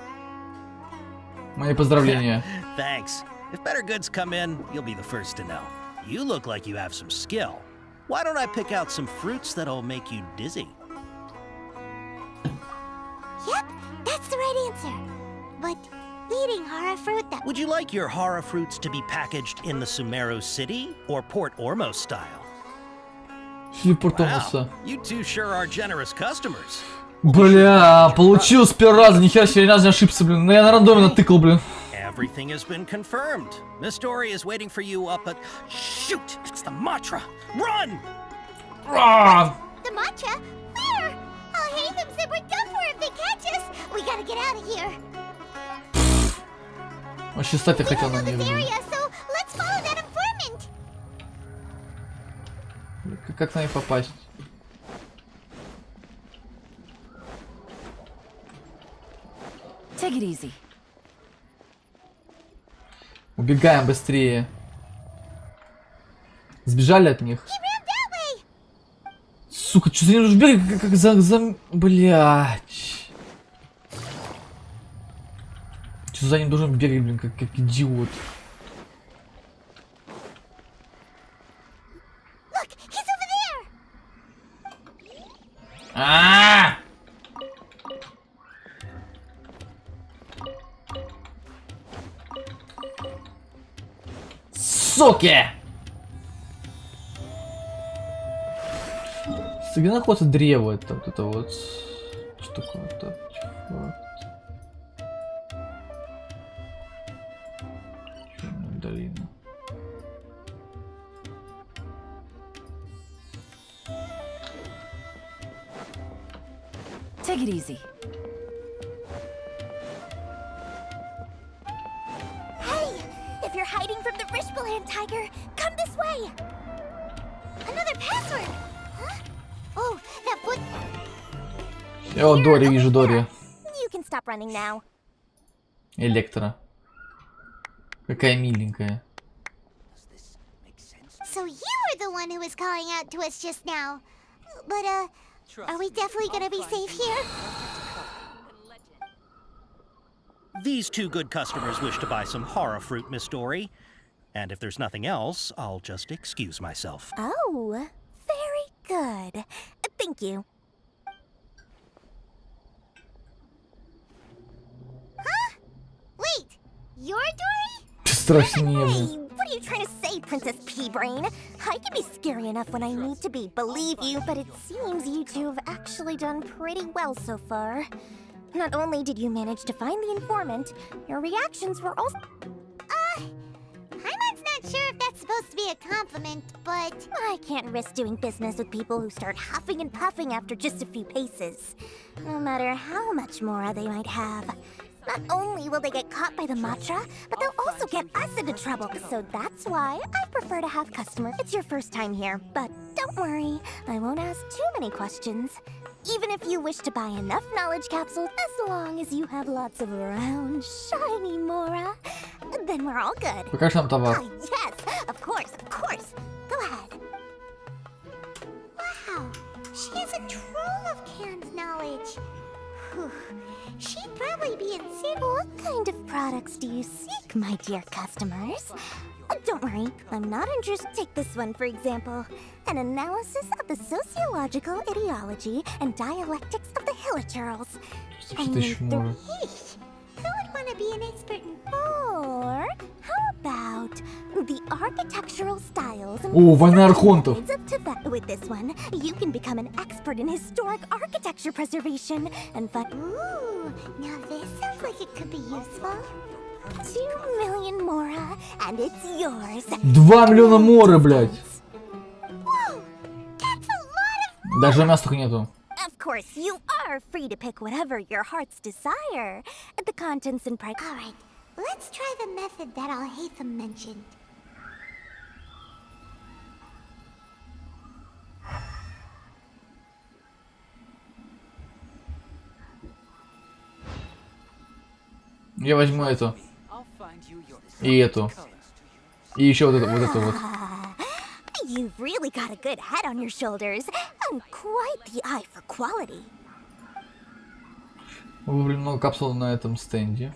Мои поздравления. Thanks. If better goods come in, you'll be the first to know. You look like you have some skill. Why don't I pick out some fruits that'll make you dizzy? Yep, that's the right answer. But eating hara fruit that... Would you like your hara fruits to be packaged in the Sumeru City or Port Ormos style? Wow, you two sure are generous customers. Бля, получил с первого раза, нихера себе, ни разу не ошибся, блин. Ну я на рандоме натыкал, блин. Everything has been confirmed. Miss Dory is waiting for you up at... Shoot! It's the Matra! Run! The Matra? Where? I'll hate them said we're done for if they catch us. We gotta get out of here. Вообще стать я хотел на ней. So let's follow that informant. Как на них попасть? Take it easy. Убегаем быстрее. Сбежали от них. Сука, что за ним уже бегает, как за... Блядь. Что за ним должен бегать, блин, как идиот. Суки! Где находится древо? Это вот это вот. Что такое-то? Черная долина. Take it easy. Hey! If you're hiding from the Rishbaland tiger, come this way! Another password! Huh? Oh, that would... О, Дори, вижу Дори. You can stop running now. Электро. Какая миленькая. So you were the one who was calling out to us just now. But, are we definitely gonna be safe here? These two good customers wish to buy some horror fruit, Miss Dory. And if there's nothing else, I'll just excuse myself. Oh, very good. Thank you. Huh? Wait, you're Dory? Страшнее. Hey, what are you trying to say, Princess Pea-Brain? I can be scary enough when I need to be, believe you, but it seems you two have actually done pretty well so far. Not only did you manage to find the informant, your reactions were also... Paimon's not sure if that's supposed to be a compliment, but... I can't risk doing business with people who start huffing and puffing after just a few paces. No matter how much more they might have. Not only will they get caught by the Matra, but they'll also get us into trouble. So that's why I prefer to have customers. It's your first time here, but don't worry. I won't ask too many questions. Even if you wish to buy enough knowledge capsules, as long as you have lots of round, shiny Mora, then we're all good. Покажи нам товар. Yes, of course, of course. Go ahead. Wow, she has a trove of canned knowledge. Whew. She'd probably be in What kind of products do you seek, my dear customers? Don't worry, I'm not interested. Take this one, for example. An analysis of the sociological ideology and dialectics of the Hilichurls. I mean, who would want to be an expert in... Or how about the architectural styles and О, война архонтов. of Tibet? With this one, you can become an expert in historic architecture preservation and Ooh, now this sounds like it could be useful. 2 million Mora, and it's yours. 2 миллиона моры, блядь. Whoa, that's a lot of... Даже мяса только нету. Of course, you are free to pick whatever your heart's desire. The contents and price. All right, let's try the method that Al-Haytham mentioned. Я возьму эту. И эту. И еще вот эту вот. You've really got a good head on your shoulders, and quite the eye for quality. Выбрали много капсул на этом стенде.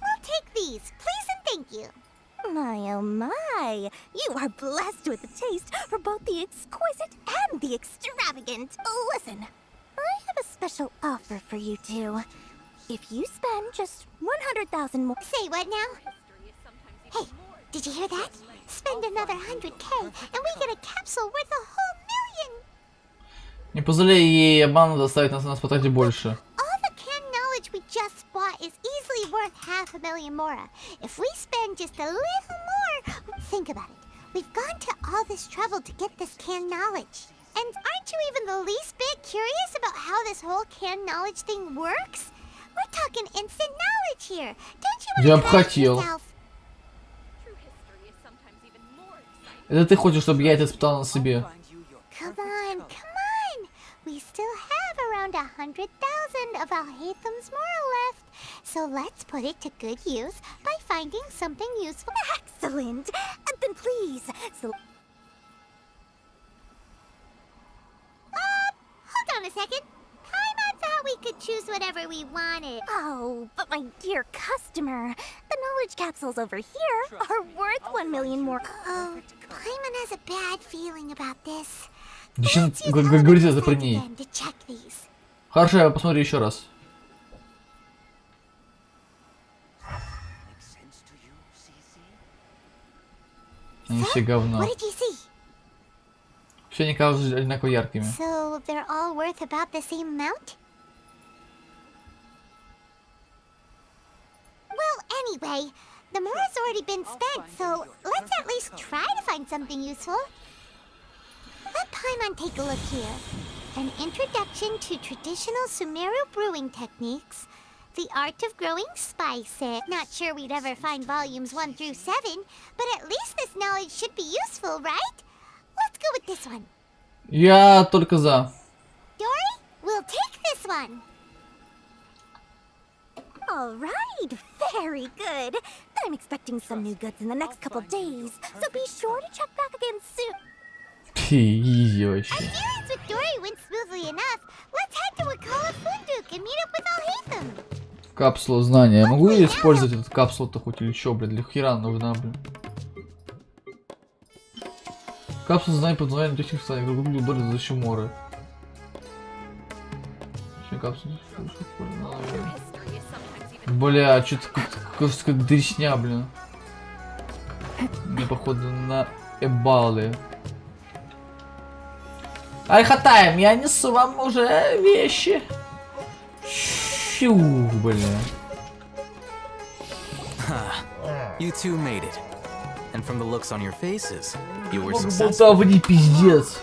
We'll take these, please and thank you. My oh my, you are blessed with a taste for both the exquisite and the extravagant. Listen, I have a special offer for you two. If you spend just 100,000 more... Say what now? Hey, did you hear that? Spend another 100K, and we get a capsule worth a whole million! Не позволяй ей обману заставить нас потратить больше. All the canned knowledge we just bought is easily worth 500,000 Mora. If we spend just a little more... Think about it. We've gone to all this trouble to get this canned knowledge. And aren't you even the least bit curious about how this whole canned knowledge thing works? We're talking instant knowledge here. Don't you Я want бы to хотел. yourself? Это ты хочешь, чтобы я это испытал на себе? Come on, come on! We still have around 100,000 of Al-Haytham's Mora left. So let's put it to good use by finding something useful. Excellent! Then please, so... Hold on a second. Paimon thought we could choose whatever we wanted. Oh, but my dear customer, the knowledge capsules over here are worth 1 million more. Oh, Paimon has a bad feeling about this. Зачем говорить это про ней? To check these. Хорошо, я посмотрю еще раз. Они все говно. What did you see? Все они кажутся одинаково яркими. So they're all worth about the same amount? Well, anyway, the Mora's already been spent, so let's at least try to find something useful. Let Paimon take a look here. An introduction to traditional Sumeru brewing techniques. The art of growing spices. Not sure we'd ever find volumes 1 through 7, but at least this knowledge should be useful, right? Let's go with this one. Я только за. Dory, we'll take this one. All right, very good. I'm expecting some new goods in the next couple days, so be sure to check back again soon. Изи вообще. Our dealings with Dory went smoothly enough. Let's head to Wakala Funduk and meet up with Al-Haytham. Капсула знания. Я могу использовать этот капсулу-то хоть или что, блин? Для хера нужна, блин. Капсула знаний под названием техник стани. Google борется за Шиморы. Бля, что-то как дресня, блин. Мне походу на эбалы. Ай, хатаем, я несу вам уже вещи. Щу, бля. You two made it. And from the looks on your faces, you were Болтавни successful. пиздец.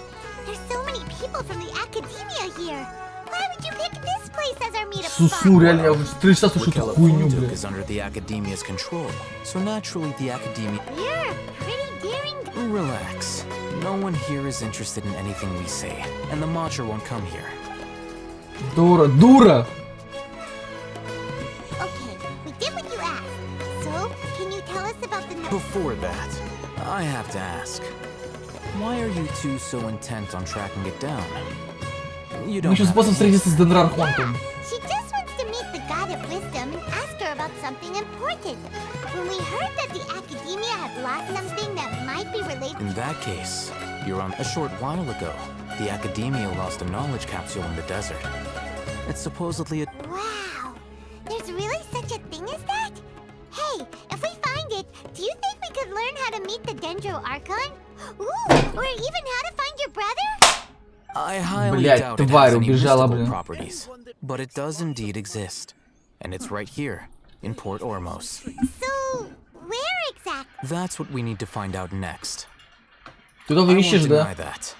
There's so many people from the academia here. Why would you pick this place as our meetup Сусу, spot? реально, я уже 3 часа слушаю эту хуйню, бля. Funduk is under the academia's control, so naturally the academia. You're pretty daring. Relax. No one here is interested in anything we say, and the Matcha won't come here. Дура, дура! Okay, we did what you asked. So, can you tell us about the Before that, I have to ask, why are you two so intent on tracking it down? You don't Мы сейчас have способ to встретиться с Денрархонтом. She just wants to meet the God of Wisdom, ask her about something important. When we heard that the academia had lost something that might be related. In that case, you're on. A short while ago, the academia lost a knowledge capsule in the desert. It's supposedly a. Wow, there's really such a thing as that? Hey, if we find it, do you think we could learn how to meet the Dendro Archon? Ooh, or even how to find your brother? I highly Блядь, doubt it тварь has any убежала, mystical блин. properties, but it does indeed exist, and it's right here in Port Ormos. So, where exactly? That's what we need to find out next. Ты только I won't ищешь, deny да? that.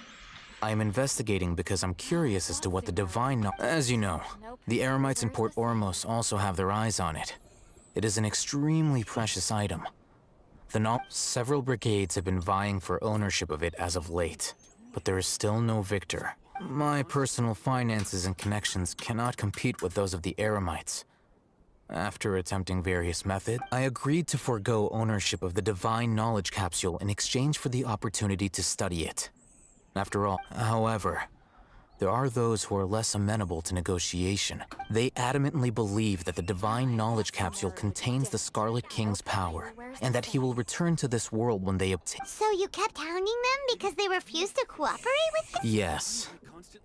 I am investigating because I'm curious as to what the divine. As you know, the Eremites in Port Ormos also have their eyes on it. It is an extremely precious item. Several brigades have been vying for ownership of it as of late, but there is still no victor. My personal finances and connections cannot compete with those of the Eremites. After attempting various methods, I agreed to forego ownership of the divine knowledge capsule in exchange for the opportunity to study it. After all, however, there are those who are less amenable to negotiation. They adamantly believe that the divine knowledge capsule contains the Scarlet King's power, and that he will return to this world when they obtain. So you kept hounding them because they refused to cooperate with you? Yes.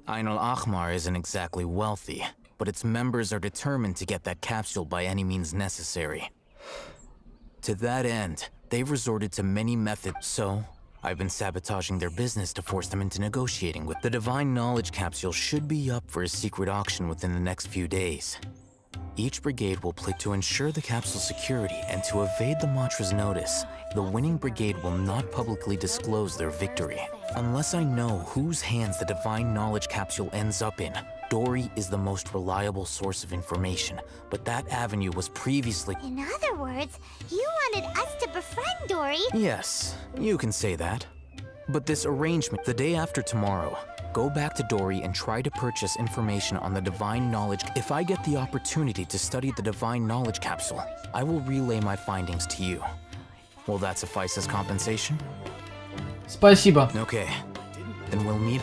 Ain al-Ahmar isn't exactly wealthy, but its members are determined to get that capsule by any means necessary. To that end, they've resorted to many methods, so I've been sabotaging their business to force them into negotiating with. The divine knowledge capsule should be up for a secret auction within the next few days. Each brigade will play to ensure the capsule's security and to evade the Matra's notice. The winning brigade will not publicly disclose their victory. Unless I know whose hands the divine knowledge capsule ends up in, Dory is the most reliable source of information, but that avenue was previously. In other words, you wanted us to befriend Dory? Yes, you can say that. But this arrangement, the day after tomorrow, go back to Dory and try to purchase information on the divine knowledge. If I get the opportunity to study the divine knowledge capsule, I will relay my findings to you. Will that suffice as compensation? Спасибо. Okay, then we'll meet.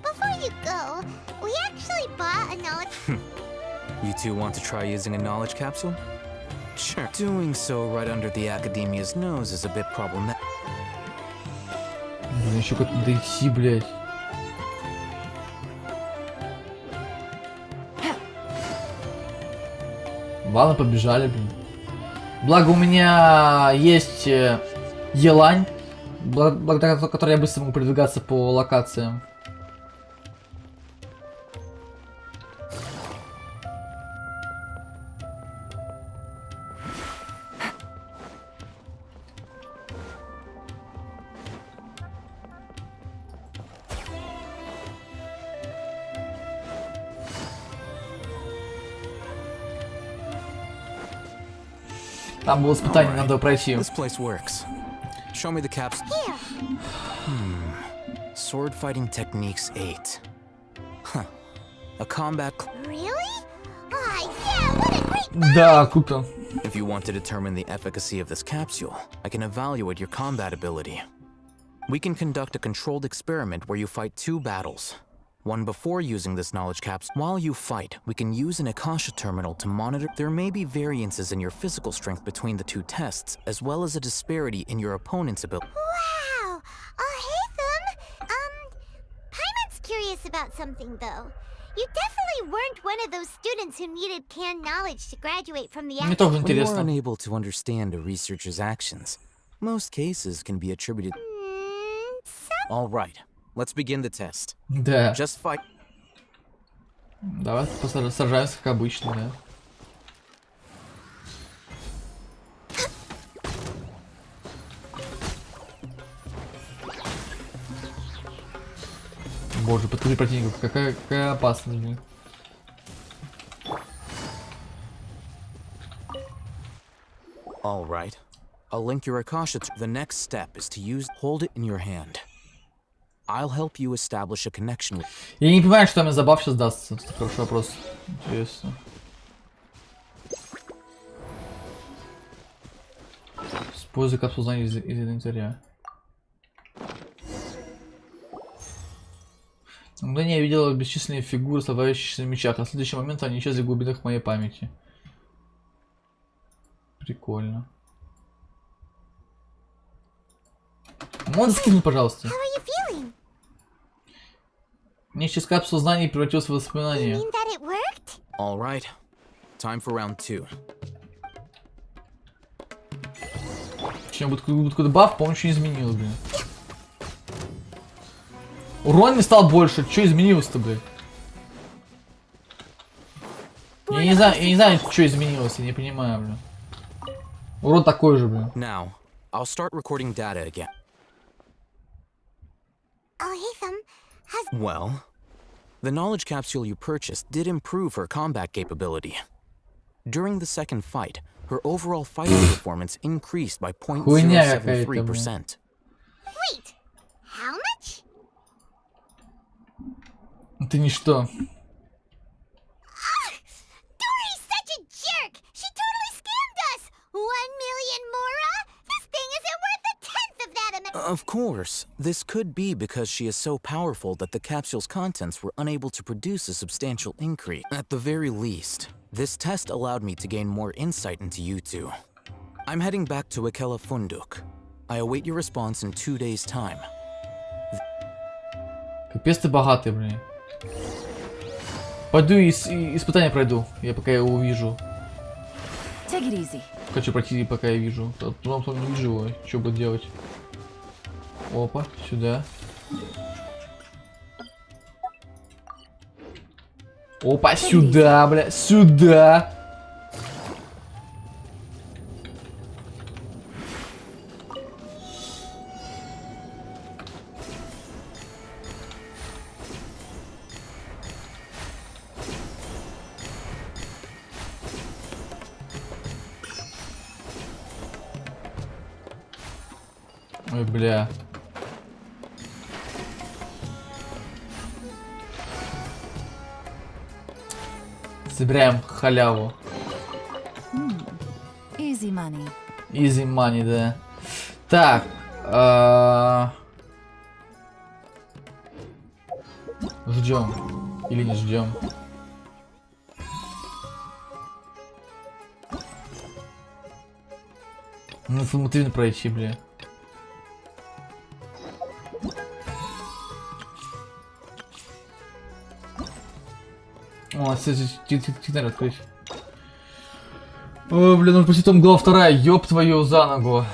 Before you go, we actually bought a knowledge. You two want to try using a knowledge capsule? Sure. Doing so right under the academia's nose is a bit problematic. Блин, еще как-то дойти, блядь. Ладно, побежали, блин. Благо у меня есть елань, благодаря которой я быстро могу передвигаться по локациям. Там было испытание, надо пройти. This place works. Show me the caps. Sword fighting techniques 8. Huh. A combat. Really? Ah, yeah, what a great Да, круто. If you want to determine the efficacy of this capsule, I can evaluate your combat ability. We can conduct a controlled experiment where you fight 2 battles. One before using this knowledge capsule. While you fight, we can use an Akasha terminal to monitor. There may be variances in your physical strength between the 2 tests, as well as a disparity in your opponent's ability. Wow! Hey, Thumb! Paimon's curious about something, though. You definitely weren't one of those students who needed canned knowledge to graduate from the Мне тоже When you are интересно. unable to understand a researcher's actions, most cases can be attributed. All right, let's begin the test. Да. Just fight. Давай сражаемся, как обычно, да. Боже, подходи противников, какая опасность, блин. All right. I'll link your Akasha. The next step is to hold it in your hand. I'll help you establish a connection with. Я не понимаю, что мне забав сейчас дастся. Это хороший вопрос. Интересно. Используй капсулу знаний из инвентаря. На мгновение я видела бесчисленные фигуры, оставающиеся на мечах, а в следующий момент они исчезли в глубинах моей памяти. Прикольно. Можно скинуть, пожалуйста? Мне через капсулу знаний превратилось в воспоминание. All right. Time for round 2. Чем будет какой-то баф, по-моему, ничего не изменилось, блин. Урон не стал больше, что изменилось-то, блин? Я не знаю, что изменилось, я не понимаю, блин. Урон такой же, блин. Now, I'll start recording data again. Well, the knowledge capsule you purchased did improve her combat capability. During the second fight, her overall fighting performance increased by 0.073%. Wait, how much? Это ничто. Dory's such a jerk! She totally scammed us! 1 million mora? This thing isn't worth a tenth of that amount! Of course, this could be because she is so powerful that the capsule's contents were unable to produce a substantial increase. At the very least, this test allowed me to gain more insight into you two. I'm heading back to Ikela Funduk. I await your response in 2 days' time. Капец ты богатый, блин. Пойду и испытание пройду, я пока его увижу. Take it easy. Хочу пройти, пока я вижу. Потом не вижу его, что буду делать. Опа, сюда. Опа, сюда, бля, сюда. Ой, бля. Собираем халяву. Easy money. Easy money, да. Так. Ждем. Или не ждем. Ну, информативно пройти, бля. О, теперь открыть. О, блин, ну почти там глава 2, ёб твою за ногу.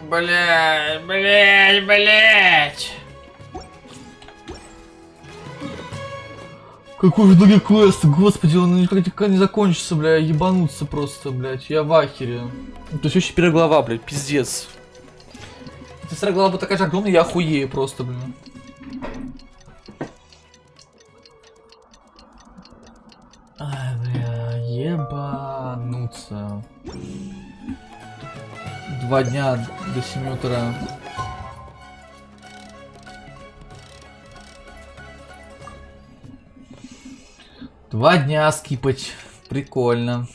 Блять, блять, блять. Какой в итоге квест, господи, он никогда не закончится, бля, ебануться просто, блять, я в ахере. То есть вообще первая глава, блядь, пиздец. Если вторая глава будет такая же огромная, я охуею просто, блин. Ай, блин. получается 2 дня до 7 утра. Два дня скипать. Прикольно.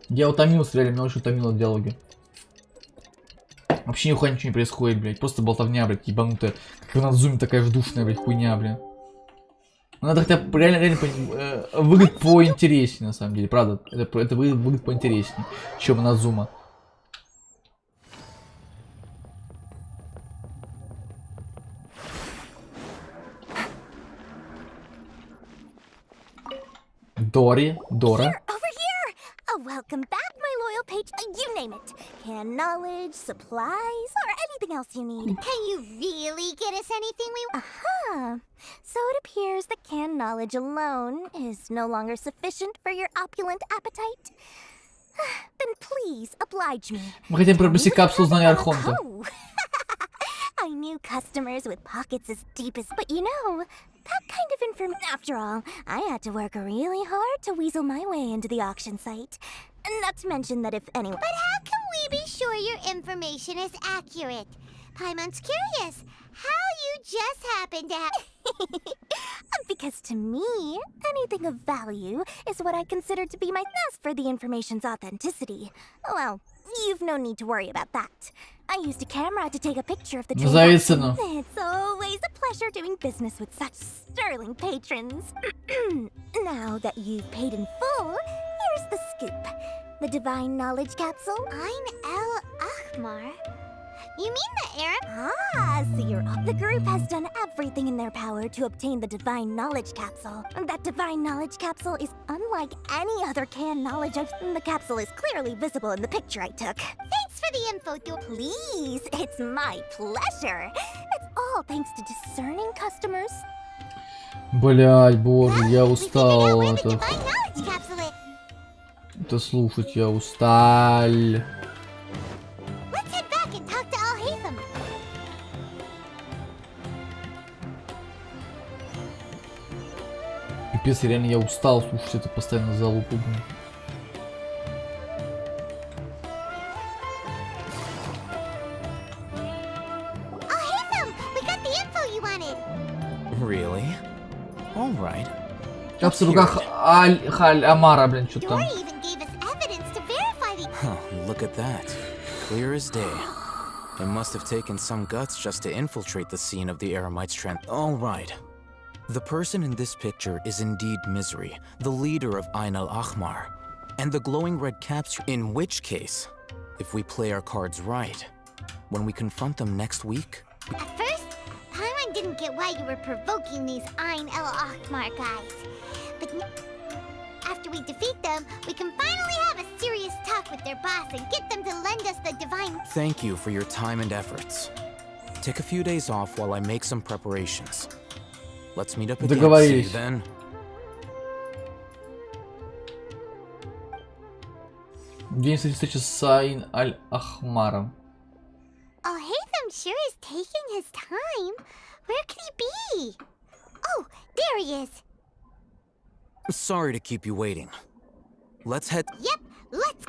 Я утомился, реально, меня очень утомило диалоги. Вообще нихуя ничего не происходит, блядь. Просто болтовня, блядь, ебанутая. Как на зуме такая же душная, блядь, хуйня, блядь. Надо хотя бы реально выглядит поинтереснее, на самом деле, правда. Это выглядит поинтереснее, чем на зума. Дора. Welcome back, my loyal page. You name it. Can knowledge, supplies, or anything else you need. Can you really get us anything we want? Aha. So it appears that canned knowledge alone is no longer sufficient for your opulent appetite. Then please oblige me. Мы хотим приобрести капсулу знания Архонта. I knew customers with pockets as deep as... But you know, that kind of information... After all, I had to work really hard to weasel my way into the auction site. Not to mention that if anyone... But how can we be sure your information is accurate? Paimon's curious. How you just happen to have... Because to me, anything of value is what I consider to be my test for the information's authenticity. Well, you've no need to worry about that. I used a camera to take a picture of the transaction. It's always a pleasure doing business with such sterling patrons. Now that you've paid in full, here's the scoop. The Divine Knowledge Capsule. Ein El Ahmar? You mean the Arab? Ah, so you're up. The group has done everything in their power to obtain the Divine Knowledge Capsule. That Divine Knowledge Capsule is unlike any other canned knowledge The capsule is clearly visible in the picture I took. Thanks for the info, Please, it's my pleasure. It's all thanks to discerning customers. Блядь, боже, я устал это слушать, я устал. Пипец, реально я устал слушать это постоянно залупу, блин. Really? All right. Капсула в руках Амара, блин, что там. Look at that. Clear as day. It must have taken some guts just to infiltrate the scene of the Eremite's trend. All right. The person in this picture is indeed Misery, the leader of Ein al-Ahmar, and the glowing red capsule. In which case, if we play our cards right, when we confront them next week... At first, Paimon didn't get why you were provoking these Ein el-Ahmar guys. But after we defeat them, we can finally have a serious talk with their boss and get them to lend us the divine... Thank you for your time and efforts. Take a few days off while I make some preparations. Let's meet up again. See you then. День встречи с Айн аль-Ахмаром. Oh, Hatham sure is taking his time. Where could he be? Oh, there he is. Sorry to keep you waiting. Let's head... Yep, let's...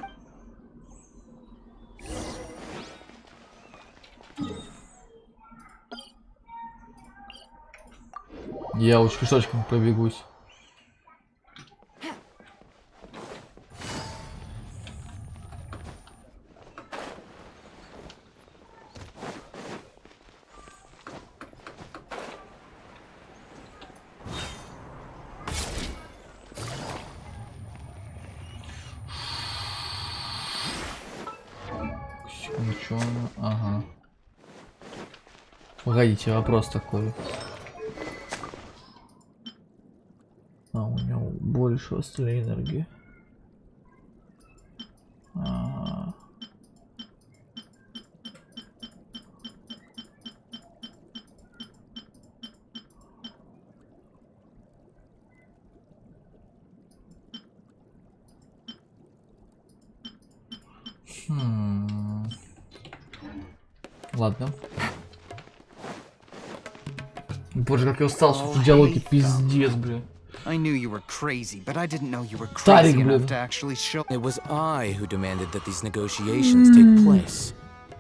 Я уж пешочком пробегусь. Ничего, ага. Погодите, вопрос такой. А у него больше остальной энергии. Ладно. Боже, как я устал слушать диалоги, пиздец, блин. I knew you were crazy, but I didn't know you were crazy enough to actually show. It was I who demanded that these negotiations take place.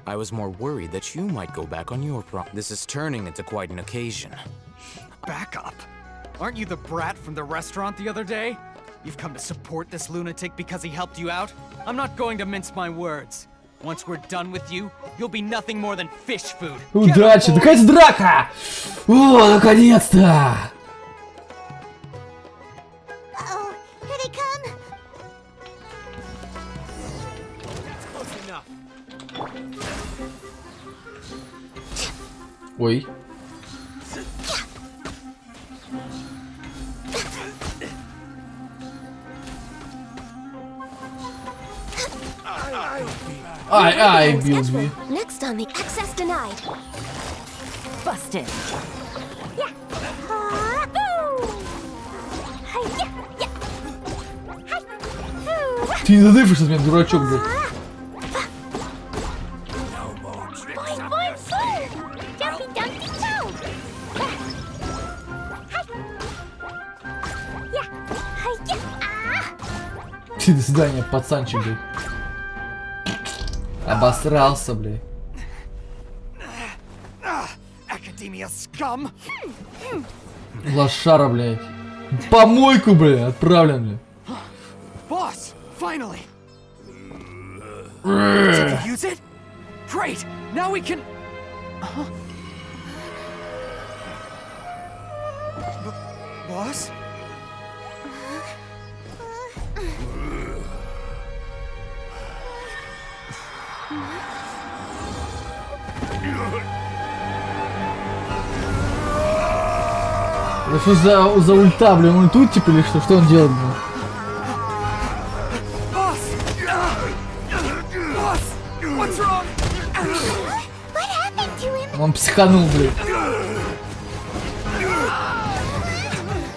I was more worried that you might go back on your This is turning into quite an occasion. Back up. Aren't you the brat from the restaurant the other day? You've come to support this lunatic because he helped you out? I'm not going to mince my words. Once we're done with you, you'll be nothing more than fish food. Удачи! Наконец драка! О, наконец-то! Uh-oh, here they come. That's close enough. Ой. Ай, бил. Next on the access denied. Busted. Ты не задыхаешься, меня, дурачок, блядь. До свидания, пацанчик, блядь. Обосрался, блядь. Лошара, блядь. Помойку, блядь, отправлен, блядь. Boss, finally. Did you use it? Great. Now we can. Boss? Да что за ульта, блин, он тут типа или что? Что он делает, блин? Он психанул, блин.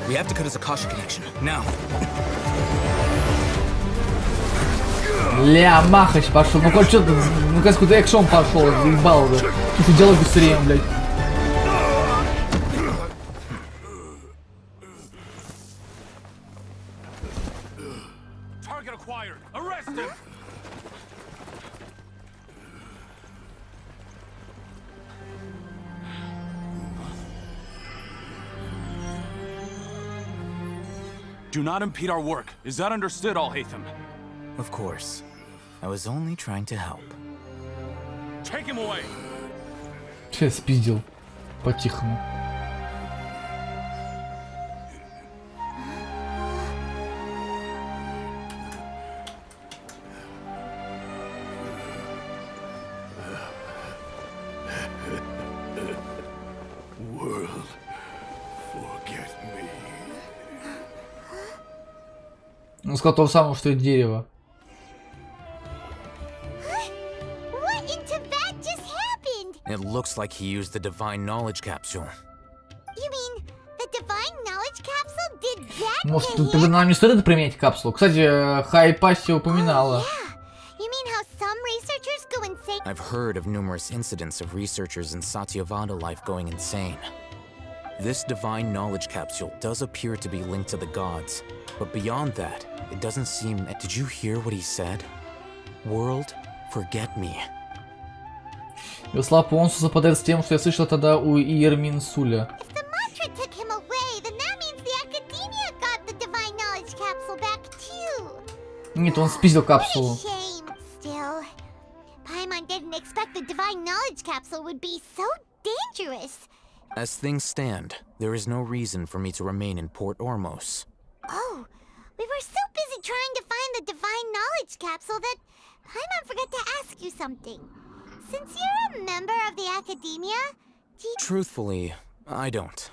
We have to cut his Akasha connection now. Ля, махач пошел. Ну хоть что-то, ну какой-то экшон пошел, заебал уже. Что-то делай быстрее, блядь. Target acquired. Arrest him. Do not impede our work. Is that understood, Al-Haytham? Of course. I was only trying to help. Take him away. Сейчас спиздил. По-тихому. World, forget me. Он сказал то же самое, что и дерево. What in Tibet just happened? It looks like he used the divine knowledge capsule. You mean the divine knowledge capsule did that? Может, тогда нам не стоит это применять капсулу? Кстати, Хайпасси упоминала. You mean how some researchers go insane? I've heard of numerous incidents of researchers in Satyavada life going insane. This divine knowledge capsule does appear to be linked to the gods, but beyond that, it doesn't seem... Did you hear what he said? World, forget me. Его слова полностью совпадает с тем, что я слышал тогда у Иерминсуля. If the mantra took him away, then that means the academia got the divine knowledge capsule back too. Нет, он спиздил капсулу. Shame, still. Paimon didn't expect the divine knowledge capsule would be so dangerous. As things stand, there is no reason for me to remain in Port Ormos. Oh, we were so busy trying to find the divine knowledge capsule that Paimon forgot to ask you something. Since you're a member of the academia, do you... Truthfully, I don't.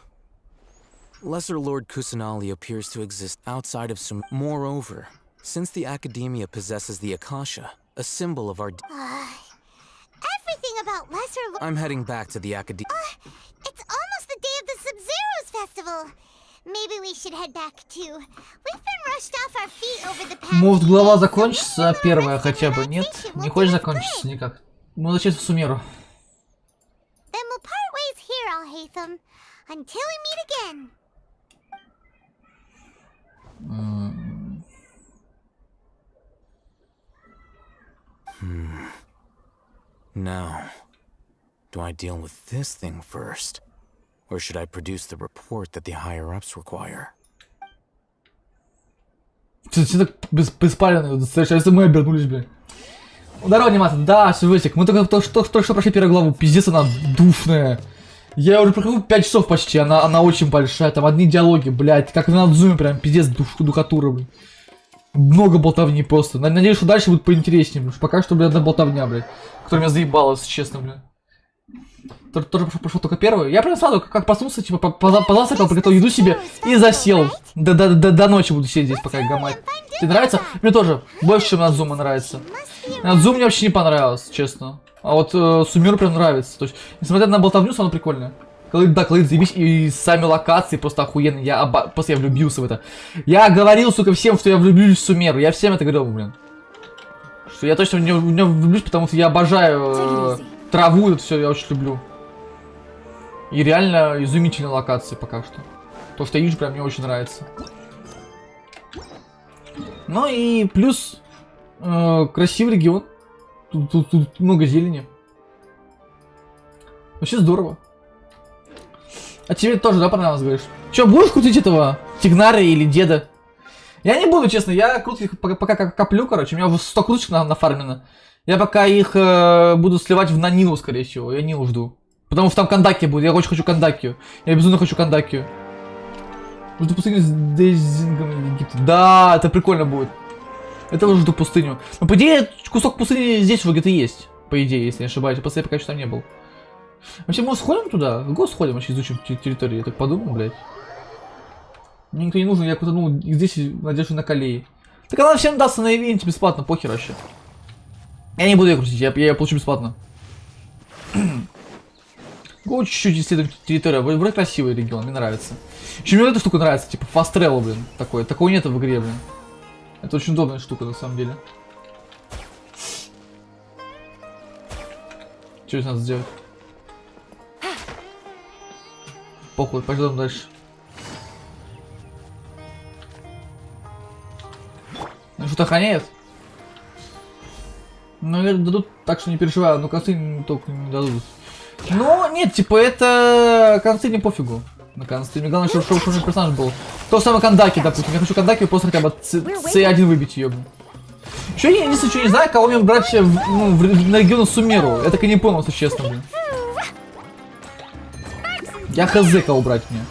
Lesser Lord Kusanali appears to exist outside of Sum. Moreover, since the academia possesses the Akasha, a symbol of our... everything about Lesser Lord... I'm heading back to the academia. It's almost the day of the Sub-Zero's festival. Maybe we should head back too. We've been rushed off our feet over the past... Может, глава закончится, первая хотя бы, нет? Не хочешь закончиться никак? Мы начнем в Сумеру. Then we'll part ways here, Al-Haytham, until we meet again. Now, do I deal with this thing first? Or should I produce the report that the higher-ups require? Все так беспалевно, совершенно мы обернулись, блин. Здорово, анимация. Да, Светик, мы только что прошли первую главу. Пиздец, она душная. Я уже прохожу 5 часов почти, она очень большая. Там одни диалоги, блядь, как на зуме, прям пиздец, духотура, блин. Много болтовни просто. Надеюсь, что дальше будет поинтереснее, потому что пока что, блядь, одна болтовня, блядь. Которая меня заебала, если честно, блядь. Тоже прошел только первую. Я прям сразу, как проснулся, типа, позавтракал, приготовил еду себе и засел. До ночи буду сидеть здесь, пока гамать. Тебе нравится? Мне тоже больше, чем Надзума нравится. Надзума мне вообще не понравилось, честно. А вот Сумеру прям нравится. То есть, несмотря на болтовню, оно прикольное. Колыд, заебись, и сами локации просто охуенные. Просто я влюбился в это. Я говорил, сука, всем, что я влюблюсь в Сумеру. Я всем это говорил, блин. Что я точно в нее влюблюсь, потому что я обожаю траву, это все я очень люблю. И реально изумительные локации пока что. То, что я вижу, прям мне очень нравится. Ну и плюс красивый регион. Тут много зелени. Вообще здорово. А тебе тоже, да, понравилось, говоришь? Че, будешь крутить этого Тигнара или деда? Я не буду, честно, я крутить пока коплю, короче. У меня 100 круточек нафармлено. Я пока их буду сливать в Нанилу, скорее всего. Я Нилу жду. Потому что там Кандаки будет. Я очень хочу Кандакию. Я безумно хочу Кандакию. Жду пустыню с Дейзингом Египта. Да, это прикольно будет. Это уже жду пустыню. Но по идее, кусок пустыни здесь уже где-то есть. По идее, если не ошибаюсь. Просто я пока еще там не был. Вообще, мы сходим туда? В год сходим, вообще изучим территорию. Я так подумал, блядь. Мне никто не нужен, я крутанул здесь надежду на колеи. Так она всем дастся на ивенте бесплатно, похер вообще. Я не буду ее крутить, я ее получу бесплатно. Чуть-чуть исследуем территорию. Вроде красивый регион, мне нравится. Еще мне эта штука нравится, типа fast travel, блин. Такого нет в игре, блин. Это очень удобная штука, на самом деле. Что здесь надо сделать? Похуй, пойдем дальше. Ну что-то охраняет? Ну, дадут, так что не переживаю, но концы только не дадут. Ну, нет, типа, это концы не пофигу. На концы. Мне главное, чтобы у меня персонаж был. То самое Кандаки, допустим. Я хочу Кандаки просто хотя бы C1 выбить ее. Еще я не знаю, кого мне брать на регион Сумеру. Я так и не понял, если честно, блин. Я хз, кого брать мне.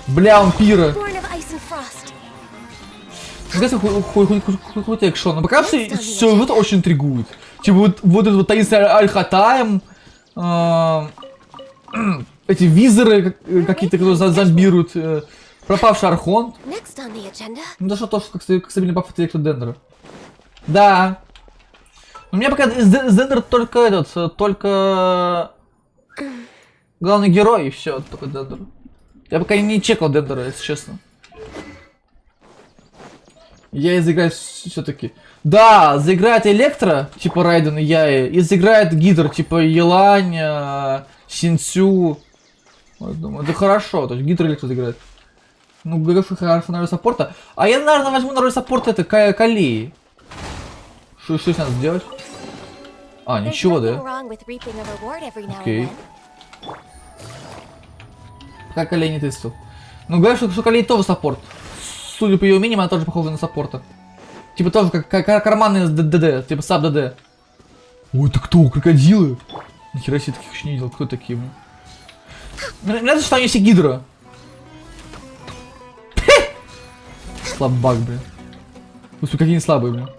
Бля, он пира. Какой-то экшон. Но пока все это очень интригует. Типа вот этот вот таинственный Аль-Хатаем. Эти визоры какие-то, которые зомбируют. Пропавший Архонт. Ну да что то, как стабильный баф от Электродендера. Да. У меня пока из Дендера только главный герой и все, только Дендер. Я пока не чекал Дендера, если честно. Я заиграю все-таки. Да, заиграет Электро, типа Райден и Яи, и заиграет Гидр, типа Елань, Синцю. Вот, думаю, это хорошо, то есть Гидр и Электро заиграет. Ну, говорю, хорошо на роль саппорта. А я, наверное, возьму на роль саппорта это Калеи. Что здесь надо сделать? А, ничего, да? Окей. Как Калей не тестил. Ну, говорят, что Калей тоже саппорт. Судя по ее умениям, она тоже похожа на саппорта. Типа тоже как карманный ДД, типа саб ДД. Ой, это кто? Крокодилы? Нихера себе таких еще не видел. Кто такие? Мне нравится, что они все гидро. Слабак, блин. Господи, какие они слабые, блин.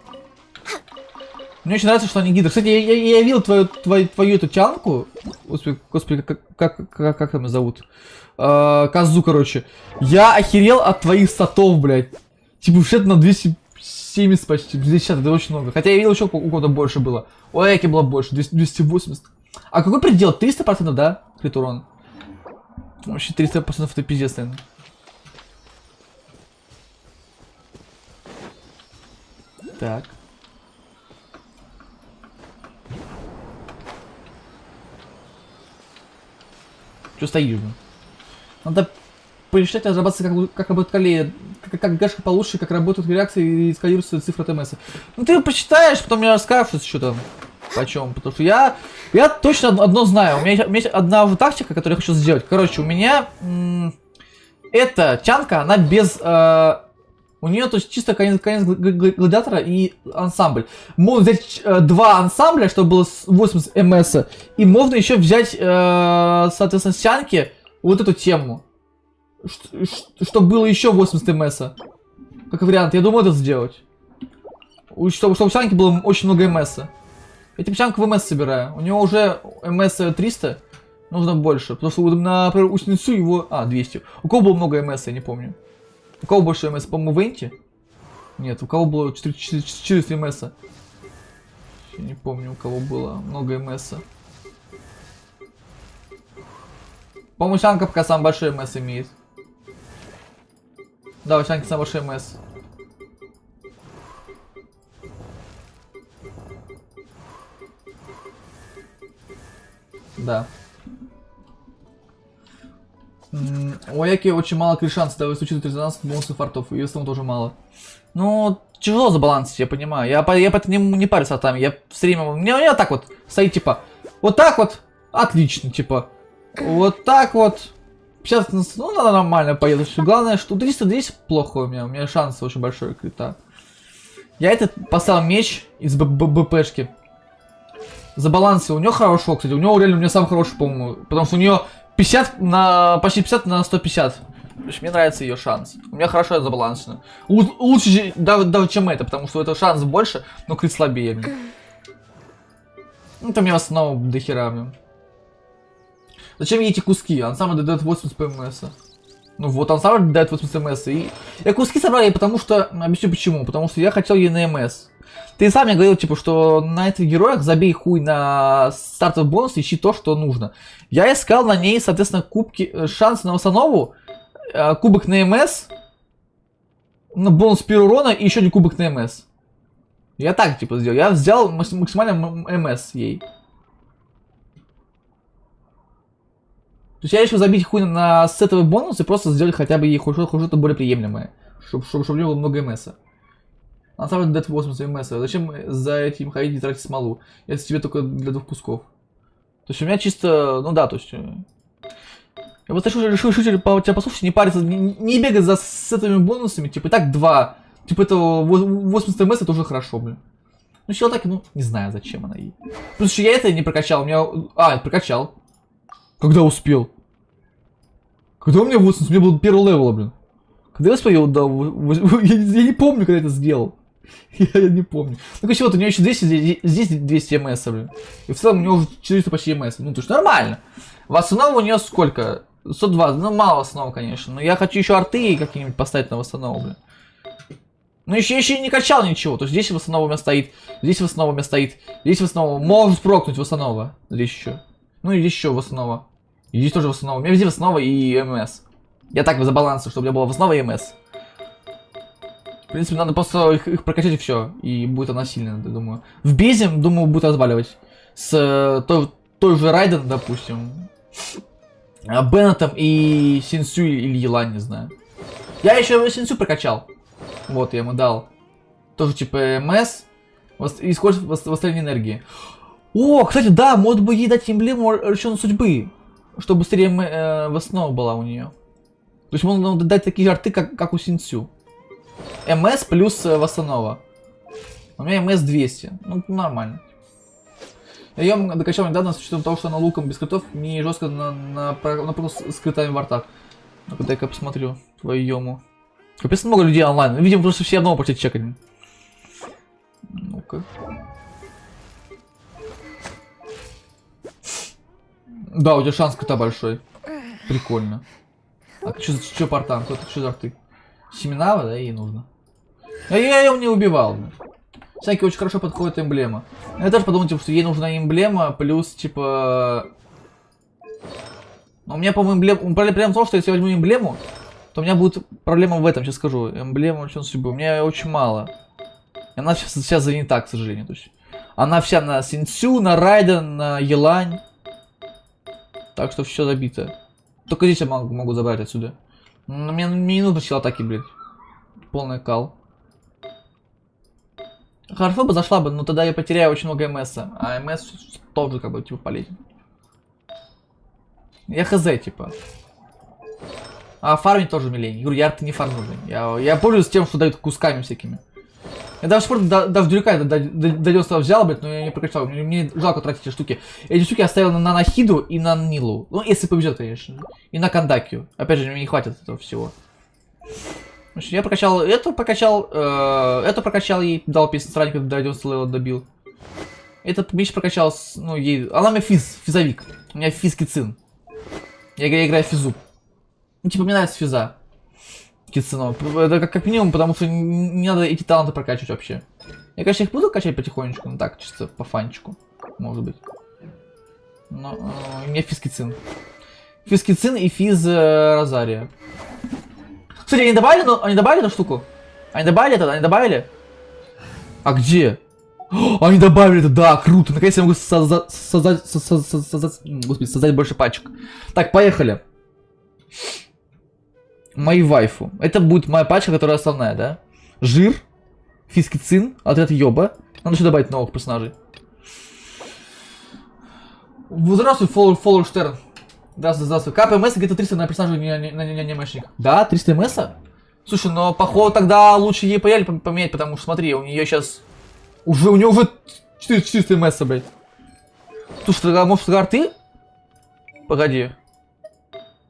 Мне очень нравится, что они гидро. Кстати, я видел твою эту тянку. Господи, как там ее зовут? Казу, короче. Я охерел от твоих статов, блядь. Типа, вообще-то на 270 почти. 260, это очень много. Хотя я видел, еще у кого-то больше было. У Эки было больше, 280. А какой предел? 300%, да? Крит урон. Вообще 300% это пиздец, наверное. Так. Что стоишь? Надо посчитать, разрабатываться, как работает колея, как гашка получше, как работают реакции и скалируются цифры ТМС. Ну ты посчитаешь, потом мне расскажешь, что там, почем. Потому что я точно одно знаю. У меня есть одна уже тактика, которую я хочу сделать. Короче, у меня эта тянка, она без... у нее то есть чисто конец гладиатора и ансамбль. Можно взять два ансамбля, чтобы было 80 МС. И можно еще взять, соответственно, с тянки вот эту тему. Чтобы было еще 80 МС. Как вариант. Я думаю это сделать. Чтобы у тянки было очень много МС. Я типа тянку в МС собираю. У него уже МС 300. Нужно больше. Потому что, например, у Снецу его... 200. У кого было много МС, я не помню. У кого больше МС? По-моему, в Венте? Нет, у кого было 400 МС? Я не помню, у кого было много МС. По-моему, Сянка пока самый большой МС имеет. Да, у Сянки самый большой МС. Да. У Аяки очень мало кришанцев, да, учитывая 13 бонусов фартов, и если тоже мало. Ну, тяжело забалансить, я понимаю. Я по этому не парюсь сортами. Я все время... У меня так вот стоит, типа, вот так вот, отлично, типа. Вот так вот. 50, ну, надо нормально поеду. Главное, что 310 плохо у меня шанс очень большой крита. Я этот поставил меч из БПшки. За балансы. У него хорошо, кстати. У него реально у меня самый хороший, по-моему. Потому что у нее 50 на... почти 50 на 150. То есть мне нравится ее шанс. У меня хорошо забалансено. Лучше даже чем это, потому что это шанс больше, но крит слабее. Ну, там я в основном дохера, блин. Зачем ей эти куски? Ансамбль дает 80 ПМС. Ну вот, ансамбль дает 80 МС. И я куски собрал ей, потому что... Объясню почему. Потому что я хотел ей на МС. Ты сам мне говорил, типа, что на этих героях забей хуй на стартовый бонус, ищи то, что нужно. Я искал на ней, соответственно, кубки, шансы на восстанову, кубок на МС, на бонус первого урона и еще один кубок на МС. Я так, типа, сделал. Я взял максимально МС ей. То есть я решил забить хуй на сетовый бонус и просто сделать хотя бы ей что-то более приемлемое. Чтобы у нее было много МС. На самом деле дает 80 МС. Зачем за этим ходить и тратить смолу? Это тебе только для 2 кусков. То есть у меня чисто... Ну да, то есть... Я вот решил тебя послушать, не париться, не бегать за сетовыми бонусами. Типа и так 2. Типа это 80 МС это уже хорошо, блин. Ну чего так, ну не знаю зачем она ей. Плюс еще я это не прокачал. У меня... прокачал. Когда успел? Когда у меня 80? У меня был первый левел, блин. Когда я успел, да, я не помню, когда это сделал. Я не помню. Ну, короче, вот у него еще 200, здесь 200 МС, блин. И в целом у него уже 400 почти МС. Ну, то есть нормально. В основу у нее сколько? 120. Ну, мало основу, конечно. Но я хочу еще арты какие-нибудь поставить на восстанову, блин. Ну, еще не качал ничего. То есть здесь в основу у меня стоит. Здесь в основу у меня стоит. Здесь в основу. Может прокнуть в основу. Здесь еще. Ну, и здесь еще в основу. И здесь тоже в основу. У меня везде в основу и МС. Я так за баланс, чтобы у меня было в основе и МС. В принципе, надо просто их прокачать и все. И будет она сильная, я думаю. В Безе, думаю, будет разваливать. С той же Райден, допустим. Беннетом и Синсю или Елань, не знаю. Я еще Синсю прокачал. Вот, я ему дал. Тоже типа МС. И скорость восстановления энергии. О, кстати, да, может быть ей дать эмблему решенной судьбы. Чтобы быстрее в основу была у нее. То есть можно дать такие арты, как у Синсю. МС плюс восстанова. У меня МС 200. Ну, нормально. Я ее докачал недавно с учетом того, что она луком без критов не жестко на с критами в артах. Ну-ка, дай-ка посмотрю твою ему. Капец много людей онлайн. Видимо, просто все одного почти чекали. Ну-ка. Да, у тебя шанс крита большой. Прикольно. А что по артам? Что за арты? Семена, да, ей нужно. А я ее не убивал. Всякие очень хорошо подходит эмблема. Я тоже подумал, типа, что ей нужна эмблема, плюс, типа... Но у меня, по-моему, эмблема... Проблема в том, что если я возьму эмблему, то у меня будет проблема в этом, сейчас скажу. Эмблема, что судьбы. У меня очень мало. И она сейчас занята, к сожалению. То есть, она вся на Синсю, на Райден, на Елань. Так что все забито. Только здесь я могу забрать отсюда. Но мне не нужно сила атаки, блядь. Полный кал. Хорошо бы зашла бы, но тогда я потеряю очень много МС. А МС тоже как бы типа полезен. Я хз, типа. А фармить тоже милей. Говорю, я арты не фармлю, блин. Я пользуюсь тем, что дают кусками всякими. Я даже в дурика до взял, блядь, но я не прокачал. Мне жалко тратить эти штуки. Эти штуки оставил на Нахиду и на Нилу. Ну, если повезет, конечно. И на Кандакию. Опять же, мне не хватит этого всего. Значит, я прокачал эту прокачал ей, дал 50 странников, до 90 левела добил. Этот меч прокачал, ну, ей... Она у меня физовик. У меня физ-кицин. Я играю физу. Ну, типа, мне нравится физа. Кицинов. Это как минимум, потому что не надо эти таланты прокачивать вообще. Я, конечно, их буду качать потихонечку, но так, чисто по фанчику. Может быть. Но у меня физ-кицин. Физ-кицин и физ-розария. Кстати, они добавили эту штуку? Они добавили это? Они добавили? А где? Они добавили это, да, круто. Наконец я могу создать больше пачек. Так, поехали. Мои вайфу. Это будет моя пачка, которая основная, да? Жир, фискицин, отряд Йоба. Надо еще добавить новых персонажей. Здравствуй, Фоллоу Штерн. Здравствуй. Кап МС где-то 300 на персонажа не мешник. Да, 300 МС? Слушай, но походу тогда лучше ей поменять, потому что смотри, у нее сейчас... у нее уже 400 МС, блядь. Слушай, тогда может арты? Погоди.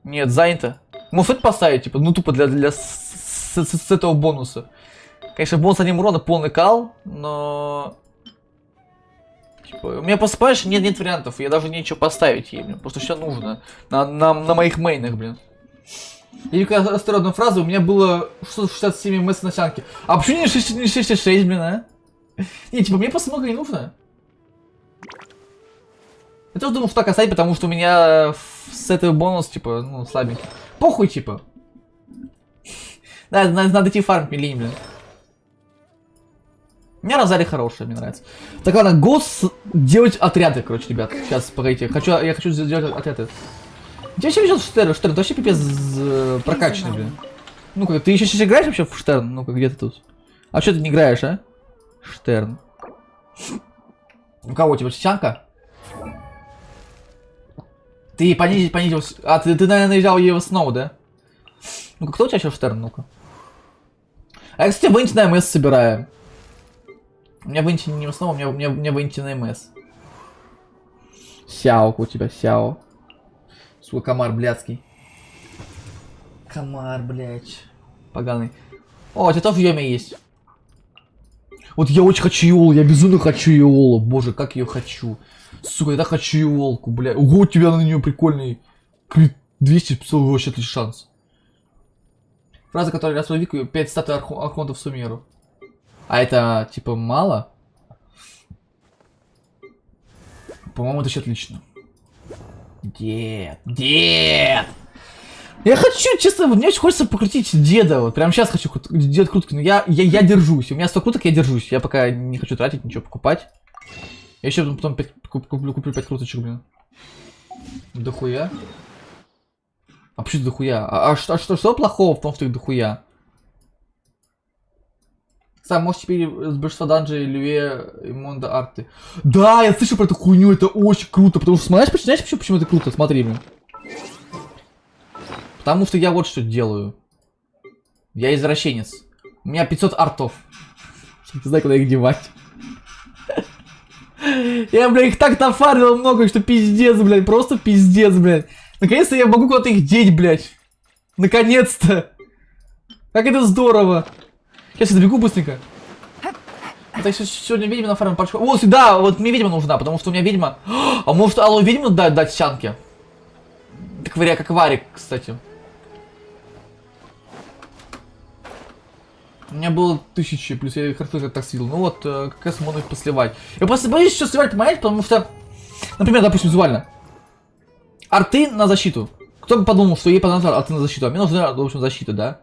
Нет, занято. Может это поставить, типа, ну тупо с этого бонуса. Конечно, бонус 1 урона, полный кал, но... Типа, у меня просто, понимаешь, нет вариантов, я даже нечего поставить ей, блин. Просто все нужно. На моих мейнах, блин. И как астероидная фраза, у меня было 667 МС на сянке. А почему не 66, блин, а? Не, типа, мне просто много не нужно. Я тоже думал, что так оставить, потому что у меня с этого бонус, типа, ну, слабенький. Похуй, типа. Да, надо идти фармить милей, блин. У меня Розари хорошая, мне нравится. Так, ладно, делать отряды, короче, ребят. Сейчас, погодите, я хочу сделать отряды. Тебе вообще везет Штерн? Штерн, ты вообще пипец прокачанный, блин. Ну-ка, ты еще сейчас играешь вообще в Штерн? Ну-ка, где ты тут? А что ты не играешь, а? Штерн. У кого у тебя сянка? Ты понизился. А, ты, наверное, взял его снова, да? Ну-ка, кто у тебя еще Штерн? Ну-ка. А я, кстати, вынти на МС собираю. У меня вынти не в основном, у меня вынти на МС. Сяока у тебя, Сяо. Сука, комар блядский. Комар, блядь. Поганый. О, у тебя тоже Йоми есть. Вот я очень хочу Иолу, я безумно хочу Иолу. Боже, как ее хочу. Сука, я так хочу Иолку, блядь. Ого, у тебя на нее прикольный. Крит 200, вообще отличный шанс. Фраза, которая раз в веку 5 статуй архонтов в суммеру. А это, типа, мало? По-моему, это еще отлично. Дед. Я хочу, честно, мне очень хочется покрутить деда. Вот прямо сейчас хочу делать крутки, но я держусь. У меня 100 круток, я держусь. Я пока не хочу тратить, ничего покупать. Я еще потом куплю 5 круточек, блин. Дохуя. А почему дохуя? А что плохого в том, что их дохуя? Сам, может, теперь с большинства данжей Люе и Монда арты. Да, я слышал про эту хуйню, это очень круто. Потому что, знаешь, почему это круто? Смотри, блин. Потому что я вот что делаю. Я извращенец. У меня 500 артов. Не знаю, куда их девать. Я, блядь, их так нафармил много, что пиздец, блядь. Просто пиздец, блядь. Наконец-то я могу куда-то их деть, блядь. Наконец-то. Как это здорово. Сейчас я добегу быстренько. Так, сегодня ведьма нафармил парочку. О, сюда, вот мне ведьма нужна, потому что у меня ведьма... А может, алло, ведьму дать сянке? Как варик, кстати. У меня было 1000, плюс я хорошо так слил. Ну вот, как раз можно их посливать. Я просто боюсь сейчас сливать, понимаете, потому что... Например, допустим, визуально. Арты на защиту. Кто бы подумал, что ей понадобится арты на защиту? А мне нужна, в общем, защита, да?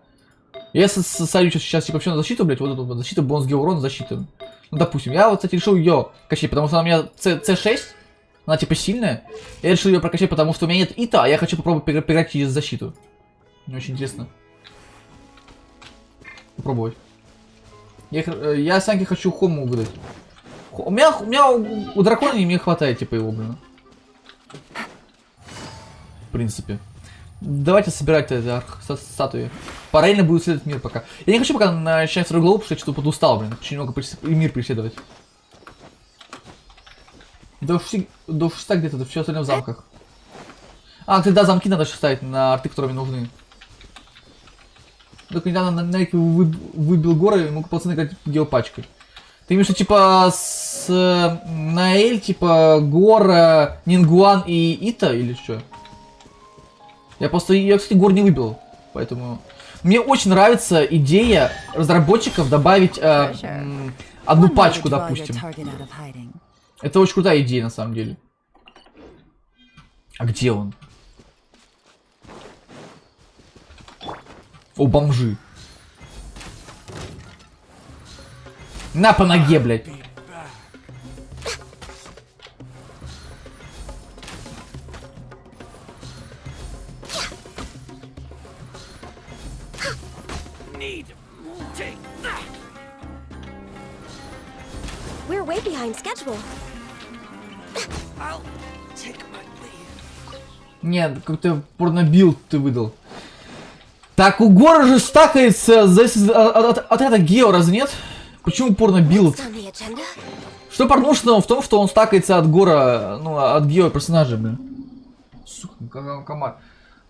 Я ставлю сейчас типа вообще на защиту, блядь, вот эту вот защиту, бонус геурон, защиту. Ну, допустим, я вот, кстати, решил ее качать, потому что она у меня C6, Она типа сильная. Я решил ее прокачать, потому что у меня нет ита, а я хочу попробовать поиграть через защиту. Мне очень интересно. Попробовать. Я Саньке хочу хому выдать. У меня у дракона не мне хватает, типа, его, блин. В принципе. Давайте собирать статуи. Параллельно будет исследовать мир пока. Я не хочу пока начать второй главу, потому что я что-то подустал, блин. Хочу немного мир преследовать. До 6 где-то, до все остальное в замках. А, кстати, да, замки надо еще ставить на арты, которые мне нужны. Только недавно на выбил горы и мог пацаны играть геопачкой. Ты имеешь, что типа с Наэль, типа Гора, Нингуан и Ита или что? Я кстати, Гор не выбил, поэтому... Мне очень нравится идея разработчиков добавить одну пачку, допустим. Это очень крутая идея, на самом деле. А где он? О, бомжи. На по ноге, блядь. We're way behind schedule. Нет, какой-то порнобилд ты выдал. Так, у Гора же стакается от этого Гео, разве нет? Почему порнобилд? Что порнушного в том, что он стакается от Гора, ну, от Гео персонажа, блин. Сука, комар.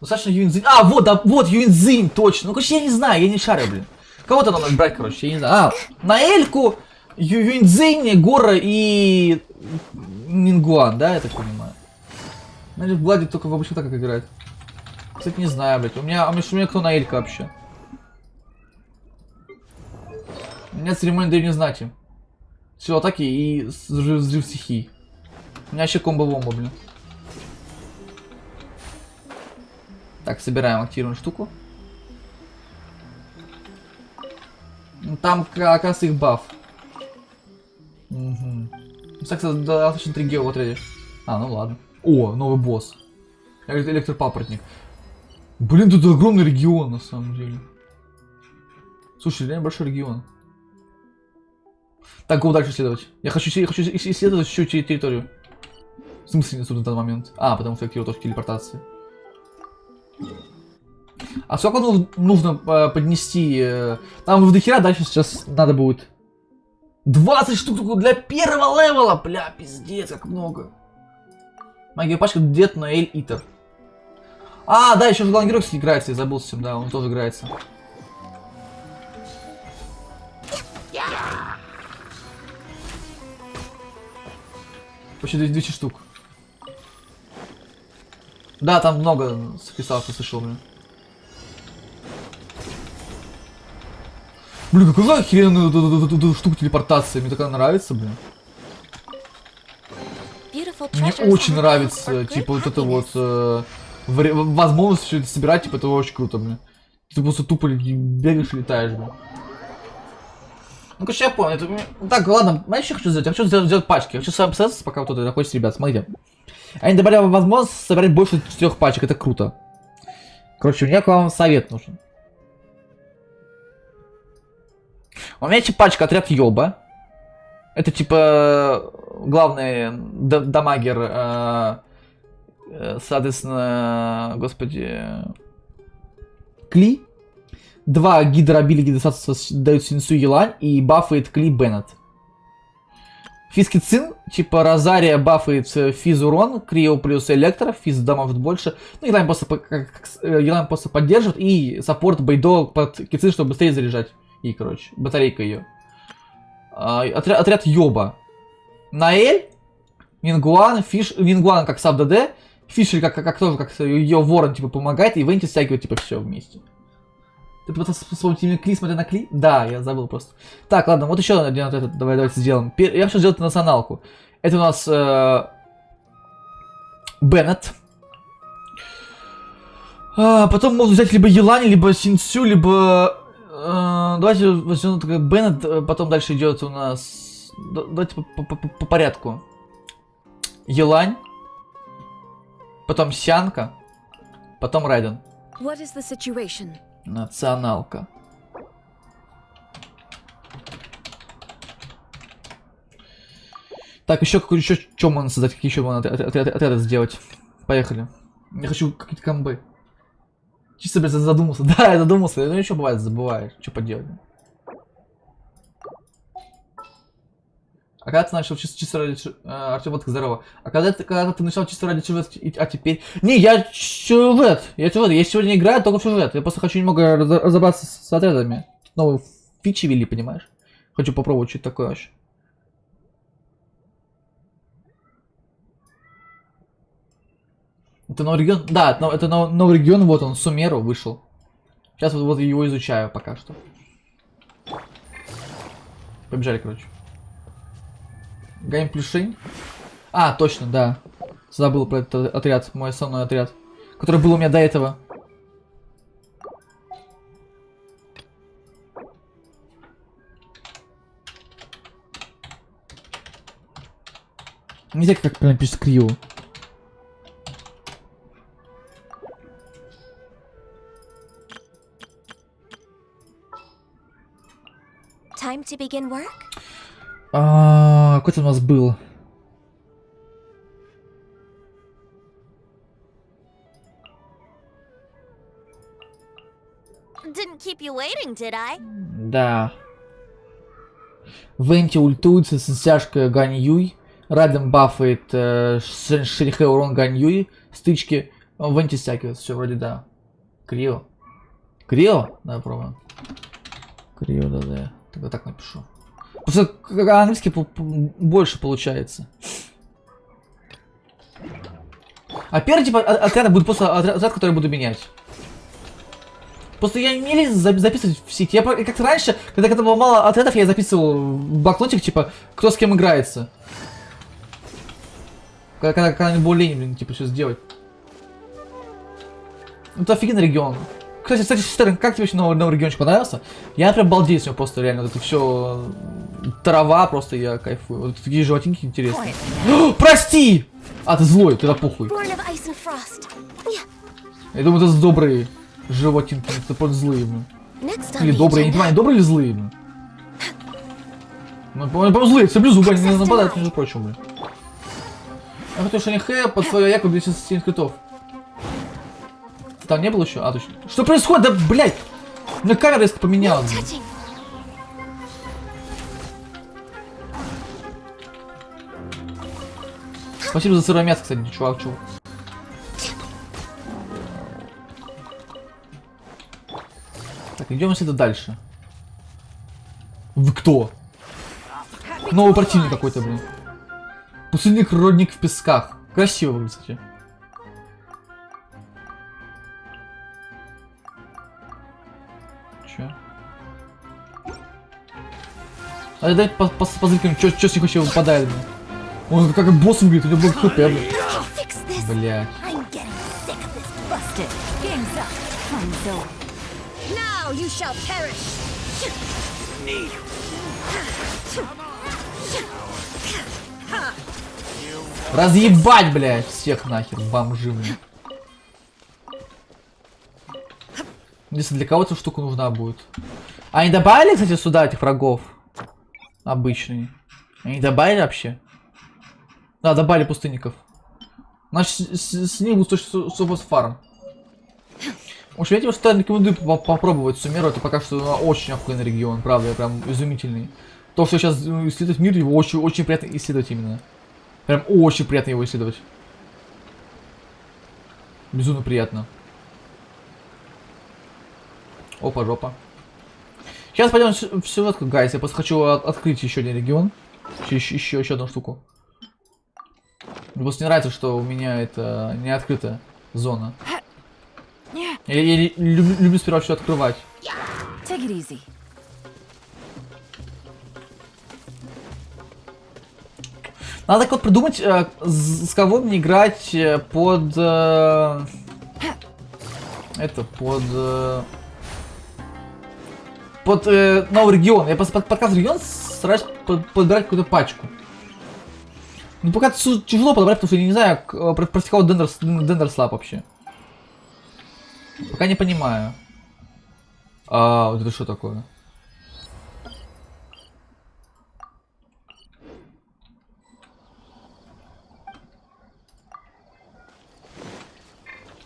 Достаточно Юинзинь. А, вот, да, вот Юинзинь, точно. Ну, короче, я не знаю, я не шарю, блин. Кого-то надо брать, короче, я не знаю. А, на Эльку, Юинзинь, Гора и Нингуан, да, я так понимаю. Надо в Гладе только в обычно так, как играет. Кстати, не знаю, блядь. У меня кто на Элька вообще? У меня церемония древней знати. Все атаки и взрыв стихий. У меня еще комбо-вомбо, блин. Так, собираем, активируем штуку. Там, оказывается, их баф. Угу. Кстати, достаточно 3 гео в отряде. А, ну ладно. О, новый босс. Электропапоротник. Блин, тут огромный регион, на самом деле. Слушай, реально большой регион. Так, куда дальше исследовать? Я хочу исследовать всю территорию. В смысле, на данный момент? А, потому что активирую точки телепортации. А сколько нужно поднести? Там в дохера дальше сейчас надо будет. 20 штук только для первого левела! Бля, пиздец, как много. Магия пачка Дед Ноэль Итер. А, да, еще же главный герой, кстати, играется, я забыл совсем, да, он тоже играется. Почти 200 штук. Да, там много списал, кто слышал, блин. Блин, какая охеренная штука телепортации, мне такая нравится, блин. Мне очень нравится, типа, вот это вот возможность все это собирать, типа, это очень круто, блин. Ты просто тупо бегаешь и летаешь, блин. Ну, короче, я понял. Это... Так, ладно, знаешь, что я хочу сделать? Я хочу сделать пачки. Я хочу с вами посоветоваться, пока вот это находится, ребят. Смотрите. Они добавляли возможность собирать больше 4 пачек. Это круто. Короче, у меня к вам совет нужен. У меня есть пачка отряд Йоба. Это типа главный дамагер, соответственно, господи, Кли. 2 гидробили гидросатства дают Синсу Елань и бафает Кли Беннет. Фискицин, типа Розария бафает физ урон, Крио плюс Электро, физ дамажит больше. Ну, Елань просто поддерживает и саппорт Бейдо под Кицин, чтобы быстрее заряжать. И, короче, батарейка ее. Отряд Йоба. Наэль, Нингуан, Нингуан как саб ДД, Фишер как тоже, как ее ворон, типа, помогает, и Венти стягивает, типа, все вместе. Ты просто вспомните именно Кли, смотря на Кли? Да, я забыл просто. Так, ладно, вот еще один вот этот, давайте сделаем. Я хочу сделать националку. Это у нас Беннет. Потом можно взять либо Елани, либо Синсю, либо... давайте возьмем только Беннет, потом дальше идет у нас... Давайте по порядку. Елань, потом Сянка, потом Райден. What is the situation? Националка. Так, еще что можно создать, какие еще можно отряды сделать. Поехали. Я хочу какие-то комбы. Чисто, блядь, задумался. Да, я задумался. Ну еще бывает, забываешь. Что поделать. А когда ты начал чисто ради... Артем, вот здорово. А когда ты начал чисто ради сюжета, а теперь... Не, я сюжет. Я сегодня играю только в сюжет. Я просто хочу немного разобраться с отрядами. Новые фичи ввели, понимаешь? Хочу попробовать что-то такое вообще. Это новый регион? Да, это новый регион, вот он, Сумеру вышел. Сейчас вот его изучаю пока что. Побежали, короче. Геймплюшень. А, точно, да. Забыл про этот отряд, мой основной отряд. Который был у меня до этого. Нельзя как прям пишет криво. Time to begin work? Какой-то у нас был. Didn't keep you waiting, did I? Да. Венти ультуется с стяжкой Гань Юй. Райден бафает Шерихе урон Гань Юй. Стычки. Венти стягивается. Все вроде да. Крио. Крио? Да, пробуем. Крио, да. Тогда так напишу. Просто английский больше получается. А первый типа отряда будет просто отряд, который я буду менять. Просто я не лезу записывать в сети. Я как-то раньше, когда было мало отрядов, я записывал в блокнотик, типа, кто с кем играется. Когда не было лень, блин, типа, что сделать. Это офигенный регион. Кстати, Сестер, как тебе еще новый региончик понравился? Я прям балдею с него просто реально. Вот это все трава, просто я кайфую. Вот такие животинки интересные. Прости! А, ты злой, тогда похуй. Я думаю, это добрые животинки, это просто злые. Или добрые, я не понимаю, добрые или злые? Ну, по-моему, злые, цеплю зубы, они не нападают, между прочим, блин. Я хочу Шанихэ под свою яку 207 скритов. Там не было еще? А, точно. Что происходит? Да, блядь! У меня камера резко поменялась. Спасибо за сырое мясо, кстати, чувак. Так, идем если дальше. Вы кто? Новый противник какой-то, блин. Пустынник родник в песках. Красиво выглядит, кстати. А дай позыркаем, что с них вообще выпадает, блин. Он как босс выглядит, у него был хп, блин. Блядь. Разъебать, блядь, всех нахер, бомжи, блин. Если для кого-то штука нужна будет. А они добавили, кстати, сюда этих врагов? Обычные. Они добавили вообще? Да, добавили пустынников. Значит, с них будет точно фарм. В общем, я тебе что рекомендую попробовать Сумеру. Это пока что очень охуенный регион, правда, прям изумительный. То, что сейчас исследовать мир, его очень приятно исследовать именно. Прям очень приятно его исследовать. Безумно приятно. Опа, жопа. Сейчас пойдем в сюжетку, гайс. Я просто хочу открыть еще один регион. Еще одну штуку. Мне просто не нравится, что у меня это не открытая зона. Я люблю сперва все открывать. Надо так вот придумать, с кого мне играть под... Под новый регион. Я просто под каждый регион стараюсь подбирать какую-то пачку. Ну пока тяжело подобрать, потому что я не знаю, про кого Дендер слаб вообще. Пока не понимаю. А вот это что такое?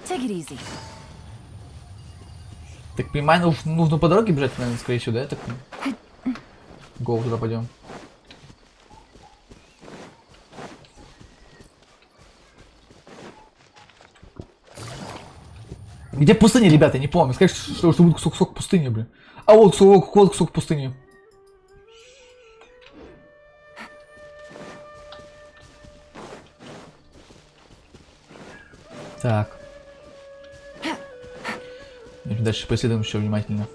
Take it easy. Так понимаю, нужно по дороге бежать, наверное, скорее всего, да? Я так понимаю. Гоу, туда пойдем. Где пустыня, ребята, я не помню. Скажите, что будет кусок пустыни, блин. А вот кусок пустыни. Так. Дальше поисследуем еще внимательно.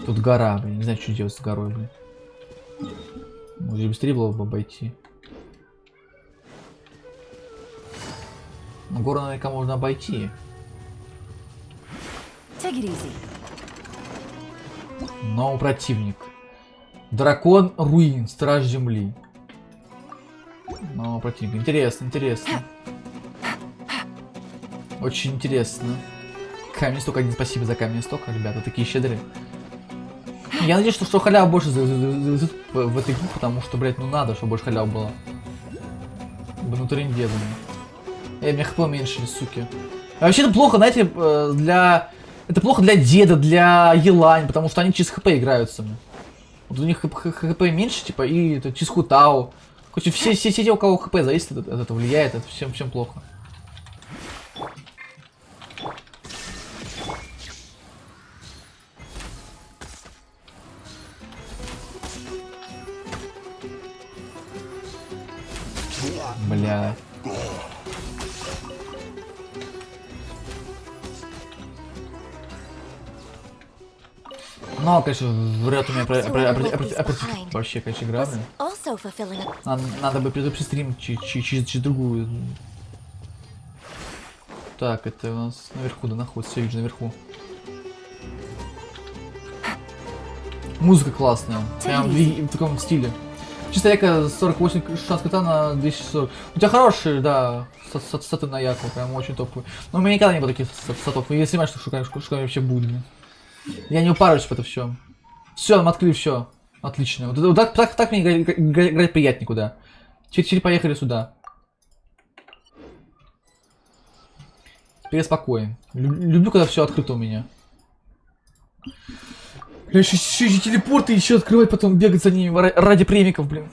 Тут гора, блин. Не знаю, что делать с горой, блин. Может, быстрее было бы обойти. Гору наверняка можно обойти. Но противник. Дракон руин, страж земли. Но противник. Интересно, интересно. Очень интересно. Камень сток один, спасибо за камень сток, ребята, такие щедрые. Я надеюсь, что халява больше в этой игре, потому что, блядь, ну надо, чтобы больше халява было. Внутри не думаю. Мне хп меньше, суки. А вообще это плохо, знаете, это плохо для деда, для Елань, потому что они через хп играются. Вот у них хп меньше, типа, и это через хутау. Короче, все те, у кого хп зависит от этого, влияет, это всем плохо. Бля. Ну, конечно, вряд у меня вообще, конечно, игра, блин. Надо бы предупредить стрим через другую. Так, это у нас наверху, да, находится, все вижу наверху. Музыка классная, прям в таком стиле. Чисто яка 48 шанс крита на 240. У тебя хорошие, да, статы на яку, прям очень топовые. Но у меня никогда не было таких статов. И если понимаешь, что вообще будет, блин. Я не упарываюсь в это все. Все, мы открыли все. Отлично. Вот так мне играть приятнее куда. Теперь поехали сюда. Теперь я спокоен. Люблю, когда все открыто у меня. Бля, еще телепорты, еще открывать, потом бегать за ними ради премиков, блин.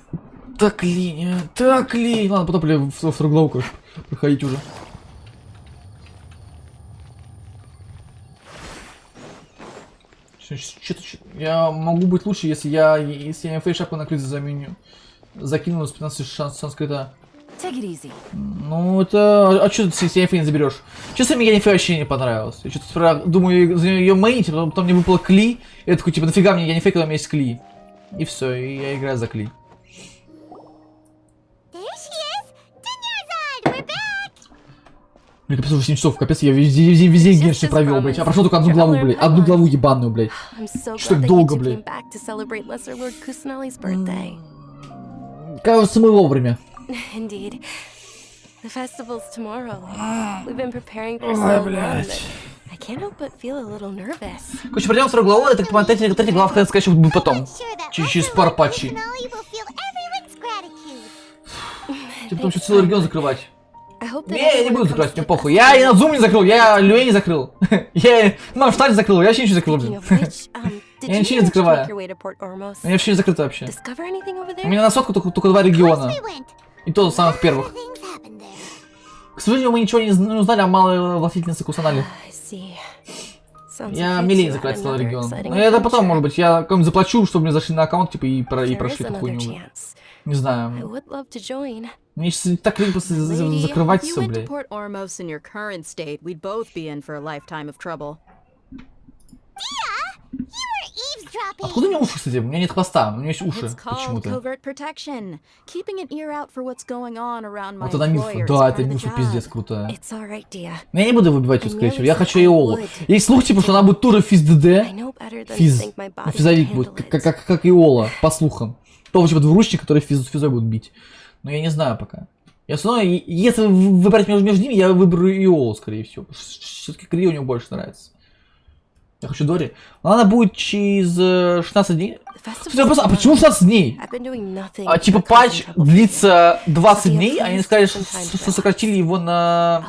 Так лень, так лень. Ладно, потом, бля, в вторую главу, короче, проходить уже. Я могу быть лучше, если я фейшапку на крысе заменю. Закину с 15 шанс крита. Ну это... А что ты с Янифей не заберешь? Честно, мне Янифей вообще не понравилось. Я что-то думаю за ее мейнить, потом мне выпало Кли. И я такой, типа, нафига мне Янифей, когда у меня есть Кли? И все, и я играю за Кли. Мне капец уже 7 часов, капец, я везде Геншин провел, блядь. А прошел только одну главу, блядь. Одну главу ебаную, блядь. Что так долго, блядь. Кажется, мы вовремя. Indeed. The festival's tomorrow. We've been preparing for so long that I can't help but feel a little nervous. Короче, пройдем вторую главу, это по третья глава, скорее всего, будет потом. Через пару патчей. Тебе потом еще целый регион закрывать. Не, я не буду закрывать, мне похуй. Я и на Zoom не закрыл, я Люэ не закрыл. Я на штате закрыл, я вообще ничего не закрыл, блин. Я ничего не закрываю. У меня вообще не закрыто вообще. У меня на сотку только 2 региона. И то самых первых. К сожалению, мы ничего не узнали о малой властительнице Кусанали. Я мне лень закрывать целый регион. Но это потом, может быть, я кому-нибудь заплачу, чтобы мне зашли на аккаунт, типа, и прошли эту хуйню. Не знаю. Мне сейчас так лень просто закрывать все, блядь. Откуда у меня уши, кстати? У меня нет хвоста, у меня есть уши почему-то. Вот это миф, да, это миф, пиздец крутая. Но я не буду выбивать ее, скорее всего, я хочу Иолу. Есть слух, типа, что она будет тоже физ ДД. Физовик будет, как Иола, по слухам. То, типа, двуручник, который физой будет бить. Но я не знаю пока. Я все равно, если выбрать между ними, я выберу Иолу, скорее всего. Все-таки Кри у него больше нравится. Я хочу Дори. Но она будет через 16 дней. А почему 16 дней? Типа патч длится 20 дней, а они сказали, что сократили его на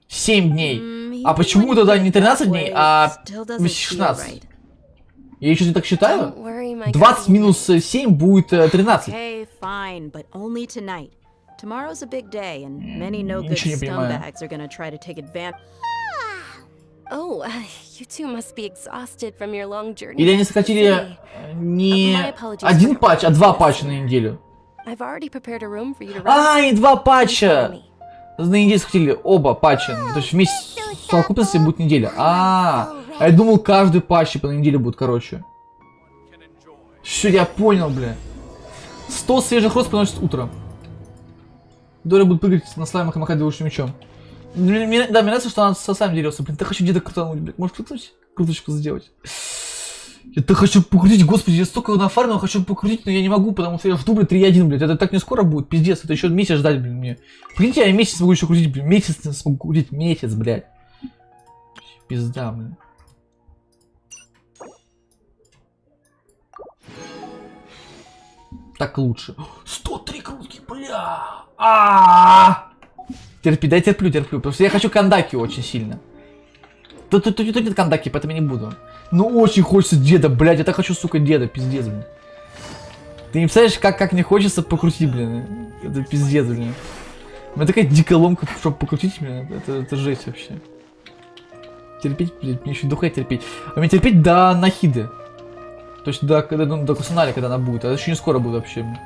7 дней. А почему тогда не 13 дней, а 16? Я еще не так считаю. 20 минус 7 будет 13. Ничего не понимаю. Oh, you two must be exhausted from your long journey. Или они сократили не один патч, а 2 патча на неделю. I've already prepared a room for you to rest. А, и 2 патча! На неделю сократили оба патча. То есть вместе в совокупности будет неделя. А я думал, каждый патч по неделе будет короче. Все, я понял, бля. 100 свежих роз приносит утром. Дори будет прыгать на слаймах и махать двуручным мечом. Да, мне нравится, что она со самим дерется. Блин, ты хочу деда крутануть, блин. Можешь крутнуть? Круточку сделать. Я так хочу покрутить, господи, я столько нафармил, хочу покрутить, но я не могу, потому что я жду, блин, 3.1, блядь. Это так не скоро будет, пиздец, это еще месяц ждать, блин, мне. Прикиньте, я месяц смогу еще крутить, блин, месяц смогу крутить, месяц, блядь. Пизда, блин. Так лучше. 103 крутки, бля. Терпи, да, терплю, потому что я хочу кандаки очень сильно. Тут нет кандаки, поэтому я не буду. Ну очень хочется деда, блядь, я так хочу, сука, деда, пиздец, блин. Ты не представляешь, как мне хочется покрутить, блин. Это пиздец, блин. У меня такая дикая ломка, чтобы покрутить, блин, это жесть вообще. Терпеть, блядь, мне еще духать терпеть. А мне терпеть до Нахиды. То есть до Кусанари, когда она будет, а это еще не скоро будет вообще, блин.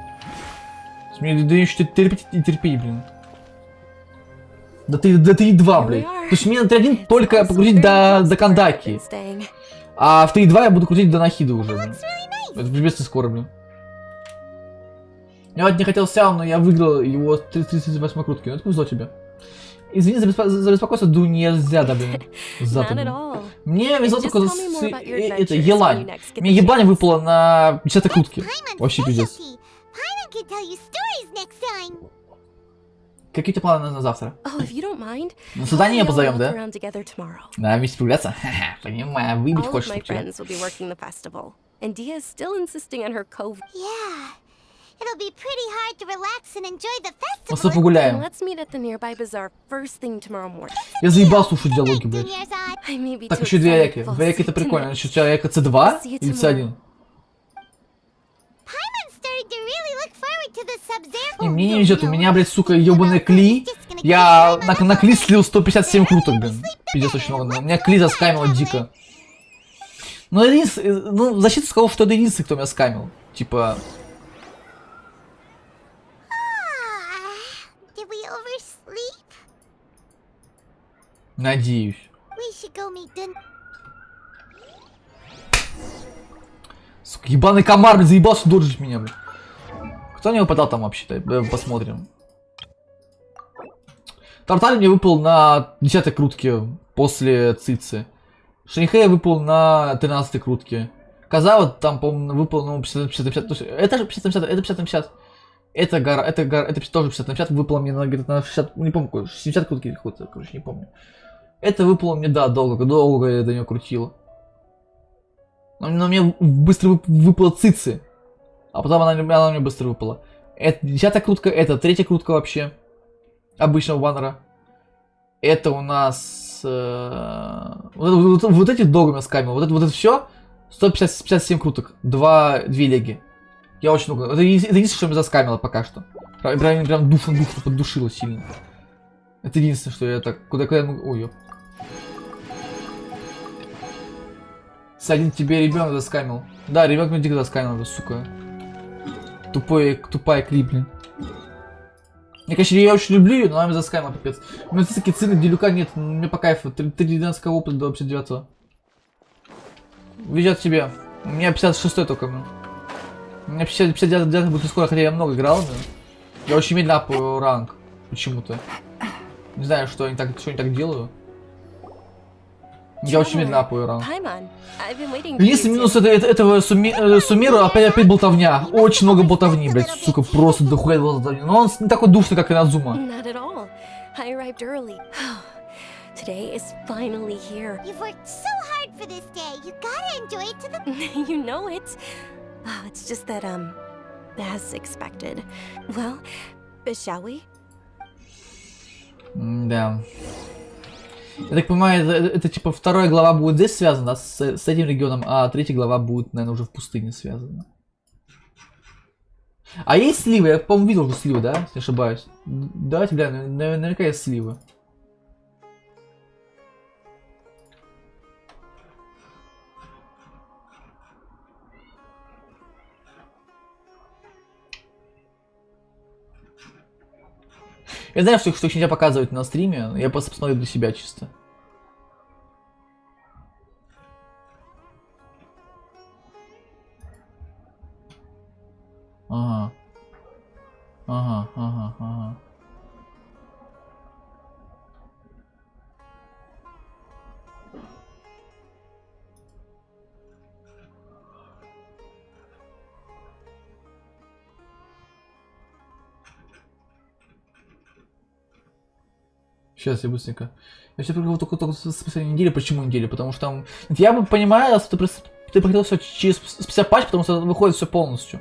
Мне да еще терпеть и терпеть, блин. Да ты 2, блядь. То есть мне на 3.1 только покрутить до Кандаки. А в 3.2 я буду крутить до Нахиды уже, блин. Это пиздец не скоро, блин. Я вот не хотел Сяо, но я выиграл его 38 крутки. Ну это повезло тебе. Извини за беспокойство, Ду нельзя, да, блин. Мне везло только это Елань. Мне Ебань выпало на 10 крутки. Вообще пиздец. Какие у тебя планы на завтра? На свидание позовем, да? Да, вместе прогуляться? Ха-ха, понимаю, выбить хочешь от тебя. Просто погуляем. Я заебал слушать диалоги, блядь. Так, еще 2 Аяки. 2 Аяки это прикольно. Еще у тебя Аяка C2 или C1? И мне не везет, у меня, блядь, сука, ебаный Кли. Я на Кли слил 157 круток, блин. Пиздец, очень много. У меня Кли заскамил дико. Ну, защита сказал, что это единственный, кто меня скамил. Типа... Надеюсь. Сука, ебаный комар, блин, заебался доджить меня, блин. Кто мне выпадал там вообще-то? Посмотрим. Тарталь мне выпал на 10-й крутке после Цицы. Шанихея выпал на 13-й крутке. Казава там, по-моему, выпал, ну, 50-50. Это же 50-50, это 50-50. Это гора, это тоже 50-50. Выпало мне где-то на 60, не помню, какой, 70 крутки какой-то, короче, не помню. Это выпало мне, да, долго я до нее крутил. Но мне быстро выпало Цицы. А потом она мне быстро выпала. Это 10-я крутка, это 3-я крутка вообще. Обычного баннера. Это у нас... вот эти долго меня скамил. Вот это все. 157 круток. 2 леги. Я очень много. Это единственное, что меня заскамило пока что. Прям душу поддушило сильно. Это единственное, что я так... Куда я могу... Ой, ёп. С1 тебе ребенок заскамил. Да, ребенок меня дико заскамил, сука. Тупая Кли, блин. Я, конечно, я очень люблю ее, но она меня заскамила, пипец. У меня такие цены, где люка нет, мне по кайфу. 3.12 опыта до 59-го. Везет тебе. У меня 56-й только, блин. У меня 59 будет не скоро, хотя я много играл, но... Я очень медленно апаю ранг. Почему-то. Не знаю, что я не так делаю. Я очень медленно апаю ран. Paimon, I've been waiting for Единственный you минус to- этого Сумеру опять болтовня. Очень много болтовни, блядь, сука, просто дохуя болтовни. Но он не такой душный, как Инадзума. Not at all. I arrived early. Today is finally here. You've worked so hard for this day. You gotta enjoy it to the... You know it. Oh, it's just that, as expected. Well, shall we? Да. Я так понимаю, это типа вторая глава будет здесь связана с этим регионом, а третья глава будет, наверное, уже в пустыне связана. А есть сливы? Я, по-моему, видел уже сливы, да? Если не ошибаюсь. Давайте глянем, наверняка есть сливы. Я знаю, что их нельзя показывать на стриме, я просто посмотрю для себя чисто. Ага. Ага. Сейчас я быстренько. Я все только с последней недели. Почему недели? Потому что там... Я бы понимаю, если ты проходил все спустя патч, потому что выходит все полностью.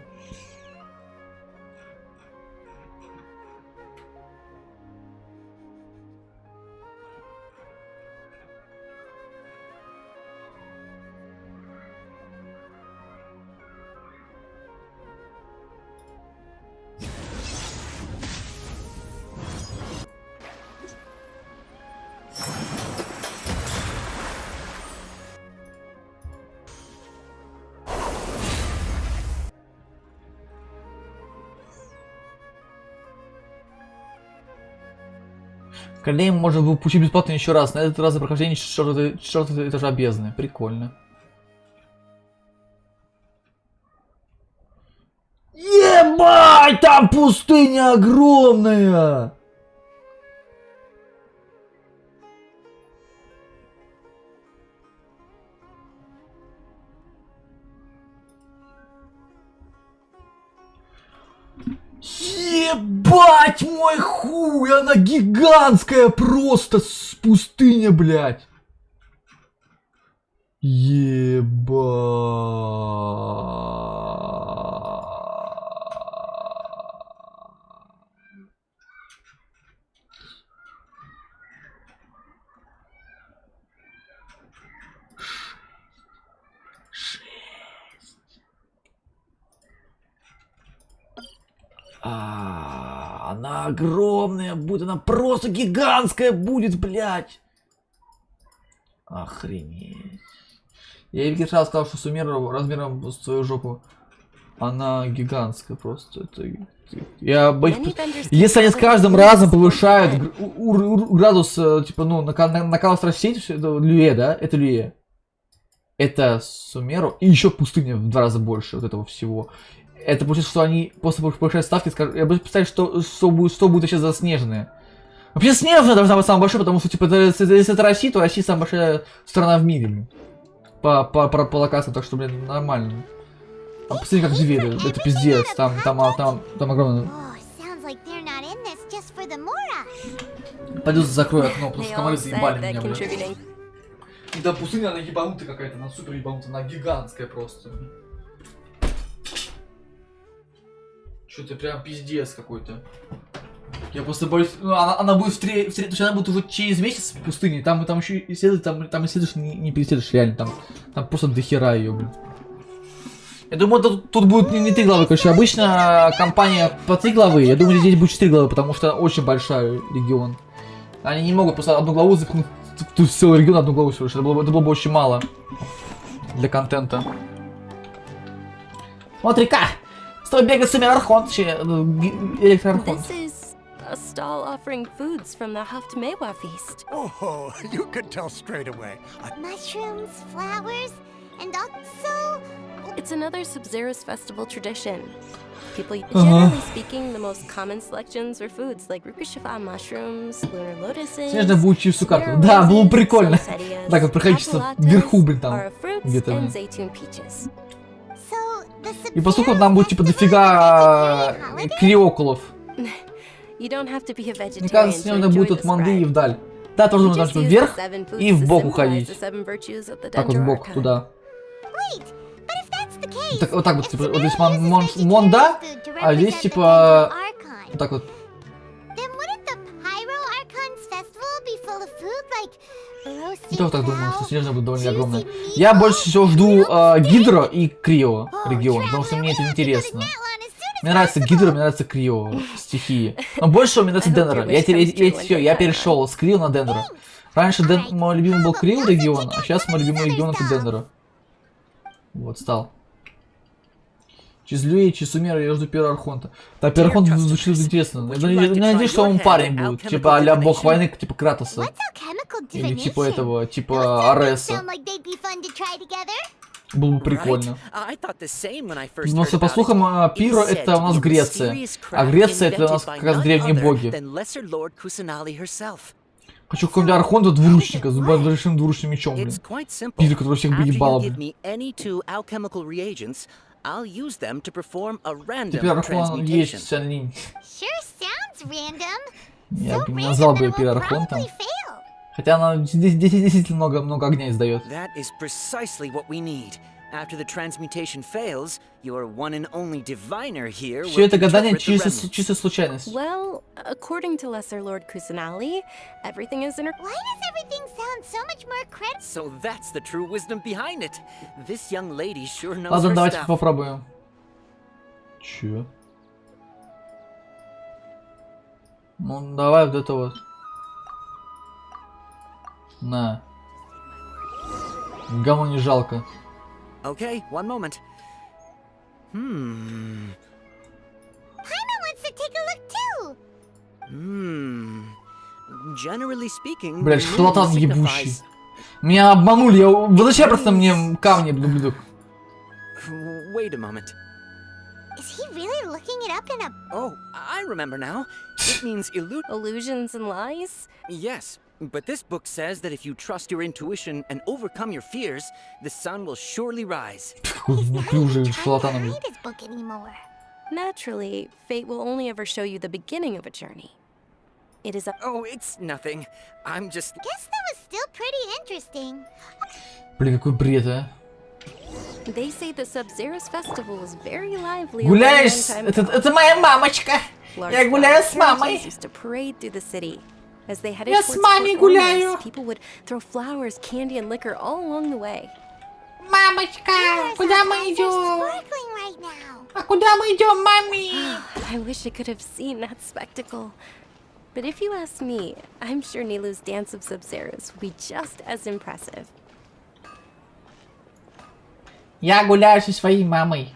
Когда мы можем получить бесплатно еще раз. На этот раз за прохождение четвертого этажа бездны. Прикольно. Ебать, там пустыня огромная! Ебать мой хуй, она гигантская просто с пустыня, блядь. Она огромная будет, она просто гигантская будет, блядь. Охренеть. Я Вике сразу сказал, что Сумеру размером с твою жопу. Она гигантская просто. Я боюсь, если они с каждым разом повышают градус, типа, ну, накал страстей, это Люе, да? Это Люе. Это Сумеру. И еще пустыня в 2 раза больше вот этого всего. Это получается, что они после повышения ставки скажут... Я буду представить, что будет вообще заснеженное. Вообще снежная должна быть самая большая, потому что, типа, если это Россия, то Россия самая большая страна в мире. По локациям, так что, блин, нормально. А посмотри, как живет, это пиздец, там огромное... Пойду закрою окно, потому что комары заебали меня, блин. И да, пустыня, она ебанутая какая-то, она супер ебанутая, она гигантская просто. Что-то прям пиздец какой-то. Я просто боюсь... Ну, она будет то есть она будет уже через месяц в пустыне. Там еще исследуешь, там исследуешь, не переследуешь реально. Там просто дохера ее, блин. Я думаю, тут будет не 3 главы, короче. Обычно компания по 3 главы. Я думаю, здесь будет 4 главы, потому что очень большой регион. Они не могут просто одну главу запихнуть. Тут целый регион одну главу всего лишь. Это было бы очень мало для контента. Смотри-ка! Стой бегать Сумер-Архонт, Электроархонт. This is a stall offering foods from the Haft-Mewa feast. Oh, you could tell straight away. Mushrooms, flowers, and also It's another Sub-Zero's festival tradition. People, generally speaking, the most common selections were foods like Rukushifa mushrooms, lunar lotuses, Снежно будет всю карту. Да, было бы прикольно. Так вот, проходить что-то вверху, блин, там. Где-то. И поскольку там будет типа дофига криокулов. Мне кажется, снежно будет от манды и вдаль. Да, тоже нужно там вверх и в бок уходить. Так вот в бок, туда. Так, вот так вот, типа, вот здесь монда, а здесь типа вот так вот. Я вот так думаю, что снежная будет довольно огромная. Я больше всего жду Гидро и Крио регион, потому что мне это интересно. Мне нравится Гидро, мне нравится Крио стихии. Но больше всего мне нравится Деннера. Я перешел с Крио на Деннера. Раньше мой любимый был Крио регион, а сейчас мой любимый регион это Деннера. Вот, стал. Чизлюи, Чисумера, я жду первого Архонта. Да, первый Архонт звучит интересно. Я надеюсь, что он парень будет. Типа а-ля бог войны, типа Кратоса. Или типа этого, типа Ареса. Было бы прикольно. Но по слухам, Пиро это у нас Греция. А Греция это у нас как раз древние боги. Хочу какого-нибудь Архонта двуручника с большим двуручным мечом, блин. Пиро, который всех бы ебало, блин. Теперь Архон есть Сянлинь. Я бы не назвал бы ее Пиро Архонтом. Хотя она здесь действительно много огня издает. Все это гадание чисто случайность. Well, according to Lesser Lord Kusanali, everything is in her. Why does everything sound so much more credible? So that's the true wisdom behind it. This young lady sure knows Ладно, her давайте stuff. попробуем. Чё? Ну, давай вот это вот. На. Говно не жалко. Okay, one moment. Paimon wants to take a look too. Generally speaking, Блять, шарлатан ебучий. Меня обманули, возвращай просто мне камни, блюдок. Wait a moment. Is he really looking it up in a... Oh, I remember now. It means illusions and lies? Yes, but this book says that if you trust your intuition and overcome your fears, the sun will surely rise. Naturally, fate will only ever show you the beginning of a journey. It is a... Oh, it's nothing. I'm just... Guess that was still pretty interesting. Блин, какой бред, а. They say the Sub-Zero's festival is very lively. Гуляешь? Это моя мамочка. Я гуляю с мамой. Я с мамой гуляю. People would throw flowers, candy, and liquor all along the way. Мамочка, куда мы идем? А куда мы идем, мами? I wish I could have seen that spectacle. But if you ask me, I'm sure Nilu's dance of Sub-Zeros will be just as impressive. Я гуляю со своей мамой.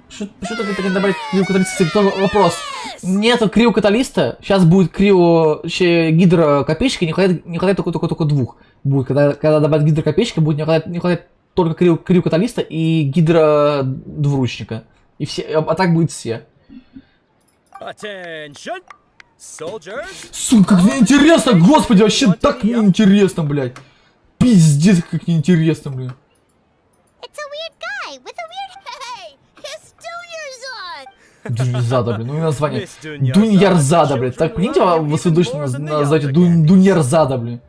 Что так добавить крио каталиста? Вопрос. Нету крио каталиста. Сейчас будет крио гидро копеечка. Не хватает только двух. Будет, когда добавят гидро копеечка, будет не хватает только крио каталиста и гидро двуручника. И все, а так будет все. Сука, как неинтересно, господи, вообще так неинтересно, блядь. Пиздец, как неинтересно, блин. Дуньярзада, блин, ну и название. Дуньярзада, блин. Так, прикиньте, вы сведущим назовете Дуньярзада, блин.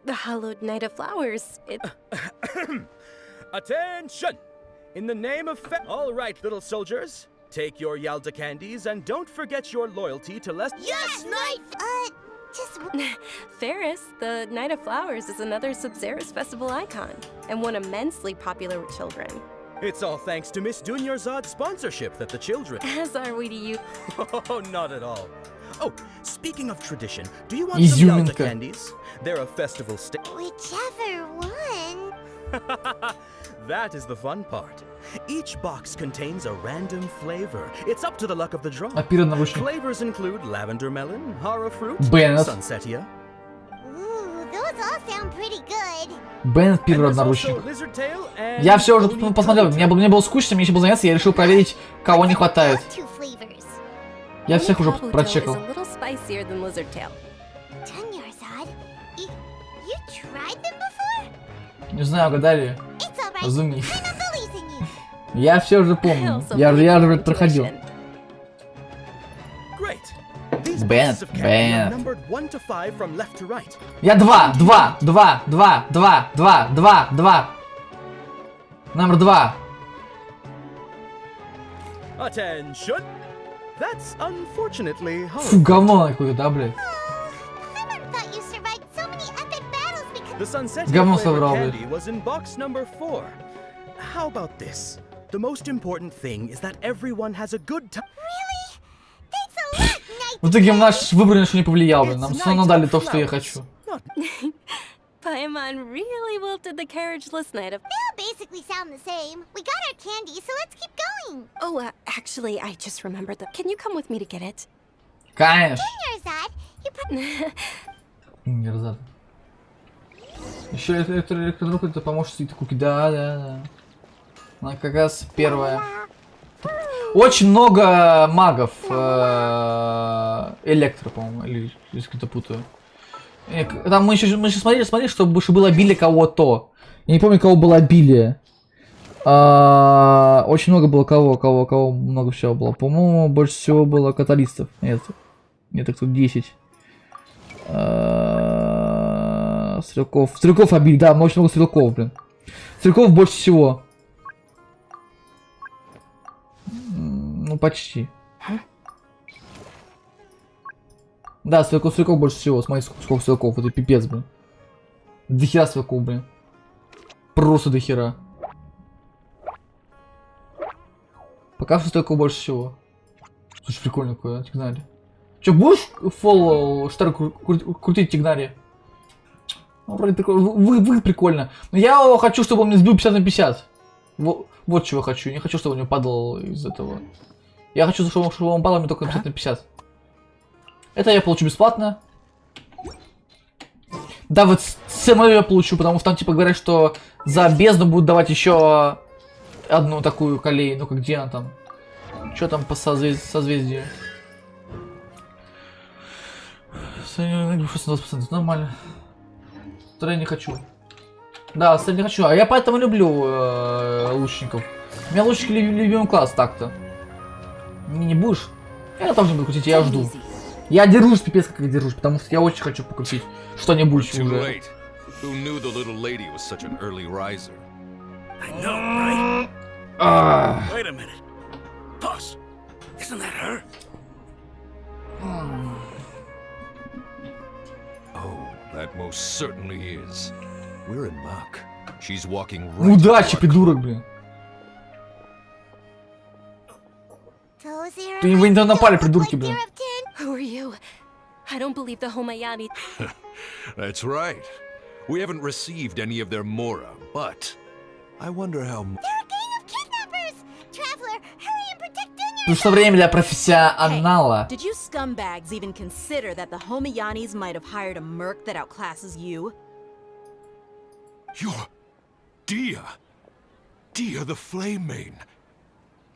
The hallowed night of flowers, it... Attention! In the name of all right, little soldiers, take your Yalda candies and don't forget your loyalty to Yes, Knight! Ferris, the Night of Flowers is another Sub-Zero's festival icon, and one immensely popular with children. It's all thanks to Miss Dunyarzad's sponsorship that the children... As are we to you. Oh, not at all. Oh, speaking of tradition, do you want some Yalda candies? They're a festival Whichever one. That is the fun part. Each box contains a random flavor. It's up to the luck of the draw. Flavors include lavender melon, horror fruit, sunsetia. Ooh, those all sound pretty good. Бен первый наручник. Я все уже посмотрел, мне было скучно, мне еще было заняться, я решил проверить, кого не хватает. Я всех уже прочекал. Не знаю, угадали? Разумею. Я все уже помню. Я уже проходил. Бен. Я 2. Номер 2. Фу, говно какое-то, да, блядь? Говно соврал, блядь. How about this? The most important thing is that everyone has a good time. В итоге наш выбор ни на что не повлиял, блин. Нам все равно дали то, что я хочу. Paimon really wilted the carriage last night. They all basically sound the same. We got our candy, so let's keep going. Oh, actually, I just remembered that. Can you come with me to get it? Конечно. Генерзад, Еще электродрuk это помощник куки. Да. Она как раз первая. Очень много магов. Электро, по-моему, или если-то путаю. Там мы еще смотрели, чтобы было обилие кого-то. Я не помню, кого было обилие. Очень много было кого много всего было. По-моему, больше всего было каталистов. Нет, так тут 10. Стрелков обилие, да, очень много стрелков, блин. Стрелков больше всего. Ну, почти. Да, стрелков больше всего. Смотри, сколько стрелков. Это пипец, блин. Дохера стрелков, блин. Просто дохера. Пока что стрелков больше всего. Слушай, прикольно какое, Тигнари. Че, будешь фоллоу штар крутить, Тигнари? Ну, вроде прикольно. Вы прикольно. Но я хочу, чтобы он мне сбил 50 на 50. Вот чего хочу. Не хочу, чтобы он мне падал из этого. Я хочу, чтобы он падал мне только на 50 на 50. Это я получу бесплатно. Да, вот самое я получу, потому что там типа говорят, что за бездну будут давать еще одну такую колею. Ну-ка, где она там? Что там по созвездию? 20%, нормально. Второе не хочу. Да, остальные не хочу. А я поэтому люблю лучников. У меня лучники любимый класс так-то. Не будешь? Я тоже не буду крутить, я жду. Я держусь, пипец, как я держусь, потому что я очень хочу покрутить что-нибудь уже. Wait a minute. Boss, isn't that her? Oh, that most certainly is. We're in luck. She's walking right. Удачи, придурок, блин. Вы не напали, придурки, блин. Who are you? I don't believe the Homayani. That's right. We haven't received any of their mora, but I wonder how. They're a gang of kidnappers! Traveler, hurry and protect Dunya! Пришло время для профессионала. Did you scumbags even consider that the Homayanis might have hired a merc that outclasses you? You're Dia the Flame Main.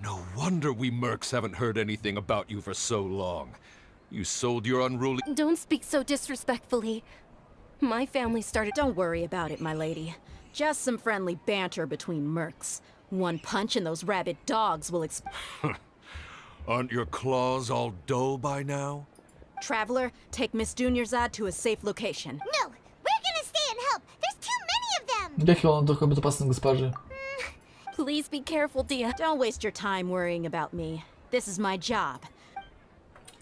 No wonder we mercs haven't heard anything about you for so long. You sold your unruly. Don't speak so disrespectfully. My family started. Don't worry about it, my lady. Just some friendly banter between mercs. One punch and those rabid dogs will Aren't your claws all dull by now? Traveler, take Miss Dunyarzad to a safe location. No, we're gonna stay and help. There's too many of them. Бяхи, только безопасность, госпожи. Please be careful, Dia. Don't waste your time worrying about me. This is my job.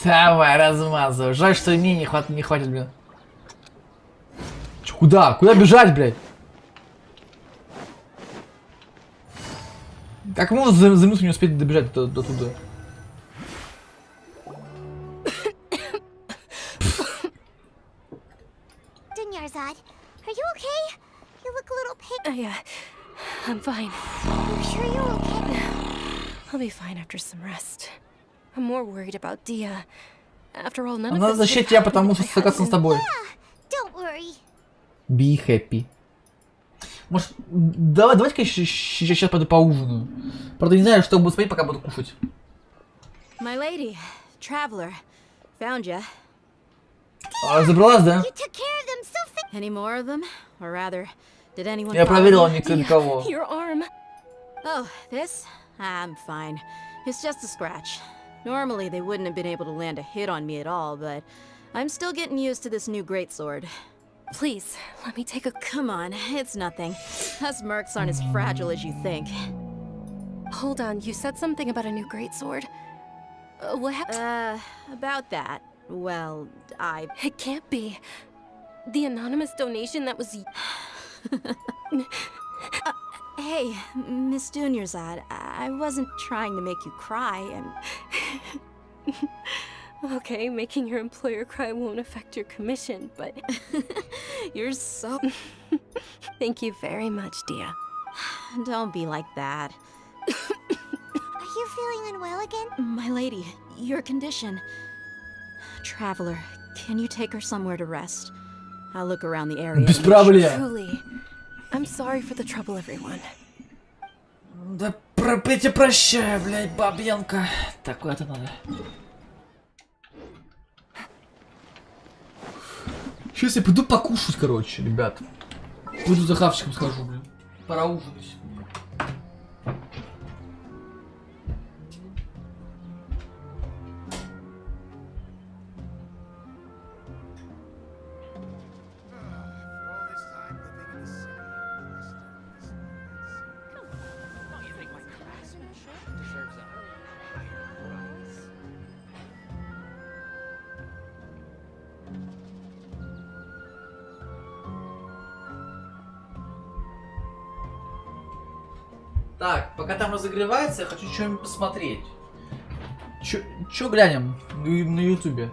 Давай, размазывай. Жаль, что мне не хватит, блин. Чё, куда? Куда бежать, блядь? Как можно за минуту не успеть добежать до туда? Dunyarzad, are you okay? You look a little pale. I'm fine. You sure you're okay? I'll be fine after some rest. I'm more worried about Dia. After all, none of Надо защитить тебя, потому что стыкаться с тобой. Don't worry. Be happy. Может, давайте-ка сейчас пойду поужинаю. Правда, не знаю, что буду смотреть, пока буду кушать. My lady, traveler, found ya. Забралась, да? Any more of them? Or rather, did anyone Я follow проверила, you? никого. Your arm. Oh, this? I'm fine. It's just a scratch. Normally, they wouldn't have been able to land a hit on me at all, but I'm still getting used to this new greatsword. Please, let me take a... Come on, it's nothing. Us mercs aren't as fragile as you think. Hold on, you said something about a new greatsword. What happened? About that. Well, It can't be. The anonymous donation that was... Hey, Miss Dunyarzad, I wasn't trying to make you cry, and... Okay, making your employer cry won't affect your commission, but... You're so... Thank you very much, Dia. Don't be like that. Are you feeling unwell again? My lady, your condition... Traveler, can you take her somewhere to rest? I'll look around the area. Без проблем. Truly. I'm sorry for the trouble, everyone. Да прощай, блядь, бабьянка. Так, куда-то надо. Сейчас я пойду покушать, короче, ребят. Пойду за хавчиком схожу, блин. Пора ужинать. Так, пока там разогревается, я хочу что-нибудь посмотреть. Чё глянем на ютубе?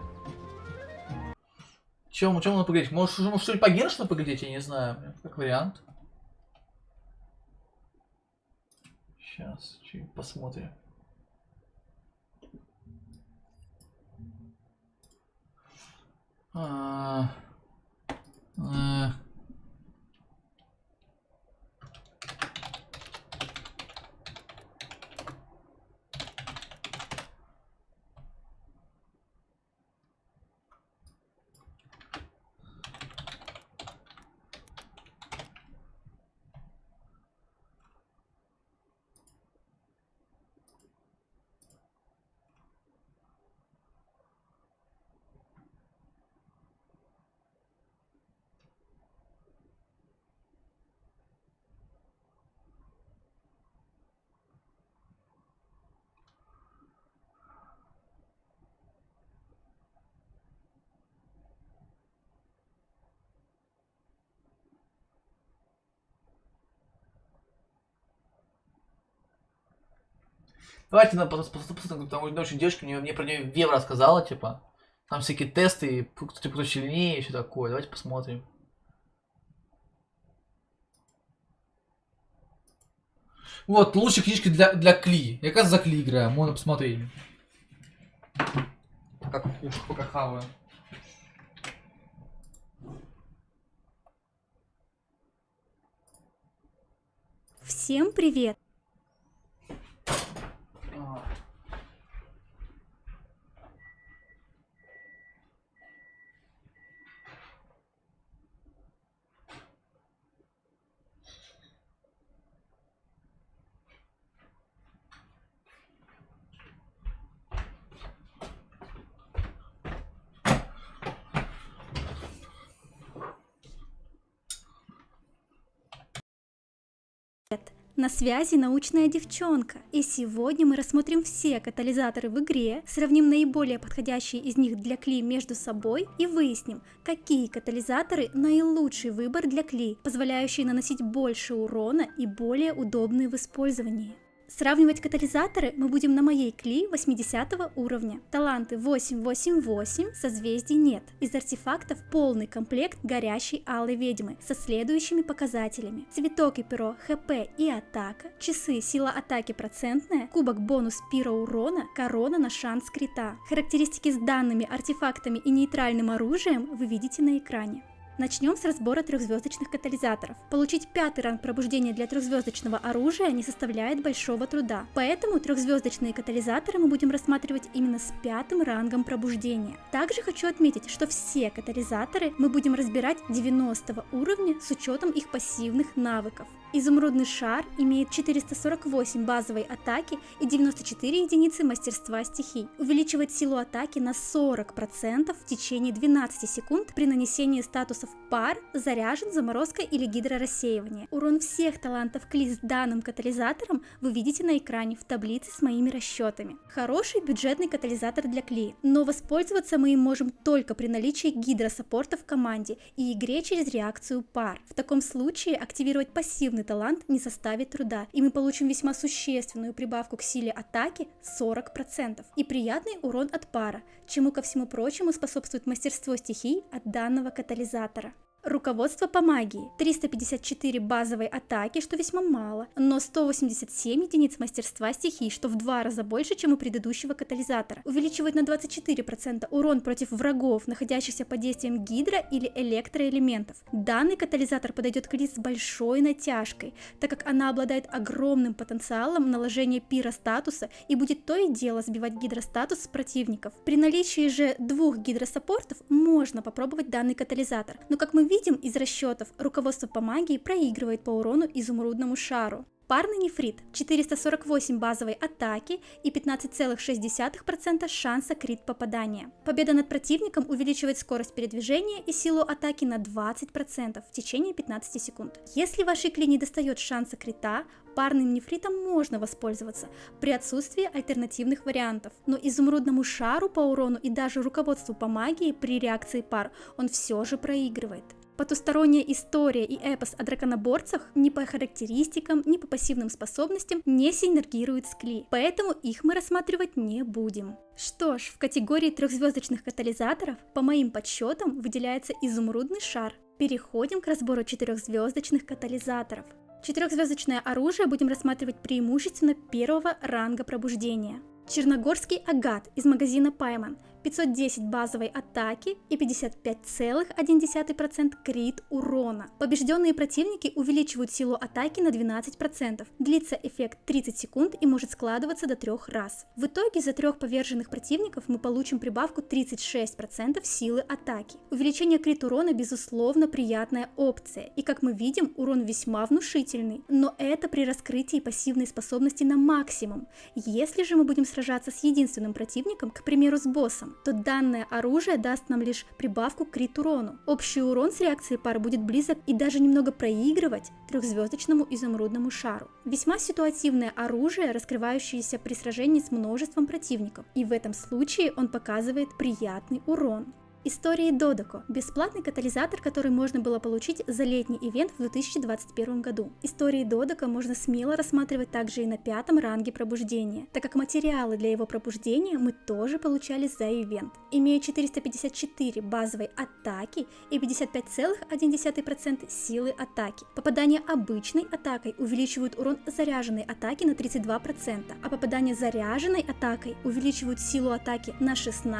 Чем можно поглядеть? Может что-нибудь по Геншину поглядеть? Я не знаю. Как вариант. Сейчас, что-нибудь посмотрим. Давайте посмотрим, там очень девочка мне про нее Вева рассказала, типа. Там всякие тесты, кто сильнее и все такое. Давайте посмотрим. Вот, лучшие книжки для Кли. Я как за Кли играю, можно посмотреть. Пока хаваю. Всем привет! На связи научная девчонка, и сегодня мы рассмотрим все катализаторы в игре, сравним наиболее подходящие из них для Кли между собой и выясним, какие катализаторы наилучший выбор для Кли, позволяющий наносить больше урона и более удобные в использовании. Сравнивать катализаторы мы будем на моей Кли 80 уровня. Таланты 888, созвездий нет. Из артефактов полный комплект горящей алой ведьмы со следующими показателями. Цветок и перо ХП и атака, часы сила атаки процентная, кубок бонус пира урона, корона на шанс крита. Характеристики с данными артефактами и нейтральным оружием вы видите на экране. Начнем с разбора трехзвездочных катализаторов. Получить 5-й ранг пробуждения для трехзвездочного оружия не составляет большого труда, поэтому трехзвездочные катализаторы мы будем рассматривать именно с 5-м рангом пробуждения. Также хочу отметить, что все катализаторы мы будем разбирать 90 уровня с учетом их пассивных навыков. Изумрудный шар имеет 448 базовой атаки и 94 единицы мастерства стихий. Увеличивает силу атаки на 40% в течение 12 секунд при нанесении статусов пар, заряжен, заморозка или гидрорассеивание. Урон всех талантов Кли с данным катализатором вы видите на экране в таблице с моими расчетами. Хороший бюджетный катализатор для Кли, но воспользоваться мы им можем только при наличии гидросаппорта в команде и игре через реакцию пар. В таком случае активировать пассивный талант не составит труда, и мы получим весьма существенную прибавку к силе атаки 40% и приятный урон от пара, чему ко всему прочему способствует мастерство стихий от данного катализатора. Руководство по магии. 354 базовой атаки, что весьма мало, но 187 единиц мастерства стихий, что в 2 раза больше, чем у предыдущего катализатора. Увеличивает на 24% урон против врагов, находящихся под действием гидро- или электроэлементов. Данный катализатор подойдет к Ли с большой натяжкой, так как она обладает огромным потенциалом наложения пиростатуса и будет то и дело сбивать гидростатус с противников. При наличии же 2 гидросаппортов можно попробовать данный катализатор, но как мы видим из расчетов, руководство по магии проигрывает по урону изумрудному шару. Парный нефрит, 448 базовой атаки и 15,6% шанса крит попадания. Победа над противником увеличивает скорость передвижения и силу атаки на 20% в течение 15 секунд. Если вашей Кли не достает шанса крита, парным нефритом можно воспользоваться при отсутствии альтернативных вариантов, но изумрудному шару по урону и даже руководству по магии при реакции пар он все же проигрывает. Потусторонняя история и эпос о драконоборцах ни по характеристикам, ни по пассивным способностям не синергируют с Кли, поэтому их мы рассматривать не будем. Что ж, в категории трехзвездочных катализаторов, по моим подсчетам, выделяется изумрудный шар. Переходим к разбору четырехзвездочных катализаторов. Четырехзвездочное оружие будем рассматривать преимущественно 1-го ранга пробуждения. Черногорский агат из магазина Пайман, 510 базовой атаки и 55,1% крит урона. Побежденные противники увеличивают силу атаки на 12%. Длится эффект 30 секунд и может складываться до 3 раз. В итоге за 3 поверженных противников мы получим прибавку 36% силы атаки. Увеличение крит урона безусловно приятная опция, и как мы видим, урон весьма внушительный, но это при раскрытии пассивной способности на максимум. Если же мы будем сражаться с единственным противником, к примеру с боссом, то данное оружие даст нам лишь прибавку к крит урону. Общий урон с реакцией пар будет близок и даже немного проигрывать трехзвездочному изумрудному шару. Весьма ситуативное оружие, раскрывающееся при сражении с множеством противников, и в этом случае он показывает приятный урон. Истории Додоко – бесплатный катализатор, который можно было получить за летний ивент в 2021 году. Истории Додоко можно смело рассматривать также и на 5-м ранге пробуждения, так как материалы для его пробуждения мы тоже получали за ивент. Имея 454 базовой атаки и 55,1% силы атаки. Попадание обычной атакой увеличивают урон заряженной атаки на 32%, а попадание заряженной атакой увеличивают силу атаки на 16%.